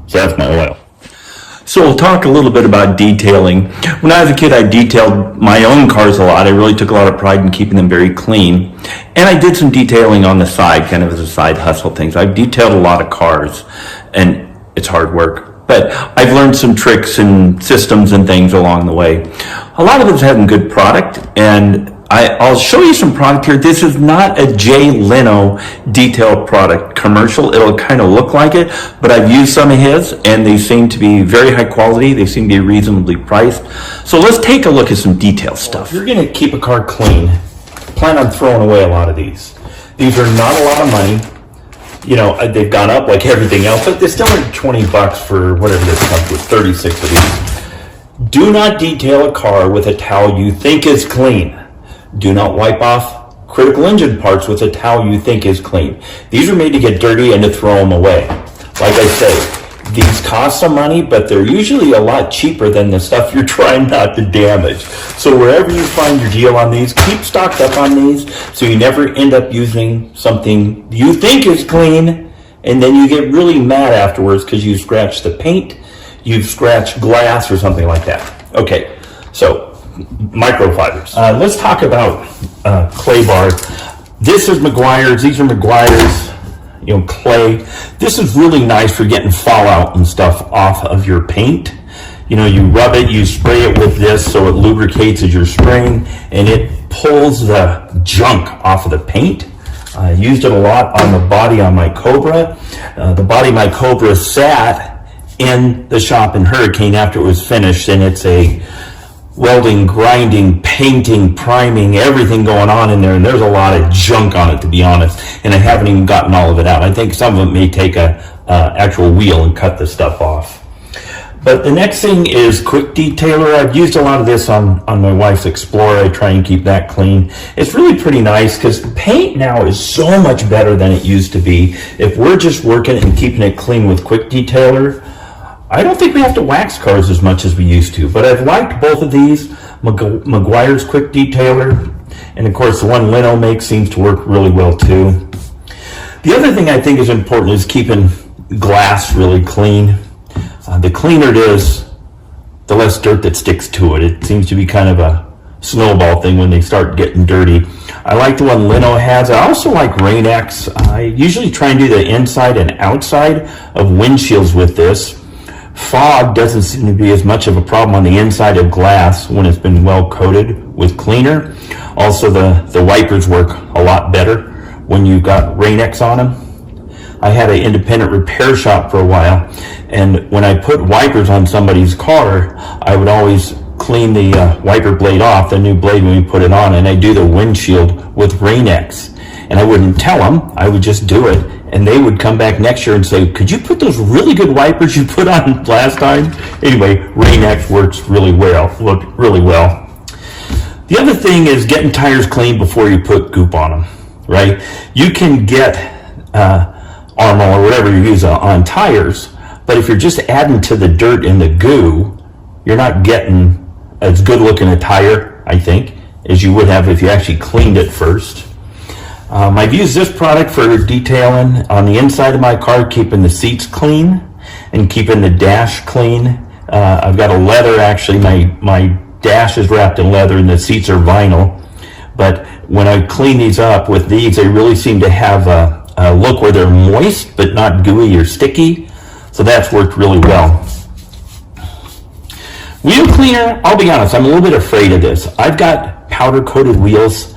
So that's my oil. So we'll talk a little bit about detailing. When I was a kid, I detailed my own cars a lot. I really took a lot of pride in keeping them very clean. And I did some detailing on the side, kind of as a side hustle thing. So I've detailed a lot of cars, and it's hard work. But I've learned some tricks and systems and things along the way. A lot of it's having good product, and I'll show you some product here. This is not a Jay Leno detailed product commercial. It'll kind of look like it, but I've used some of his, and they seem to be very high quality. They seem to be reasonably priced. So let's take a look at some detailed stuff. If you're going to keep a car clean, plan on throwing away a lot of these. These are not a lot of money. They've gone up like everything else, but they're still like $20 for whatever this comes with, 36 of these. Do not detail a car with a towel you think is clean. Do not wipe off critical engine parts with a towel you think is clean. These are made to get dirty and to throw them away. Like I say, these cost some money, but they're usually a lot cheaper than the stuff you're trying not to damage. So wherever you find your deal on these, keep stocked up on these so you never end up using something you think is clean, and then you get really mad afterwards because you scratched the paint, you've scratched glass or something like that. Okay, so microfibers. Let's talk about clay bars. This is Meguiar's. These are Meguiar's, clay. This is really nice for getting fallout and stuff off of your paint. You rub it, you spray it with this so it lubricates as you're spraying, and it pulls the junk off of the paint. I used it a lot on the body on my Cobra. The body of my Cobra sat in the shop in Hurricane after it was finished, and it's a welding, grinding, painting, priming, everything going on in there, and there's a lot of junk on it, to be honest, and I haven't even gotten all of it out. I think some of it may take a actual wheel and cut the stuff off. But the next thing is quick detailer. I've used a lot of this on my wife's Explorer. I try and keep that clean. It's really pretty nice because the paint now is so much better than it used to be. If we're just working and keeping it clean with quick detailer, I don't think we have to wax cars as much as we used to. But I've liked both of these, Meguiar's quick detailer, and of course the one Leno makes seems to work really well too. The other thing I think is important is keeping glass really clean. The cleaner it is, the less dirt that sticks to it. It seems to be kind of a snowball thing when they start getting dirty. I like the one Leno has. I also like Rain-X. I usually try and do the inside and outside of windshields with this. Fog doesn't seem to be as much of a problem on the inside of glass when it's been well coated with cleaner. Also, the wipers work a lot better when you've got Rain-X on them. I had an independent repair shop for a while, and when I put wipers on somebody's car, I would always clean the wiper blade off, the new blade when we put it on, and I do the windshield with Rain-X. And I wouldn't tell them, I would just do it, and they would come back next year and say, could you put those really good wipers you put on last time? Anyway, Rain-X works really well. The other thing is getting tires clean before you put goop on them, right? You can get Armor or whatever you use on tires, but if you're just adding to the dirt and the goo, you're not getting as good looking a tire, I think, as you would have if you actually cleaned it first. I've used this product for detailing on the inside of my car, keeping the seats clean and keeping the dash clean. I've got a leather, actually, my dash is wrapped in leather and the seats are vinyl, but when I clean these up with these, they really seem to have a look where they're moist but not gooey or sticky, so that's worked really well. Wheel cleaner, I'll be honest, I'm a little bit afraid of this. I've got powder coated wheels.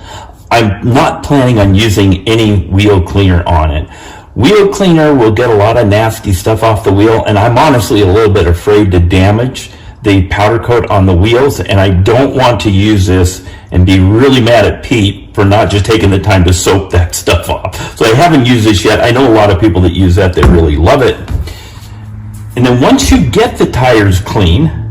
I'm not planning on using any wheel cleaner on it. Wheel cleaner will get a lot of nasty stuff off the wheel, and I'm honestly a little bit afraid to damage the powder coat on the wheels, and I don't want to use this and be really mad at Pete for not just taking the time to soap that stuff off. So I haven't used this yet. I know a lot of people that use that, they really love it. And then once you get the tires clean,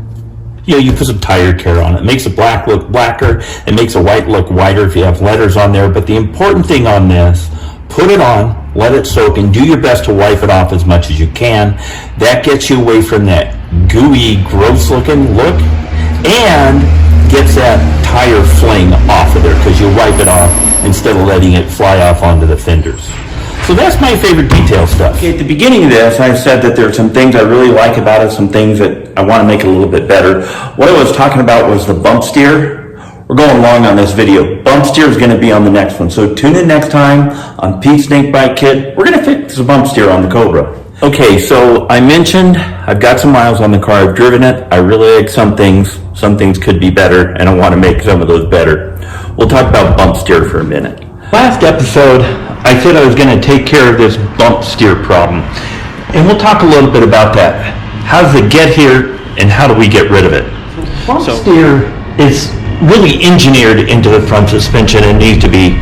you put some tire care on it. It makes the black look blacker. It makes the white look whiter if you have letters on there. But the important thing on this, put it on, let it soak, and do your best to wipe it off as much as you can. That gets you away from that gooey, gross looking look and gets that tire fling off of there because you wipe it off instead of letting it fly off onto the fenders. So that's my favorite detail stuff. Okay, at the beginning of this, I said that there are some things I really like about it, some things that I want to make it a little bit better. What I was talking about was the bump steer. We're going long on this video. Bump steer is going to be on the next one. So tune in next time on Pete's Snake Bike Kit. We're going to fix the bump steer on the Cobra. Okay, so I mentioned I've got some miles on the car. I've driven it. I really like some things. Some things could be better, and I want to make some of those better. We'll talk about bump steer for a minute. Last episode, I said I was going to take care of this bump steer problem, and we'll talk a little bit about that. How does it get here, and how do we get rid of it? Bump steer is really engineered into the front suspension and needs to be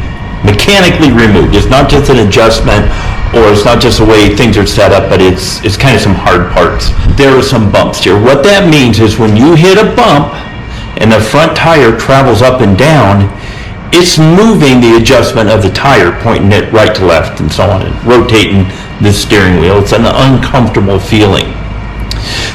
mechanically removed. It's not just an adjustment, or it's not just the way things are set up, but it's kind of some hard parts. There are some bump steer. What that means is when you hit a bump and the front tire travels up and down, it's moving the adjustment of the tire, pointing it right to left and so on, and rotating the steering wheel. It's an uncomfortable feeling.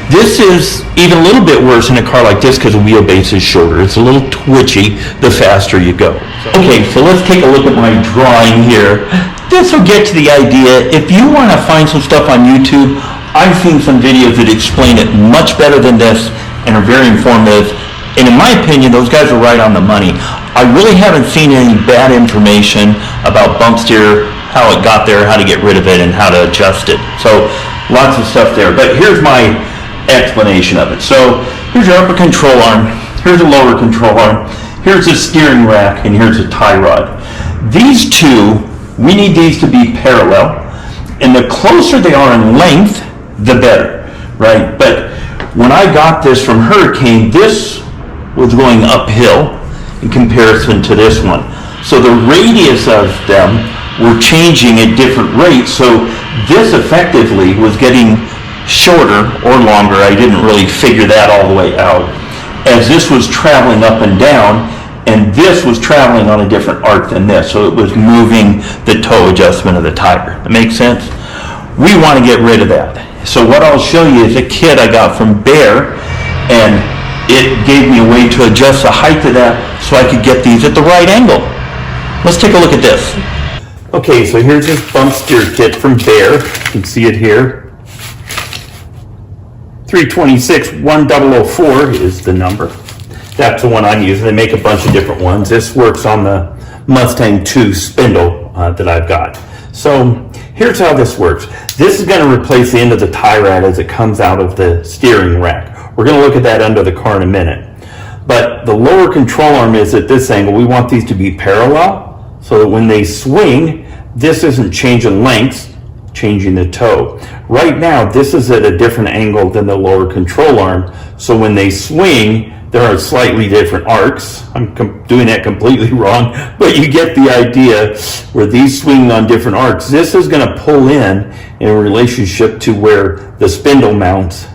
This is even a little bit worse in a car like this because the wheelbase is shorter. It's a little twitchy the faster you go. Okay, so let's take a look at my drawing here. This will get to the idea. If you want to find some stuff on YouTube, I've seen some videos that explain it much better than this and are very informative. And in my opinion, those guys are right on the money. I really haven't seen any bad information about bump steer, how it got there, how to get rid of it, and how to adjust it. So lots of stuff there. But here's my explanation of it. So here's your upper control arm, here's a lower control arm, here's a steering rack, and here's a tie rod. These two, we need these to be parallel, and the closer they are in length, the better, right? But when I got this from Hurricane, this was going uphill in comparison to this one. So the radius of them were changing at different rates, so this effectively was getting shorter or longer. I didn't really figure that all the way out. As this was traveling up and down, and this was traveling on a different arc than this, so it was moving the toe adjustment of the tire. That makes sense? We want to get rid of that. So what I'll show you is a kit I got from Bear, and it gave me a way to adjust the height of that so I could get these at the right angle. Let's take a look at this. Okay, so here's this bump steer kit from Bear. You can see it here. 326-1004 is the number. That's the one I use. They make a bunch of different ones. This works on the Mustang 2 spindle that I've got. So here's how this works. This is going to replace the end of the tie rod as it comes out of the steering rack. We're going to look at that under the car in a minute. But the lower control arm is at this angle. We want these to be parallel so that when they swing, this isn't changing lengths, changing the toe. Right now, this is at a different angle than the lower control arm. So when they swing, there are slightly different arcs. I'm doing that completely wrong, but you get the idea where these swing on different arcs. This is going to pull in relationship to where the spindle mounts,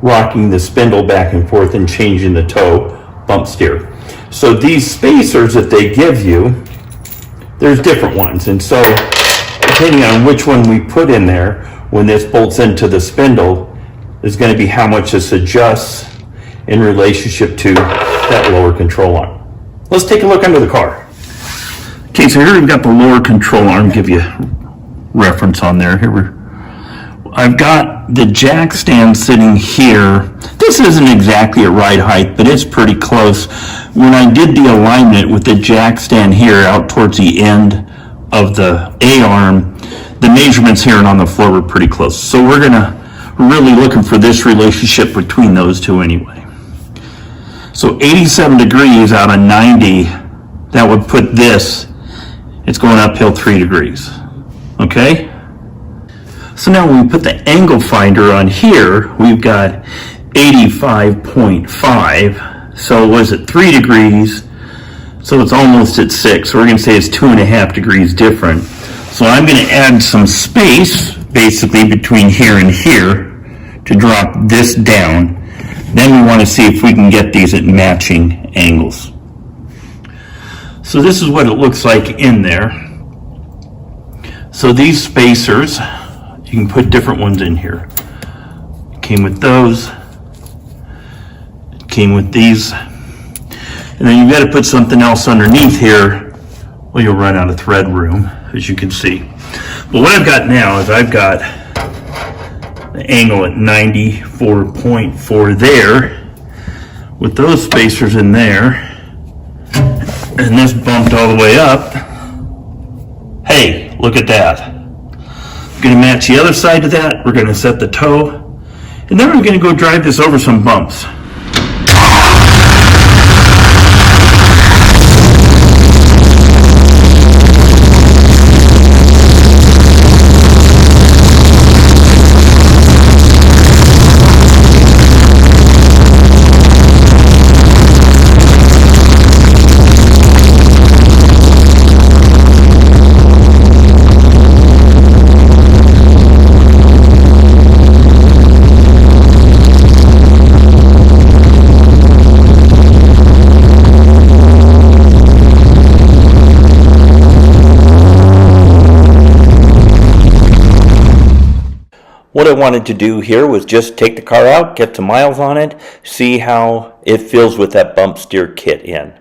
rocking the spindle back and forth and changing the toe bump steer. So these spacers that they give you, there's different ones. And so depending on which one we put in there, when this bolts into the spindle, is going to be how much this adjusts in relationship to that lower control arm. Let's take a look under the car. Okay, so here we've got the lower control arm, give you reference on there. I've got the jack stand sitting here. This isn't exactly at right height, but it's pretty close. When I did the alignment with the jack stand here out towards the end of the A-arm, the measurements here and on the floor were pretty close. So we're really looking for this relationship between those two anyway. So 87 degrees out of 90, that would put this, it's going uphill 3 degrees, okay? So now when we put the angle finder on here, we've got 85.5, so was it 3 degrees? So it's almost at 6, so we're going to say it's 2.5 degrees different. So I'm going to add some space, basically between here and here, to drop this down. Then we want to see if we can get these at matching angles. So this is what it looks like in there. So these spacers, you can put different ones in here. It came with those. It came with these. And then you've got to put something else underneath here. Well, you'll run out of thread room, as you can see. But what I've got now is I've got the angle at 94.4 there, with those spacers in there, and this bumped all the way up. Hey, look at that. I'm going to match the other side to that. We're going to set the toe, and then we're going to go drive this over some bumps. What I wanted to do here was just take the car out, get some miles on it, see how it feels with that bump steer kit in.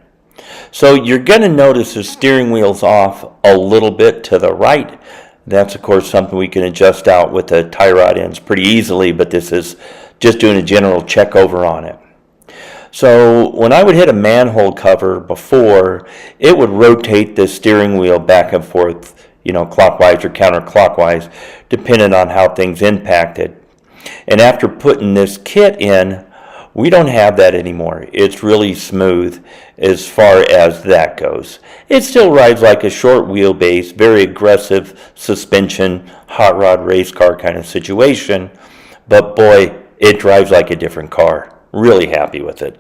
So you're going to notice the steering wheel's off a little bit to the right. That's of course something we can adjust out with the tie rod ends pretty easily, but this is just doing a general check over on it. So when I would hit a manhole cover before, it would rotate the steering wheel back and forth, clockwise or counterclockwise, depending on how things impacted. And after putting this kit in, we don't have that anymore. It's really smooth as far as that goes. It still rides like a short wheelbase, very aggressive suspension, hot rod race car kind of situation, but boy, it drives like a different car. Really happy with it.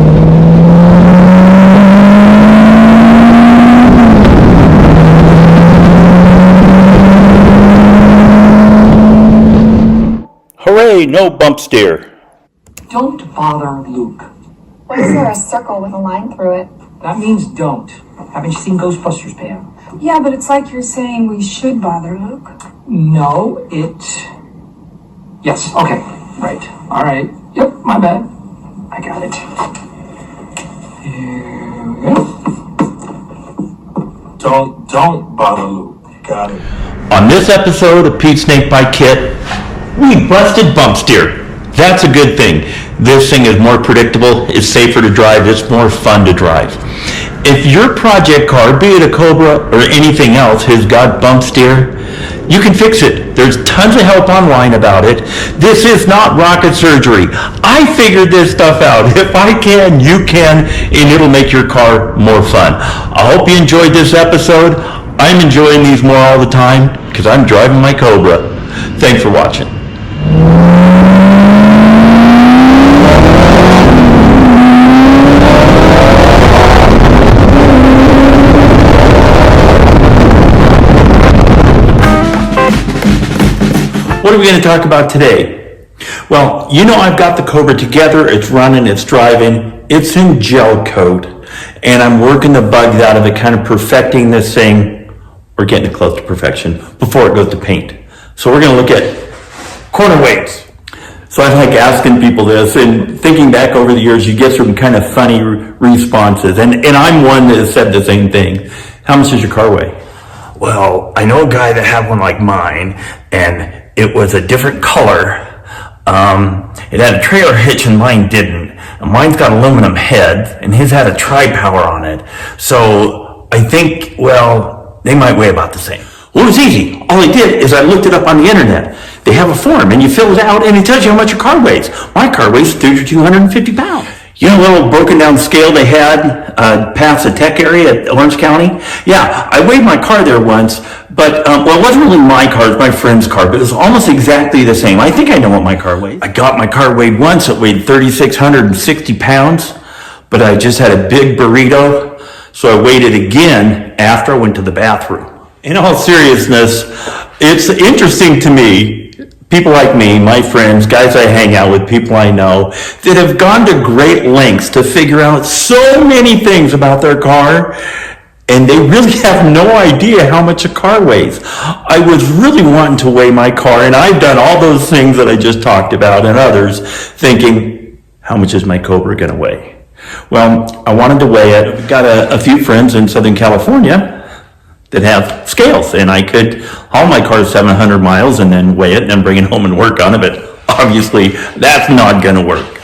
Hooray Joey, no bump steer. Don't bother Luke. Why is there a circle with a line through it? That means don't. Haven't you seen Ghostbusters, Pam? Yeah, but it's like you're saying we should bother Luke. No, Yes, okay, right. All right. Yep, my bad. I got it. Here we go. Don't bother Luke. Got it. On this episode of Pete Snakebite Kit, we busted bump steer. That's a good thing. This thing is more predictable, it's safer to drive, it's more fun to drive. If your project car, be it a Cobra or anything else, has got bump steer, you can fix it. There's tons of help online about it. This is not rocket surgery. I figured this stuff out. If I can, you can, and it'll make your car more fun. I hope you enjoyed this episode. I'm enjoying these more all the time because I'm driving my Cobra. Thanks for watching. What are we going to talk about today? Well, you know I've got the Cobra together, it's running, it's driving, it's in gel coat, and I'm working the bugs out of it, kind of perfecting this thing, or getting it close to perfection, before it goes to paint. So we're going to look at corner weights. So I like asking people this, and thinking back over the years, you get some kind of funny responses, and I'm one that has said the same thing. How much does your car weigh? Well, I know a guy that had one like mine, and it was a different color. It had a trailer hitch and mine didn't. And mine's got aluminum head and his had a tri-power on it. So I think, well, they might weigh about the same. Well, it was easy. All I did is I looked it up on the internet. They have a form and you fill it out and it tells you how much your car weighs. My car weighs 250 pounds. You know, a little broken down scale they had past the tech area at Orange County? Yeah, I weighed my car there once, but, well, it wasn't really my car, it was my friend's car, but it was almost exactly the same. I think I know what my car weighs. I got my car weighed once, it weighed 3,660 pounds, but I just had a big burrito, so I weighed it again after I went to the bathroom. In all seriousness, it's interesting to me, people like me, my friends, guys I hang out with, people I know, that have gone to great lengths to figure out so many things about their car, and they really have no idea how much a car weighs. I was really wanting to weigh my car, and I've done all those things that I just talked about and others, thinking, how much is my Cobra going to weigh? Well, I wanted to weigh it. I've got a few friends in Southern California that have scales, and I could haul my car 700 miles and then weigh it and then bring it home and work on it, but obviously that's not going to work.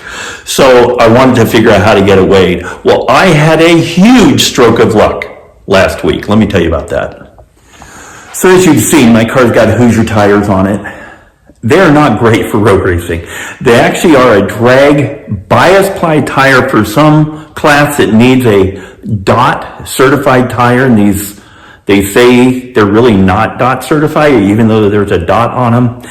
So I wanted to figure out how to get it weighed. Well, I had a huge stroke of luck last week. Let me tell you about that. So as you've seen, my car's got Hoosier tires on it. They're not great for road racing. They actually are a drag bias ply tire for some class that needs a DOT certified tire, and they say they're really not DOT certified, even though there's a dot on them.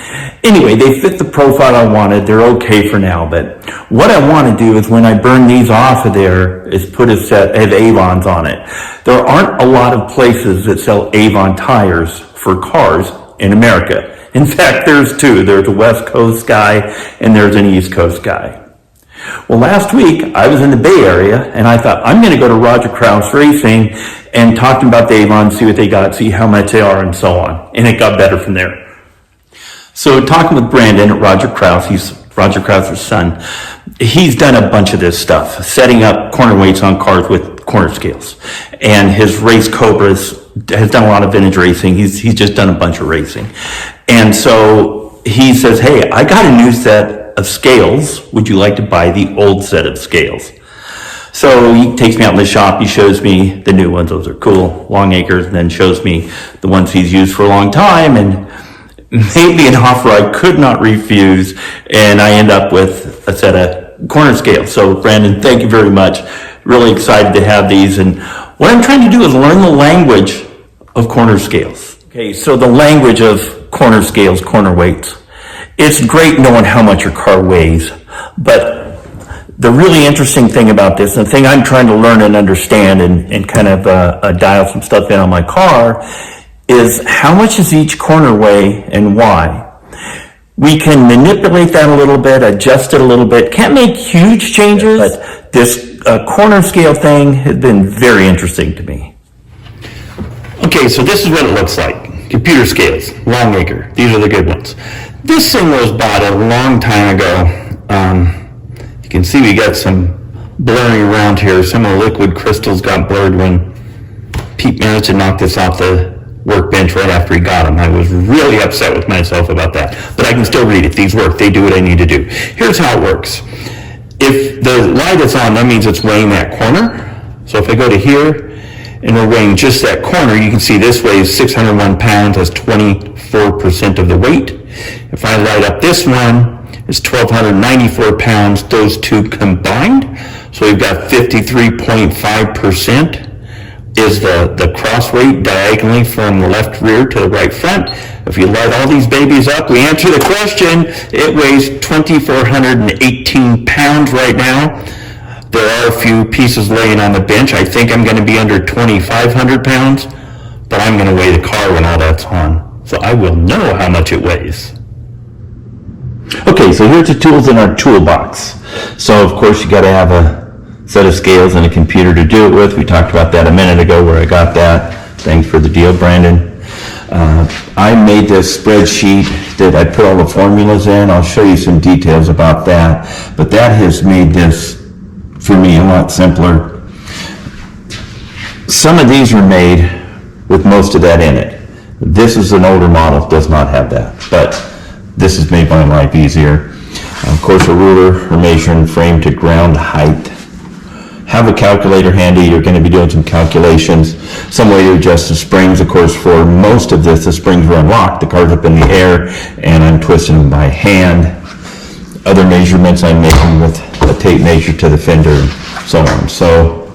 Anyway, they fit the profile I wanted. They're okay for now, but what I want to do is when I burn these off of there is put a set of Avons on it. There aren't a lot of places that sell Avon tires for cars in America. In fact, there's two. There's a West Coast guy and there's an East Coast guy. Well, last week I was in the Bay Area and I thought I'm going to go to Roger Krause Racing and talk to them about the Avon, see what they got, see how much they are and so on. And it got better from there. So talking with Brandon at Roger Krause, he's Roger Krause's son. He's done a bunch of this stuff, setting up corner weights on cars with corner scales. And his race Cobras has done a lot of vintage racing. He's just done a bunch of racing. And so he says, hey, I got a new set of scales. Would you like to buy the old set of scales? So he takes me out in the shop. He shows me the new ones. Those are cool, long acres, and then shows me the ones he's used for a long time and made me an offer I could not refuse. And I end up with a set of corner scales. So Brandon, thank you very much. Really excited to have these. And what I'm trying to do is learn the language of corner scales. Okay, so the language of corner scales, corner weights. It's great knowing how much your car weighs, but the really interesting thing about this, and the thing I'm trying to learn and understand and kind of dial some stuff in on my car, is how much does each corner weigh and why? We can manipulate that a little bit, adjust it a little bit. Can't make huge changes, but this corner scale thing has been very interesting to me. Okay, so this is what it looks like. Computer scales, Longacre. These are the good ones. This thing was bought a long time ago. You can see we got some blurring around here. Some of the liquid crystals got blurred when Pete managed to knock this off the workbench right after he got them. I was really upset with myself about that, but I can still read it. These work. They do what I need to do. Here's how it works. If the light is on, that means it's weighing that corner. So if I go to here and we're weighing just that corner, you can see this weighs 601 pounds, that's 24% of the weight. If I light up this one, it's 1,294 pounds, those two combined. So we've got 53.5% is the cross weight diagonally from the left rear to the right front. If you light all these babies up, we answer the question. It weighs 2,418 pounds right now. There are a few pieces laying on the bench. I think I'm going to be under 2,500 pounds, but I'm going to weigh the car when all that's on. So I will know how much it weighs. Okay, so here's the tools in our toolbox. So of course you got to have a set of scales and a computer to do it with. We talked about that a minute ago where I got that. Thanks for the deal, Brandon. I made this spreadsheet that I put all the formulas in. I'll show you some details about that. But that has made this, for me, a lot simpler. Some of these are made with most of that in it. This is an older model, does not have that. But this has made my life easier. Of course, a ruler for measuring frame to ground height. Have a calculator handy. You're going to be doing some calculations. Some way to adjust the springs. Of course, for most of this, the springs were unlocked. The car's up in the air, and I'm twisting them by hand. Other measurements I'm making with a tape measure to the fender, and so on. So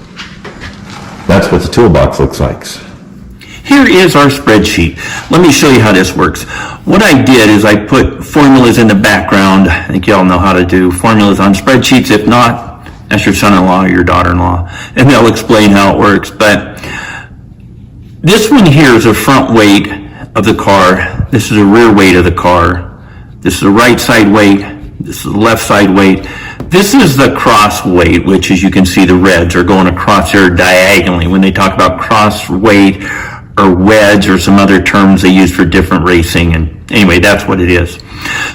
that's what the toolbox looks like. Here is our spreadsheet. Let me show you how this works. What I did is I put formulas in the background. I think you all know how to do formulas on spreadsheets. If not, ask your son-in-law or your daughter-in-law, and they'll explain how it works. But this one here is a front weight of the car. This is a rear weight of the car. This is a right side weight. This is the left side weight. This is the cross weight, which, as you can see, the reds are going across there diagonally. When they talk about cross weight or wedge or some other terms they use for different racing, and anyway, that's what it is.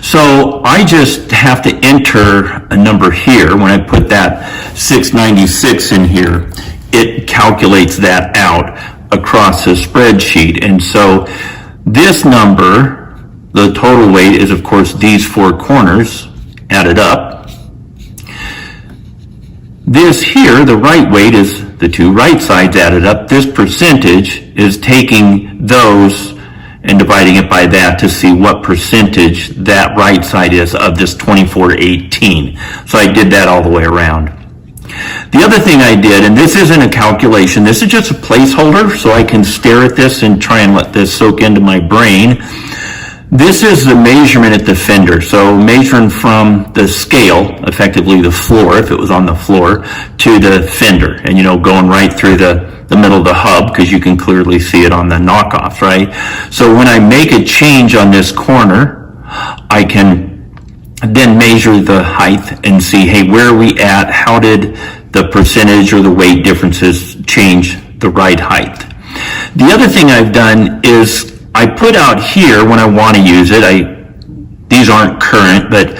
So I just have to enter a number here. When I put that 696 in here, it calculates that out across the spreadsheet. And so this number, the total weight, is of course these four corners added up. This here, the right weight, is the two right sides added up. This percentage is taking those and dividing it by that to see what percentage that right side is of this 2418. So I did that all the way around. The other thing I did, and this isn't a calculation, this is just a placeholder so I can stare at this and try and let this soak into my brain. This is the measurement at the fender. So measuring from the scale, effectively the floor, if it was on the floor, to the fender. And going right through the middle of the hub, because you can clearly see it on the knockoffs, right? So when I make a change on this corner, I can then measure the height and see, hey, where are we at? How did the percentage or the weight differences change the right height? The other thing I've done is I put out here when I want to use it. These aren't current, but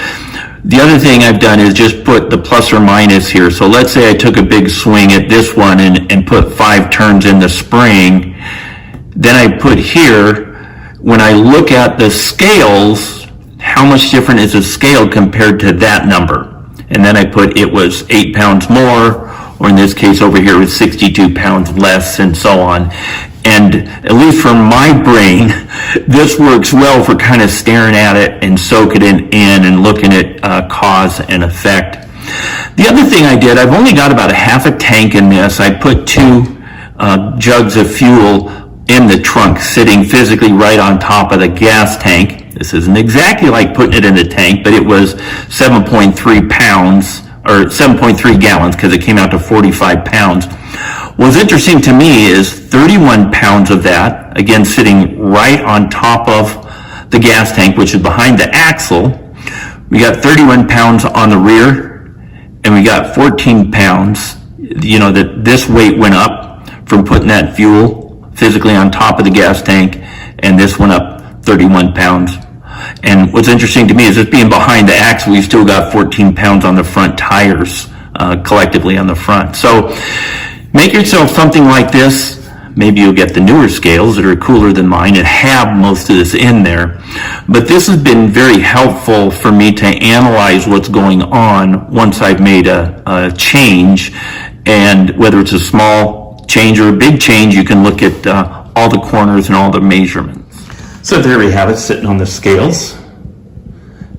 the other thing I've done is just put the plus or minus here. So let's say I took a big swing at this one and put 5 turns in the spring. Then I put here, when I look at the scales, how much different is the scale compared to that number? And then I put it was 8 pounds more, or in this case over here it was 62 pounds less, and so on. And at least for my brain, this works well for kind of staring at it and soaking it in and looking at cause and effect. The other thing I did, I've only got about a half a tank in this. I put 2 jugs of fuel in the trunk, sitting physically right on top of the gas tank. This isn't exactly like putting it in the tank, but it was 7.3 pounds, or 7.3 gallons, because it came out to 45 pounds. What's interesting to me is 31 pounds of that, again, sitting right on top of the gas tank, which is behind the axle, we got 31 pounds on the rear, and we got 14 pounds, that this weight went up from putting that fuel physically on top of the gas tank, and this went up 31 pounds. And what's interesting to me is this being behind the axle, we still got 14 pounds on the front tires, collectively on the front. So make yourself something like this. Maybe you'll get the newer scales that are cooler than mine and have most of this in there. But this has been very helpful for me to analyze what's going on once I've made a change. And whether it's a small change or a big change, you can look at all the corners and all the measurements. So there we have it, sitting on the scales.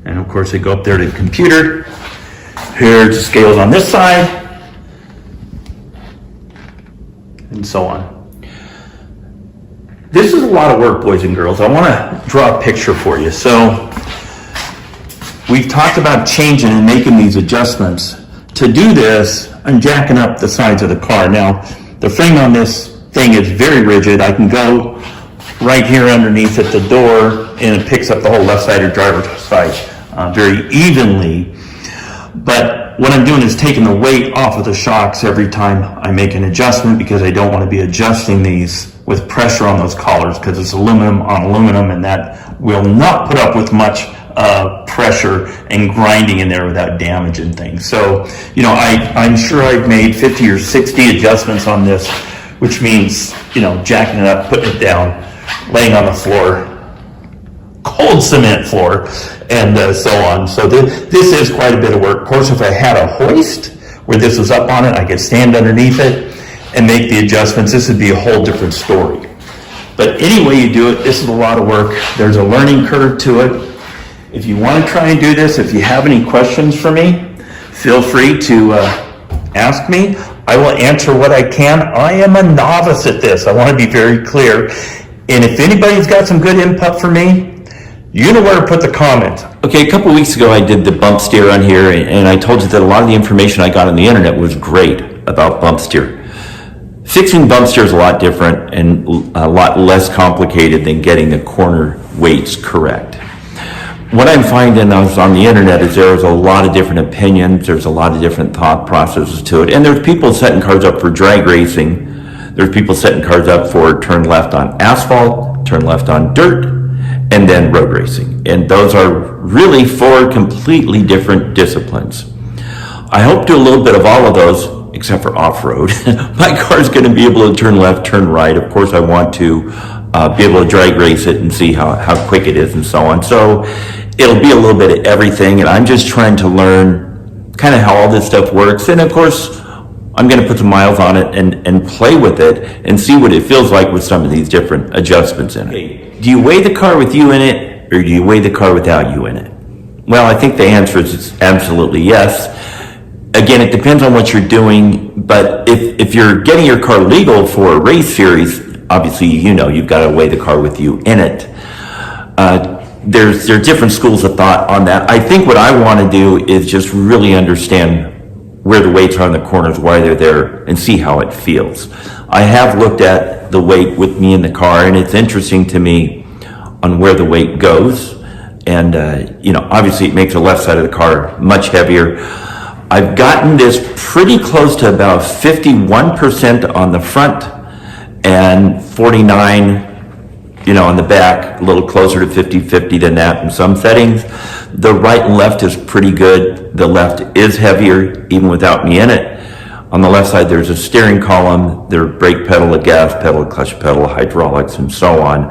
And of course they go up there to the computer. Here's the scales on this side, and so on. This is a lot of work, boys and girls. I want to draw a picture for you. So we've talked about changing and making these adjustments. To do this, I'm jacking up the sides of the car. Now, the frame on this thing is very rigid. I can go right here underneath at the door, and it picks up the whole left side or driver's side very evenly. But what I'm doing is taking the weight off of the shocks every time I make an adjustment, because I don't want to be adjusting these with pressure on those collars, because it's aluminum on aluminum, and that will not put up with much pressure and grinding in there without damaging things. So, I'm sure I've made 50 or 60 adjustments on this, which means, jacking it up, putting it down, laying on the floor, cold cement floor, and so on. So this is quite a bit of work. Of course, if I had a hoist where this was up on it, I could stand underneath it and make the adjustments. This would be a whole different story. But any way you do it, this is a lot of work. There's a learning curve to it. If you want to try and do this, if you have any questions for me, feel free to ask me. I will answer what I can. I am a novice at this. I want to be very clear. And if anybody's got some good input for me, you know where to put the comment. Okay, a couple weeks ago I did the bump steer on here, and I told you that a lot of the information I got on the internet was great about bump steer. Fixing bump steer is a lot different and a lot less complicated than getting the corner weights correct. What I'm finding on the internet is there's a lot of different opinions, there's a lot of different thought processes to it, and there's people setting cars up for drag racing, there's people setting cars up for turn left on asphalt, turn left on dirt, and then road racing. And those are really four completely different disciplines. I hope to do a little bit of all of those, except for off-road. My car's going to be able to turn left, turn right. Of course, I want to be able to drag race it and see how quick it is and so on. So it'll be a little bit of everything, and I'm just trying to learn kind of how all this stuff works. And of course, I'm going to put some miles on it and play with it and see what it feels like with some of these different adjustments in it. Do you weigh the car with you in it, or do you weigh the car without you in it? Well, I think the answer is absolutely yes. Again, it depends on what you're doing, but if you're getting your car legal for a race series, obviously you've got to weigh the car with you in it. There are different schools of thought on that. I think what I want to do is just really understand where the weights are on the corners, why they're there, and see how it feels. I have looked at the weight with me in the car, and it's interesting to me on where the weight goes. And, obviously it makes the left side of the car much heavier. I've gotten this pretty close to about 51% on the front and 49 on the back, a little closer to 50-50 than that in some settings. The right and left is pretty good. The left is heavier, even without me in it. On the left side, there's a steering column, there's a brake pedal, a gas pedal, a clutch pedal, hydraulics, and so on.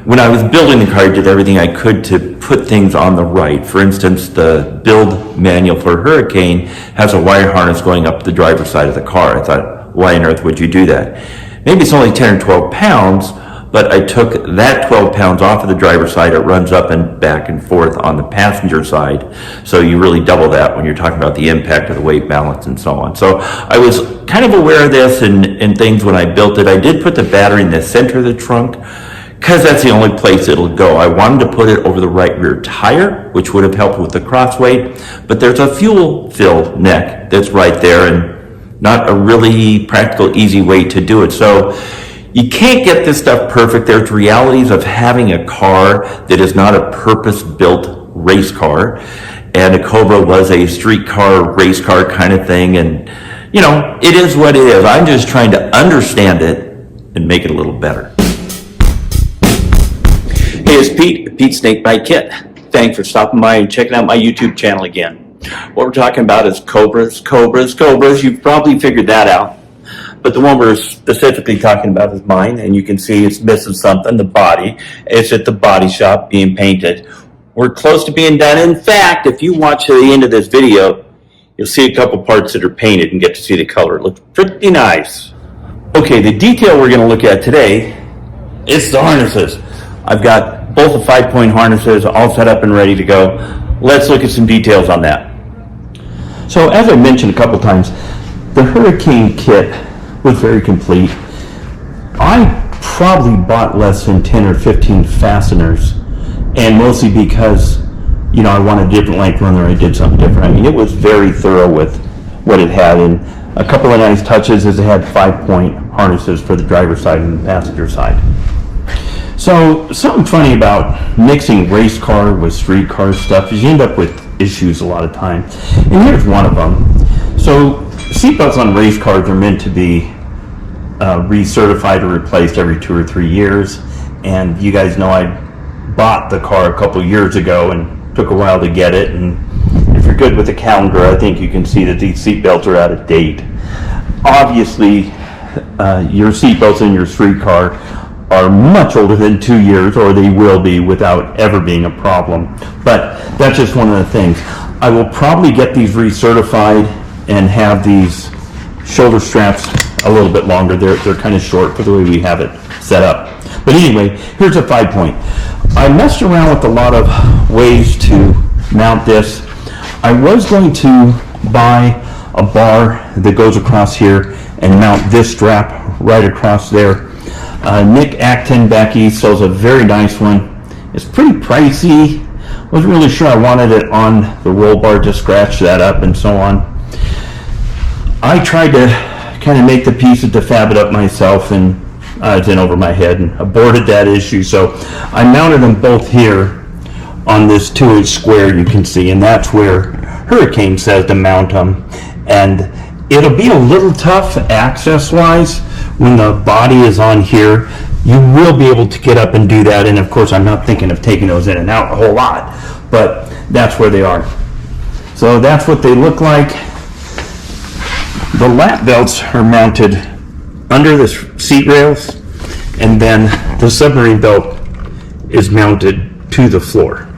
When I was building the car, I did everything I could to put things on the right. For instance, the build manual for Hurricane has a wire harness going up the driver's side of the car. I thought, why on earth would you do that? Maybe it's only 10 or 12 pounds, but I took that 12 pounds off of the driver's side. It runs up and back and forth on the passenger side. So you really double that when you're talking about the impact of the weight balance and so on. So I was kind of aware of this and things when I built it. I did put the battery in the center of the trunk because that's the only place it'll go. I wanted to put it over the right rear tire, which would have helped with the cross weight, but there's a fuel fill neck that's right there and not a really practical, easy way to do it. So You can't get this stuff perfect. There's realities of having a car that is not a purpose-built race car, and a Cobra was a street car, race car kind of thing, and you know, it is what it is. I'm just trying to understand it and make it a little better. Hey, it's Pete Snakebite Kit. Thanks for stopping by and checking out my YouTube channel again. What we're talking about is Cobras. You've probably figured that out. But the one we're specifically talking about is mine, and you can see it's missing something, the body. It's at the body shop being painted. We're close to being done. In fact, if you watch to the end of this video, you'll see a couple parts that are painted and get to see the color. It looks pretty nice. Okay, the detail we're going to look at today is the harnesses. I've got both the 5-point harnesses all set up and ready to go. Let's look at some details on that. So as I mentioned a couple times, the Hurricane kit was very complete. I probably bought less than 10 or 15 fasteners, and mostly because, you know, I wanted a different length runner, I did something different. I mean, it was very thorough with what it had, and a couple of nice touches is it had 5-point harnesses for the driver's side and the passenger side. So something funny about mixing race car with street car stuff is you end up with issues a lot of time, and here's one of them. So seatbelts on race cars are meant to be recertified or replaced every 2 or 3 years, and you guys know I bought the car a couple years ago and took a while to get it, and if you're good with the calendar, I think you can see that these seatbelts are out of date. Obviously, your seatbelts in your street car are much older than 2 years, or they will be without ever being a problem. But that's just one of the things. I will probably get these recertified and have these shoulder straps a little bit longer. They're kind of short for the way we have it set up. But anyway, here's a 5-point. I messed around with a lot of ways to mount this. I was going to buy a bar that goes across here and mount this strap right across there. Nick Acton back east sells a very nice one. It's pretty pricey. Wasn't really sure I wanted it on the roll bar to scratch that up and so on. I tried to kind of make the pieces to fab it up myself, and it's in over my head and aborted that issue. So I mounted them both here on this 2-inch square you can see, and that's where Hurricane says to mount them. And it'll be a little tough access-wise when the body is on here. You will be able to get up and do that, and of course I'm not thinking of taking those in and out a whole lot, but that's where they are. So that's what they look like. The lap belts are mounted under the seat rails, and then the submarine belt is mounted to the floor.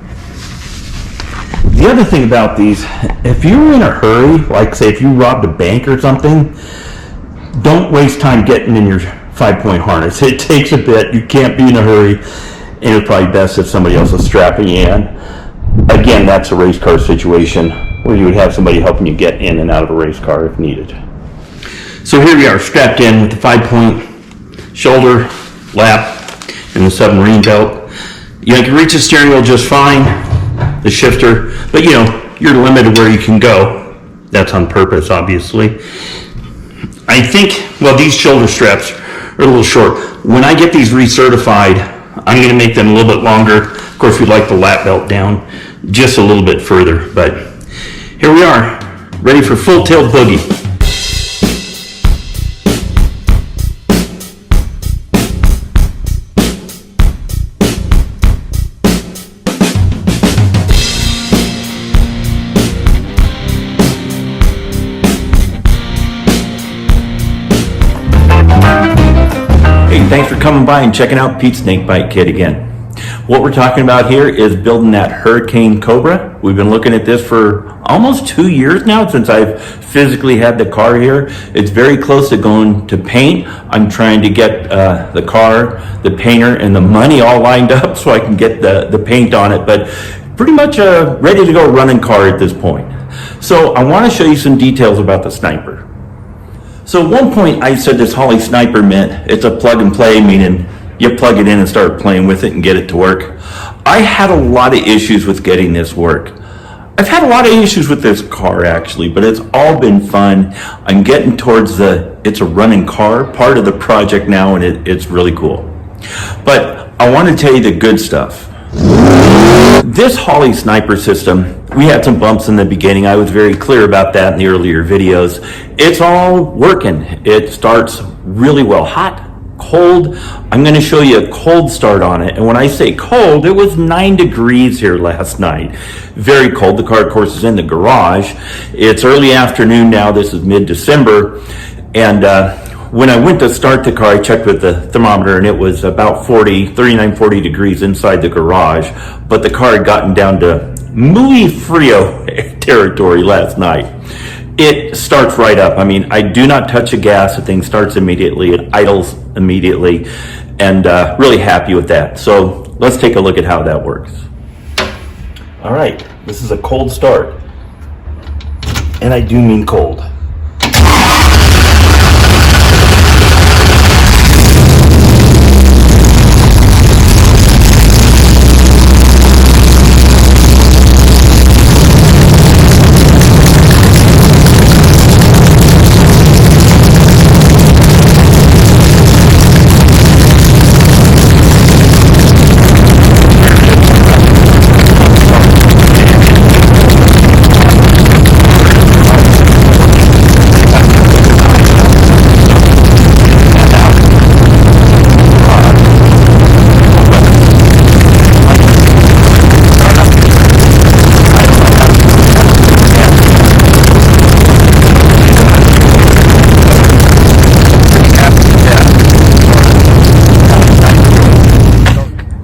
The other thing about these, if you're in a hurry, like say if you robbed a bank or something, don't waste time getting in your 5-point harness. It takes a bit. You can't be in a hurry, and it's probably best if somebody else is strapping you in. Again, that's a race car situation where you would have somebody helping you get in and out of a race car if needed. So here we are, strapped in with the 5-point shoulder, lap, and the submarine belt. You can reach the steering wheel just fine, the shifter, but you know, you're limited where you can go. That's on purpose, obviously. I think, well, these shoulder straps are a little short. When I get these recertified, I'm going to make them a little bit longer. Of course, we'd like the lap belt down just a little bit further, but here we are, ready for full tilt boogie. Thanks for coming by and checking out Pete's Snakebite Kit again. What we're talking about here is building that Hurricane Cobra. We've been looking at this for almost 2 years now since I've physically had the car here. It's very close to going to paint. I'm trying to get the car, the painter, and the money all lined up so I can get the paint on it, but pretty much ready to go running car at this point. So I want to show you some details about the Sniper. So at one point I said this Holley Sniper meant it's a plug and play, meaning you plug it in and start playing with it and get it to work. I had a lot of issues with getting this work. I've had a lot of issues with this car actually, but it's all been fun. I'm getting towards it's a running car part of the project now, and it's really cool. But I want to tell you the good stuff. This Holley sniper system, we had some bumps in the beginning. I was very clear about that in the earlier videos. It's all working. It starts really well. Hot, cold. I'm going to show you a cold start on it. And when I say cold, it was 9 degrees here last night. Very cold. The car, of course, is in the garage. It's early afternoon now. This is mid-December. And when I went to start the car, I checked with the thermometer, and it was about 39-40 degrees inside the garage. But the car had gotten down to muy frio territory last night. It starts right up. I mean, I do not touch the gas. The thing starts immediately. It idles immediately, and really happy with that. So let's take a look at how that works. All right, this is a cold start, and I do mean cold.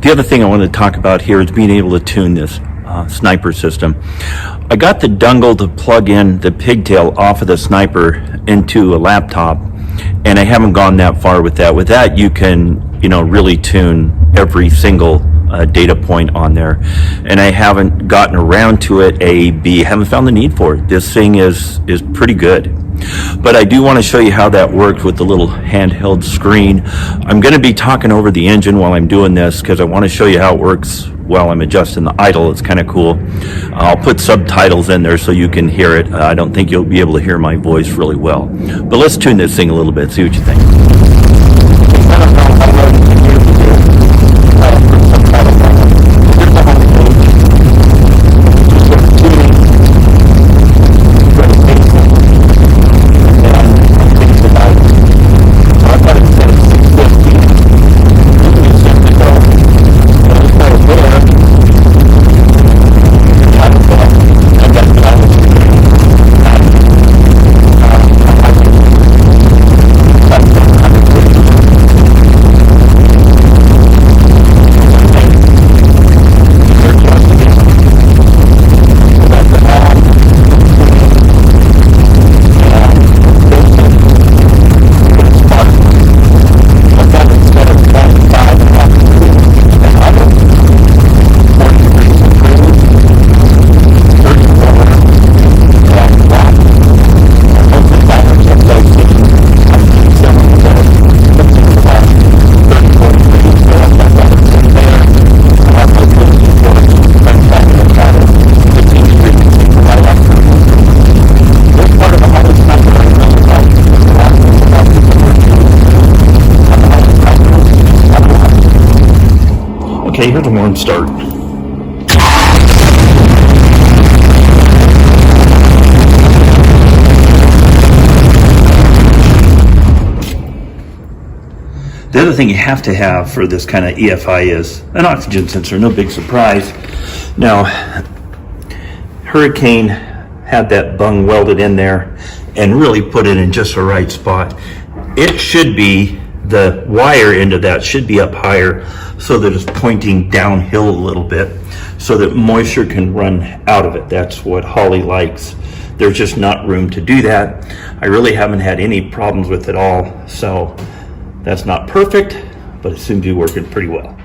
The other thing I want to talk about here is being able to tune this sniper system. I got the dongle to plug in the pigtail off of the sniper into a laptop, and I haven't gone that far with that. With that, you can, really tune every single data point on there, and I haven't gotten around to it. Haven't found the need for it. This thing is pretty good. But I do want to show you how that works with the little handheld screen. I'm going to be talking over the engine while I'm doing this because I want to show you how it works while I'm adjusting the idle. It's kind of cool. I'll put subtitles in there so you can hear it. I don't think you'll be able to hear my voice really well. But let's tune this thing a little bit, see what you think. Okay, here's a warm start. The other thing you have to have for this kind of EFI is an oxygen sensor, no big surprise. Now, Hurricane had that bung welded in there and really put it in just the right spot. It should be, the wire into that should be up higher so that it's pointing downhill a little bit so that moisture can run out of it. That's what Holley likes. There's just not room to do that. I really haven't had any problems with it all, so that's not perfect, but it seems to be working pretty well.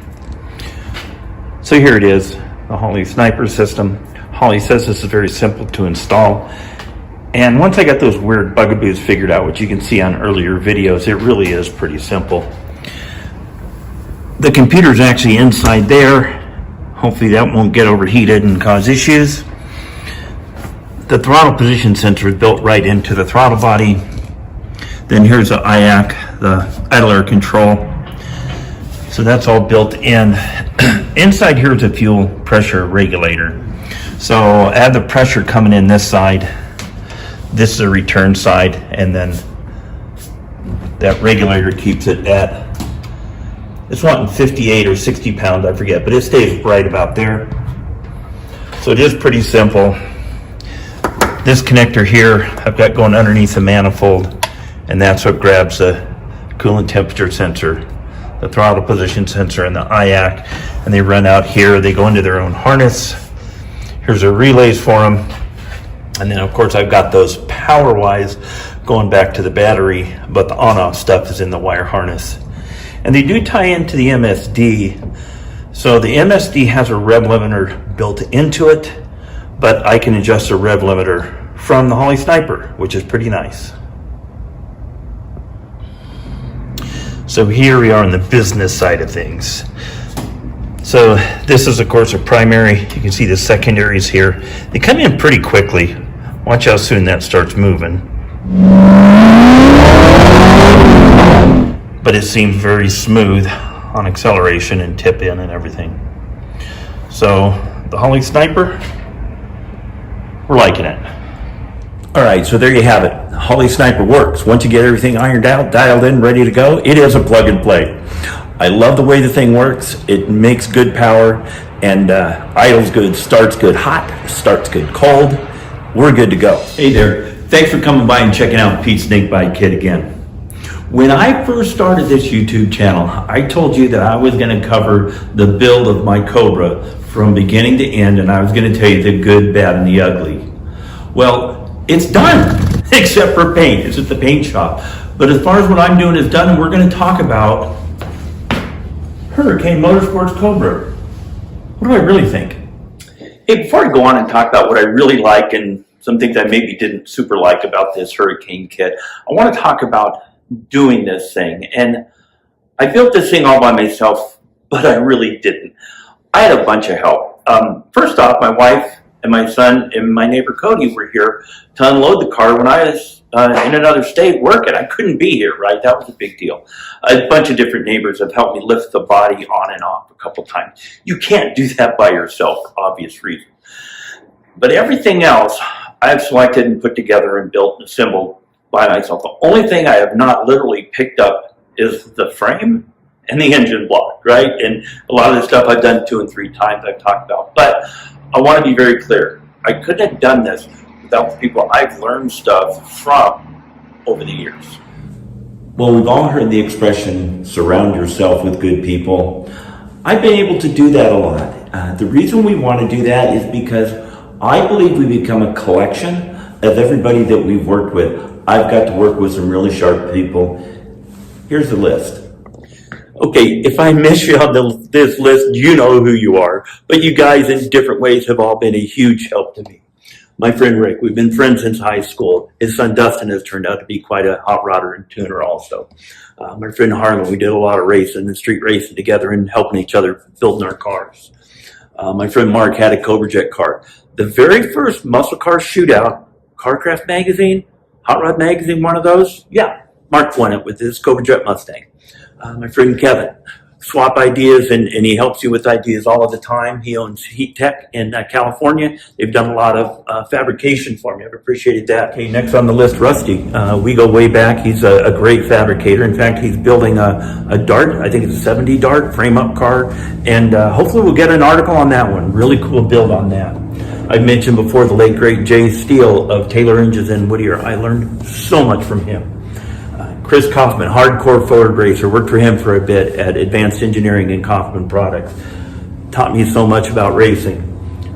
So here it is, the Holley sniper system. Holley says this is very simple to install. And once I got those weird bugaboos figured out, which you can see on earlier videos, it really is pretty simple. The computer's actually inside there. Hopefully that won't get overheated and cause issues. the throttle position sensor is built right into the throttle body. Then here's the IAC, the idle air control. So that's all built in. Inside here is a fuel pressure regulator. So I have the pressure coming in this side. This is the return side, and then that regulator keeps it at, it's wanting 58 or 60 pounds, I forget, but it stays right about there. So it is pretty simple. This connector here, I've got going underneath the manifold, and that's what grabs the coolant temperature sensor, the throttle position sensor, and the IAC, and they run out here. They go into their own harness. Here's the relays for them. And then of course I've got those power wise going back to the battery, but the on-off stuff is in the wire harness. And they do tie into the MSD. So the MSD has a rev limiter built into it, but I can adjust the rev limiter from the Holley Sniper, which is pretty nice. So here we are on the business side of things. So this is of course a primary. You can see the secondaries here. They come in pretty quickly. Watch how soon that starts moving. But it seems very smooth on acceleration and tip in and everything. So the Holley Sniper, we're liking it. All right, so there you have it. Holley Sniper works. Once you get everything ironed out, dialed in, ready to go, it is a plug and play. I love the way the thing works. It makes good power, and idles good, starts good hot, starts good cold. We're good to go. Hey there, thanks for coming by and checking out Pete's Snakebite Kit again. When I first started this YouTube channel, I told you that I was gonna cover the build of my Cobra from beginning to end, and I was gonna tell you the good, bad, and the ugly. Well, it's done, except for paint. It's at the paint shop. But as far as what I'm doing is done, and we're gonna talk about Hurricane Motorsports Cobra. What do I really think? Hey, before I go on and talk about what I really like and some things I maybe didn't super like about this Hurricane kit, I want to talk about doing this thing. And I built this thing all by myself, but I really didn't. I had a bunch of help. First off, my wife and my son and my neighbor Cody were here to unload the car when I was in another state working. I couldn't be here, right? That was a big deal. A bunch of different neighbors have helped me lift the body on and off a couple times. You can't do that by yourself, for obvious reasons. But everything else I've selected and put together and built and assembled by myself. The only thing I have not literally picked up is the frame and the engine block, right? And a lot of the stuff I've done 2 and 3 times I've talked about. But I want to be very clear. I couldn't have done this without the people I've learned stuff from over the years. Well, we've all heard the expression, surround yourself with good people. I've been able to do that a lot. The reason we want to do that is because I believe we become a collection of everybody that we've worked with. I've got to work with some really sharp people. Here's the list. Okay, if I miss you on this list, you know who you are. But you guys in different ways have all been a huge help to me. My friend Rick, we've been friends since high school. His son Dustin has turned out to be quite a hot rodder and tuner also. My friend Harlan, we did a lot of racing and street racing together and helping each other building our cars. My friend Mark had a Cobra Jet car. The very first muscle car shootout, Carcraft magazine, Hot Rod magazine, one of those, yeah, Mark won it with his Cobra Jet Mustang. My friend Kevin, swap ideas, and he helps you with ideas all of the time. He owns Heat Tech in California. They've done a lot of fabrication for me. I've appreciated that. Okay, next on the list, Rusty. We go way back. He's a great fabricator. In fact, he's building a Dart. I think it's a 70 Dart frame-up car, and hopefully we'll get an article on that one. Really cool build on that. I mentioned before the late great Jay Steele of Taylor Engines in Whittier. I learned so much from him. Chris Kaufman, hardcore Ford racer, worked for him for a bit at Advanced Engineering and Kaufman Products. Taught me so much about racing.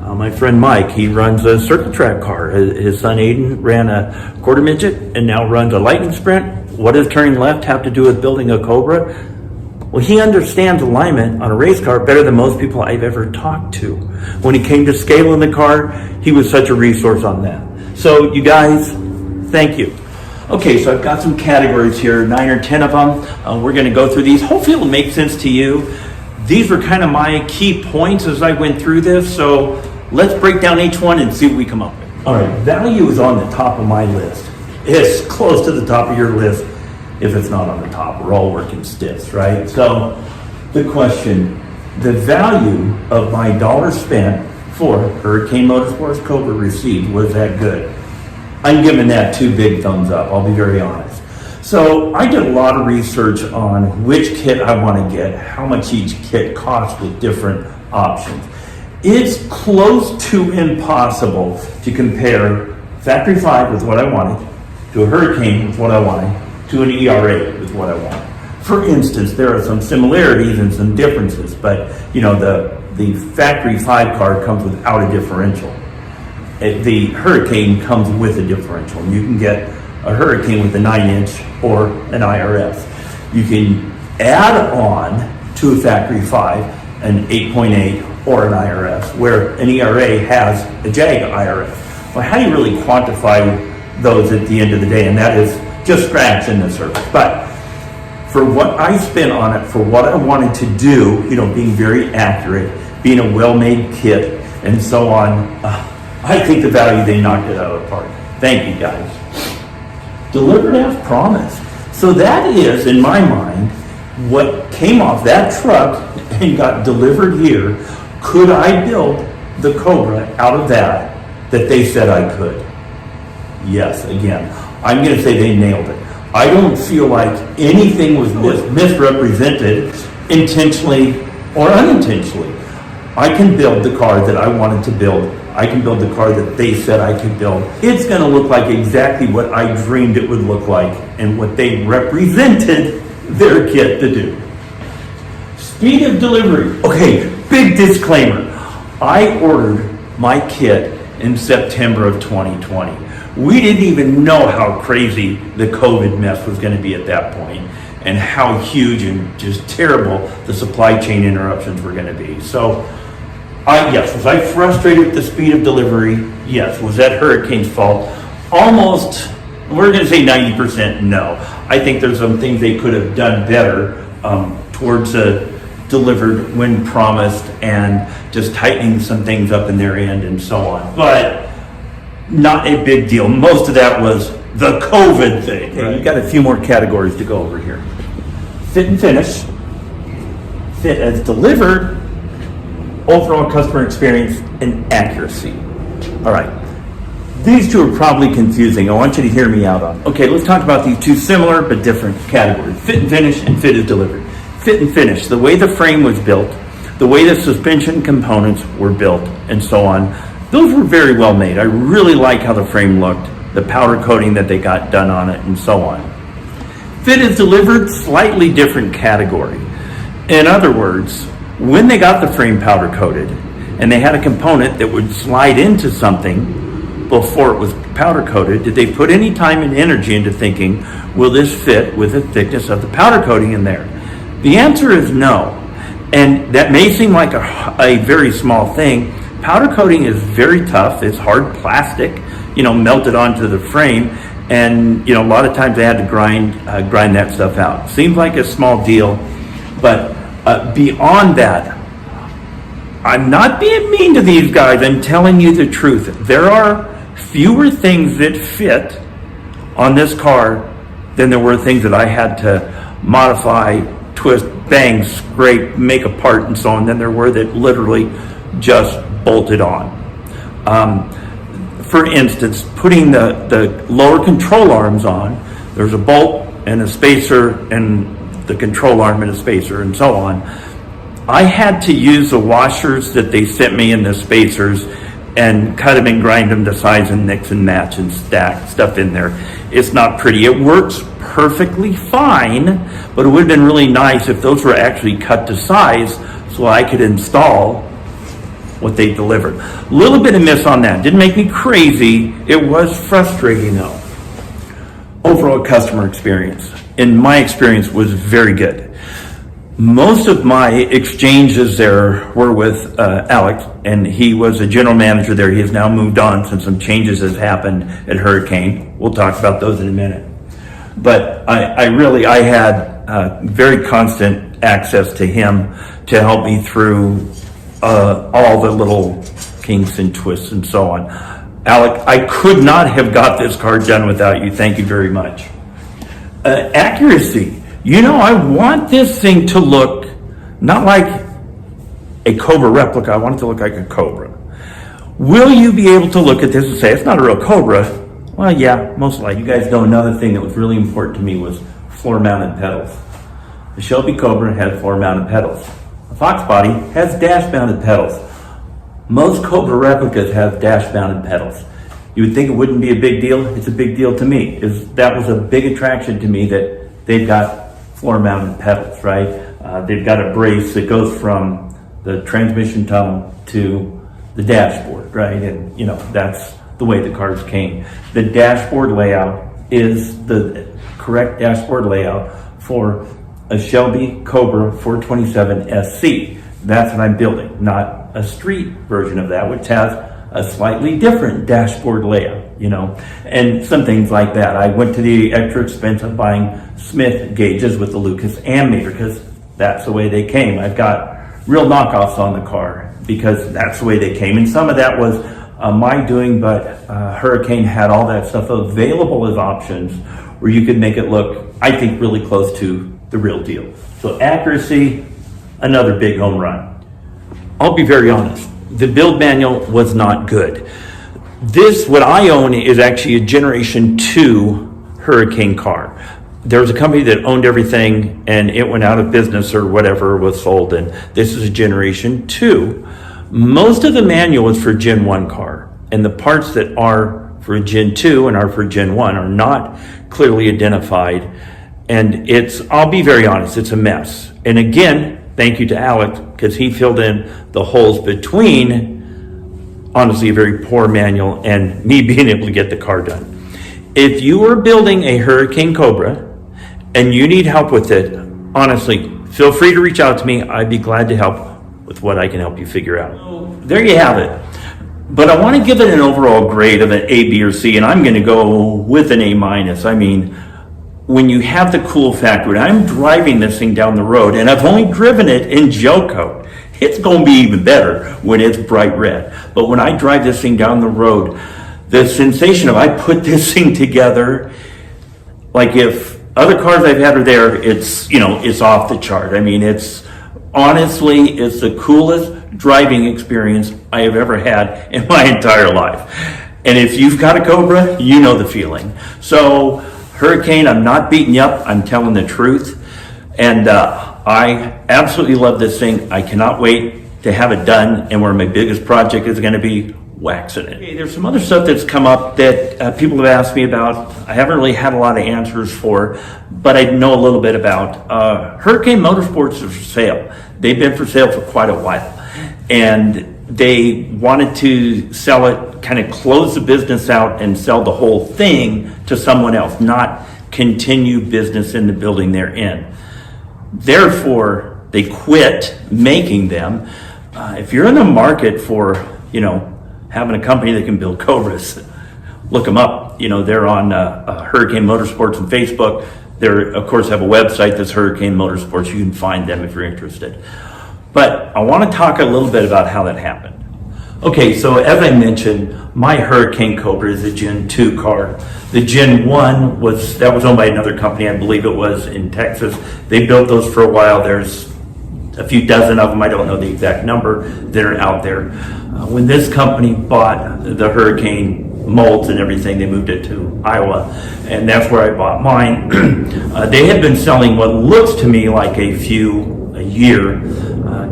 My friend Mike, he runs a circle track car. His son Aiden ran a quarter midget and now runs a lightning sprint. What does turning left have to do with building a Cobra? Well, he understands alignment on a race car better than most people I've ever talked to. When it came to scaling the car, he was such a resource on that. So you guys, thank you. Okay, so I've got some categories here, 9 or 10 of them. We're going to go through these. Hopefully it'll make sense to you. These were kind of my key points as I went through this, so let's break down each one and see what we come up with. All right, value is on the top of my list. It's close to the top of your list if it's not on the top. We're all working stiffs, right? So the question, the value of my dollar spent for Hurricane Motorsports Cobra received, was that good? I'm giving that 2 big thumbs up, I'll be very honest. So I did a lot of research on which kit I want to get, how much each kit costs with different options. It's close to impossible to compare Factory 5 with what I wanted, to a Hurricane with what I wanted, to an ERA with what I wanted. For instance, there are some similarities and some differences, but you know, the Factory 5 car comes without a differential. The Hurricane comes with a differential. You can get a Hurricane with a 9-inch or an IRS. You can add on to a Factory 5 an 8.8 or an IRS, where an ERA has a JAG IRS. Well, how do you really quantify those at the end of the day? And that is just scratching the surface. But for what I spent on it, for what I wanted to do, you know, being very accurate, being a well-made kit, and so on, I think the value, they knocked it out of the park. Thank you, guys. Delivered as promised. So that is, in my mind, what came off that truck and got delivered here. Could I build the Cobra out of that they said I could? Yes, again, I'm going to say they nailed it. I don't feel like anything was misrepresented intentionally or unintentionally. I can build the car that I wanted to build. I can build the car that they said I could build. It's going to look like exactly what I dreamed it would look like and what they represented their kit to do. Speed of delivery. Okay, big disclaimer. I ordered my kit in September of 2020. We didn't even know how crazy the COVID mess was going to be at that point, and how huge and just terrible the supply chain interruptions were going to be. So, yes, was I frustrated with the speed of delivery? Yes. Was that Hurricane's fault? Almost, we're going to say 90% no. I think there's some things they could have done better towards delivered when promised, and just tightening some things up in their end and so on. But not a big deal. Most of that was the COVID thing. Okay, you've got a few more categories to go over here. Fit and finish, fit as delivered, overall customer experience, and accuracy. All right. These two are probably confusing. I want you to hear me out on. Okay, let's talk about these two similar but different categories. Fit and finish and fit as delivered. Fit and finish, the way the frame was built, the way the suspension components were built, and so on. Those were very well made. I really like how the frame looked, the powder coating that they got done on it, and so on. Fit as delivered, slightly different category. In other words, when they got the frame powder coated and they had a component that would slide into something before it was powder coated, did they put any time and energy into thinking, will this fit with the thickness of the powder coating in there? The answer is no. And that may seem like a very small thing. Powder coating is very tough. It's hard plastic, melted onto the frame. And, a lot of times they had to grind that stuff out. Seems like a small deal, but beyond that, I'm not being mean to these guys. I'm telling you the truth. There are fewer things that fit on this car than there were things that I had to modify, twist, bang, scrape, make apart, and so on, than there were that literally just bolted on. For instance, putting the lower control arms on, there's a bolt and a spacer and the control arm and a spacer and so on. I had to use the washers that they sent me in the spacers and cut them and grind them to size and mix and match and stack stuff in there. It's not pretty. It works perfectly fine, but it would have been really nice if those were actually cut to size so I could install what they delivered. A little bit of miss on that. Didn't make me crazy. It was frustrating though. Overall customer experience, in my experience, was very good. Most of my exchanges there were with Alex, and he was a general manager there. He has now moved on since some changes has happened at Hurricane. We'll talk about those in a minute. But I had very constant access to him to help me through all the little kinks and twists and so on. Alec, I could not have got this car done without you. Thank you very much. Accuracy. You know, I want this thing to look not like a Cobra replica. I want it to look like a Cobra. Will you be able to look at this and say, it's not a real Cobra? Well, yeah, most likely. You guys know another thing that was really important to me was floor-mounted pedals. The Shelby Cobra had floor-mounted pedals. The Fox body has dash-mounted pedals. Most Cobra replicas have dash-mounted pedals. You would think it wouldn't be a big deal. It's a big deal to me. That was a big attraction to me, that they've got floor-mounted pedals, right? They've got a brace that goes from the transmission tunnel to the dashboard, right? And you know, that's the way the cars came. The dashboard layout is the correct dashboard layout for a Shelby Cobra 427 SC. That's what I'm building, not a street version of that, which has a slightly different dashboard layout, you know, and some things like that. I went to the extra expense of buying Smith gauges with the Lucas ammeter because that's the way they came. I've got real knockoffs on the car because that's the way they came. And some of that was my doing, but Hurricane had all that stuff available as options where you could make it look, I think, really close to the real deal. So accuracy, another big home run. I'll be very honest. The build manual was not good. This, what I own, is actually a Generation 2 Hurricane car. There was a company that owned everything and it went out of business or whatever, was sold, and this is a Generation 2. Most of the manual is for Gen 1 car, and the parts that are for Gen 2 and are for Gen 1 are not clearly identified, and I'll be very honest, it's a mess. And again, thank you to Alec, because he filled in the holes between, honestly, a very poor manual and me being able to get the car done. If you are building a Hurricane Cobra and you need help with it, honestly, feel free to reach out to me. I'd be glad to help with what I can help you figure out. So, there you have it. But I want to give it an overall grade of an A, B, or C, and I'm going to go with an A minus. I mean, when you have the cool factor, and I'm driving this thing down the road, and I've only driven it in gel coat. It's going to be even better when it's bright red. But when I drive this thing down the road, the sensation of I put this thing together, like if other cars I've had are there, it's, you know, it's off the chart. I mean, it's the coolest driving experience I have ever had in my entire life. And if you've got a Cobra, you know the feeling. So Hurricane, I'm not beating you up, I'm telling the truth. And I absolutely love this thing. I cannot wait to have it done, and where my biggest project is going to be waxing it. Okay, there's some other stuff that's come up that people have asked me about. I haven't really had a lot of answers for, but I know a little bit about. Hurricane Motorsports is for sale. They've been for sale for quite a while, and they wanted to sell it, kind of close the business out and sell the whole thing to someone else, not continue business in the building they're in. Therefore, they quit making them. If you're in the market for, you know, having a company that can build Cobras, look them up. You know, they're on Hurricane Motorsports on Facebook. They, of course, have a website that's Hurricane Motorsports. You can find them if you're interested. But I want to talk a little bit about how that happened. Okay, so as I mentioned, my Hurricane Cobra is a Gen 2 car. The Gen 1 was owned by another company, I believe it was in Texas. They built those for a while. There's a few dozen of them, I don't know the exact number, that are out there. When this company bought the Hurricane molds and everything, they moved it to Iowa, and that's where I bought mine. They had been selling what looks to me like a year.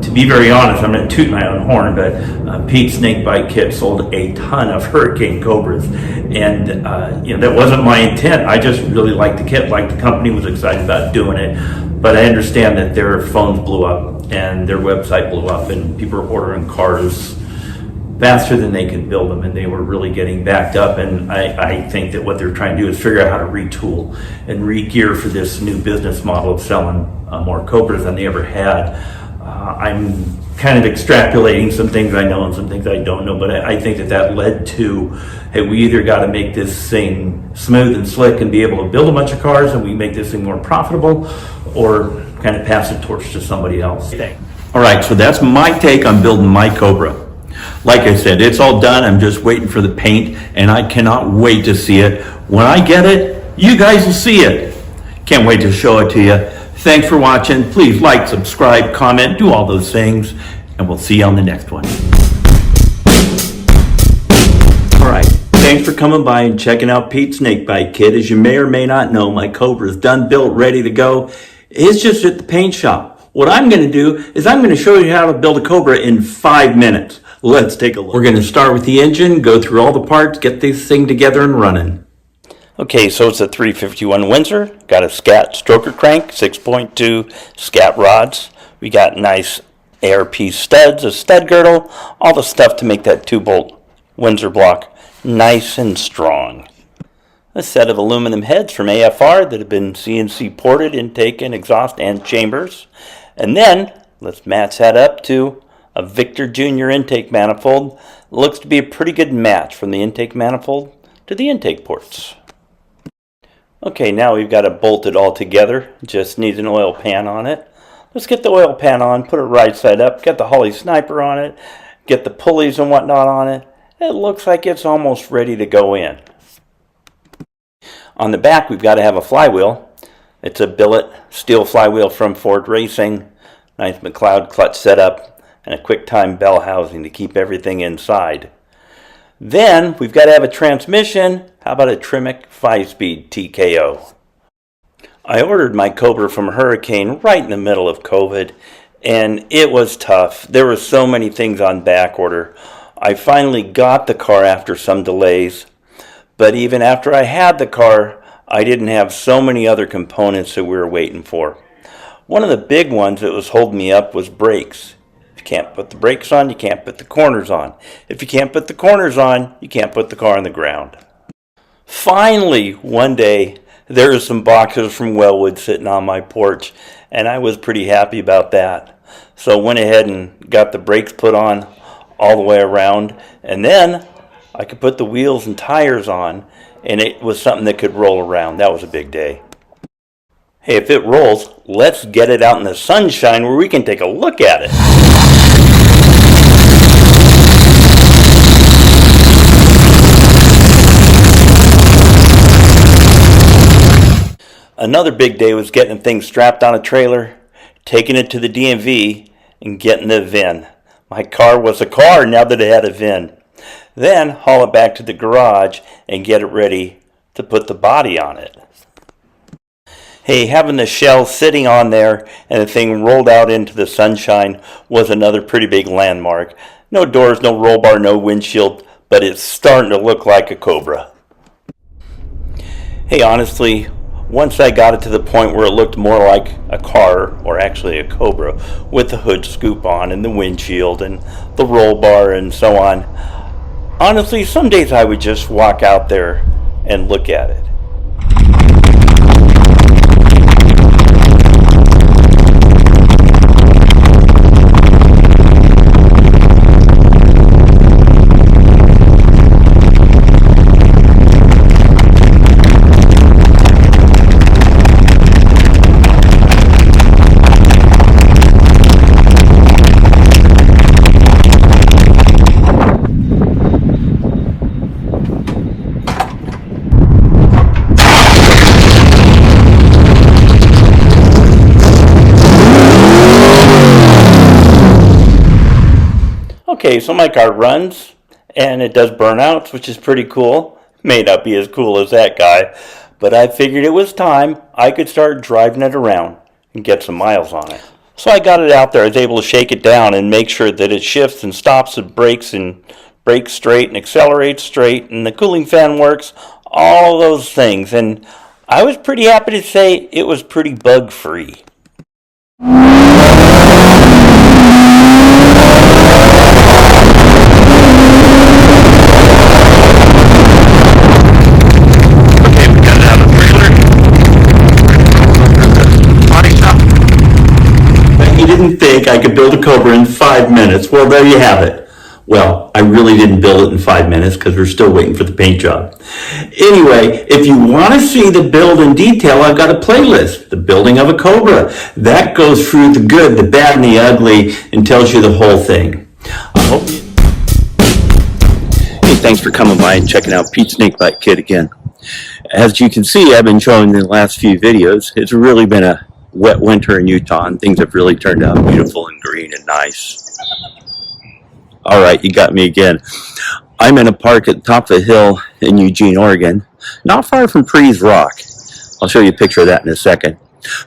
To be very honest, I'm going to toot my own horn, but Pete Snakebite Kit sold a ton of Hurricane Cobras, and you know, that wasn't my intent. I just really liked the kit, like the company was excited about doing it. But I understand that their phones blew up and their website blew up, and people were ordering cars faster than they could build them, and they were really getting backed up. And I think that what they're trying to do is figure out how to retool and re-gear for this new business model of selling more Cobras than they ever had. I'm kind of extrapolating some things I know and some things I don't know, but I think that led to, hey, we either got to make this thing smooth and slick and be able to build a bunch of cars, and we make this thing more profitable, or kind of pass the torch to somebody else. All right, so that's my take on building my Cobra. Like I said, it's all done. I'm just waiting for the paint, and I cannot wait to see it. When I get it, you guys will see it. Can't wait to show it to you. Thanks for watching. Please like, subscribe, comment, do all those things, and we'll see you on the next one. All right, thanks for coming by and checking out Pete's Snakebite Kit. As you may or may not know, my Cobra is done, built, ready to go. It's just at the paint shop. What I'm going to do is I'm going to show you how to build a Cobra in 5 minutes. Let's take a look. We're going to start with the engine, go through all the parts, get this thing together and running. Okay, so it's a 351 Windsor. Got a scat stroker crank, 6.2 scat rods. We got nice ARP studs, a stud girdle, all the stuff to make that 2-bolt Windsor block nice and strong. A set of aluminum heads from AFR that have been CNC ported, intake and exhaust and chambers. And then let's match that up to a Victor Jr. intake manifold. Looks to be a pretty good match from the intake manifold to the intake ports. Okay, now we've got it bolted all together. Just needs an oil pan on it. Let's get the oil pan on, put it right side up, get the Holley Sniper on it, get the pulleys and whatnot on it. It looks like it's almost ready to go in. On the back, we've got to have a flywheel. It's a billet steel flywheel from Ford Racing. Nice McLeod clutch setup and a QuickTime bell housing to keep everything inside. Then we've got to have a transmission. How about a Tremec 5-speed TKO? I ordered my Cobra from Hurricane right in the middle of COVID, and it was tough. There were so many things on back order. I finally got the car after some delays, but even after I had the car, I didn't have so many other components that we were waiting for. One of the big ones that was holding me up was brakes. If you can't put the brakes on, you can't put the corners on. If you can't put the corners on, you can't put the car on the ground. Finally, one day, there were some boxes from Wellwood sitting on my porch, and I was pretty happy about that. So I went ahead and got the brakes put on all the way around, and then I could put the wheels and tires on, and it was something that could roll around. That was a big day. Hey, if it rolls, let's get it out in the sunshine where we can take a look at it. Another big day was getting things strapped on a trailer, taking it to the DMV, and getting the VIN. My car was a car now that it had a VIN. Then haul it back to the garage and get it ready to put the body on it. Hey, having the shell sitting on there and the thing rolled out into the sunshine was another pretty big landmark. No doors, no roll bar, no windshield, but it's starting to look like a Cobra. Hey, honestly, once I got it to the point where it looked more like a car, or actually a Cobra, with the hood scoop on and the windshield and the roll bar and so on, honestly, some days I would just walk out there and look at it. Okay, so my car runs, and it does burnouts, which is pretty cool. May not be as cool as that guy, but I figured it was time I could start driving it around and get some miles on it. So I got it out there. I was able to shake it down and make sure that it shifts and stops and brakes straight and accelerates straight, and the cooling fan works, all those things. And I was pretty happy to say it was pretty bug-free. Didn't think I could build a Cobra in 5 minutes. Well, there you have it. Well, I really didn't build it in 5 minutes because we're still waiting for the paint job. Anyway, if you want to see the build in detail, I've got a playlist, The Building of a Cobra. That goes through the good, the bad, and the ugly and tells you the whole thing. I hope you thanks for coming by and checking out Pete's Snakebite Kit again. As you can see, I've been showing in the last few videos, it's really been a wet winter in Utah, and things have really turned out beautiful and green and nice. All right, you got me again. I'm in a park at the top of a hill in Eugene, Oregon, not far from Prees Rock. I'll show you a picture of that in a second.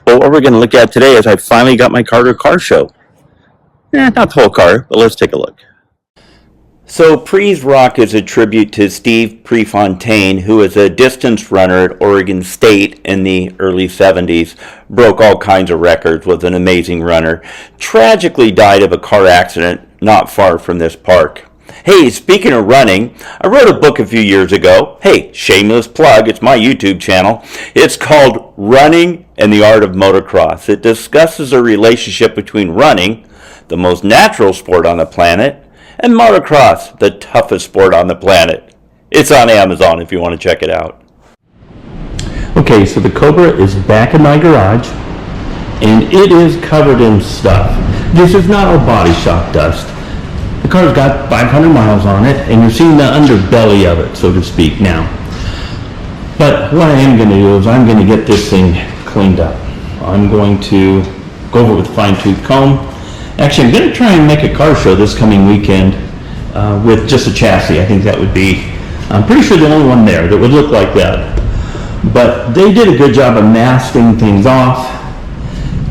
But what we're going to look at today is I finally got my car to a car show. Not the whole car, but let's take a look. So Prees Rock is a tribute to Steve Prefontaine, who was a distance runner at Oregon State in the early 70s, broke all kinds of records, was an amazing runner, tragically died of a car accident not far from this park. Hey, speaking of running, I wrote a book a few years ago. Hey, shameless plug, it's my YouTube channel. It's called Running and the Art of Motocross. It discusses a relationship between running, the most natural sport on the planet, and motocross, the toughest sport on the planet. It's on Amazon if you want to check it out. Okay, so the Cobra is back in my garage, and it is covered in stuff. This is not all body shop dust. The car's got 500 miles on it, and you're seeing the underbelly of it, so to speak, now. But what I am going to do is I'm going to get this thing cleaned up. I'm going to go over it with a fine-tooth comb. Actually, I'm going to try and make a car show this coming weekend with just a chassis. I think that would be, I'm pretty sure the only one there that would look like that. But they did a good job of masking things off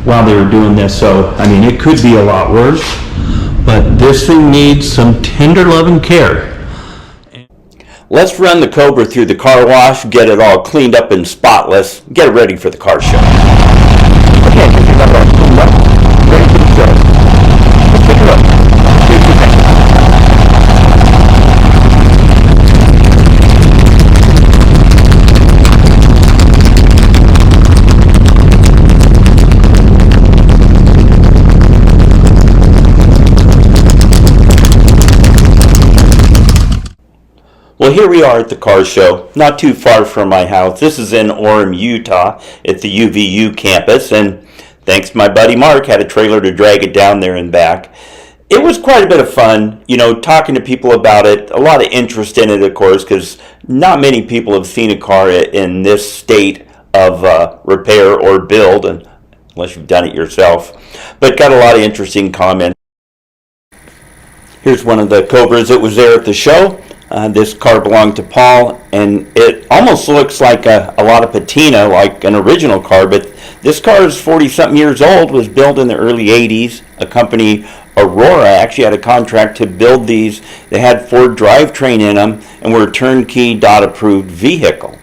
while they were doing this. So, I mean, it could be a lot worse, but this thing needs some tender love and care. Let's run the Cobra through the car wash, get it all cleaned up and spotless, get it ready for the car show. Okay, I got that cleaned up, ready for the show. Take a look. Here's the thing. Well, here we are at the car show, not too far from my house. This is in Orem, Utah, at the UVU campus, and thanks to my buddy Mark, had a trailer to drag it down there and back. It was quite a bit of fun, you know, talking to people about it. A lot of interest in it, of course, because not many people have seen a car in this state of repair or build, unless you've done it yourself. But got a lot of interesting comments. Here's one of the Cobras that was there at the show. This car belonged to Paul, and it almost looks like a lot of patina, like an original car, but this car is 40-something years old, was built in the early 80s. A company, Aurora, actually had a contract to build these. They had Ford drivetrain in them and were a turnkey DOT-approved vehicle.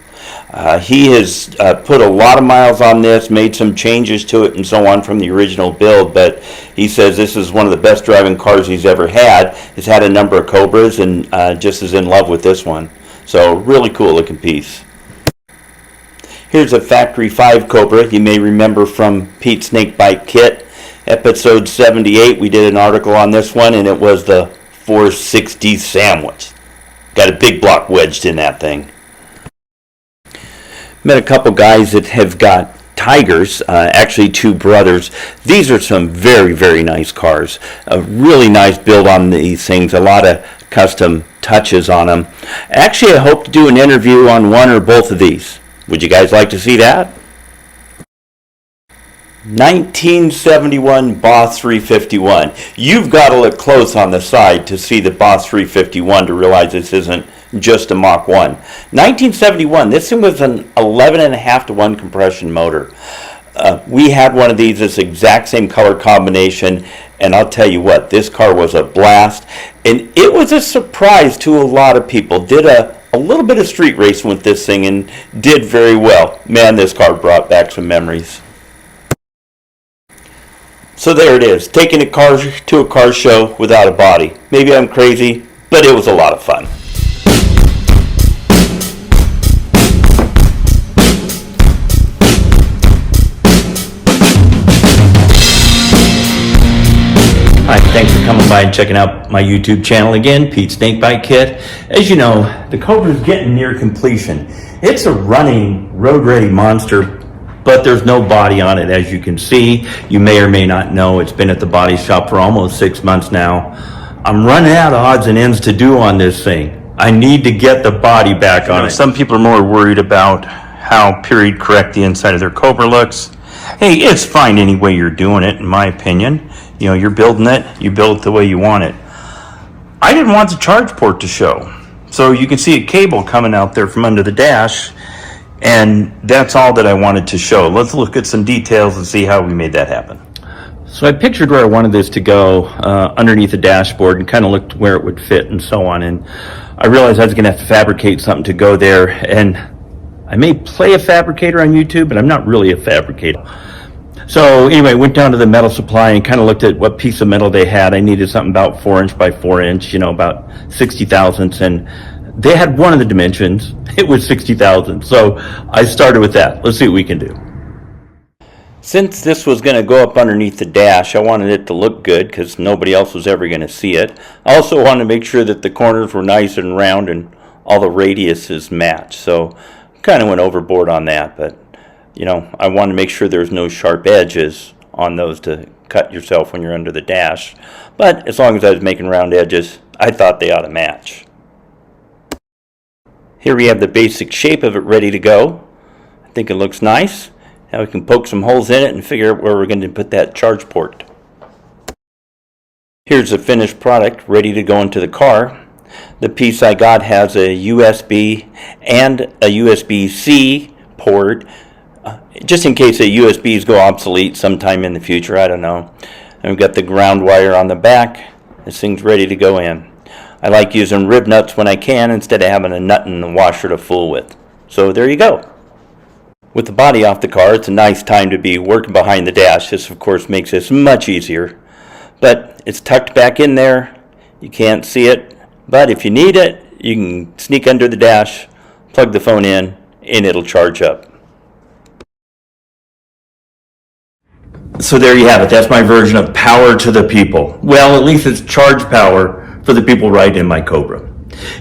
He has put a lot of miles on this, made some changes to it and so on from the original build, but he says this is one of the best driving cars he's ever had. He's had a number of Cobras and just is in love with this one. So really cool looking piece. Here's a Factory 5 Cobra you may remember from Pete's Snakebite Kit. Episode 78, we did an article on this one, and it was the 460 sandwich. Got a big block wedged in that thing. Met a couple guys that have got Tigers, actually two brothers. These are some very, very nice cars. A really nice build on these things, a lot of custom touches on them. Actually, I hope to do an interview on one or both of these. Would you guys like to see that? 1971 Boss 351. You've got to look close on the side to see the Boss 351 to realize this isn't just a Mach 1. 1971, this thing was an 11.5 to 1 compression motor. We had one of these, this exact same color combination, and I'll tell you what, this car was a blast, and it was a surprise to a lot of people. Did a little bit of street racing with this thing and did very well. Man, this car brought back some memories. So there it is, taking a car to a car show without a body. Maybe I'm crazy, but it was a lot of fun. Hi, thanks for coming by and checking out my YouTube channel again, Pete's Snakebite Kit. As you know, the Cobra's getting near completion. It's a running, road-ready monster, but there's no body on it, as you can see. You may or may not know, it's been at the body shop for almost 6 months now. I'm running out of odds and ends to do on this thing. I need to get the body back on it. Some people are more worried about how period correct the inside of their Cobra looks. Hey, it's fine any way you're doing it, in my opinion. You know, you're building it, you build it the way you want it. I didn't want the charge port to show. So you can see a cable coming out there from under the dash, and that's all that I wanted to show. Let's look at some details and see how we made that happen. So I pictured where I wanted this to go underneath the dashboard and kind of looked where it would fit and so on. And I realized I was going to have to fabricate something to go there. And I may play a fabricator on YouTube, but I'm not really a fabricator. So anyway, went down to the metal supply and kind of looked at what piece of metal they had. I needed something about 4" by 4", you know, about 60 thousandths. And they had one of the dimensions. It was 60 thousandths. So I started with that. Let's see what we can do. Since this was going to go up underneath the dash, I wanted it to look good because nobody else was ever going to see it. I also wanted to make sure that the corners were nice and round and all the radiuses matched. So kind of went overboard on that, but you know, I wanted to make sure there's no sharp edges on those to cut yourself when you're under the dash. But as long as I was making round edges, I thought they ought to match. Here we have the basic shape of it ready to go. I think it looks nice. Now we can poke some holes in it and figure out where we're going to put that charge port. Here's the finished product ready to go into the car. The piece I got has a USB and a USB-C port, just in case the USBs go obsolete sometime in the future, I don't know. And we've got the ground wire on the back. This thing's ready to go in. I like using rib nuts when I can instead of having a nut in the washer to fool with. So there you go. With the body off the car, it's a nice time to be working behind the dash. This, of course, makes this much easier. But it's tucked back in there. You can't see it. But if you need it, you can sneak under the dash, plug the phone in, and it'll charge up. So there you have it. That's my version of power to the people. Well, at least it's charge power for the people riding in my Cobra.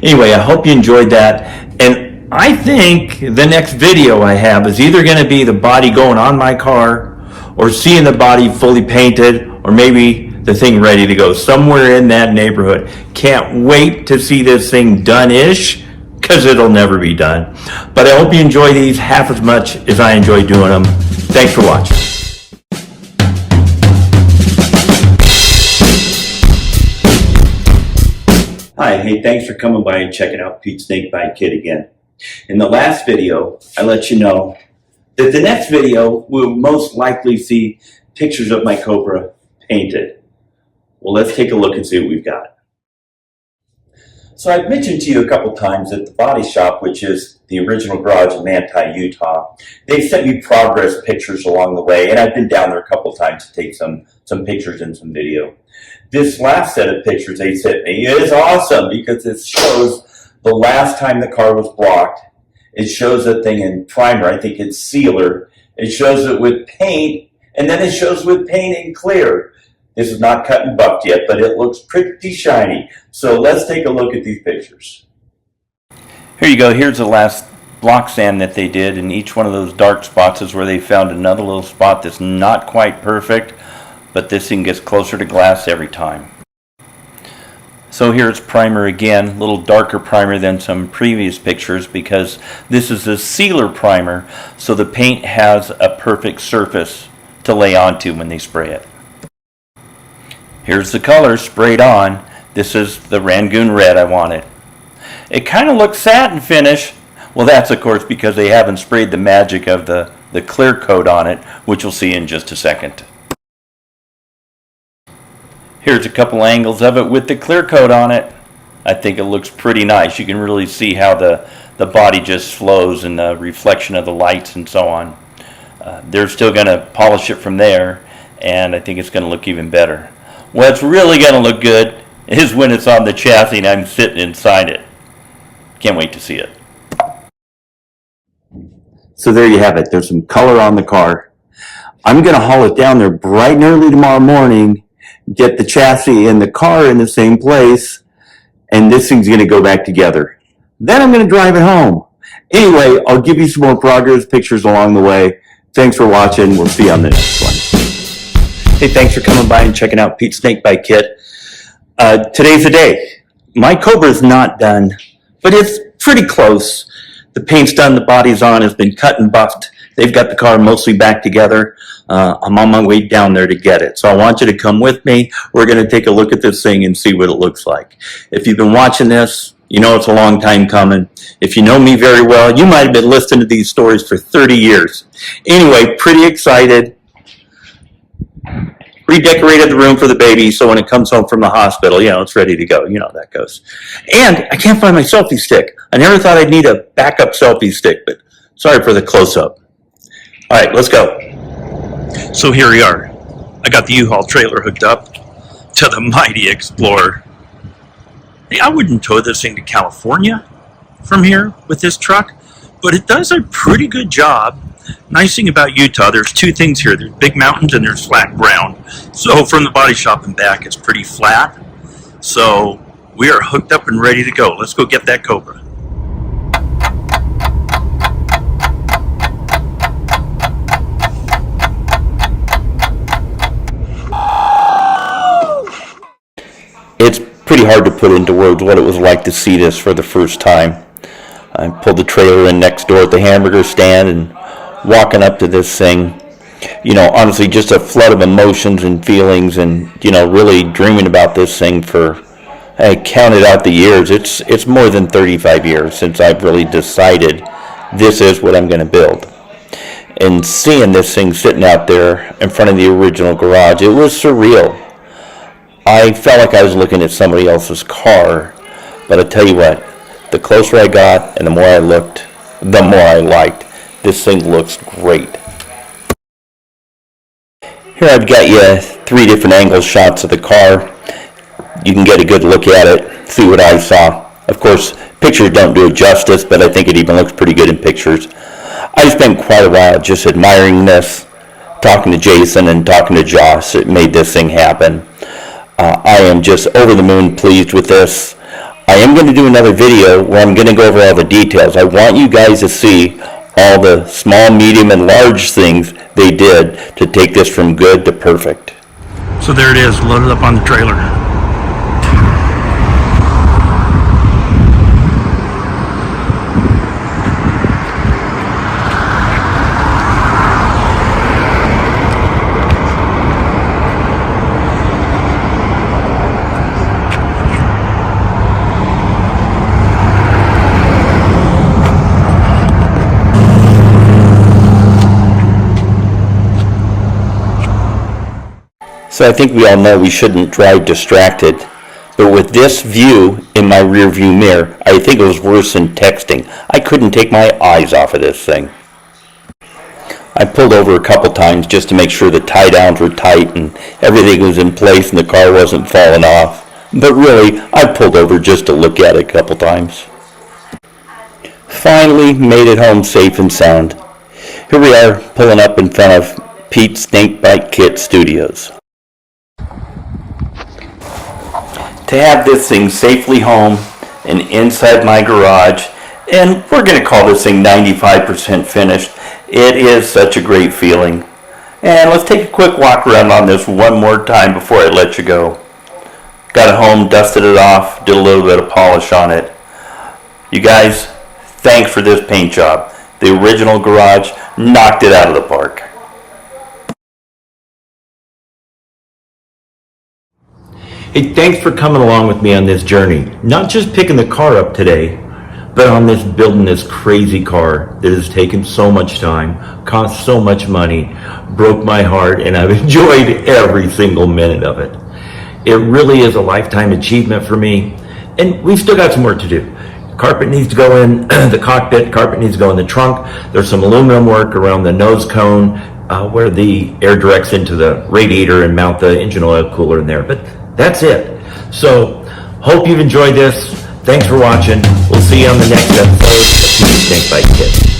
Anyway, I hope you enjoyed that. And I think the next video I have is either going to be the body going on my car or seeing the body fully painted or maybe the thing ready to go somewhere in that neighborhood. Can't wait to see this thing done-ish because it'll never be done. But I hope you enjoy these half as much as I enjoy doing them. Thanks for watching. Hi, hey, thanks for coming by and checking out Pete Snakebite Kid again. In the last video, I let you know that the next video will most likely see pictures of my Cobra painted. Well, let's take a look and see what we've got. So I've mentioned to you a couple times that the body shop, which is the original garage in Manti, Utah, they've sent me progress pictures along the way, and I've been down there a couple times to take some pictures and some video. This last set of pictures they sent me is awesome because it shows the last time the car was blocked. It shows the thing in primer, I think it's sealer. It shows it with paint, and then it shows with paint in clear. This is not cut and buffed yet, but it looks pretty shiny. So let's take a look at these pictures. Here you go. Here's the last block sand that they did, and each one of those dark spots is where they found another little spot that's not quite perfect, but this thing gets closer to glass every time. So here's primer again, a little darker primer than some previous pictures because this is a sealer primer, so the paint has a perfect surface to lay onto when they spray it. Here's the color sprayed on. This is the Rangoon red I wanted. It kind of looks satin finish. Well, that's of course because they haven't sprayed the magic of the clear coat on it, which we'll see in just a second. Here's a couple angles of it with the clear coat on it. I think it looks pretty nice. You can really see how the body just flows and the reflection of the lights and so on. They're still going to polish it from there, and I think it's going to look even better. What's really going to look good is when it's on the chassis and I'm sitting inside it. Can't wait to see it. So there you have it. There's some color on the car. I'm going to haul it down there bright and early tomorrow morning, get the chassis and the car in the same place, and this thing's going to go back together. Then I'm going to drive it home. Anyway, I'll give you some more progress pictures along the way. Thanks for watching. We'll see you on the next one. Hey, thanks for coming by and checking out Pete Snakebite Kit. Today's the day. My Cobra's not done, but it's pretty close. The paint's done, the body's on, it's been cut and buffed. They've got the car mostly back together. I'm on my way down there to get it. So I want you to come with me. We're going to take a look at this thing and see what it looks like. If you've been watching this, you know it's a long time coming. If you know me very well, you might have been listening to these stories for 30 years. Anyway, pretty excited. Redecorated the room for the baby, so when it comes home from the hospital, you know, it's ready to go. You know how that goes. And I can't find my selfie stick. I never thought I'd need a backup selfie stick, but sorry for the close-up. All right, let's go. So here we are. I got the U-Haul trailer hooked up to the mighty Explorer. Hey, I wouldn't tow this thing to California from here with this truck, but it does a pretty good job. Nice thing about Utah, there's two things here. There's big mountains and there's flat ground. So from the body shop and back, it's pretty flat. So we are hooked up and ready to go. Let's go get that Cobra. It's pretty hard to put into words what it was like to see this for the first time. I pulled the trailer in next door at the hamburger stand and walking up to this thing, you know, honestly just a flood of emotions and feelings and, you know, really dreaming about this thing for, I counted out the years. It's more than 35 years since I've really decided this is what I'm going to build. And seeing this thing sitting out there in front of the original garage, it was surreal. I felt like I was looking at somebody else's car, but I tell you what, the closer I got and the more I looked, the more I liked. This thing looks great. Here I've got you 3 different angle shots of the car. You can get a good look at it, see what I saw. Of course, pictures don't do it justice, but I think it even looks pretty good in pictures. I spent quite a while just admiring this, talking to Jason and talking to Josh. It made this thing happen. I am just over the moon pleased with this. I am going to do another video where I'm going to go over all the details. I want you guys to see all the small, medium, and large things they did to take this from good to perfect. So there it is, loaded up on the trailer. So I think we all know we shouldn't drive distracted, but with this view in my rear view mirror, I think it was worse than texting. I couldn't take my eyes off of this thing. I pulled over a couple times just to make sure the tie downs were tight and everything was in place and the car wasn't falling off. But really, I pulled over just to look at it a couple times. Finally made it home safe and sound. Here we are pulling up in front of Pete's Snakebite Kit Studios. To have this thing safely home and inside my garage, and we're going to call this thing 95% finished, it is such a great feeling. And let's take a quick walk around on this one more time before I let you go. Got it home, dusted it off, did a little bit of polish on it. You guys, thanks for this paint job. The original garage knocked it out of the park. Hey, thanks for coming along with me on this journey. Not just picking the car up today, but on this building this crazy car that has taken so much time, cost so much money, broke my heart, and I've enjoyed every single minute of it. It really is a lifetime achievement for me, and we've still got some work to do. Carpet needs to go in the cockpit, carpet needs to go in the trunk. There's some aluminum work around the nose cone where the air directs into the radiator and mount the engine oil cooler in there, but that's it. So, hope you've enjoyed this. Thanks for watching. We'll see you on the next episode of Snakebite Kit.